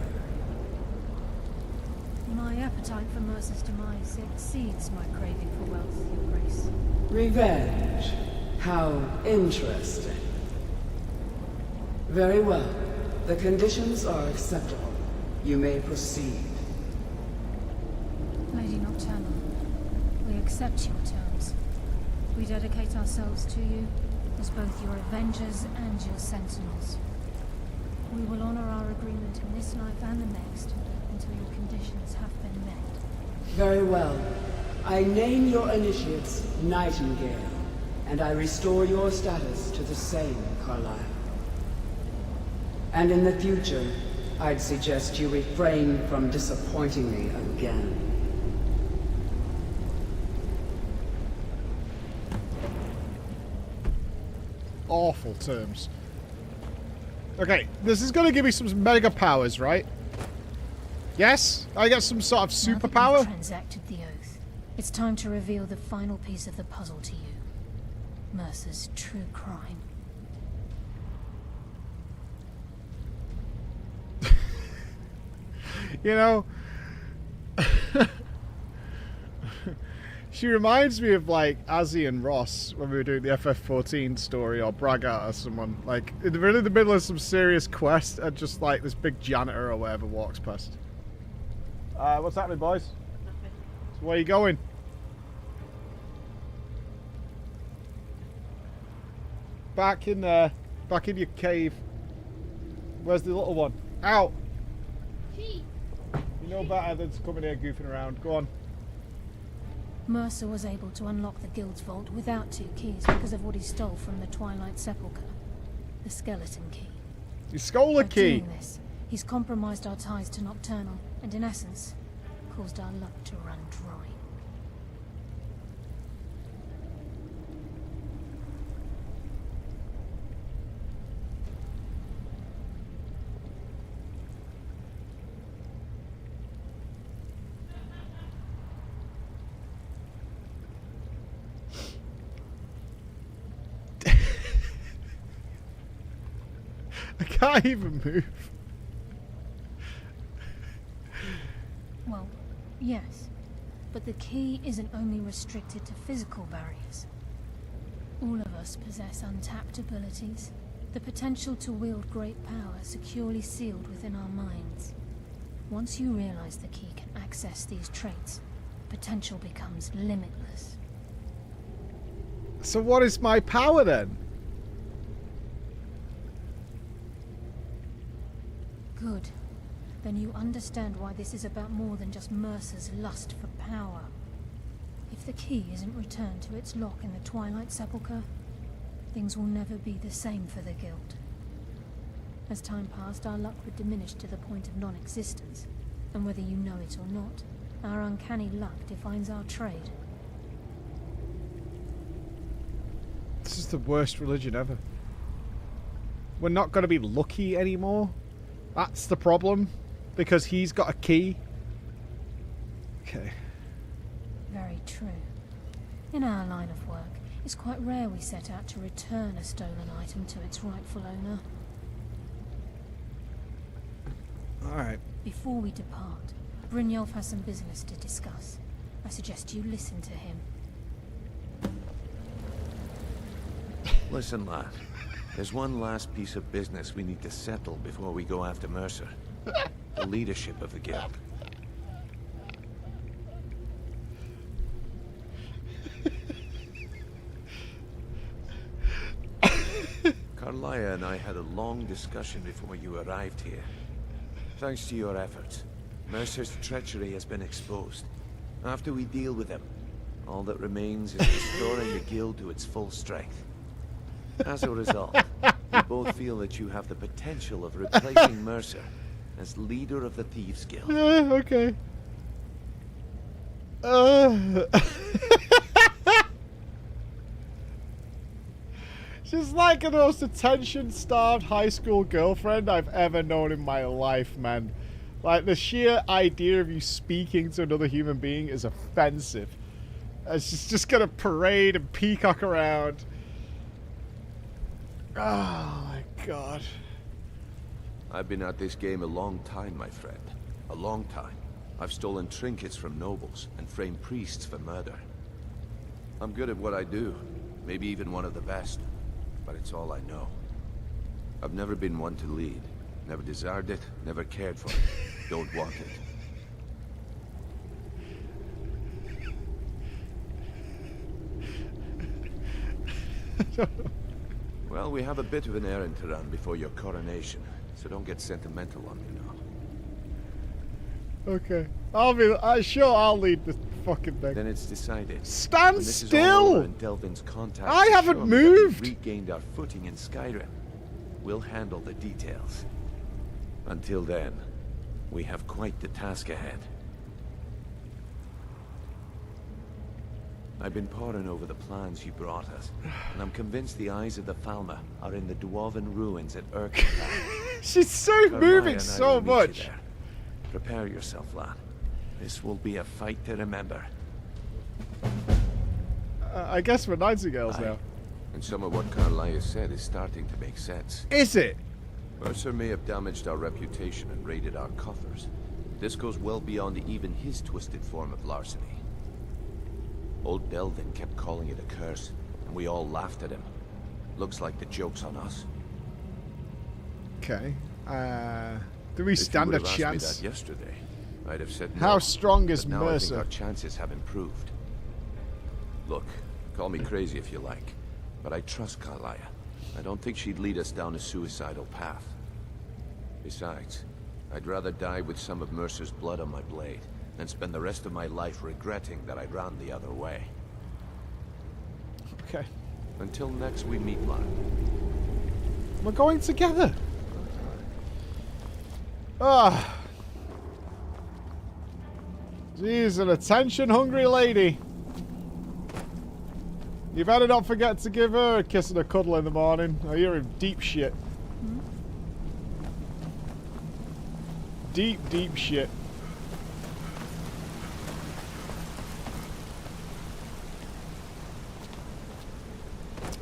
My appetite for Mercer's demise exceeds my craving for wealth, Your Grace. Revenge. How interesting. Very well. The conditions are acceptable. You may proceed. Lady Nocturnal, we accept your terms. We dedicate ourselves to you as both your avengers and your sentinels. We will honor our agreement in this life and the next until your conditions have been met. Very well. I name your initiates Nightingale, and I restore your status to the same, Carlisle. And in the future, I'd suggest you refrain from disappointing me again. Awful terms. Okay, this is going to give me some mega powers, right? Yes? I get some sort of superpower? Now that you've transacted the oath, it's time to reveal the final piece of the puzzle to you. Mercer's true crime. You know, she reminds me of like Azzy and Ross when we were doing the FF14 story, or Braga or someone. Like in the middle of some serious quest, and just like this big janitor or whatever walks past. What's happening, boys? Nothing. So where are you going? Back in there. Back in your cave. Where's the little one? Out! You know better than to come in here goofing around. Go on. Mercer was able to unlock the guild's vault without 2 keys because of what he stole from the Twilight Sepulchre. The skeleton key. You stole a key! Doing this, he's compromised our ties to Nocturnal, and in essence, caused our luck to run dry. I can't even move. Well, yes. But the key isn't only restricted to physical barriers. All of us possess untapped abilities. The potential to wield great power securely sealed within our minds. Once you realize the key can access these traits, potential becomes limitless. So what is my power then? Good. Then you understand why this is about more than just Mercer's lust for power. If the key isn't returned to its lock in the Twilight Sepulchre, things will never be the same for the Guild. As time passed, our luck would diminish to the point of non-existence, and whether you know it or not, our uncanny luck defines our trade. This is the worst religion ever. We're not going to be lucky anymore. That's the problem. Because he's got a key. Okay. Very true. In our line of work, it's quite rare we set out to return a stolen item to its rightful owner. Alright. Before we depart, Brynjolf has some business to discuss. I suggest you listen to him. Listen, lad. There's one last piece of business we need to settle before we go after Mercer. The leadership of the guild. Carlia and I had a long discussion before you arrived here. Thanks to your efforts, Mercer's treachery has been exposed. After we deal with him, all that remains is restoring the guild to its full strength. As a result, we both feel that you have the potential of replacing Mercer as leader of the Thieves Guild. Okay. She's like the most attention-starved high school girlfriend I've ever known in my life, man. Like, the sheer idea of you speaking to another human being is offensive. She's just gonna parade and peacock around. Oh my god. I've been at this game a long time, my friend. A long time. I've stolen trinkets from nobles and framed priests for murder. I'm good at what I do. Maybe even one of the best. But it's all I know. I've never been one to lead. Never desired it, never cared for it. Don't want it. Well, we have a bit of an errand to run before your coronation, so don't get sentimental on me now. Okay. I'll lead the fucking thing. Then it's decided. Stand still! And Delvin's contact I haven't moved! Regained our footing in Skyrim. We'll handle the details. Until then, we have quite the task ahead. I've been poring over the plans you brought us, and I'm convinced the eyes of the Falmer are in the Dwarven ruins at Urkenland. She's so moving so much. Prepare yourself, lad. This will be a fight to remember. I guess we're Nightingales now. And some of what Carlia said is starting to make sense. Is it? Mercer may have damaged our reputation and raided our coffers. This goes well beyond even his twisted form of larceny. Old Delvin kept calling it a curse, and we all laughed at him. Looks like the joke's on us. Okay. Do we stand a If you would have asked chance? me that yesterday, I'd have said no. How strong is But now I think Mercer? our chances have improved. Look, call me crazy if you like, but I trust Carlia. I don't think she'd lead us down a suicidal path. Besides, I'd rather die with some of Mercer's blood on my blade than spend the rest of my life regretting that I ran the other way. Okay. Until next we meet, lad. We're going together. Ah. She's an attention-hungry lady. You better not forget to give her a kiss and a cuddle in the morning, or you're in deep shit. Deep, deep shit.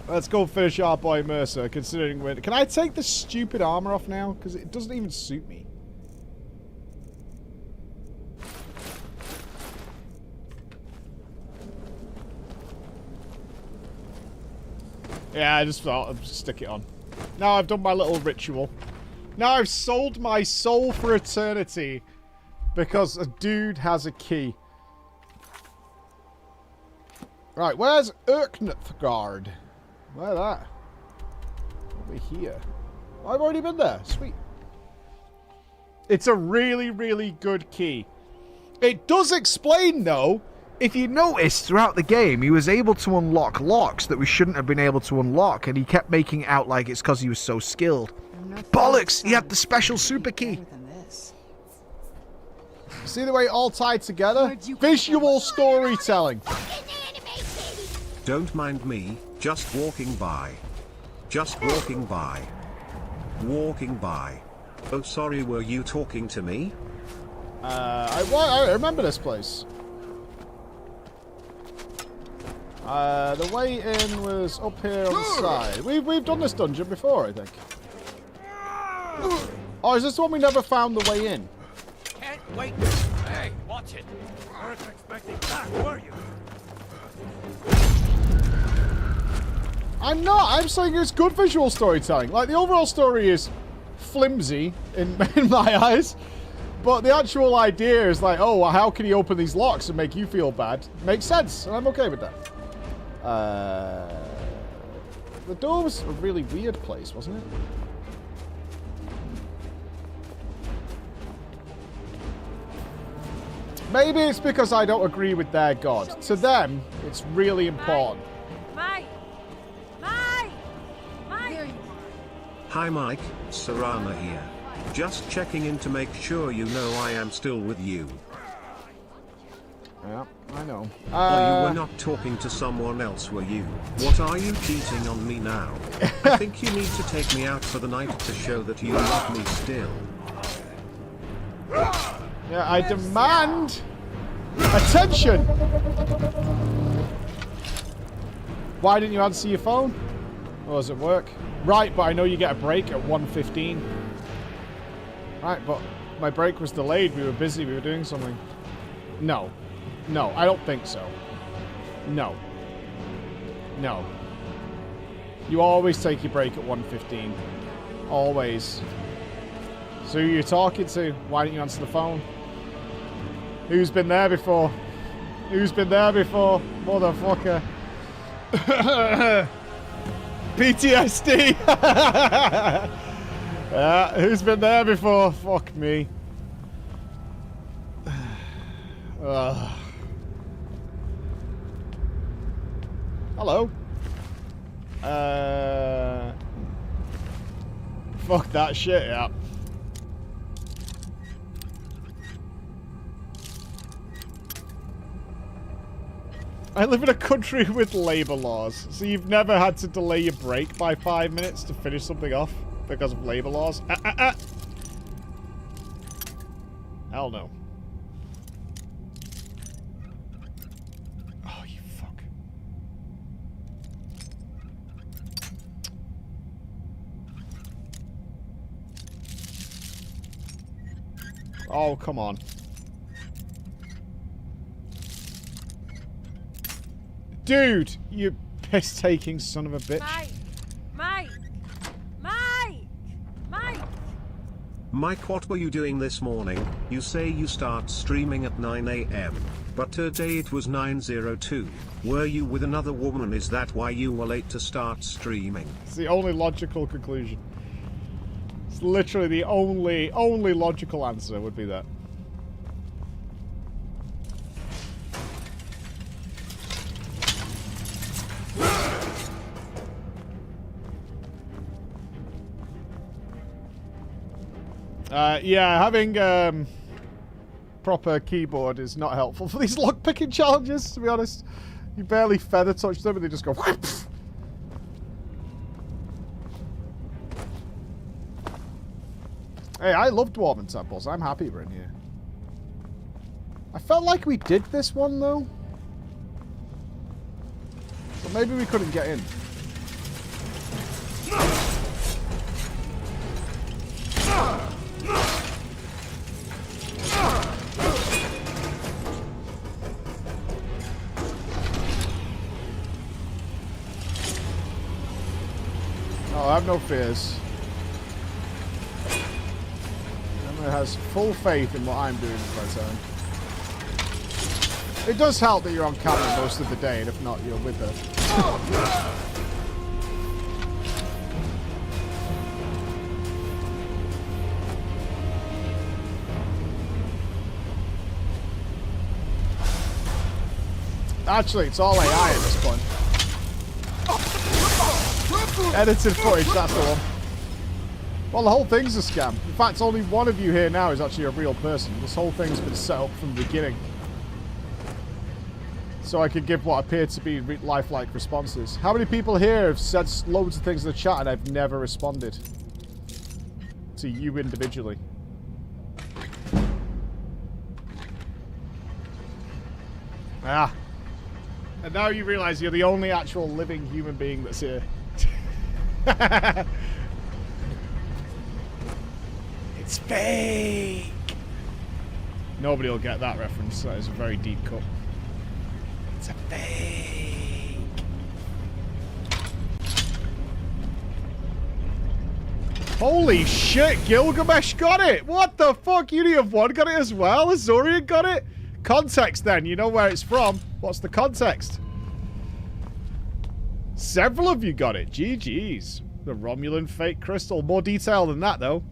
Let's go finish our boy Mercer, considering we're... Can I take the stupid armor off now? Because it doesn't even suit me. Yeah, I just thought I'd just stick it on. Now I've done my little ritual. Now I've sold my soul for eternity because a dude has a key. Right, where's Urknithgard? Where that? Over here. I've already been there. Sweet. It's a really, really good key. It does explain, though, if you notice throughout the game, he was able to unlock locks that we shouldn't have been able to unlock, and he kept making it out like it's because he was so skilled. Bollocks! He had the special super key. See the way it all tied together? Visual storytelling. Don't mind me, just walking by. Just walking by. Walking by. Oh, sorry, were you talking to me? I remember this place. The way in was up here on the side. We've done this dungeon before, I think. Oh, is this the one we never found the way in? Can't wait. Hey, watch it. Weren't expecting that, were you? I'm not. I'm saying it's good visual storytelling. Like, the overall story is flimsy in my eyes. But the actual idea is like, oh, well, how can he open these locks and make you feel bad? Makes sense, and I'm okay with that. The door was a really weird place, wasn't it? Maybe it's because I don't agree with their god. To them, it's really important. Mike! Hi Mike, Sarana here. Just checking in to make sure you know I am still with you. Yeah, I know. Or you were not talking to someone else, were you? What are you cheating on me now? I think you need to take me out for the night to show that you love me still. Yeah, I demand attention. Why didn't you answer your phone? Or does it work? Right, but I know you get a break at 1:15. Right, but my break was delayed. We were busy. We were doing something. No. No, I don't think so. No. No. You always take your break at 1:15. Always. So who are you talking to? Why didn't you answer the phone? Who's been there before? Who's been there before? Motherfucker. PTSD! Who's been there before? Fuck me. Hello. Fuck that shit, yeah. I live in a country with labour laws, so you've never had to delay your break by 5 minutes to finish something off because of labour laws? Hell no. Oh, you fuck. Oh, come on. Dude, you piss-taking son of a bitch. Mike! Mike, what were you doing this morning? You say you start streaming at 9 AM, but today it was 9:02. Were you with another woman? Is that why you were late to start streaming? It's the only logical conclusion. It's literally the only logical answer would be that. Yeah, having proper keyboard is not helpful for these lockpicking challenges, to be honest. You barely feather touch them and they just go whoop. Hey, I love Dwarven Temples. I'm happy we're in here. I felt like we did this one, though. But maybe we couldn't get in. Oh, I have no fears. Emma has full faith in what I'm doing with my time. It does help that you're on camera most of the day, and if not, you're with her. Actually, it's all AI at this point. Edited footage, that's the one. Well, the whole thing's a scam. In fact, only one of you here now is actually a real person. This whole thing's been set up from the beginning. So I could give what appear to be lifelike responses. How many people here have said loads of things in the chat and I've never responded to you individually? Ah. And now you realize you're the only actual living human being that's here. It's fake! Nobody will get that reference. That is a very deep cut. It's a fake! Holy shit, Gilgamesh got it! What the fuck? Uni of One got it as well? Azorian got it? Context then, you know where it's from. What's the context? Several of you got it. GG's. The Romulan fake crystal. More detail than that, though.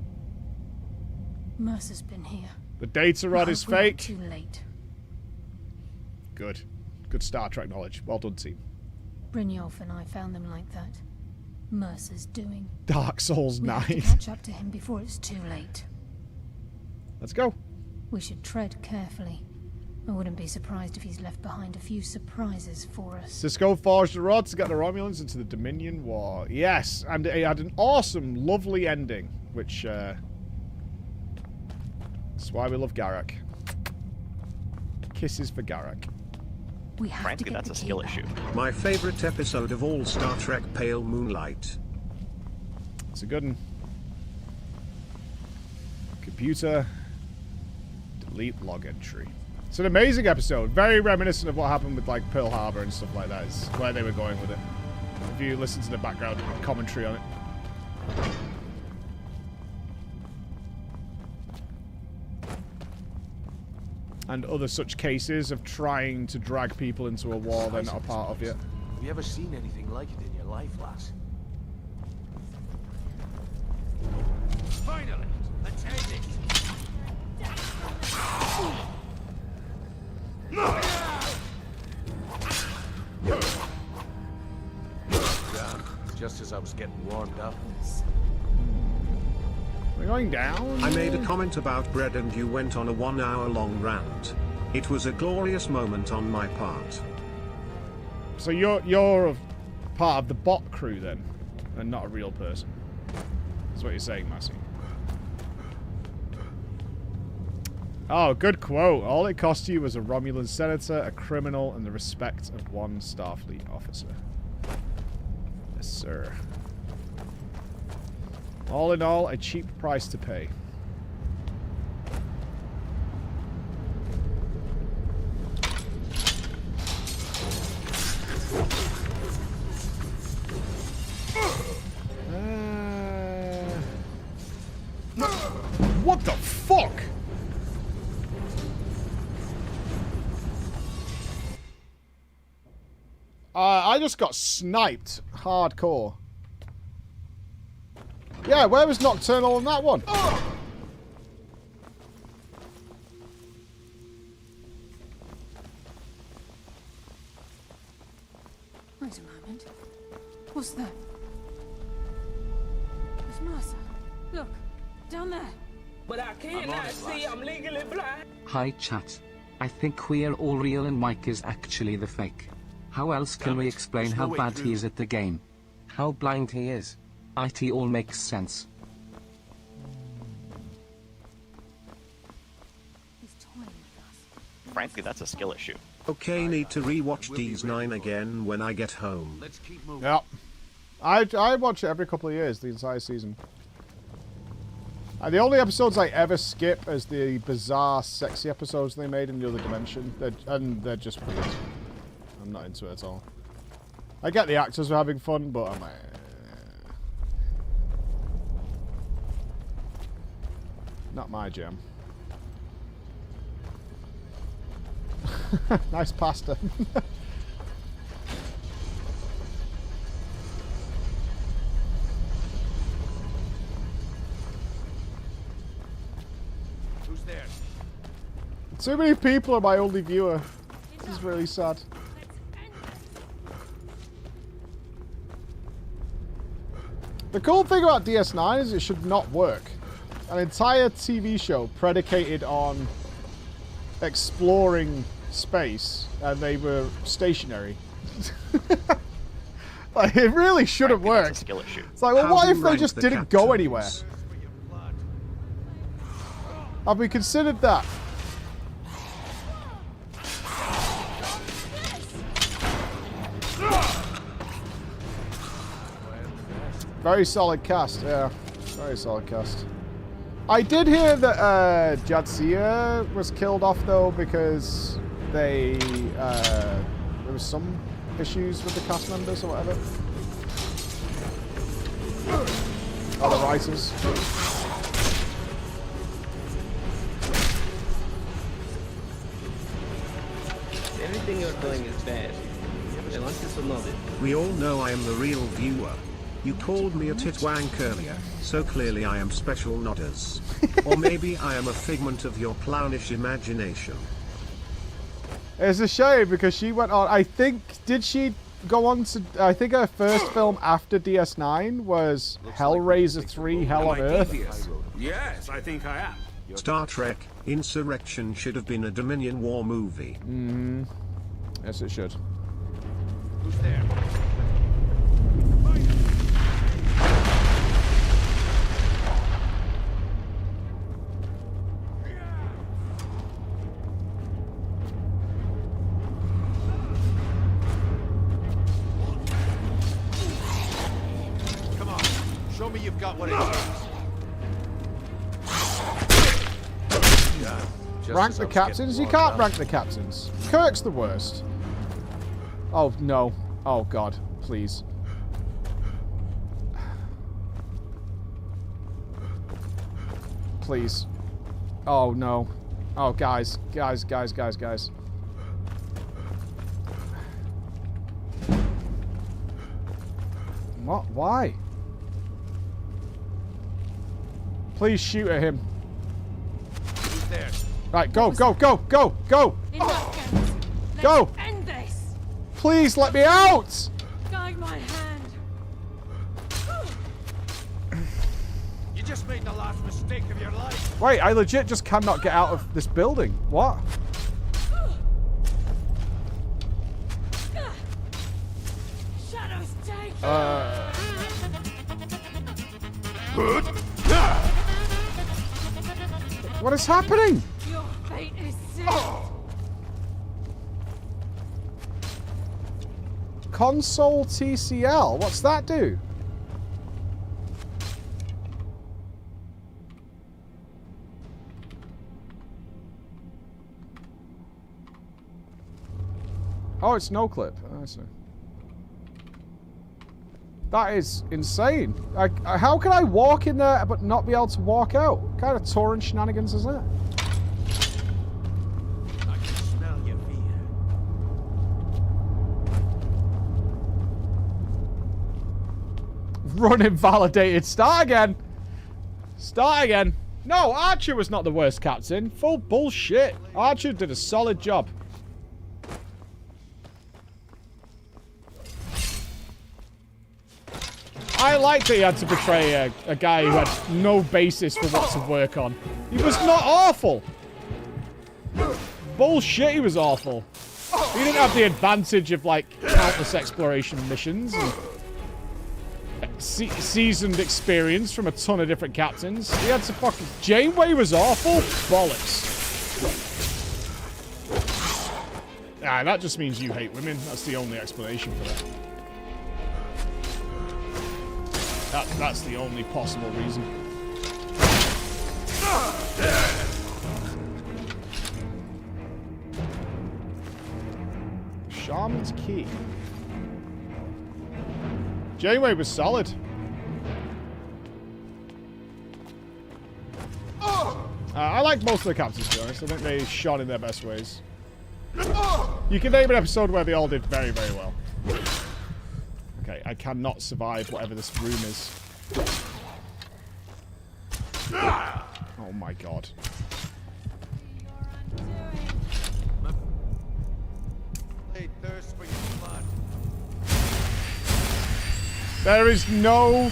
Mercer's been here. The data rod is fake. Too late. Good. Good Star Trek knowledge. Well done, team. Brynjolf and I found them like that. Mercer's doing. Dark Souls 9. We have to catch up to him before it's too late. Let's go. We should tread carefully. I wouldn't be surprised if he's left behind a few surprises for us. Cisco forged the rod to get the Romulans into the Dominion War. Yes, and it had an awesome, lovely ending, which, that's why we love Garak. Kisses for Garak. We have Frankly, to get that's the a skill key issue. back. My favorite episode of all Star Trek, Pale Moonlight. It's a good one. Computer. Delete log entry. It's an amazing episode. Very reminiscent of what happened with like Pearl Harbor and stuff like that. It's where they were going with it. If you listen to the background commentary on it. And other such cases of trying to drag people into a war they're not a part of yet. Have you ever seen anything like it in your life, lass? Finally, let's end it. Just as I was getting warmed up. We're going down. I made a comment about bread and you went on a 1 hour long rant. It was a glorious moment on my part. So you're a part of the bot crew then, and not a real person. That's what you're saying, Massey. Oh, good quote. All it cost you was a Romulan senator, a criminal, and the respect of one Starfleet officer. Yes, sir. All in all, a cheap price to pay. What the fuck? I just got sniped hardcore. Yeah, where was Nocturnal on that one? Wait a moment. What's that? It's Mercer. Look, down there. But I cannot see. I'm legally blind. Hi chat. I think we're all real and Mike is actually the fake. How else can we explain how bad he is at the game? How blind he is. IT all makes sense. Frankly, that's a skill issue. Okay, need to rewatch DS9 again when I get home. Let's keep moving. Yep. I watch it every couple of years, the entire season. The only episodes I ever skip is the bizarre, sexy episodes they made in the other dimension. They're just weird. I'm not into it at all. I get the actors were having fun, but I'm like... Not my jam. Nice pasta. Who's there? Too many people are my only viewer. This is really sad. The cool thing about DS9 is it should not work. An entire TV show predicated on exploring space, and they were stationary. Like, it really shouldn't work. That's a skill issue. It's like, well, what if they just didn't go anywhere? Have we considered that? Very solid cast, yeah. Very solid cast. I did hear that Jadzia was killed off though because there was some issues with the cast members or whatever. Or the writers. Everything you're doing is bad. I want you to know it. We all know I am the real viewer. You called me a titwank earlier, so clearly I am special nodders. Or maybe I am a figment of your clownish imagination. It's a shame because she went on, I think, did she go on to, I think her first film after DS9 was Hellraiser 3 Hell on Earth. Yes, I think I am. Star Trek Insurrection should have been a Dominion War movie. Mm-hmm. Yes, it should. Who's there? Come on, show me you've got what it takes. Yeah. Rank the captains? You can't rank the captains. Kirk's the worst. Oh, no. Oh, God. Please. Please. Oh, no. Oh, guys. Guys. What? Why? Please shoot at him. Who's there? Right, go. Go! End this. Please let me out! Guide my hand. You just made the last mistake of your life. Wait, I legit just cannot get out of this building. What? What is happening? Your fate is sealed. Console TCL. What's that do? Oh, it's no clip. Oh, I see. That is insane. How can I walk in there but not be able to walk out? What kind of torrent shenanigans is that? I can smell your fear. Run invalidated. Start again. Start again. No, Archer was not the worst captain. Full bullshit. Archer did a solid job. I liked that he had to betray a guy who had no basis for what to work on. He was not awful. Bullshit, he was awful. He didn't have the advantage of, like, countless exploration missions and seasoned experience from a ton of different captains. He had to fucking... Janeway was awful? Bollocks. Ah, that just means you hate women. That's the only explanation for that. That's the only possible reason. Shaman's Key. Janeway was solid. I like most of the captains, to be honest. I think they shone in their best ways. You can name an episode where they all did very, very well. Okay, I cannot survive whatever this room is. Oh my god. There is no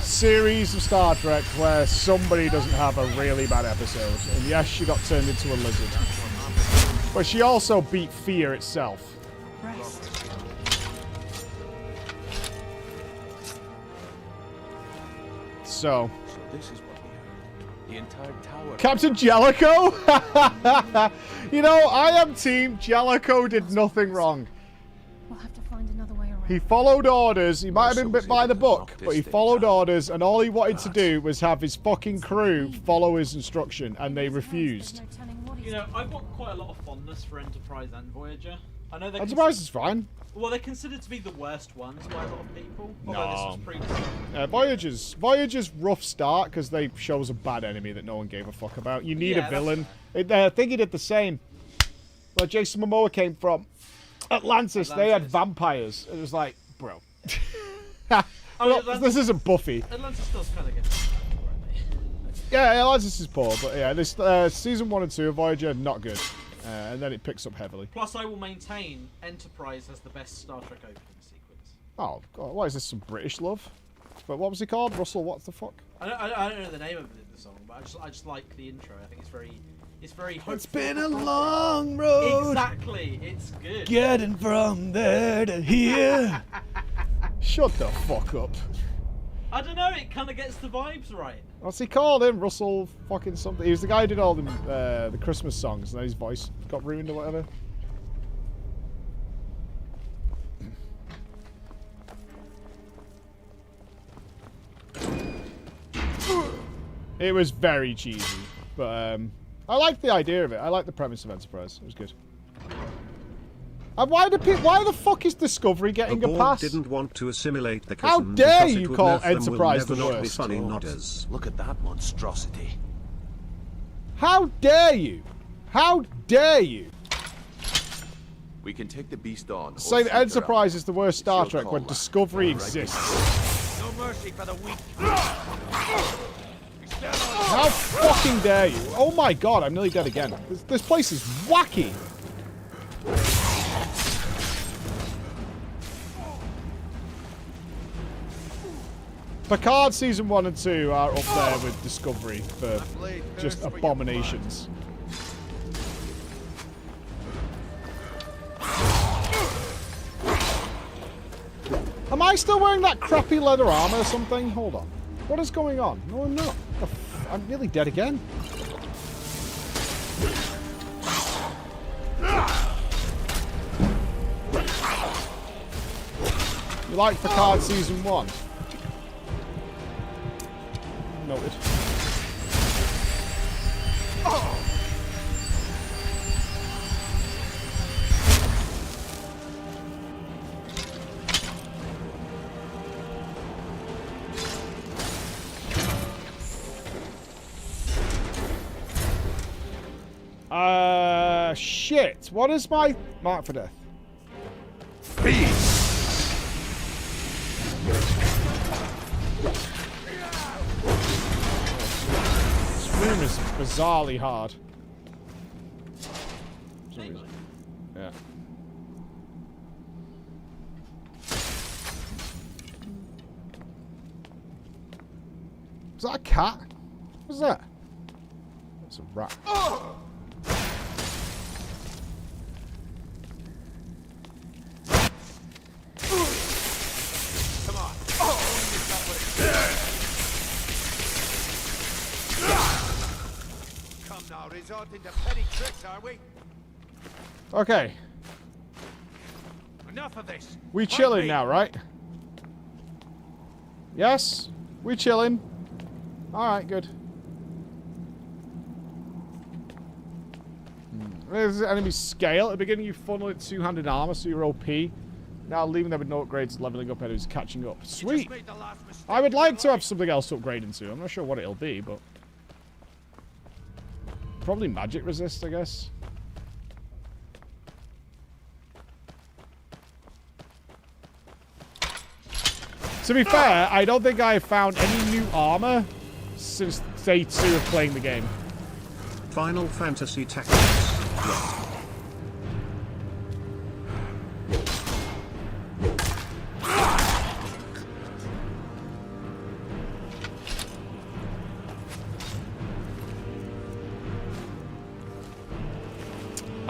series of Star Trek where somebody doesn't have a really bad episode. And yes, she got turned into a lizard. But she also beat fear itself. So this is what we heard. The entire tower. Captain Jellicoe? You know, I am team Jellicoe did nothing wrong. We'll have to find another way around. He followed orders. He might have been bit by the book, but he followed orders, and all he wanted to do was have his fucking crew follow his instruction, and they refused. You know, I've got quite a lot of fondness for Enterprise and Voyager. I know they're Enterprise is fine. Well, they're considered to be the worst ones by a lot of people. No. This was Voyager's rough start because they show us a bad enemy that no one gave a fuck about. You need a villain. I think he did the same. Where Jason Momoa came from. Atlantis. They had vampires. It was like, bro. This isn't Buffy. Atlantis does kind of get... Yeah, Atlantis is poor, but yeah, this season 1 and 2 of Voyager, not good. And then it picks up heavily. Plus, I will maintain Enterprise has the best Star Trek opening sequence. Oh, God, what is this, some British love? But what was he called? Russell, what the fuck? I don't know the name of the song, but I just like the intro. I think it's very hopeful. It's been a long road. Exactly, it's good. Getting from there to here. Shut the fuck up. I don't know, it kind of gets the vibes right. What's he called him? Russell fucking something. He was the guy who did all the Christmas songs, and then his voice got ruined or whatever. It was very cheesy, but I liked the idea of it. I liked the premise of Enterprise. It was good. And why the fuck is Discovery getting a pass? Didn't want to assimilate the How dare you call Enterprise the worst? Funny nodders. Look at that monstrosity. How dare you? How dare you? We can take the beast on. Say that Enterprise is the worst Star Trek when Discovery exists. No mercy for the weak. How fucking dare you? Oh my god, I'm nearly dead again. This place is wacky. Picard season 1 and 2 are up there with Discovery for just abominations. Am I still wearing that crappy leather armor or something? Hold on. What is going on? No, I'm not. I'm nearly dead again. You like Picard Season 1? Noted. Oh. Shit. What is my mark for death? Peace. This room is bizarrely hard. Yeah. Is that a cat? What's that? It's a rat. Oh! Come on. Come now, resort into petty tricks, are we? Okay. Enough of this. We chilling now, right? Yes? We chilling. Alright, good. There's enemy scale. At the beginning, you funnel it two-handed armor, so you're OP. Now, leaving them with no upgrades, leveling up enemies, catching up. Sweet! I would like to have something else to upgrade into. I'm not sure what it'll be, but... probably magic resist, I guess. To be fair, I don't think I've found any new armor since day 2 of playing the game. Final Fantasy Tactics. Yes.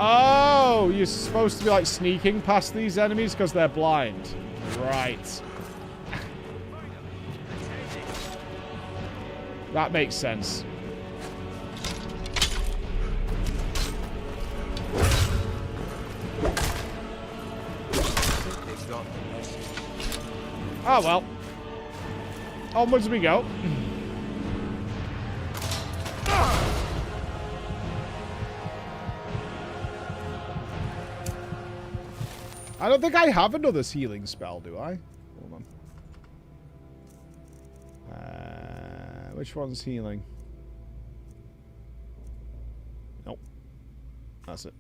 Oh, you're supposed to be like sneaking past these enemies because they're blind. Right. That makes sense. Oh well. Onwards we go. I don't think I have another healing spell, do I? Hold on. Which one's healing? Nope. That's it.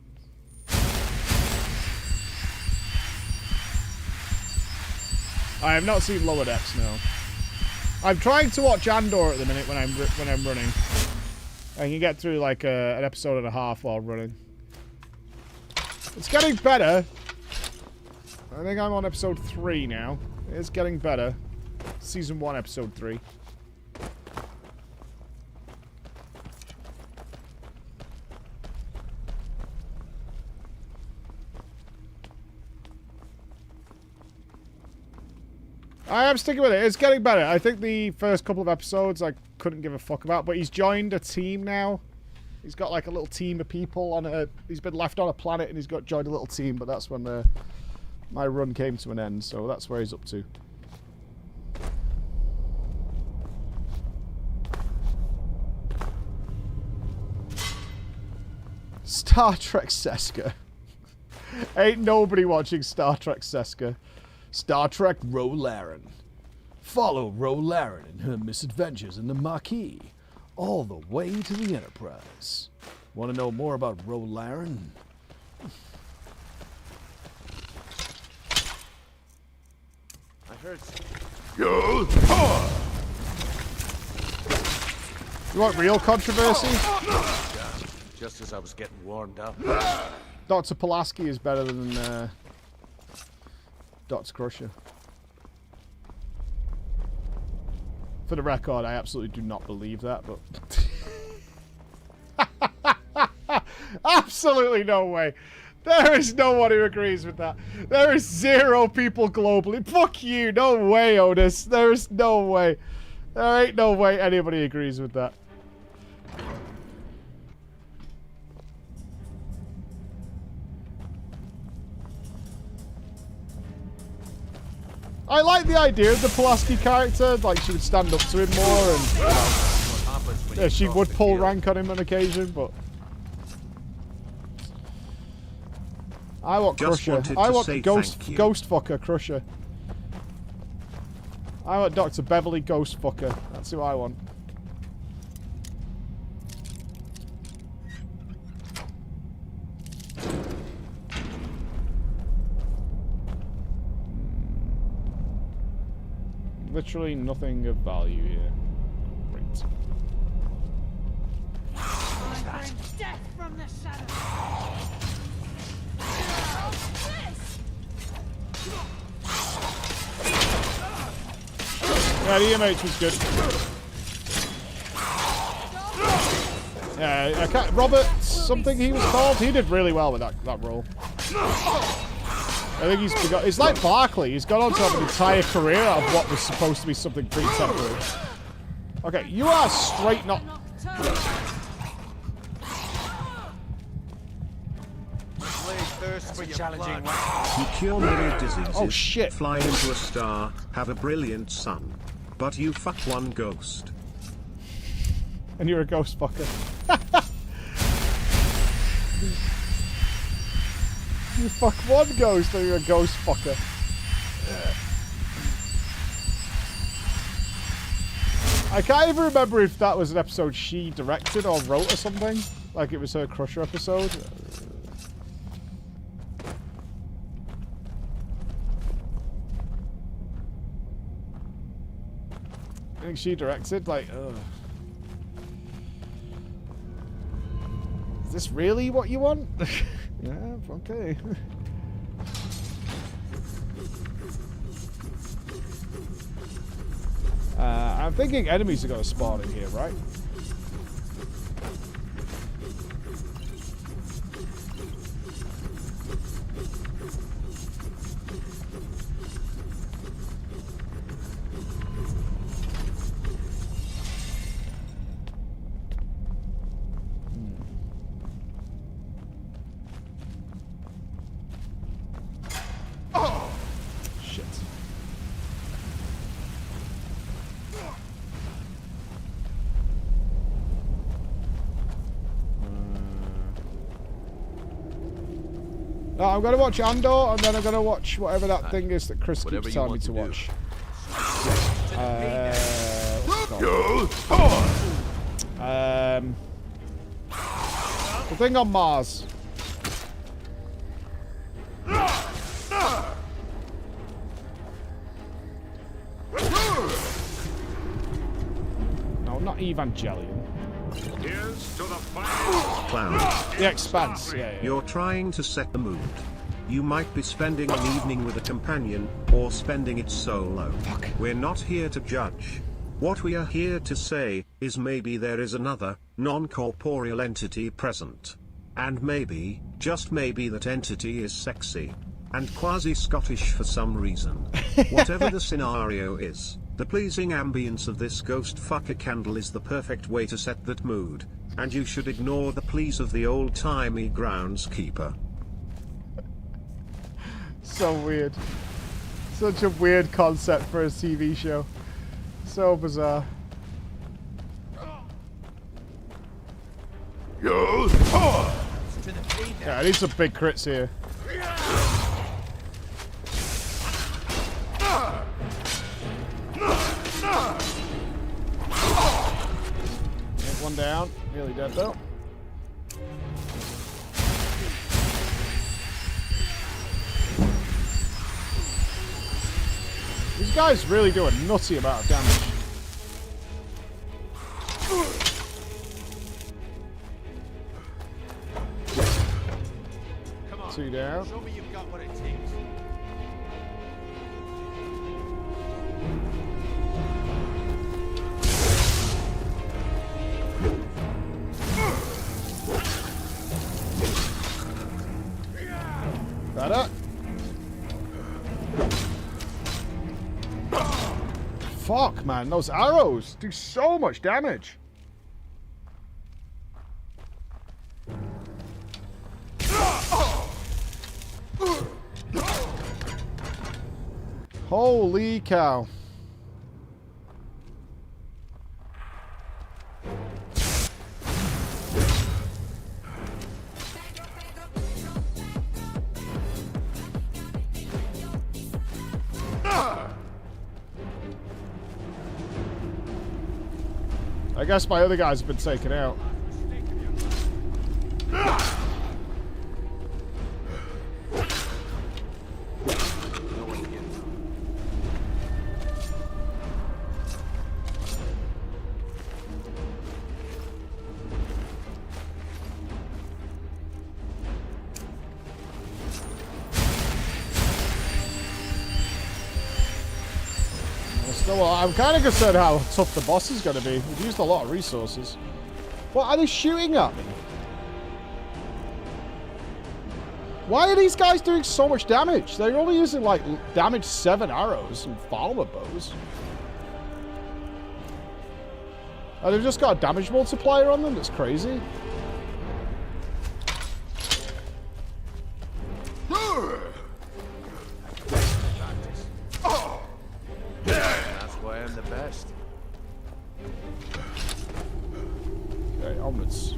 I have not seen Lower Decks, no. I'm trying to watch Andor at the minute when I'm running. I can get through like an episode and a half while running. It's getting better. I think I'm on episode 3 now. It's getting better. Season 1, episode 3. I am sticking with it. It's getting better. I think the first couple of episodes I couldn't give a fuck about, but he's joined a team now. He's got like a little team of people on a... He's been left on a planet and he's got joined a little team, but that's when my run came to an end, so that's where he's up to. Star Trek Seska. Ain't nobody watching Star Trek Seska. Star Trek Ro Laren. Follow Ro Laren and her misadventures in the Maquis, all the way to the Enterprise. Want to know more about Ro Laren? I heard. You want real controversy? Just as I was getting warmed up. Dr. Pulaski is better than Dr. Crusher. For the record, I absolutely do not believe that, but... Absolutely no way. There is no one who agrees with that. There is 0 people globally. Fuck you. No way, Otis. There is no way. There ain't no way anybody agrees with that. I like the idea of the Pulaski character. Like, she would stand up to him more and... yeah, she would pull rank on him on occasion, but... I want Crusher. I want Ghost Fucker Crusher. I want Dr. Beverly Ghost Fucker. That's who I want. Literally nothing of value here. Great. Death from the shadows. Yeah, the EMH was good. Yeah, I can't, Robert something he was called. He did really well with that role. I think he's like Barkley. He's gone on to have an entire career out of what was supposed to be something pretty temporary. Okay, you are straight not... Challenging. You cure myriad diseases. Oh shit! Fly into a star. Have a brilliant son. But you fuck one ghost. And you're a ghost fucker. You fuck one ghost and you're a ghost fucker. I can't even remember if that was an episode she directed or wrote or something. Like it was her Crusher episode. I think she directed, like, ugh. Is this really what you want? Yeah, okay. I'm thinking enemies are going to spawn in here, right? No, I'm going to watch Andor, and then I'm going to watch whatever that thing is that Chris keeps telling me to watch. The thing on Mars. No, not Evangelion. Here's to the final Cloud. The Expanse, yeah. You're trying to set the mood. You might be spending an evening with a companion, or spending it solo. We're not here to judge. What we are here to say, is maybe there is another, non-corporeal entity present. And maybe, just maybe that entity is sexy. And quasi-Scottish for some reason. Whatever the scenario is, the pleasing ambience of this ghost fucker candle is the perfect way to set that mood. And you should ignore the pleas of the old-timey groundskeeper. So weird. Such a weird concept for a TV show. So bizarre. Yeah, I need some big crits here. Get one down. Nearly dead though. These guys really do a nutty amount of damage. Come on. 2 down. Show me you've got what it takes. Fuck, man. Those arrows do so much damage. Holy cow. I guess my other guys have been taken out. I'm kind of concerned how tough the boss is going to be. We've used a lot of resources. What are they shooting at me? Why are these guys doing so much damage? They're only using like damage 7 arrows and farmer bows. Oh, they've just got a damage multiplier on them? That's crazy. I'm the best. Okay, onwards.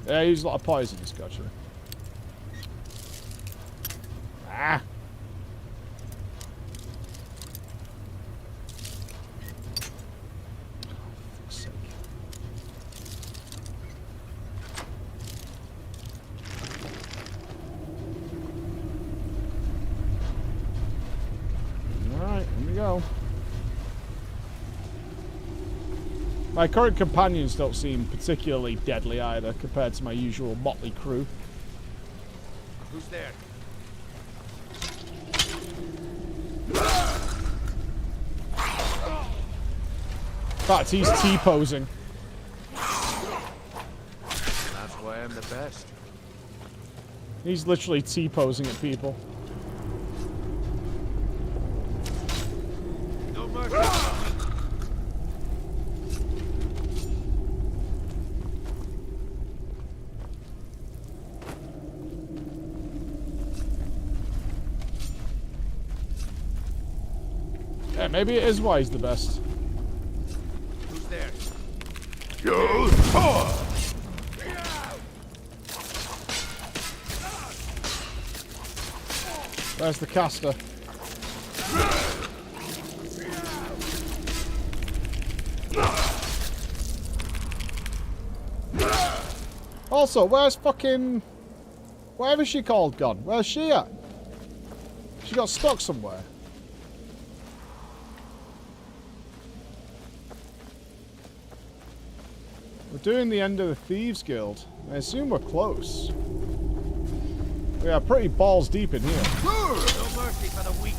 Yeah, I use a lot of poisons, gotcha. Ah! My current companions don't seem particularly deadly either, compared to my usual motley crew. Who's there? In fact, he's T-posing. That's why I'm the best. He's literally T-posing at people. No mercy. Yeah, maybe it is why he's the best. Who's there? Where's the caster? Also, where's fucking... whatever she called gone? Where's she at? She got stuck somewhere. We're doing the end of the Thieves Guild. I assume we're close. We are pretty balls deep in here. No mercy for the weak.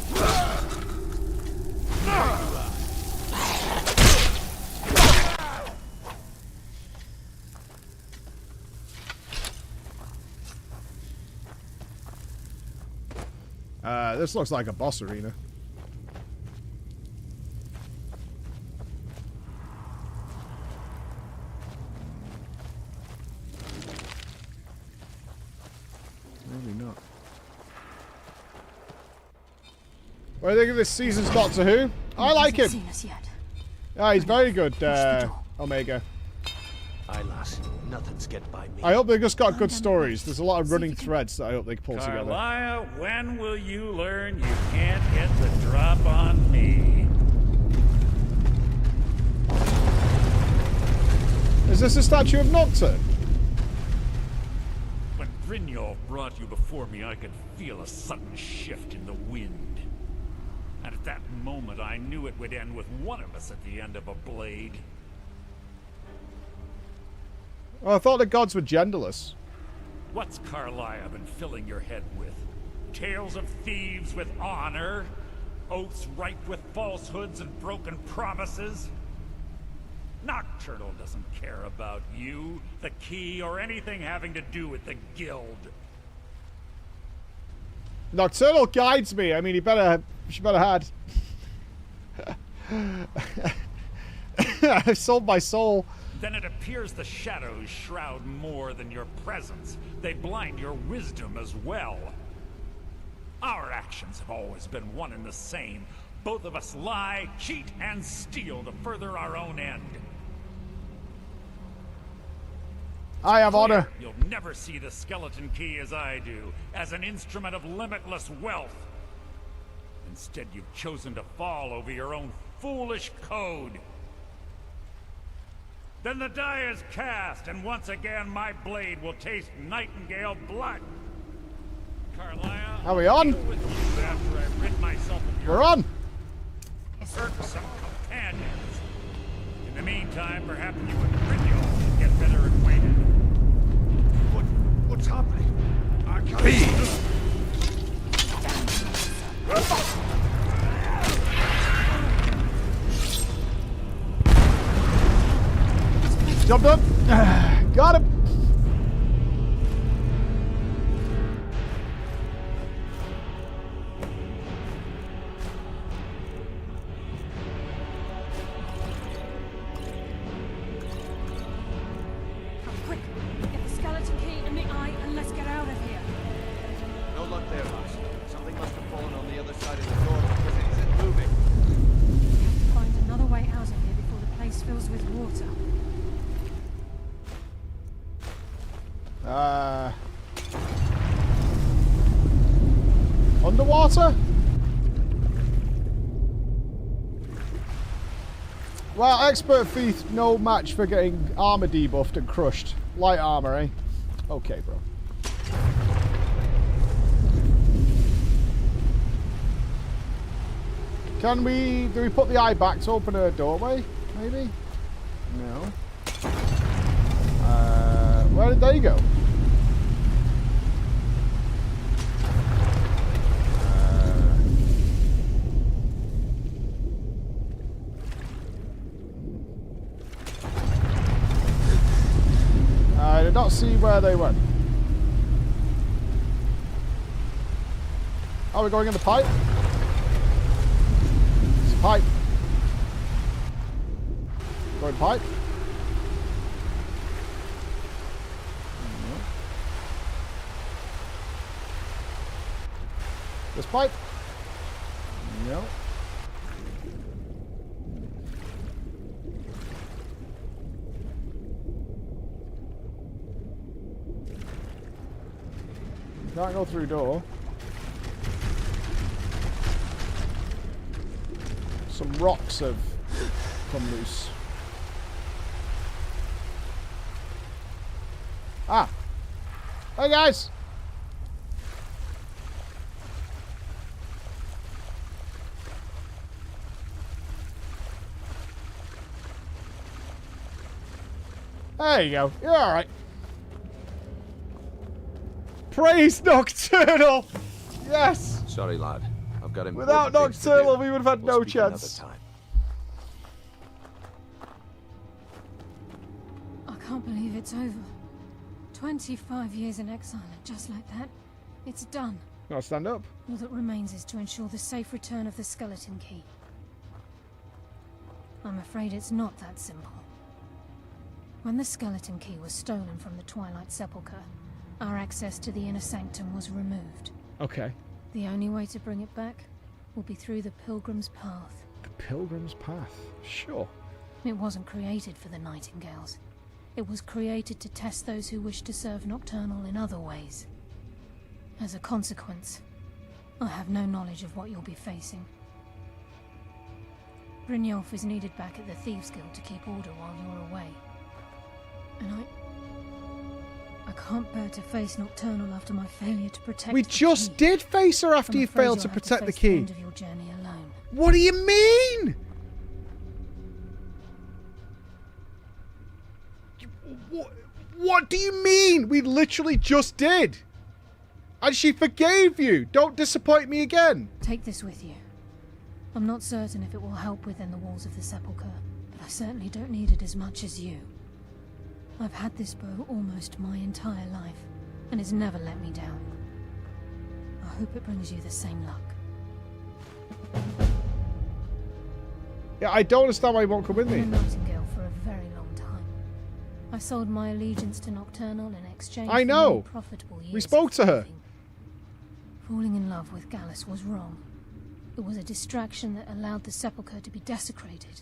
This looks like a boss arena. Maybe not. What do you think of this season's Doctor Who? I like him. Yeah, he's very good, Omega. Aye, lass. Nothing's get by me. I hope they just got good stories. There's a lot of running threads that I hope they can pull together. Carlisle, when will you learn you can't get the drop on me? Is this a statue of Nocturne? When Brynjolf brought you before me, I could feel a sudden shift in the wind. And at that moment, I knew it would end with one of us at the end of a blade. Oh, I thought the gods were genderless. What's Carlisle been filling your head with? Tales of thieves with honor? Oaths ripe with falsehoods and broken promises? Nocturne Turtle doesn't care about you, the key, or anything having to do with the guild. Nocturnal guides me. I mean, she better had. I've sold my soul. Then it appears the shadows shroud more than your presence. They blind your wisdom as well. Our actions have always been one and the same. Both of us lie, cheat, and steal to further our own end. I have honor. You'll never see the skeleton key as I do, as an instrument of limitless wealth. Instead, you've chosen to fall over your own foolish code. Then the die is cast, and once again my blade will taste nightingale blood. Carlia, are we on? with you after I rid myself of your We're on. irksome companions. In the meantime, perhaps you and Brynjolf get better acquainted. What's happening? I can't. Jumped up. Got him. Quick, get the skeleton key and the eye and let's get out of here. No luck there, Lars. Something must have fallen on the other side of the door because it isn't moving. Find another way out of here before the place fills with water. Underwater? Well, expert thief, no match for getting armor debuffed and crushed. Light armor, eh? Okay, bro. Do we put the eye back to open a doorway? Maybe? No. Where did they go? I did not see where they went. Are we going in the pipe? It's a pipe. Going pipe. This pipe? No. Can't go through door. Some rocks have come loose. Ah! Hey guys! There you go. You're alright. Praise Nocturnal! Yes! Sorry, lad. I've got him. Without Nocturnal, we would have had no chance. I can't believe it's over. 25 years in exile, and just like that, it's done. I'll stand up. All that remains is to ensure the safe return of the skeleton key. I'm afraid it's not that simple. When the skeleton key was stolen from the Twilight Sepulchre, our access to the inner sanctum was removed. Okay. The only way to bring it back will be through the Pilgrim's Path. The Pilgrim's Path? Sure. It wasn't created for the Nightingales. It was created to test those who wish to serve Nocturnal in other ways. As a consequence, I have no knowledge of what you'll be facing. Brynjolf is needed back at the Thieves Guild to keep order while you're away. And I can't bear to face Nocturnal after my failure to protect We just did face her after you failed to protect the key. The end of your journey alone. What do you mean? What do you mean? We literally just did. And she forgave you. Don't disappoint me again. Take this with you. I'm not certain if it will help within the walls of the Sepulchre, but I certainly don't need it as much as you. I've had this bow almost my entire life, and it's never let me down. I hope it brings you the same luck. Yeah, I don't understand why you won't come with me. I've been a Nightingale for a very long time. I sold my allegiance to Nocturnal in exchange I know. for profitable years. We spoke to her. Falling in love with Gallus was wrong. It was a distraction that allowed the sepulchre to be desecrated,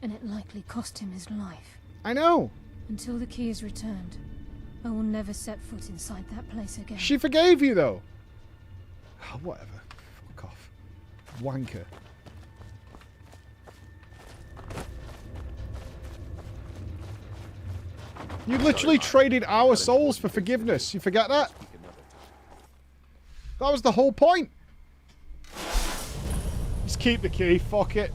and it likely cost him his life. I know. Until the key is returned, I will never set foot inside that place again. She forgave you, though. Oh, whatever. Fuck off. Wanker. You literally traded our souls for forgiveness. You forget that? That was the whole point. Just keep the key. Fuck it.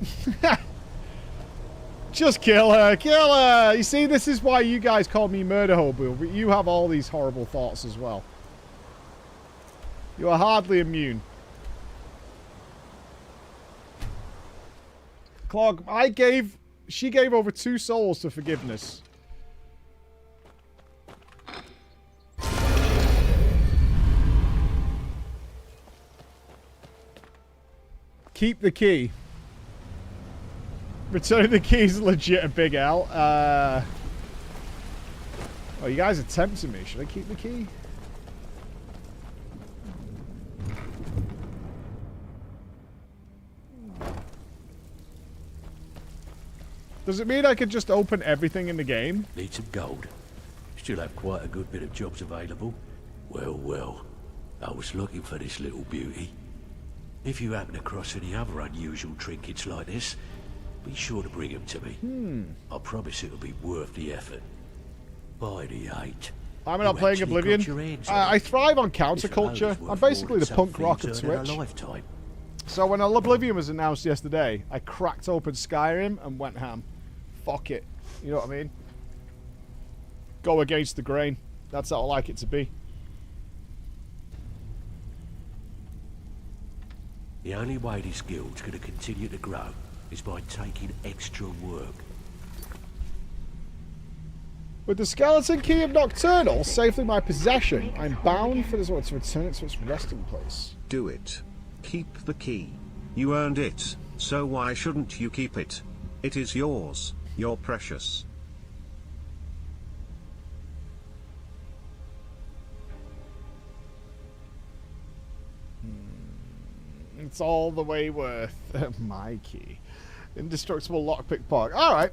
Just kill her. Kill her. You see, this is why you guys call me Murder Hobo, but you have all these horrible thoughts as well. You are hardly immune. Clog, she gave over 2 souls to forgiveness. Keep the key. Returning the key is legit a big L. Oh, you guys are tempting me. Should I keep the key? Does it mean I could just open everything in the game? Need some gold. Still have quite a good bit of jobs available. Well, well. I was looking for this little beauty. If you happen across any other unusual trinkets like this, be sure to bring them to me. I promise it'll be worth the effort. By the 8. I'm not playing Oblivion. I thrive on counterculture. I'm basically the punk rock of Twitch. So when Oblivion was announced yesterday, I cracked open Skyrim and went ham. Fuck it. You know what I mean? Go against the grain. That's how I like it to be. The only way this guild's going to continue to grow is by taking extra work. With the skeleton key of Nocturnal safely in my possession, I'm bound for this one to return it to its resting place. Do it. Keep the key. You earned it, so why shouldn't you keep it? It is yours. You're precious. It's all the way worth my key. Indestructible lockpick park. Alright.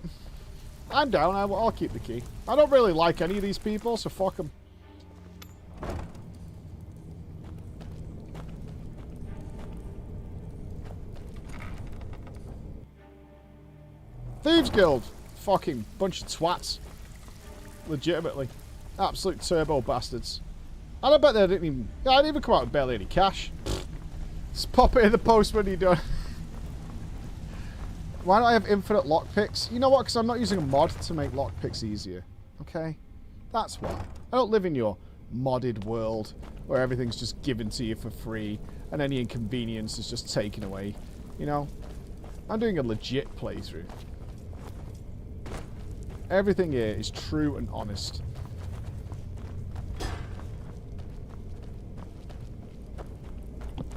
I'm down. I'll keep the key. I don't really like any of these people, so fuck them. Thieves Guild. Fucking bunch of twats. Legitimately. Absolute turbo bastards. And I bet they didn't even... I didn't even come out with barely any cash. Just pop it in the post when you're done. Why don't I have infinite lockpicks? You know what? Because I'm not using a mod to make lockpicks easier. Okay? That's why. I don't live in your modded world where everything's just given to you for free and any inconvenience is just taken away. You know? I'm doing a legit playthrough. Everything here is true and honest.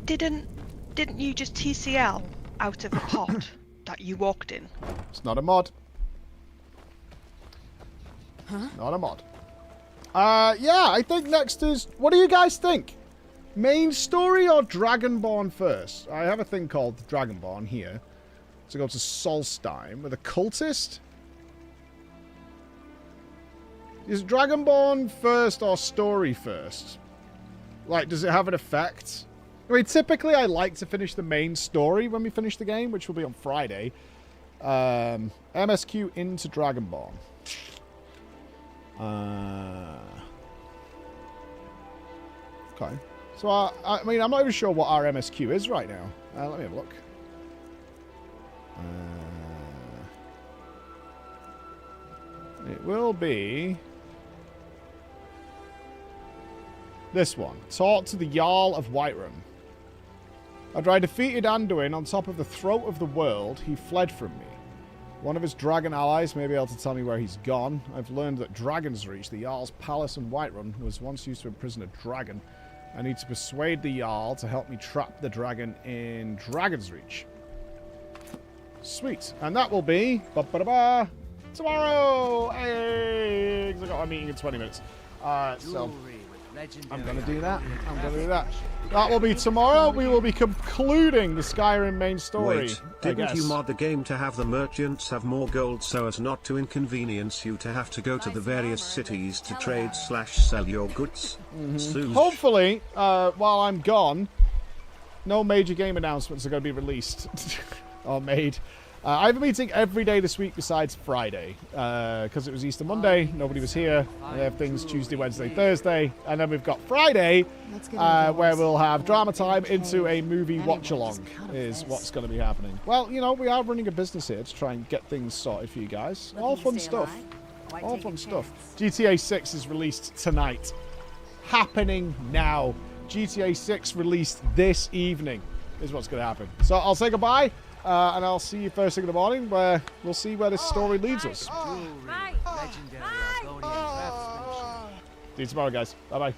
Didn't you just TCL out of the pot that you walked in? It's not a mod. Huh? Not a mod. Yeah, I think next is... What do you guys think? Main story or Dragonborn first? I have a thing called Dragonborn here. So go to Solstheim with a cultist. Is Dragonborn first or story first? Like, does it have an effect? I mean, typically I like to finish the main story when we finish the game, which will be on Friday. MSQ into Dragonborn. Okay. So, I mean, I'm not even sure what our MSQ is right now. Let me have a look. It will be... this one. Talk to the Jarl of Whiterun. After I defeated Anduin on top of the throat of the world, he fled from me. One of his dragon allies may be able to tell me where he's gone. I've learned that Dragon's Reach, the Jarl's palace in Whiterun, was once used to imprison a dragon. I need to persuade the Jarl to help me trap the dragon in Dragon's Reach. Sweet. And that will be tomorrow. Hey, I got a meeting in 20 minutes. So I'm going to do that. That will be tomorrow. We will be concluding the Skyrim main story. Wait, didn't you mod the game to have the merchants have more gold so as not to inconvenience you to have to go to the various cities to trade/sell your goods? Soon. Hopefully, while I'm gone, no major game announcements are going to be released or made. I have a meeting every day this week besides Friday, because it was Easter Monday, nobody was here. I have things Tuesday, Wednesday, Thursday, and then we've got Friday, where we'll have drama time into a movie watch-along, is what's going to be happening. Well, you know, we are running a business here to try and get things sorted for you guys. All fun stuff. All fun stuff. GTA 6 is released tonight. Happening now. GTA 6 released this evening is what's going to happen. So I'll say goodbye. And I'll see you first thing in the morning, where we'll see where this story leads us. See you tomorrow, guys. Bye-bye.